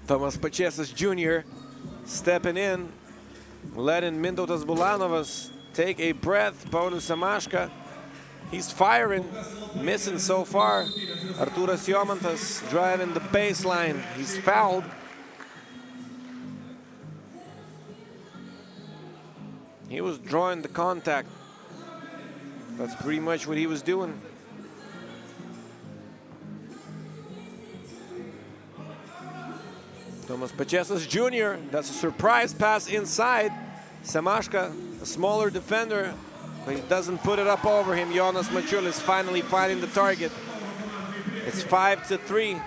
[SPEAKER 1] Tomas Pačėsas Jr. stepping in, letting Mintautas Bulanovas take a breath. Paulius Semashka, he's firing, missing so far. Artūras Jomantas driving the baseline. He's fouled. He was drawing the contact. That's pretty much what he was doing. Tomas Pačėsas Jr., that's a surprise pass inside. Semashka, a smaller defender, but he doesn't put it up over him. Jonas Mačiulis finally finding the target. It's 5-3.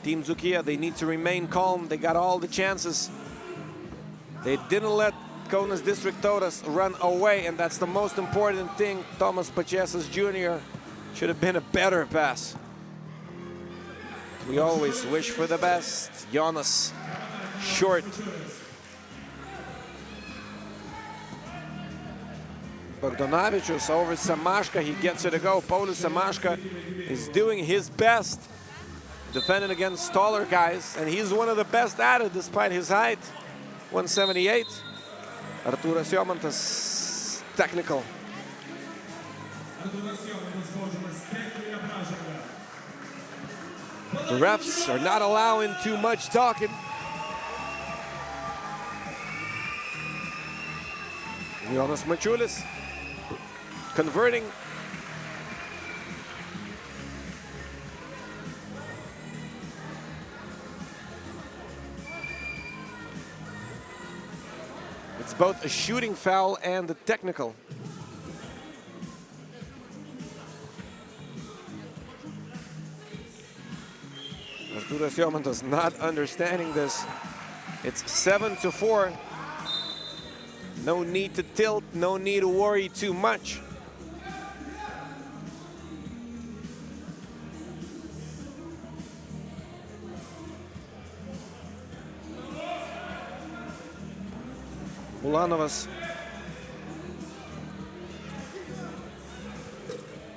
[SPEAKER 1] Team Zukia, they need to remain calm. They got all the chances. They didn't let Kaunas District Tauras run away, and that's the most important thing. Tomas Pačėsas Jr. should have been a better pass. We always wish for the best. Jonas, short. Bagdonavičius over Semashka, he gets it to go. Paulius Semashka is doing his best, defending against taller guys, and he's one of the best at it despite his height. 178. Artūras Jomantas, technical. The refs are not allowing too much talking. Jonas Mačiulis converting. It's both a shooting foul and a technical. Artūras Jomantas not understanding this. It's 7-4. No need to tilt, no need to worry too much. Ulanovas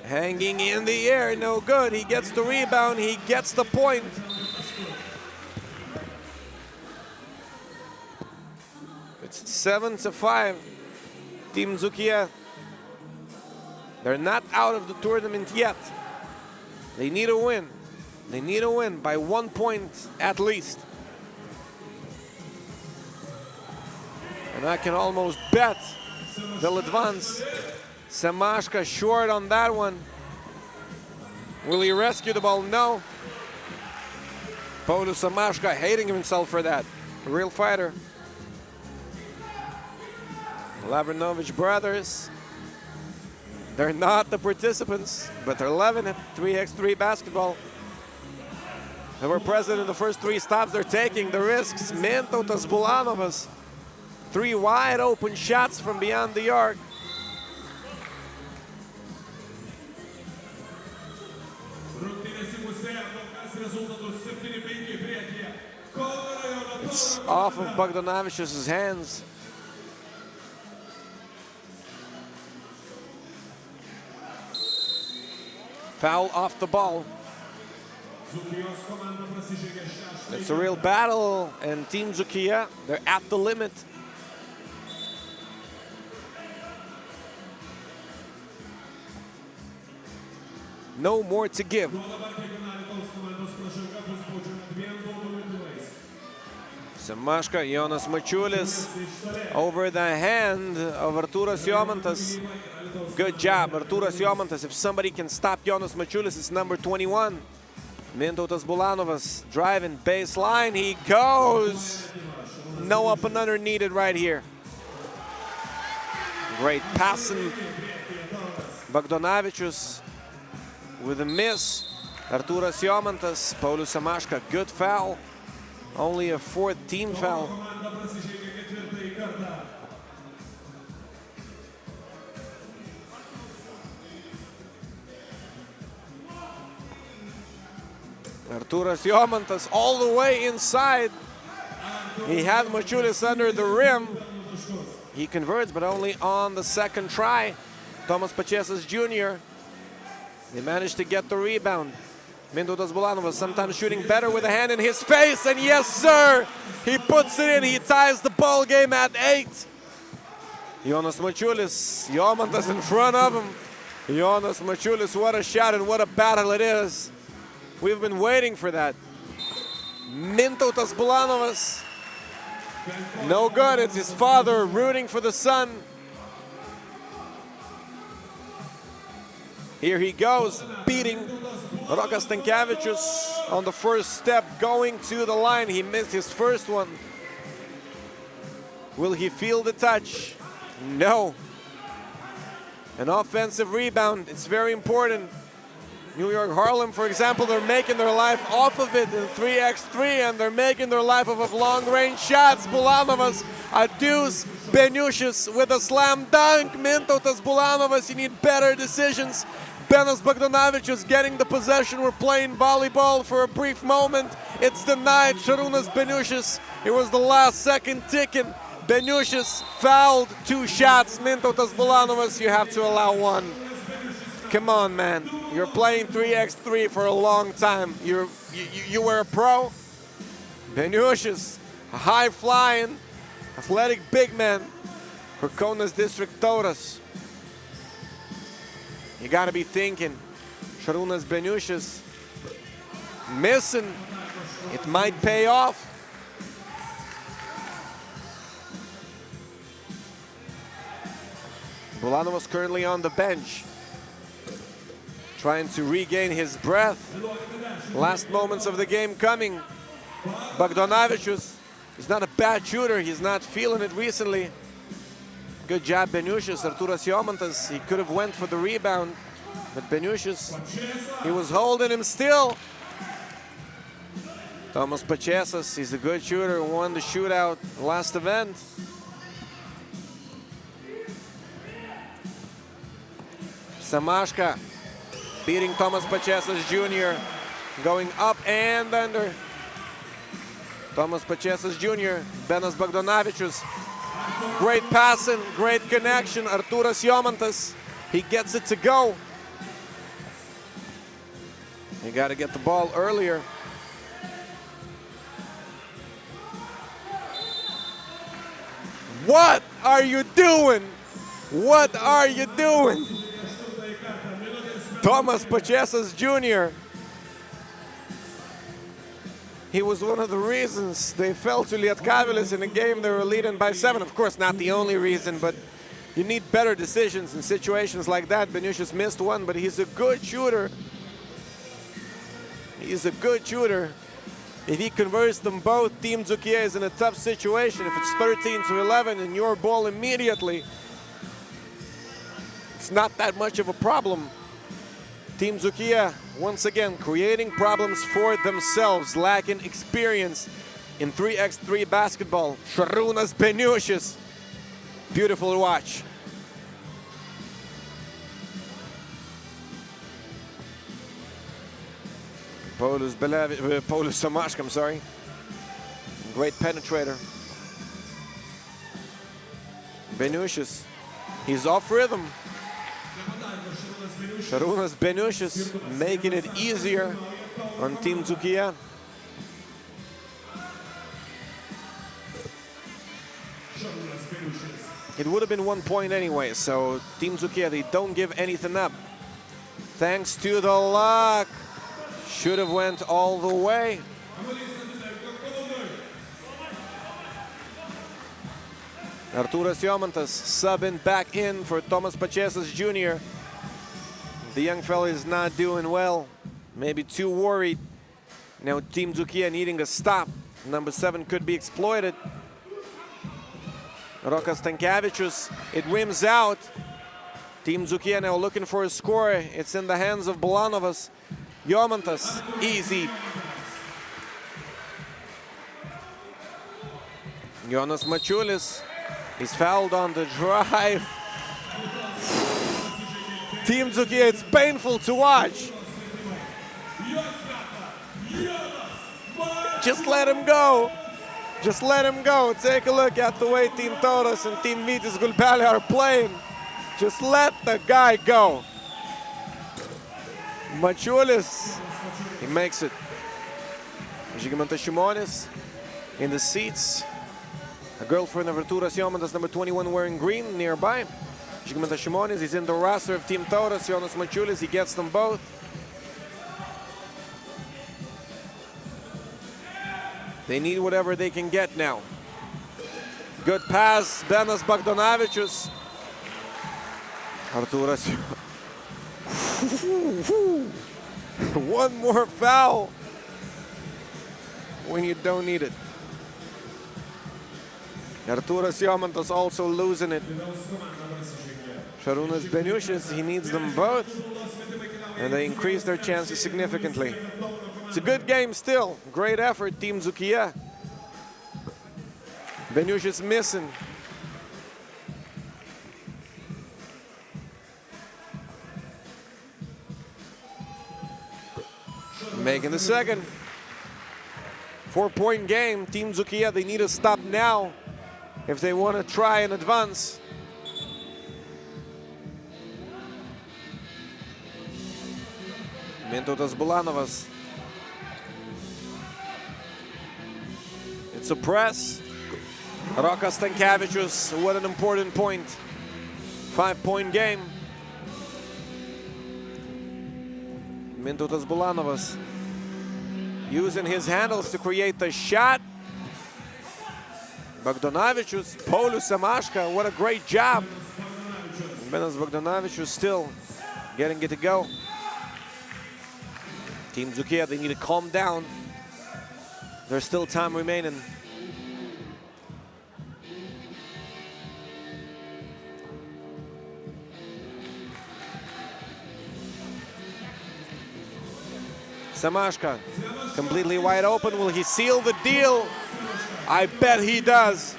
[SPEAKER 1] hanging in the air, no good. He gets the rebound, he gets the point. It's 7-5. Team Zukia. They're not out of the tournament yet. They need a win. They need a win by 1 point at least. And I can almost bet they'll advance. Semashka short on that one. Will he rescue the ball? No. Paulius Semashka hating himself for that. A real fighter. Lavrinovic brothers. They're not the participants, but they're loving it. 3x3 basketball. They were present in the first 3 stops. They're taking the risks. Mintautas Bulanovas. 3 wide open shots from beyond the arc. It's off of Bogdanovic's hands. Foul off the ball. It's a real battle, and Team Zukia, they're at the limit. No more to give. Semashka, Jonas Mačiulis over the hand of Artūras Jomantas. Good job, Artūras Jomantas. If somebody can stop Jonas Mačiulis, it's number 21. Mintautas Bulanovas driving baseline. He goes. No up and under needed right here. Great passing. Bogdanovicius with a miss. Artūras Jomantas, Paulius Semashka, good foul. Only a 4th team foul. Artūras Jomantas all the way inside. He had Mačiulis under the rim. He converts, but only on the 2nd try. Tomas Pačėsas Jr. They managed to get the rebound. Mintautas Bulanovas sometimes shooting better with a hand in his face, and yes, sir! He puts it in, he ties the ball game at 8. Jonas Mačiulis, Jomantas in front of him. Jonas Mačiulis, what a shot and what a battle it is. We've been waiting for that. Mintautas Bulanovas, no good, it's his father rooting for the son. Here he goes, beating Rokas Stankevičius on the first step, going to the line. He missed his first one. Will he feel the touch? No. An offensive rebound, it's very important. New York Harlem, for example, they're making their life off of it in 3x3, and they're making their life off of long-range shots. Bulanovas, a deuce. Beniušis with a slam dunk. Mintautas Bulanovas, you need better decisions. Benas Bogdanovicius getting the possession. We're playing volleyball for a brief moment. It's denied. Šarūnas Beniušis. It was the last second ticking. Beniušis fouled 2 shots. Mintautas Bulanovas, you have to allow 1. Come on, man. You're playing 3x3 for a long time. You were a pro. Beniušis, a high-flying, athletic big man for Kaunas district Tauras. You gotta be thinking, Šarūnas Beniušis missing. It might pay off. Bulanovas currently on the bench, trying to regain his breath. Last moments of the game coming. Bogdanovicius is not a bad shooter. He's not feeling it recently. Good job, Beniušis. Artūras Jomantas, he could have went for the rebound, but Beniušis, he was holding him still. Tomas Pačėsas, he's a good shooter, won the shootout last event. Samashka beating Tomas Pačėsas Jr., going up and under. Tomas Pačėsas Jr., Benas Bagdonavičius. Great passing, great connection. Artūras Jomantas, he gets it to go. You got to get the ball earlier. What are you doing? What are you doing? Tomas Pačėsas Jr. He was one of the reasons they fell to Lietkabelis in a game they were leading by 7. Of course, not the only reason, but you need better decisions in situations like that. Beniušis missed one, but he's a good shooter. He's a good shooter. If he converts them both, Team Zukia is in a tough situation. If it's 13-11 and your ball immediately, it's not that much of a problem. Team Zukia, once again, creating problems for themselves, lacking experience in 3x3 basketball. Šarūnas Beniušis, beautiful to watch. Paulius Samashka, I'm sorry. Great penetrator. Beniušis, he's off rhythm. Šarūnas Beniušis making it easier on Team Zukia. It would have been 1 point anyway, so Team Zukia, they don't give anything up. Thanks to the luck. Should have went all the way. Artūras Jomantas subbing back in for Tomas Pačėsas Jr. The young fella is not doing well, maybe too worried. Now Team Zukia needing a stop. Number 7 could be exploited. Rokas Stankevičius, it rims out. Team Zukia now looking for a score. It's in the hands of Bulanovas. Jomantas, easy. Jonas Mačiulis, he's fouled on the drive. Team Zukia, it's painful to watch. Just let him go. Just let him go. Take a look at the way Team Tauras and Team Vytis Gulbele are playing. Just let the guy go. Mačiulis, he makes it. Žygimantas Šimonis in the seats. A girlfriend of Artūras Jomantas, number 21, wearing green nearby. Žygimantas Šimonis, he's in the roster of Team Tauras. Jonas Mačiulis, he gets them both. They need whatever they can get now. Good pass, Benas Bagdonavičius. Artūras. One more foul when you don't need it. Artūras Jomantas also losing it. Šarūnas Beniušis, he needs them both, and they increase their chances significantly. It's a good game still. Great effort, Team Zukia. Beniušis missing. Making the second. 4-point game. Team Zukia, they need to stop now if they want to try and advance. Mintautas Bulanovas. It's a press. Rokas Stankevičius, what an important point. 5-point game. Mintautas Bulanovas using his handles to create the shot. Bagdonavičius, Paulius Samashka, what a great job. Benas Bagdonavičius still getting it to go. Team Zukia, they need to calm down. There's still time remaining. Semashka, completely wide open. Will he seal the deal? I bet he does.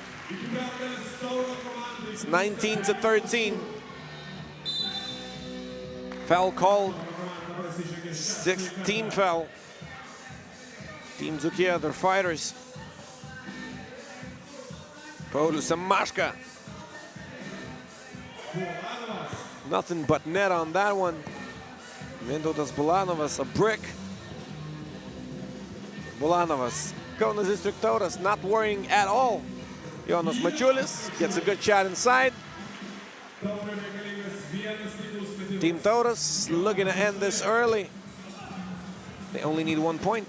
[SPEAKER 1] It's 19-13. Foul called. 6th team foul. Team Zukia, they're fighters. Paulius Semashka. Nothing but net on that one. Mintautas Bulanovas, a brick. Bulanovas, Kaunas District Tauras, not worrying at all. Jonas Mačiulis gets a good shot inside. Team Tauras looking to end this early. They only need 1 point.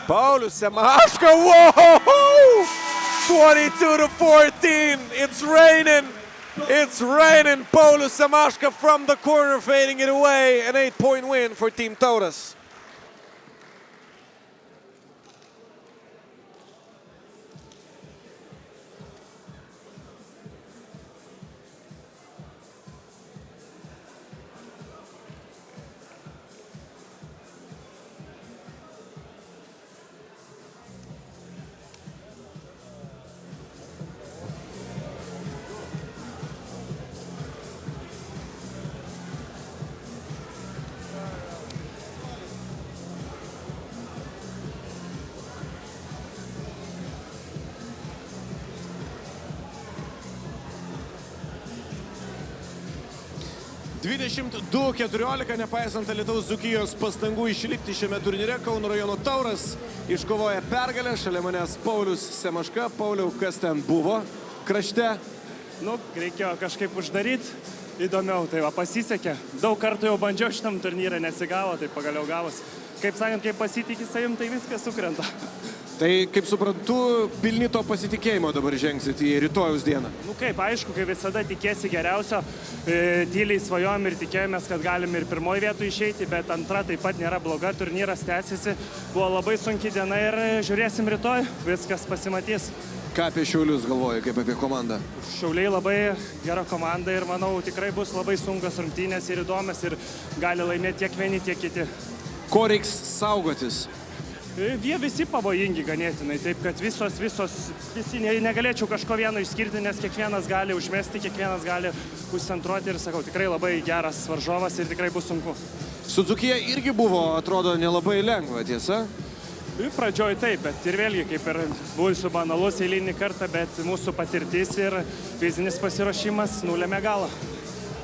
[SPEAKER 1] Paulius Semashka, whoa! 22-14, it's raining. It's raining. Paulius Semashka from the corner fading it away. An 8-point win for Team Tauras.
[SPEAKER 2] Nepaisant Lietuvos Dzūkijos pastangų išlikti šiame turnyre, Kauno rajono Tauras iškovoja pergalę. Šalia manęs Paulius Semashka. Pauliau, kas ten buvo krašte?
[SPEAKER 13] Nu, reikėjo kažkaip uždaryti. Įdomiau, tai va, pasisekė. Daug kartų jau bandžiau šitam turnyrą, nesigavo, tai pagaliau gavos. Kaip sakant, kai pasitikė savim, tai viskas sukrenta.
[SPEAKER 2] Tai, kaip suprantu, pilni to pasitikėjimo dabar žengsit į rytojus dieną.
[SPEAKER 13] Nu kaip, aišku, kai visada tikėsi geriausio, tyliai svajojom ir tikėjomės, kad galim ir pirmoji vietų išeiti, bet antra taip pat nėra bloga, turnyras tęsiasi, buvo labai sunki diena ir žiūrėsim rytoj, viskas pasimatys.
[SPEAKER 2] Ką apie Šiaulius galvoji, kaip apie komandą?
[SPEAKER 13] Šiauliai labai gera komanda ir manau tikrai bus labai sunkios rungtynės ir įdomios ir gali laimėti tiek vieni, tiek kiti.
[SPEAKER 2] Ko reiks saugotis?
[SPEAKER 13] Jie visi pavojingi ganėtinai, taip kad visi negalėčiau kažko vieno išskirti, nes kiekvienas gali užmesti, kiekvienas gali užcentruoti ir sakau, tikrai labai geras varžovas ir tikrai bus sunku.
[SPEAKER 2] Su Dzūkija irgi buvo, atrodo, nelabai lengva, tiesa?
[SPEAKER 13] Pradžioj taip, bet ir vėlgi, kaip ir būsiu banalus eilinį kartą, bet mūsų patirtis ir fizinis pasiruošimas nulėmė galą.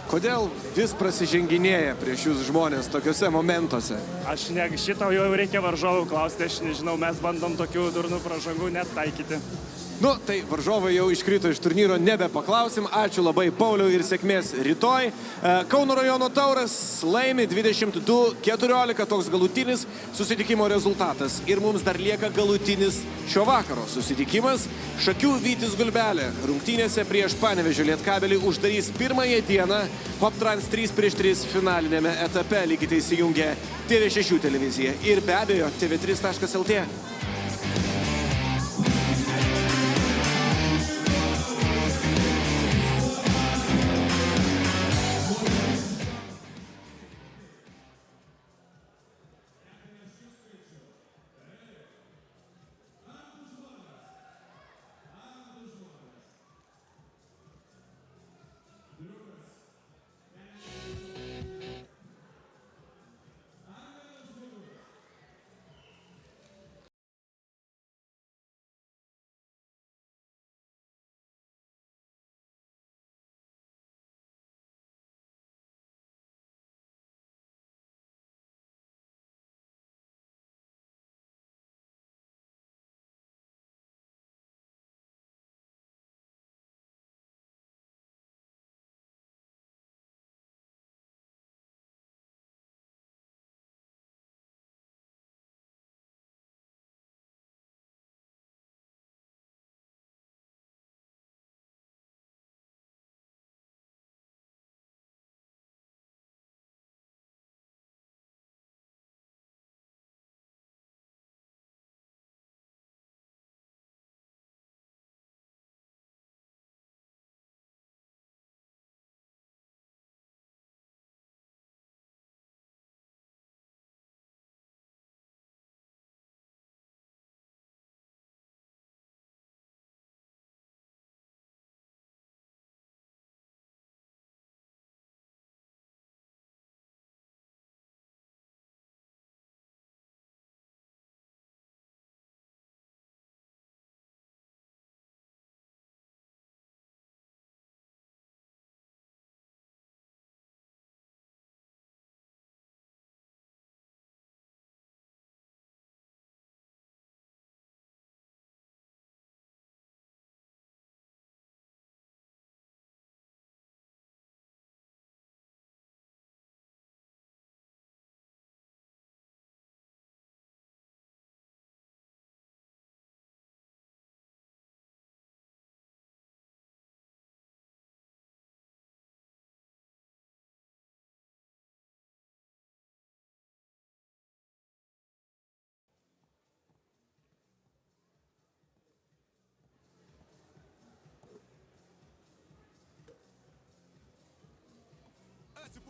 [SPEAKER 2] Kodėl vis prasiženginėja prieš jūs žmonės tokiuose momentuose?
[SPEAKER 13] Šito jau reikia varžovų klausti, aš nežinau, mes bandom tokių durnų pražangų net taikyti.
[SPEAKER 2] Nu, tai varžovai jau iškrito iš turnyro, nebepaklausim. Ačiū labai, Pauliau, ir sėkmės rytoj. Kauno rajono Tauras laimi 22-14, toks galutinis susitikimo rezultatas. Ir mums dar lieka galutinis šio vakaro susitikimas. Šakių Vytis Gulbelė rungtynėse prieš Panevėžio Lietkabelį uždarys pirmąją dieną Hoptrans 3x3 finalinėme etape. Likite įsijungę TV6 televiziją ir be abejo tv3.lt.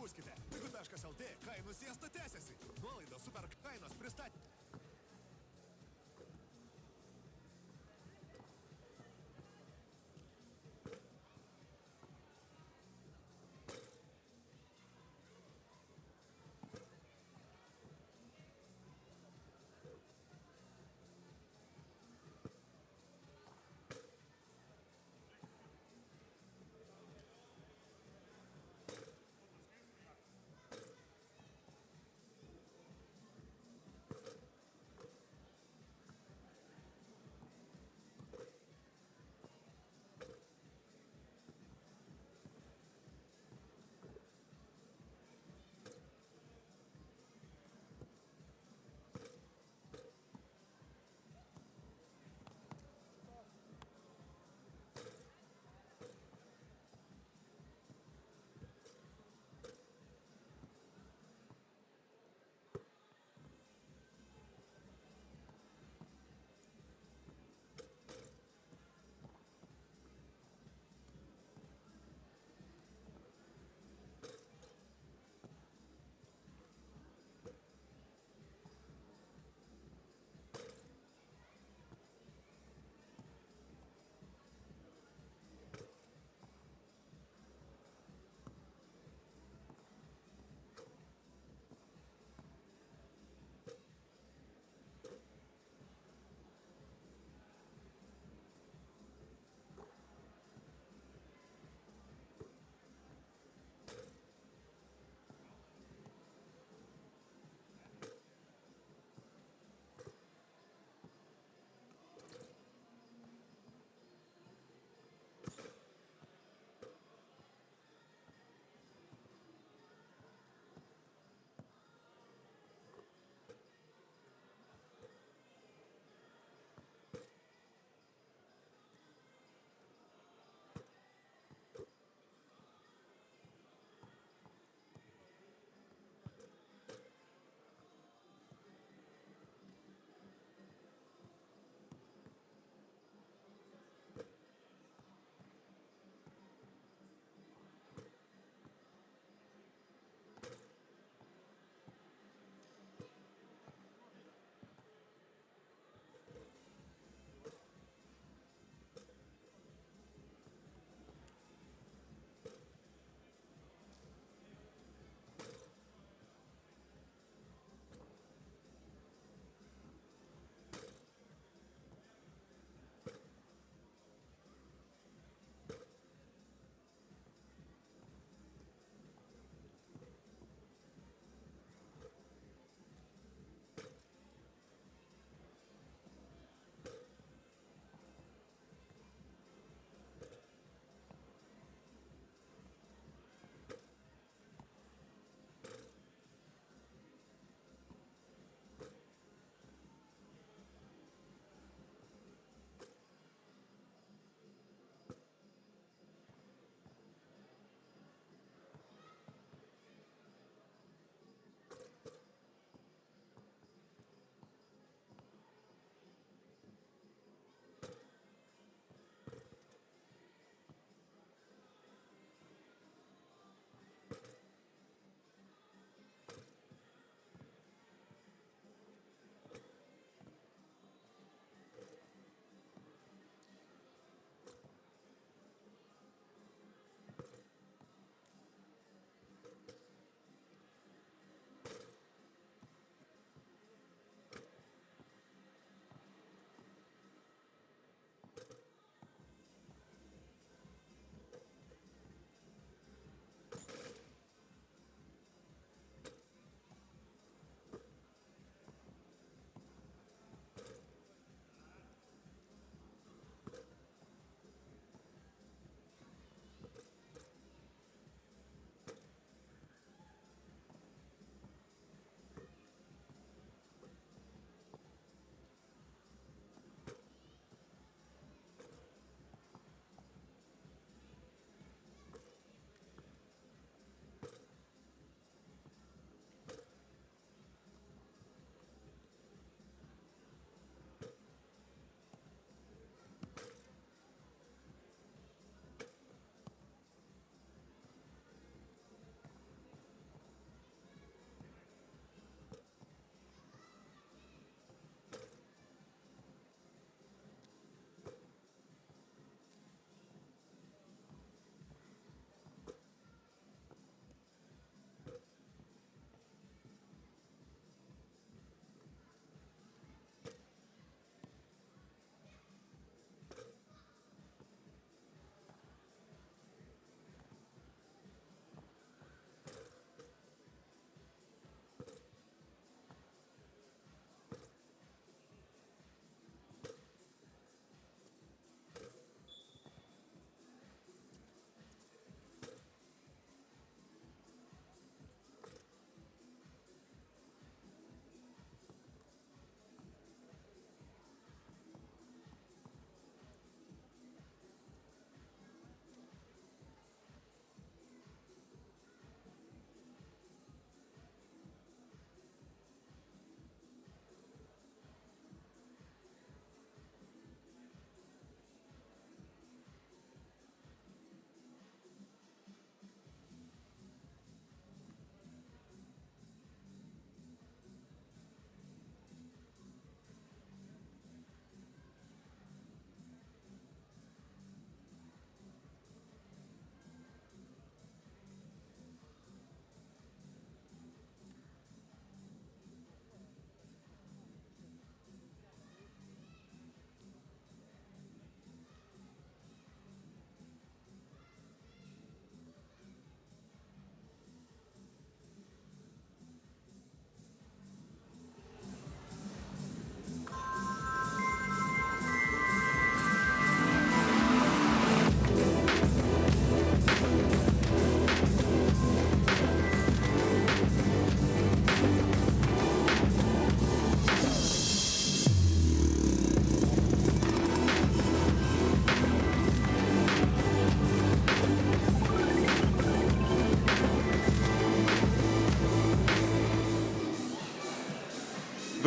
[SPEAKER 14] Nepapūskite. Pigu.lt kainų siesta tęsiasi. Nuolaidos super kainos pristatė.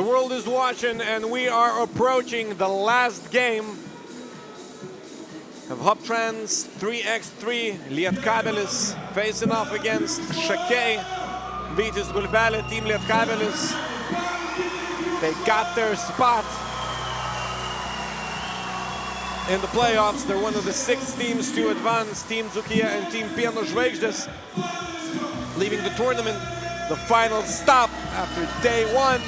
[SPEAKER 1] The world is watching, and we are approaching the last game of Hoptrans 3x3 Lietkabelis facing off against Šakiai. Gulbele, Team Lietkabelis. They got their spot in the playoffs. They're one of the 6 teams to advance. Team Zukia and Team Biano Žvaigždės leaving the tournament. The final stop after day 1.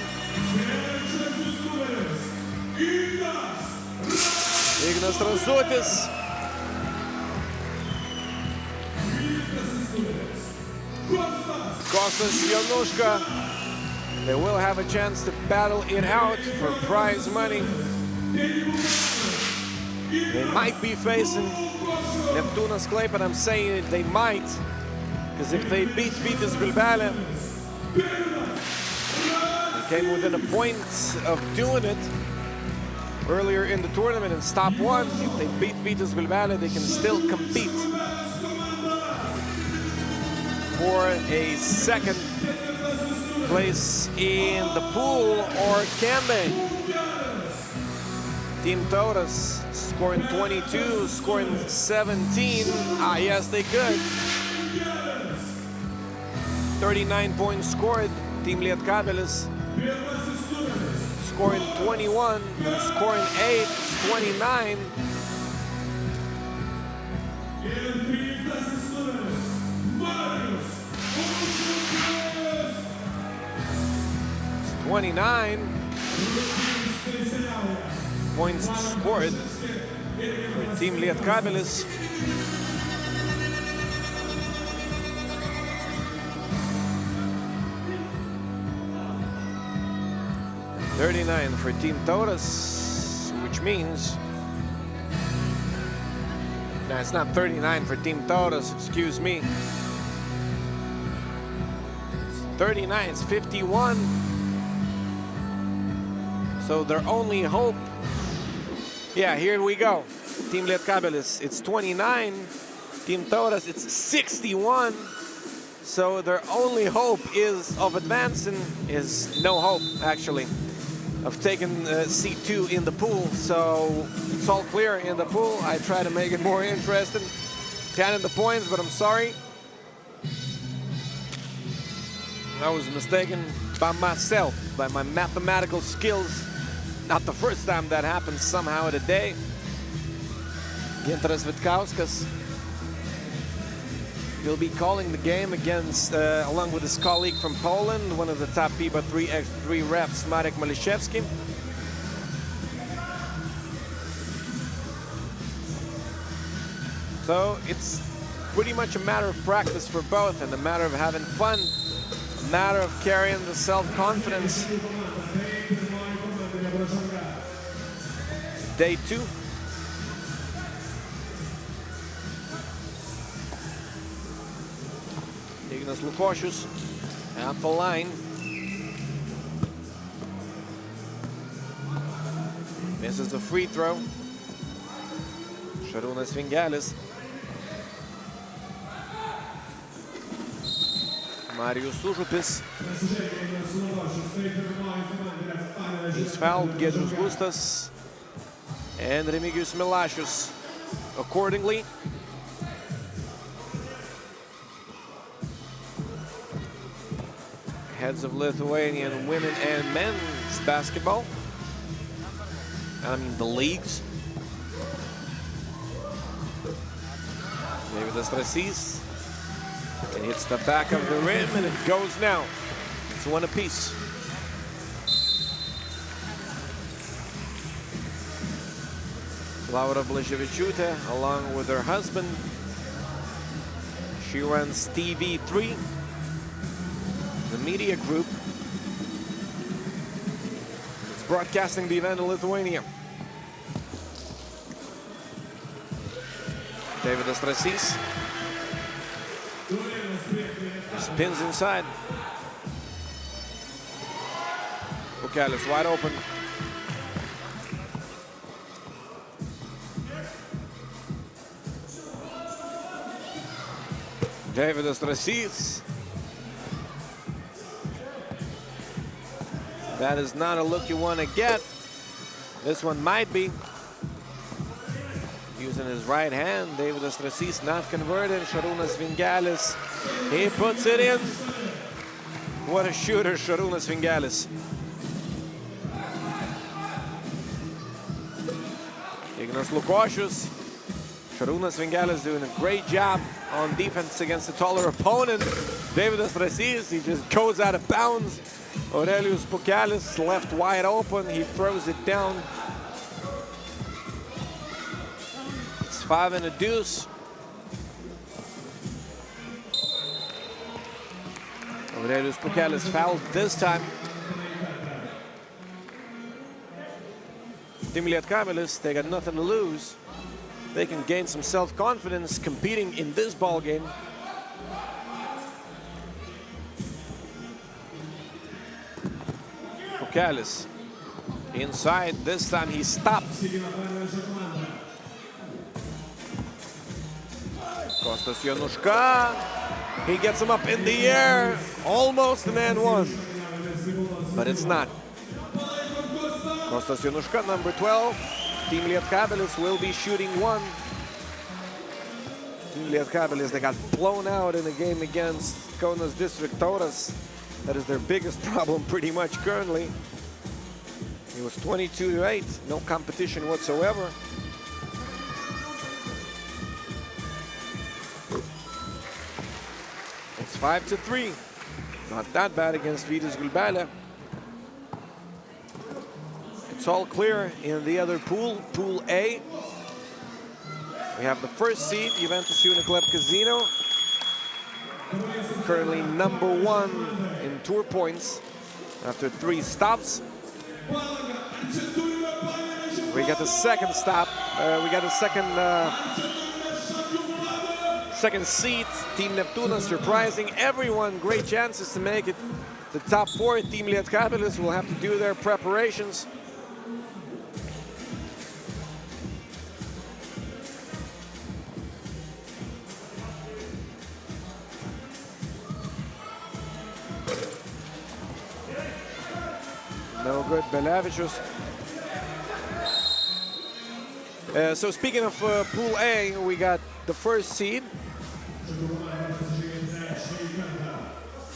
[SPEAKER 1] Ignas Razutis. Kostas Januška. They will have a chance to battle it out for prize money. They might be facing Neptūnas Klaipeda. I'm saying they might, because if they beat Gulbele, they came within a point of doing it earlier in the tournament and stop 1. If they beat Gulbele, they can still compete for a 2nd place in the pool, or can they? Team Taurus scoring 22, scoring 17. Ah, yes, they could. 39 points scored. Team Lietkabelis scoring 21, scoring 8, 29. It's 29 points scored for Team Lietkabelis. $39 for Team Taurus, which means... No, it's not 39 for Team Taurus, excuse me. It's 39, it's 51. So their only hope... Yeah, here we go. Team Lietkabelis, it's 29. Team Taurus, it's 61. So their only hope is of advancing is no hope, actually, of taking C2 in the pool. So it's all clear in the pool. I try to make it more interesting, counting the points, but I'm sorry. I was mistaken by myself, by my mathematical skills. Not the first time that happened somehow today. Gintaras Vitkauskas will be calling the game against, along with his colleague from Poland, one of the top FIBA 3x3 refs, Marek Maliszewski. So it's pretty much a matter of practice for both, and a matter of having fun, a matter of carrying the self-confidence. Day 2. Ignas Lukošius at the line. Misses the free throw. Šarūnas Vingelis. Marijus Užupis. He's fouled Giedrius Gustas and Remigijus Milašius accordingly. Heads of Lithuanian women and men's basketball. I mean the leagues. Davidas Rasys. It hits the back of the rim and it goes now. It's 1 apiece. Laura Blaževičiūtė, along with her husband. She runs TV3, the media group. It's broadcasting the event in Lithuania. Davidas Rasys spins inside. Bukelis wide open. Davidas Rasys. That is not a look you want to get. This one might be. Using his right hand, Davidas Rasys not converted. Šarūnas Vingelis, he puts it in. What a shooter, Šarūnas Vingelis. Ignas Lukošius. Šarūnas Vingelis doing a great job on defense against a taller opponent. Davidas Rasys, he just goes out of bounds. Aurelijus Pukelis left wide open, he throws it down. It's 5 and a deuce. Aurelijus Pukelis fouled this time. Team Lietkabelis, they got nothing to lose. They can gain some self-confidence competing in this ball game. Pukelis inside, this time he stopped. Kostas Januška, he gets him up in the air, almost an and one, but it's not. Kostas Januška, number 12. Team Lietkabelis will be shooting one. Team Lietkabelis, they got blown out in a game against Kaunas district Tauras. That is their biggest problem pretty much currently. It was 22-8, no competition whatsoever. It's 5-3. Not that bad against Vytis Gulbele. It's all clear in the other pool, Pool A. We have the first seed, Juventus Uniclub Casino. Currently number 1 in tour points after 3 stops. We got the second stop. We got a second seed, Team Neptūnas, surprising everyone. Great chances to make it the top 4. Team Lietkabelis will have to do their preparations. No good, Belavichus. So speaking of Pool A, we got the first seed.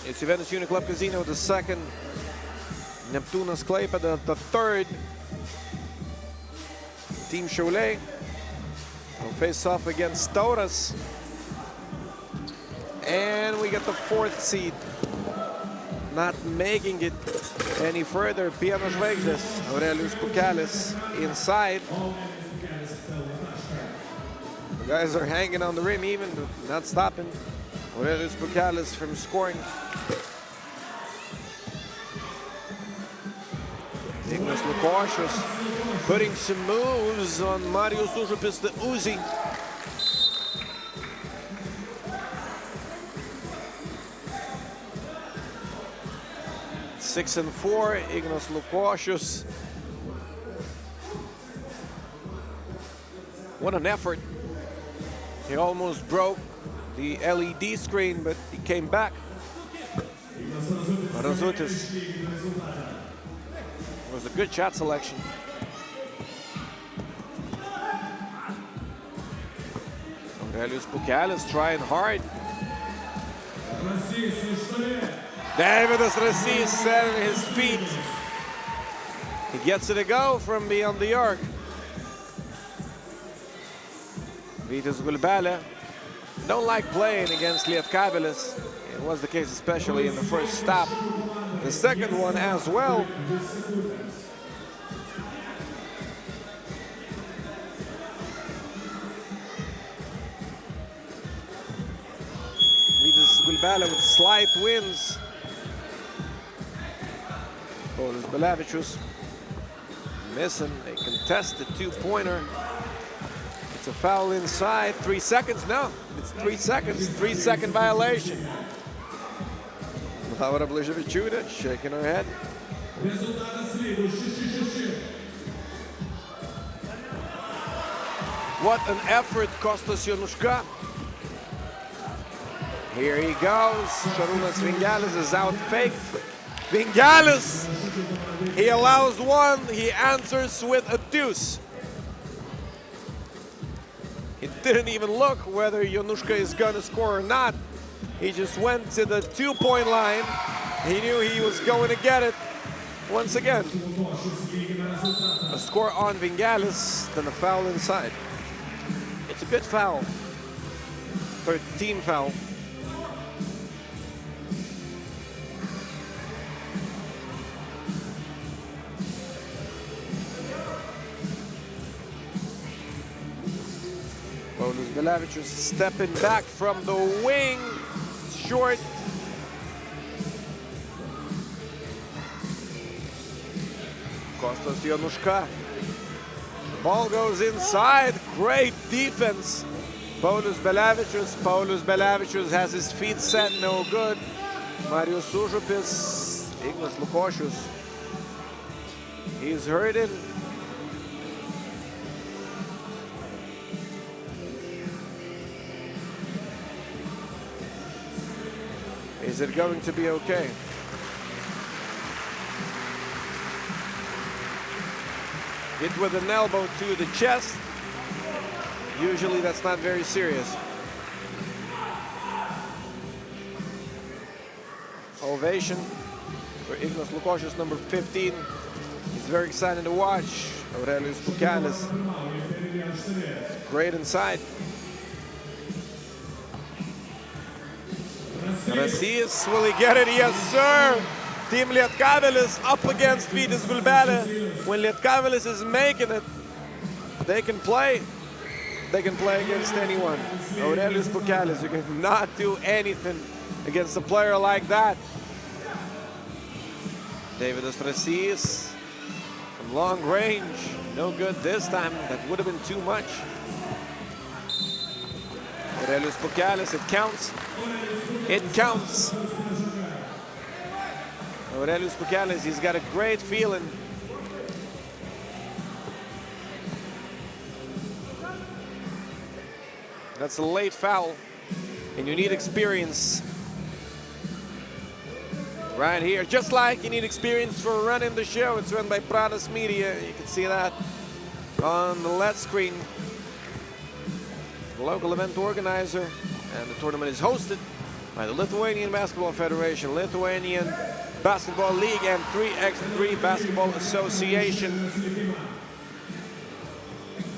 [SPEAKER 1] It's Juventus Uniclub Casino, the second. Neptūnas Klaipeda, the third. Team Šaulai will face off against Tauras. And we got the fourth seed. Not making it any further, Biano Žvaigždės, Aurelijus Pukelis inside. The guys are hanging on the rim even, not stopping Aurelijus Pukelis from scoring. Ignas Lukošius putting some moves on Marius Užupis, the Uzi. Six and 4, Ignas Lukošius. What an effort. He almost broke the LED screen, but he came back. Razutis. It was a good shot selection. Aurelijus Pukelis trying hard. Davidas Rasys setting his feet. He gets it a go from beyond the arc. Vytis Gulbele don't like playing against Lietkabelis. It was the case especially in the first stop. The second one as well. Vytis Gulbele with slight wins. Paulius Belavichus missing a contested 2-pointer. It's a foul inside. 3 seconds? No, it's 3 seconds. 3-second violation. Taura Blaževičiūtė shaking her head. What an effort, Kostas Januška. Here he goes. Šarūnas Vingelis is out faked. Vingelis, he allows one, he answers with a deuce. He didn't even look whether Januszka is gonna score or not. He just went to the 2-point line. He knew he was going to get it once again. A score on Vingelis, then a foul inside. It's a good foul. 13 foul. Bilevičius stepping back from the wing, short. Kostas Januszka. Ball goes inside, great defense. Paulius Bilevičius has his feet set, no good. Marijus Užupis, Ignas Lukošius. He's hurting. Is it going to be okay? Hit with an elbow to the chest. Usually that's not very serious. Ovation for Ignas Lukošius, number 15. He's very excited to watch. Aurelijus Pukelis. Great inside. Rasys, will he get it? Yes, sir! Team Lietkabelis up against Vytis Gulbele. When Lietkabelis is making it, they can play. They can play against anyone. Aurelijus Pukelis, you cannot do anything against a player like that. Davidas Rasys from long range. No good this time. That would have been too much. Aurelijus Pukelis, it counts. It counts. Aurelijus Pukelis, he's got a great feeling. That's a late foul, and you need experience right here. Just like you need experience for running the show. It's run by Pradas Media. You can see that on the LED screen. The local event organizer, and the tournament is hosted by the Lithuanian Basketball Federation, Lithuanian Basketball League, and 3x3 Basketball Association.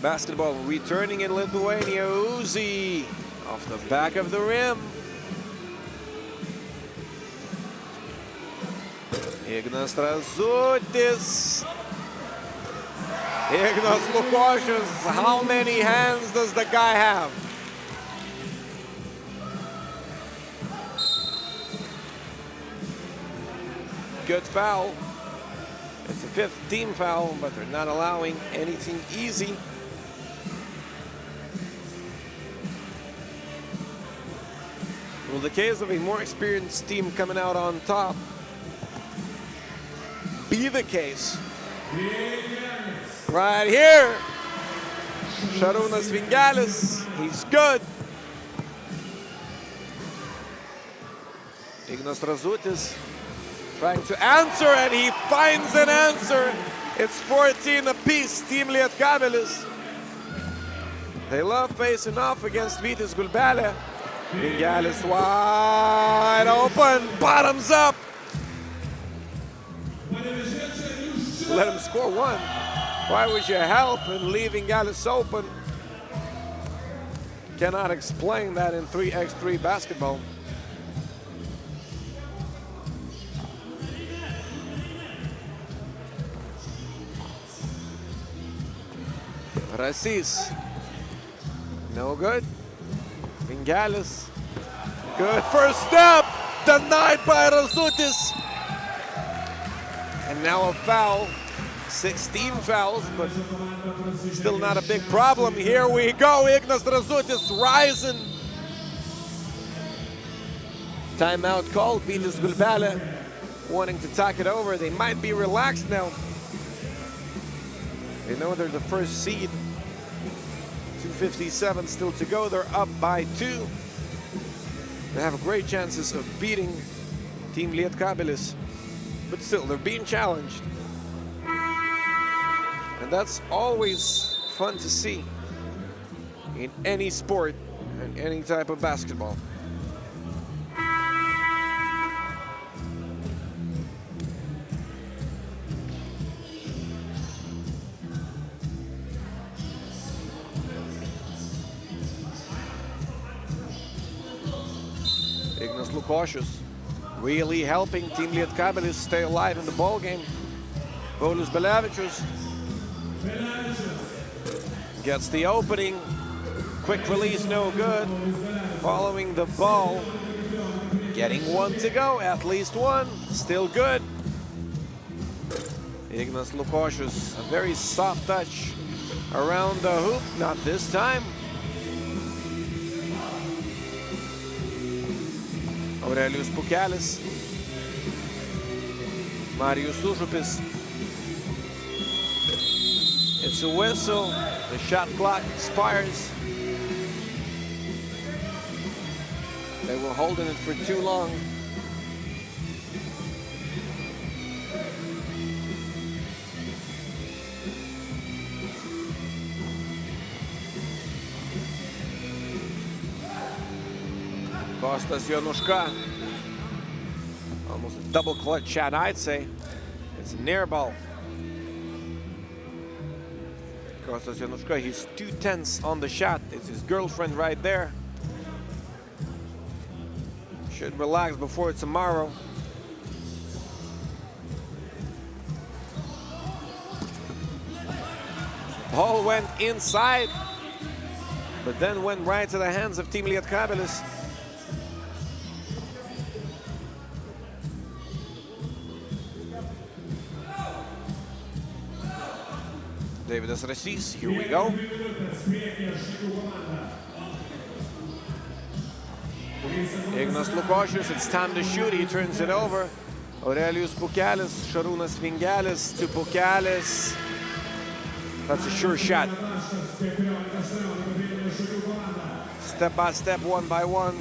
[SPEAKER 1] Basketball returning in Lithuania. Uzi off the back of the rim. Ignas Razutis. Ignas Lukošius. How many hands does the guy have? Good foul. It's a 5th team foul, but they're not allowing anything easy. Will the case of a more experienced team coming out on top be the case? Right here, Šarūnas Vingelis, he's good. Ignas Razutis trying to answer, and he finds an answer. It's 14 apiece, Team Lietkabelis. They love facing off against Vytis Gulbele. Vingelis wide open, bottoms up. Let him score one. Why would you help and leave Vingelis open? Cannot explain that in 3x3 basketball. Rasys, no good. Vingelis, good first step, denied by Razutis. And now a foul, 16 fouls, but still not a big problem. Here we go, Ignas Razutis rising. Timeout called, Vytis Gulbele wanting to talk it over. They might be relaxed now. They know they're the first seed. 2:57 still to go. They're up by 2. They have great chances of beating Team Lietkabelis. but still, they're being challenged. And that's always fun to see in any sport and any type of basketball. Really helping Team Lietkabelis stay alive in the ball game. Paulius Belevičius gets the opening. Quick release, no good. Following the ball. Getting one to go, at least one. Still good. Ignas Lukošius, a very soft touch around the hoop. Not this time. Aurelijus Pukelis, Marijus Užupis. It's a whistle, the shot clock expires. They were holding it for too long. Kostas Jonuška, almost a double clutch shot, I'd say. It's a near ball. Kostas Jonuška, he's 2/10 on the shot. It's his girlfriend right there. Should relax before tomorrow. Ball went inside, but then went right to the hands of Team Lietkabelis. Davidas Rasys, here we go. Ignas Lukošius, it's time to shoot, he turns it over. Aurelijus Pukelis, Šarūnas Vingelis to Pukelis. That's a sure shot. Step by step, one by one.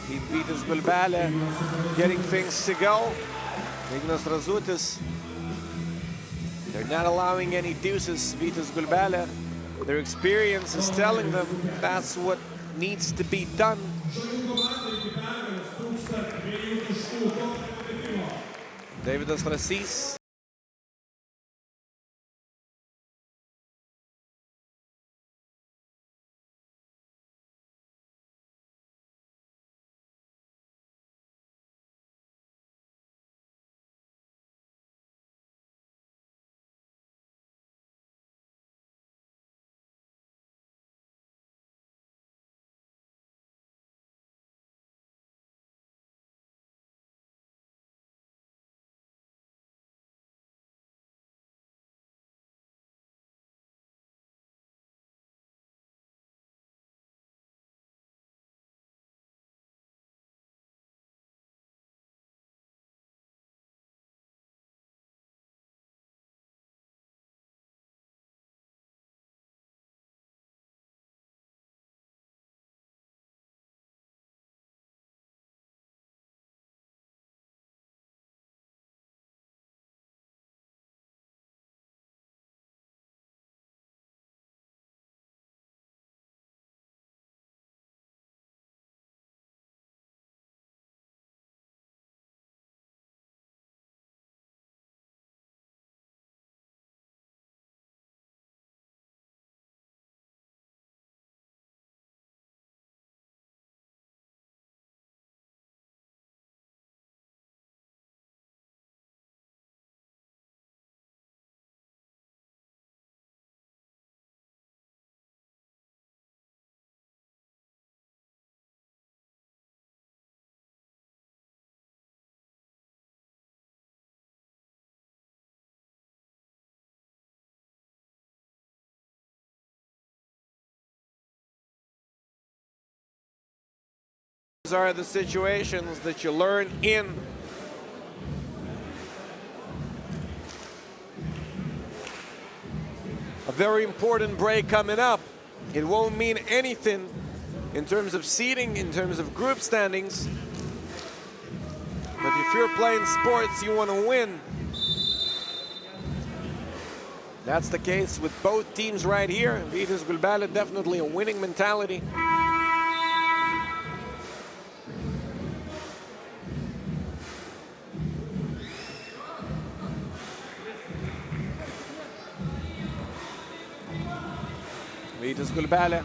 [SPEAKER 1] He beat his Gulbele, getting things to go. Ignas Razutis. They're not allowing any deuces, Vitas Gulbele. Their experience is telling them that's what needs to be done. Davidas Rasys. These are the situations that you learn in. A very important break coming up. It won't mean anything in terms of seeding, in terms of group standings. But if If you're playing sports, you want to win. That's the case with both teams right here. Vytis Gulbele, definitely a winning mentality. Vytis Gulbele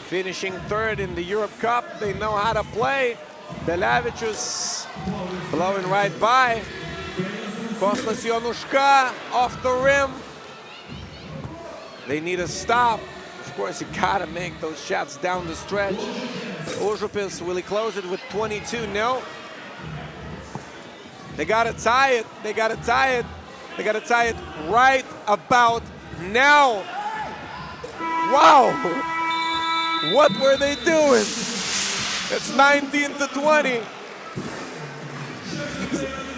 [SPEAKER 1] finishing third in the Europe Cup. They know how to play. Belevičius blowing right by. Kostas Jonuška off the rim. They need a stop. Of course, you gotta make those shots down the stretch. Užupis, will he close it with 22? No. They gotta tie it. They gotta tie it. They gotta tie it right about now. Wow! What were they doing? It's 19-20.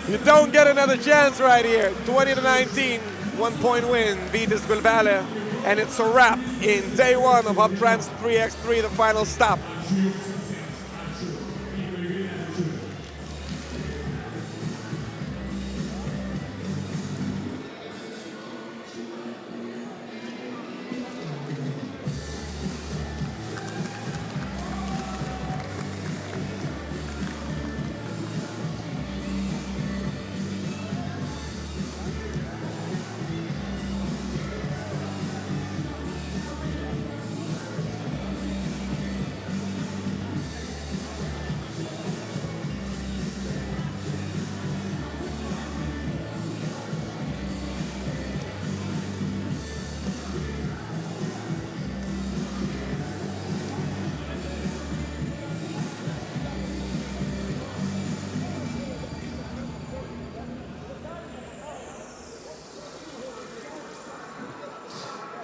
[SPEAKER 1] You don't get another chance right here. 20-19, 1-point win, Vytis Gulbele. And it's a wrap in day one of Hoptrans 3x3, the final stop.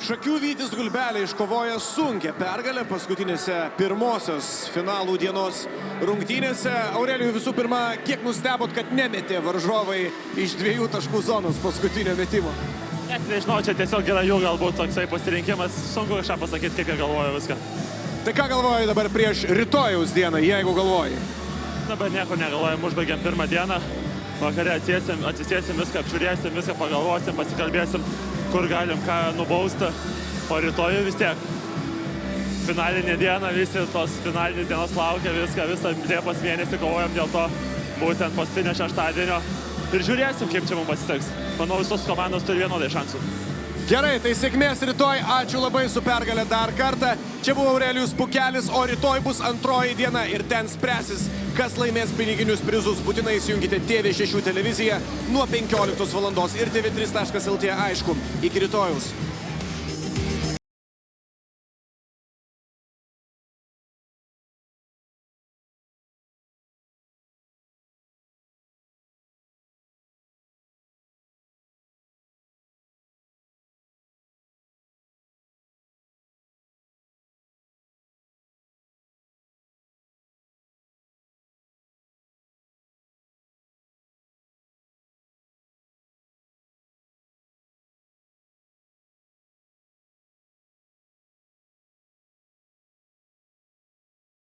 [SPEAKER 2] Šakių Vytis Gulbelė iškovoja sunkią pergalę paskutinėse pirmosios finalų dienos rungtynėse. Aurelijų, visų pirma, kiek nustebot, kad nemetė varžovai iš 2 taškų zonos paskutinio metimo?
[SPEAKER 15] Nežinau, čia tiesiog yra jų galbūt toksai pasirinkimas. Sunku kažką pasakyti, kaip jie galvoja viską.
[SPEAKER 2] Tai ką galvoji dabar prieš rytojaus dieną, jeigu galvoji?
[SPEAKER 15] Dabar nieko negalvojam, užbaigėm pirmą dieną. Vakare atsisėsim, viską apžiūrėsim, viską pagalvosim, pasikalbėsim, kur galim ką nubausti. O rytojų vis tiek. Finalinė diena, visi tos finalinės dienos laukia, visą Liepos mėnesį kovojam dėl to būtent paskutinio šeštadienio. Ir žiūrėsim, kaip čia mums pasiseks. Manau, visos komandos turi vienodai šansų.
[SPEAKER 2] Gerai, tai sėkmės rytoj. Ačiū labai su pergalė dar kartą. Čia buvo Aurelijus Pukelis, o rytoj bus antroji diena ir ten spręsis, kas laimės piniginius prizus. Būtinai įsijunkite TV6 televiziją nuo 15 valandos ir tv3.lt, aišku. Iki rytojaus.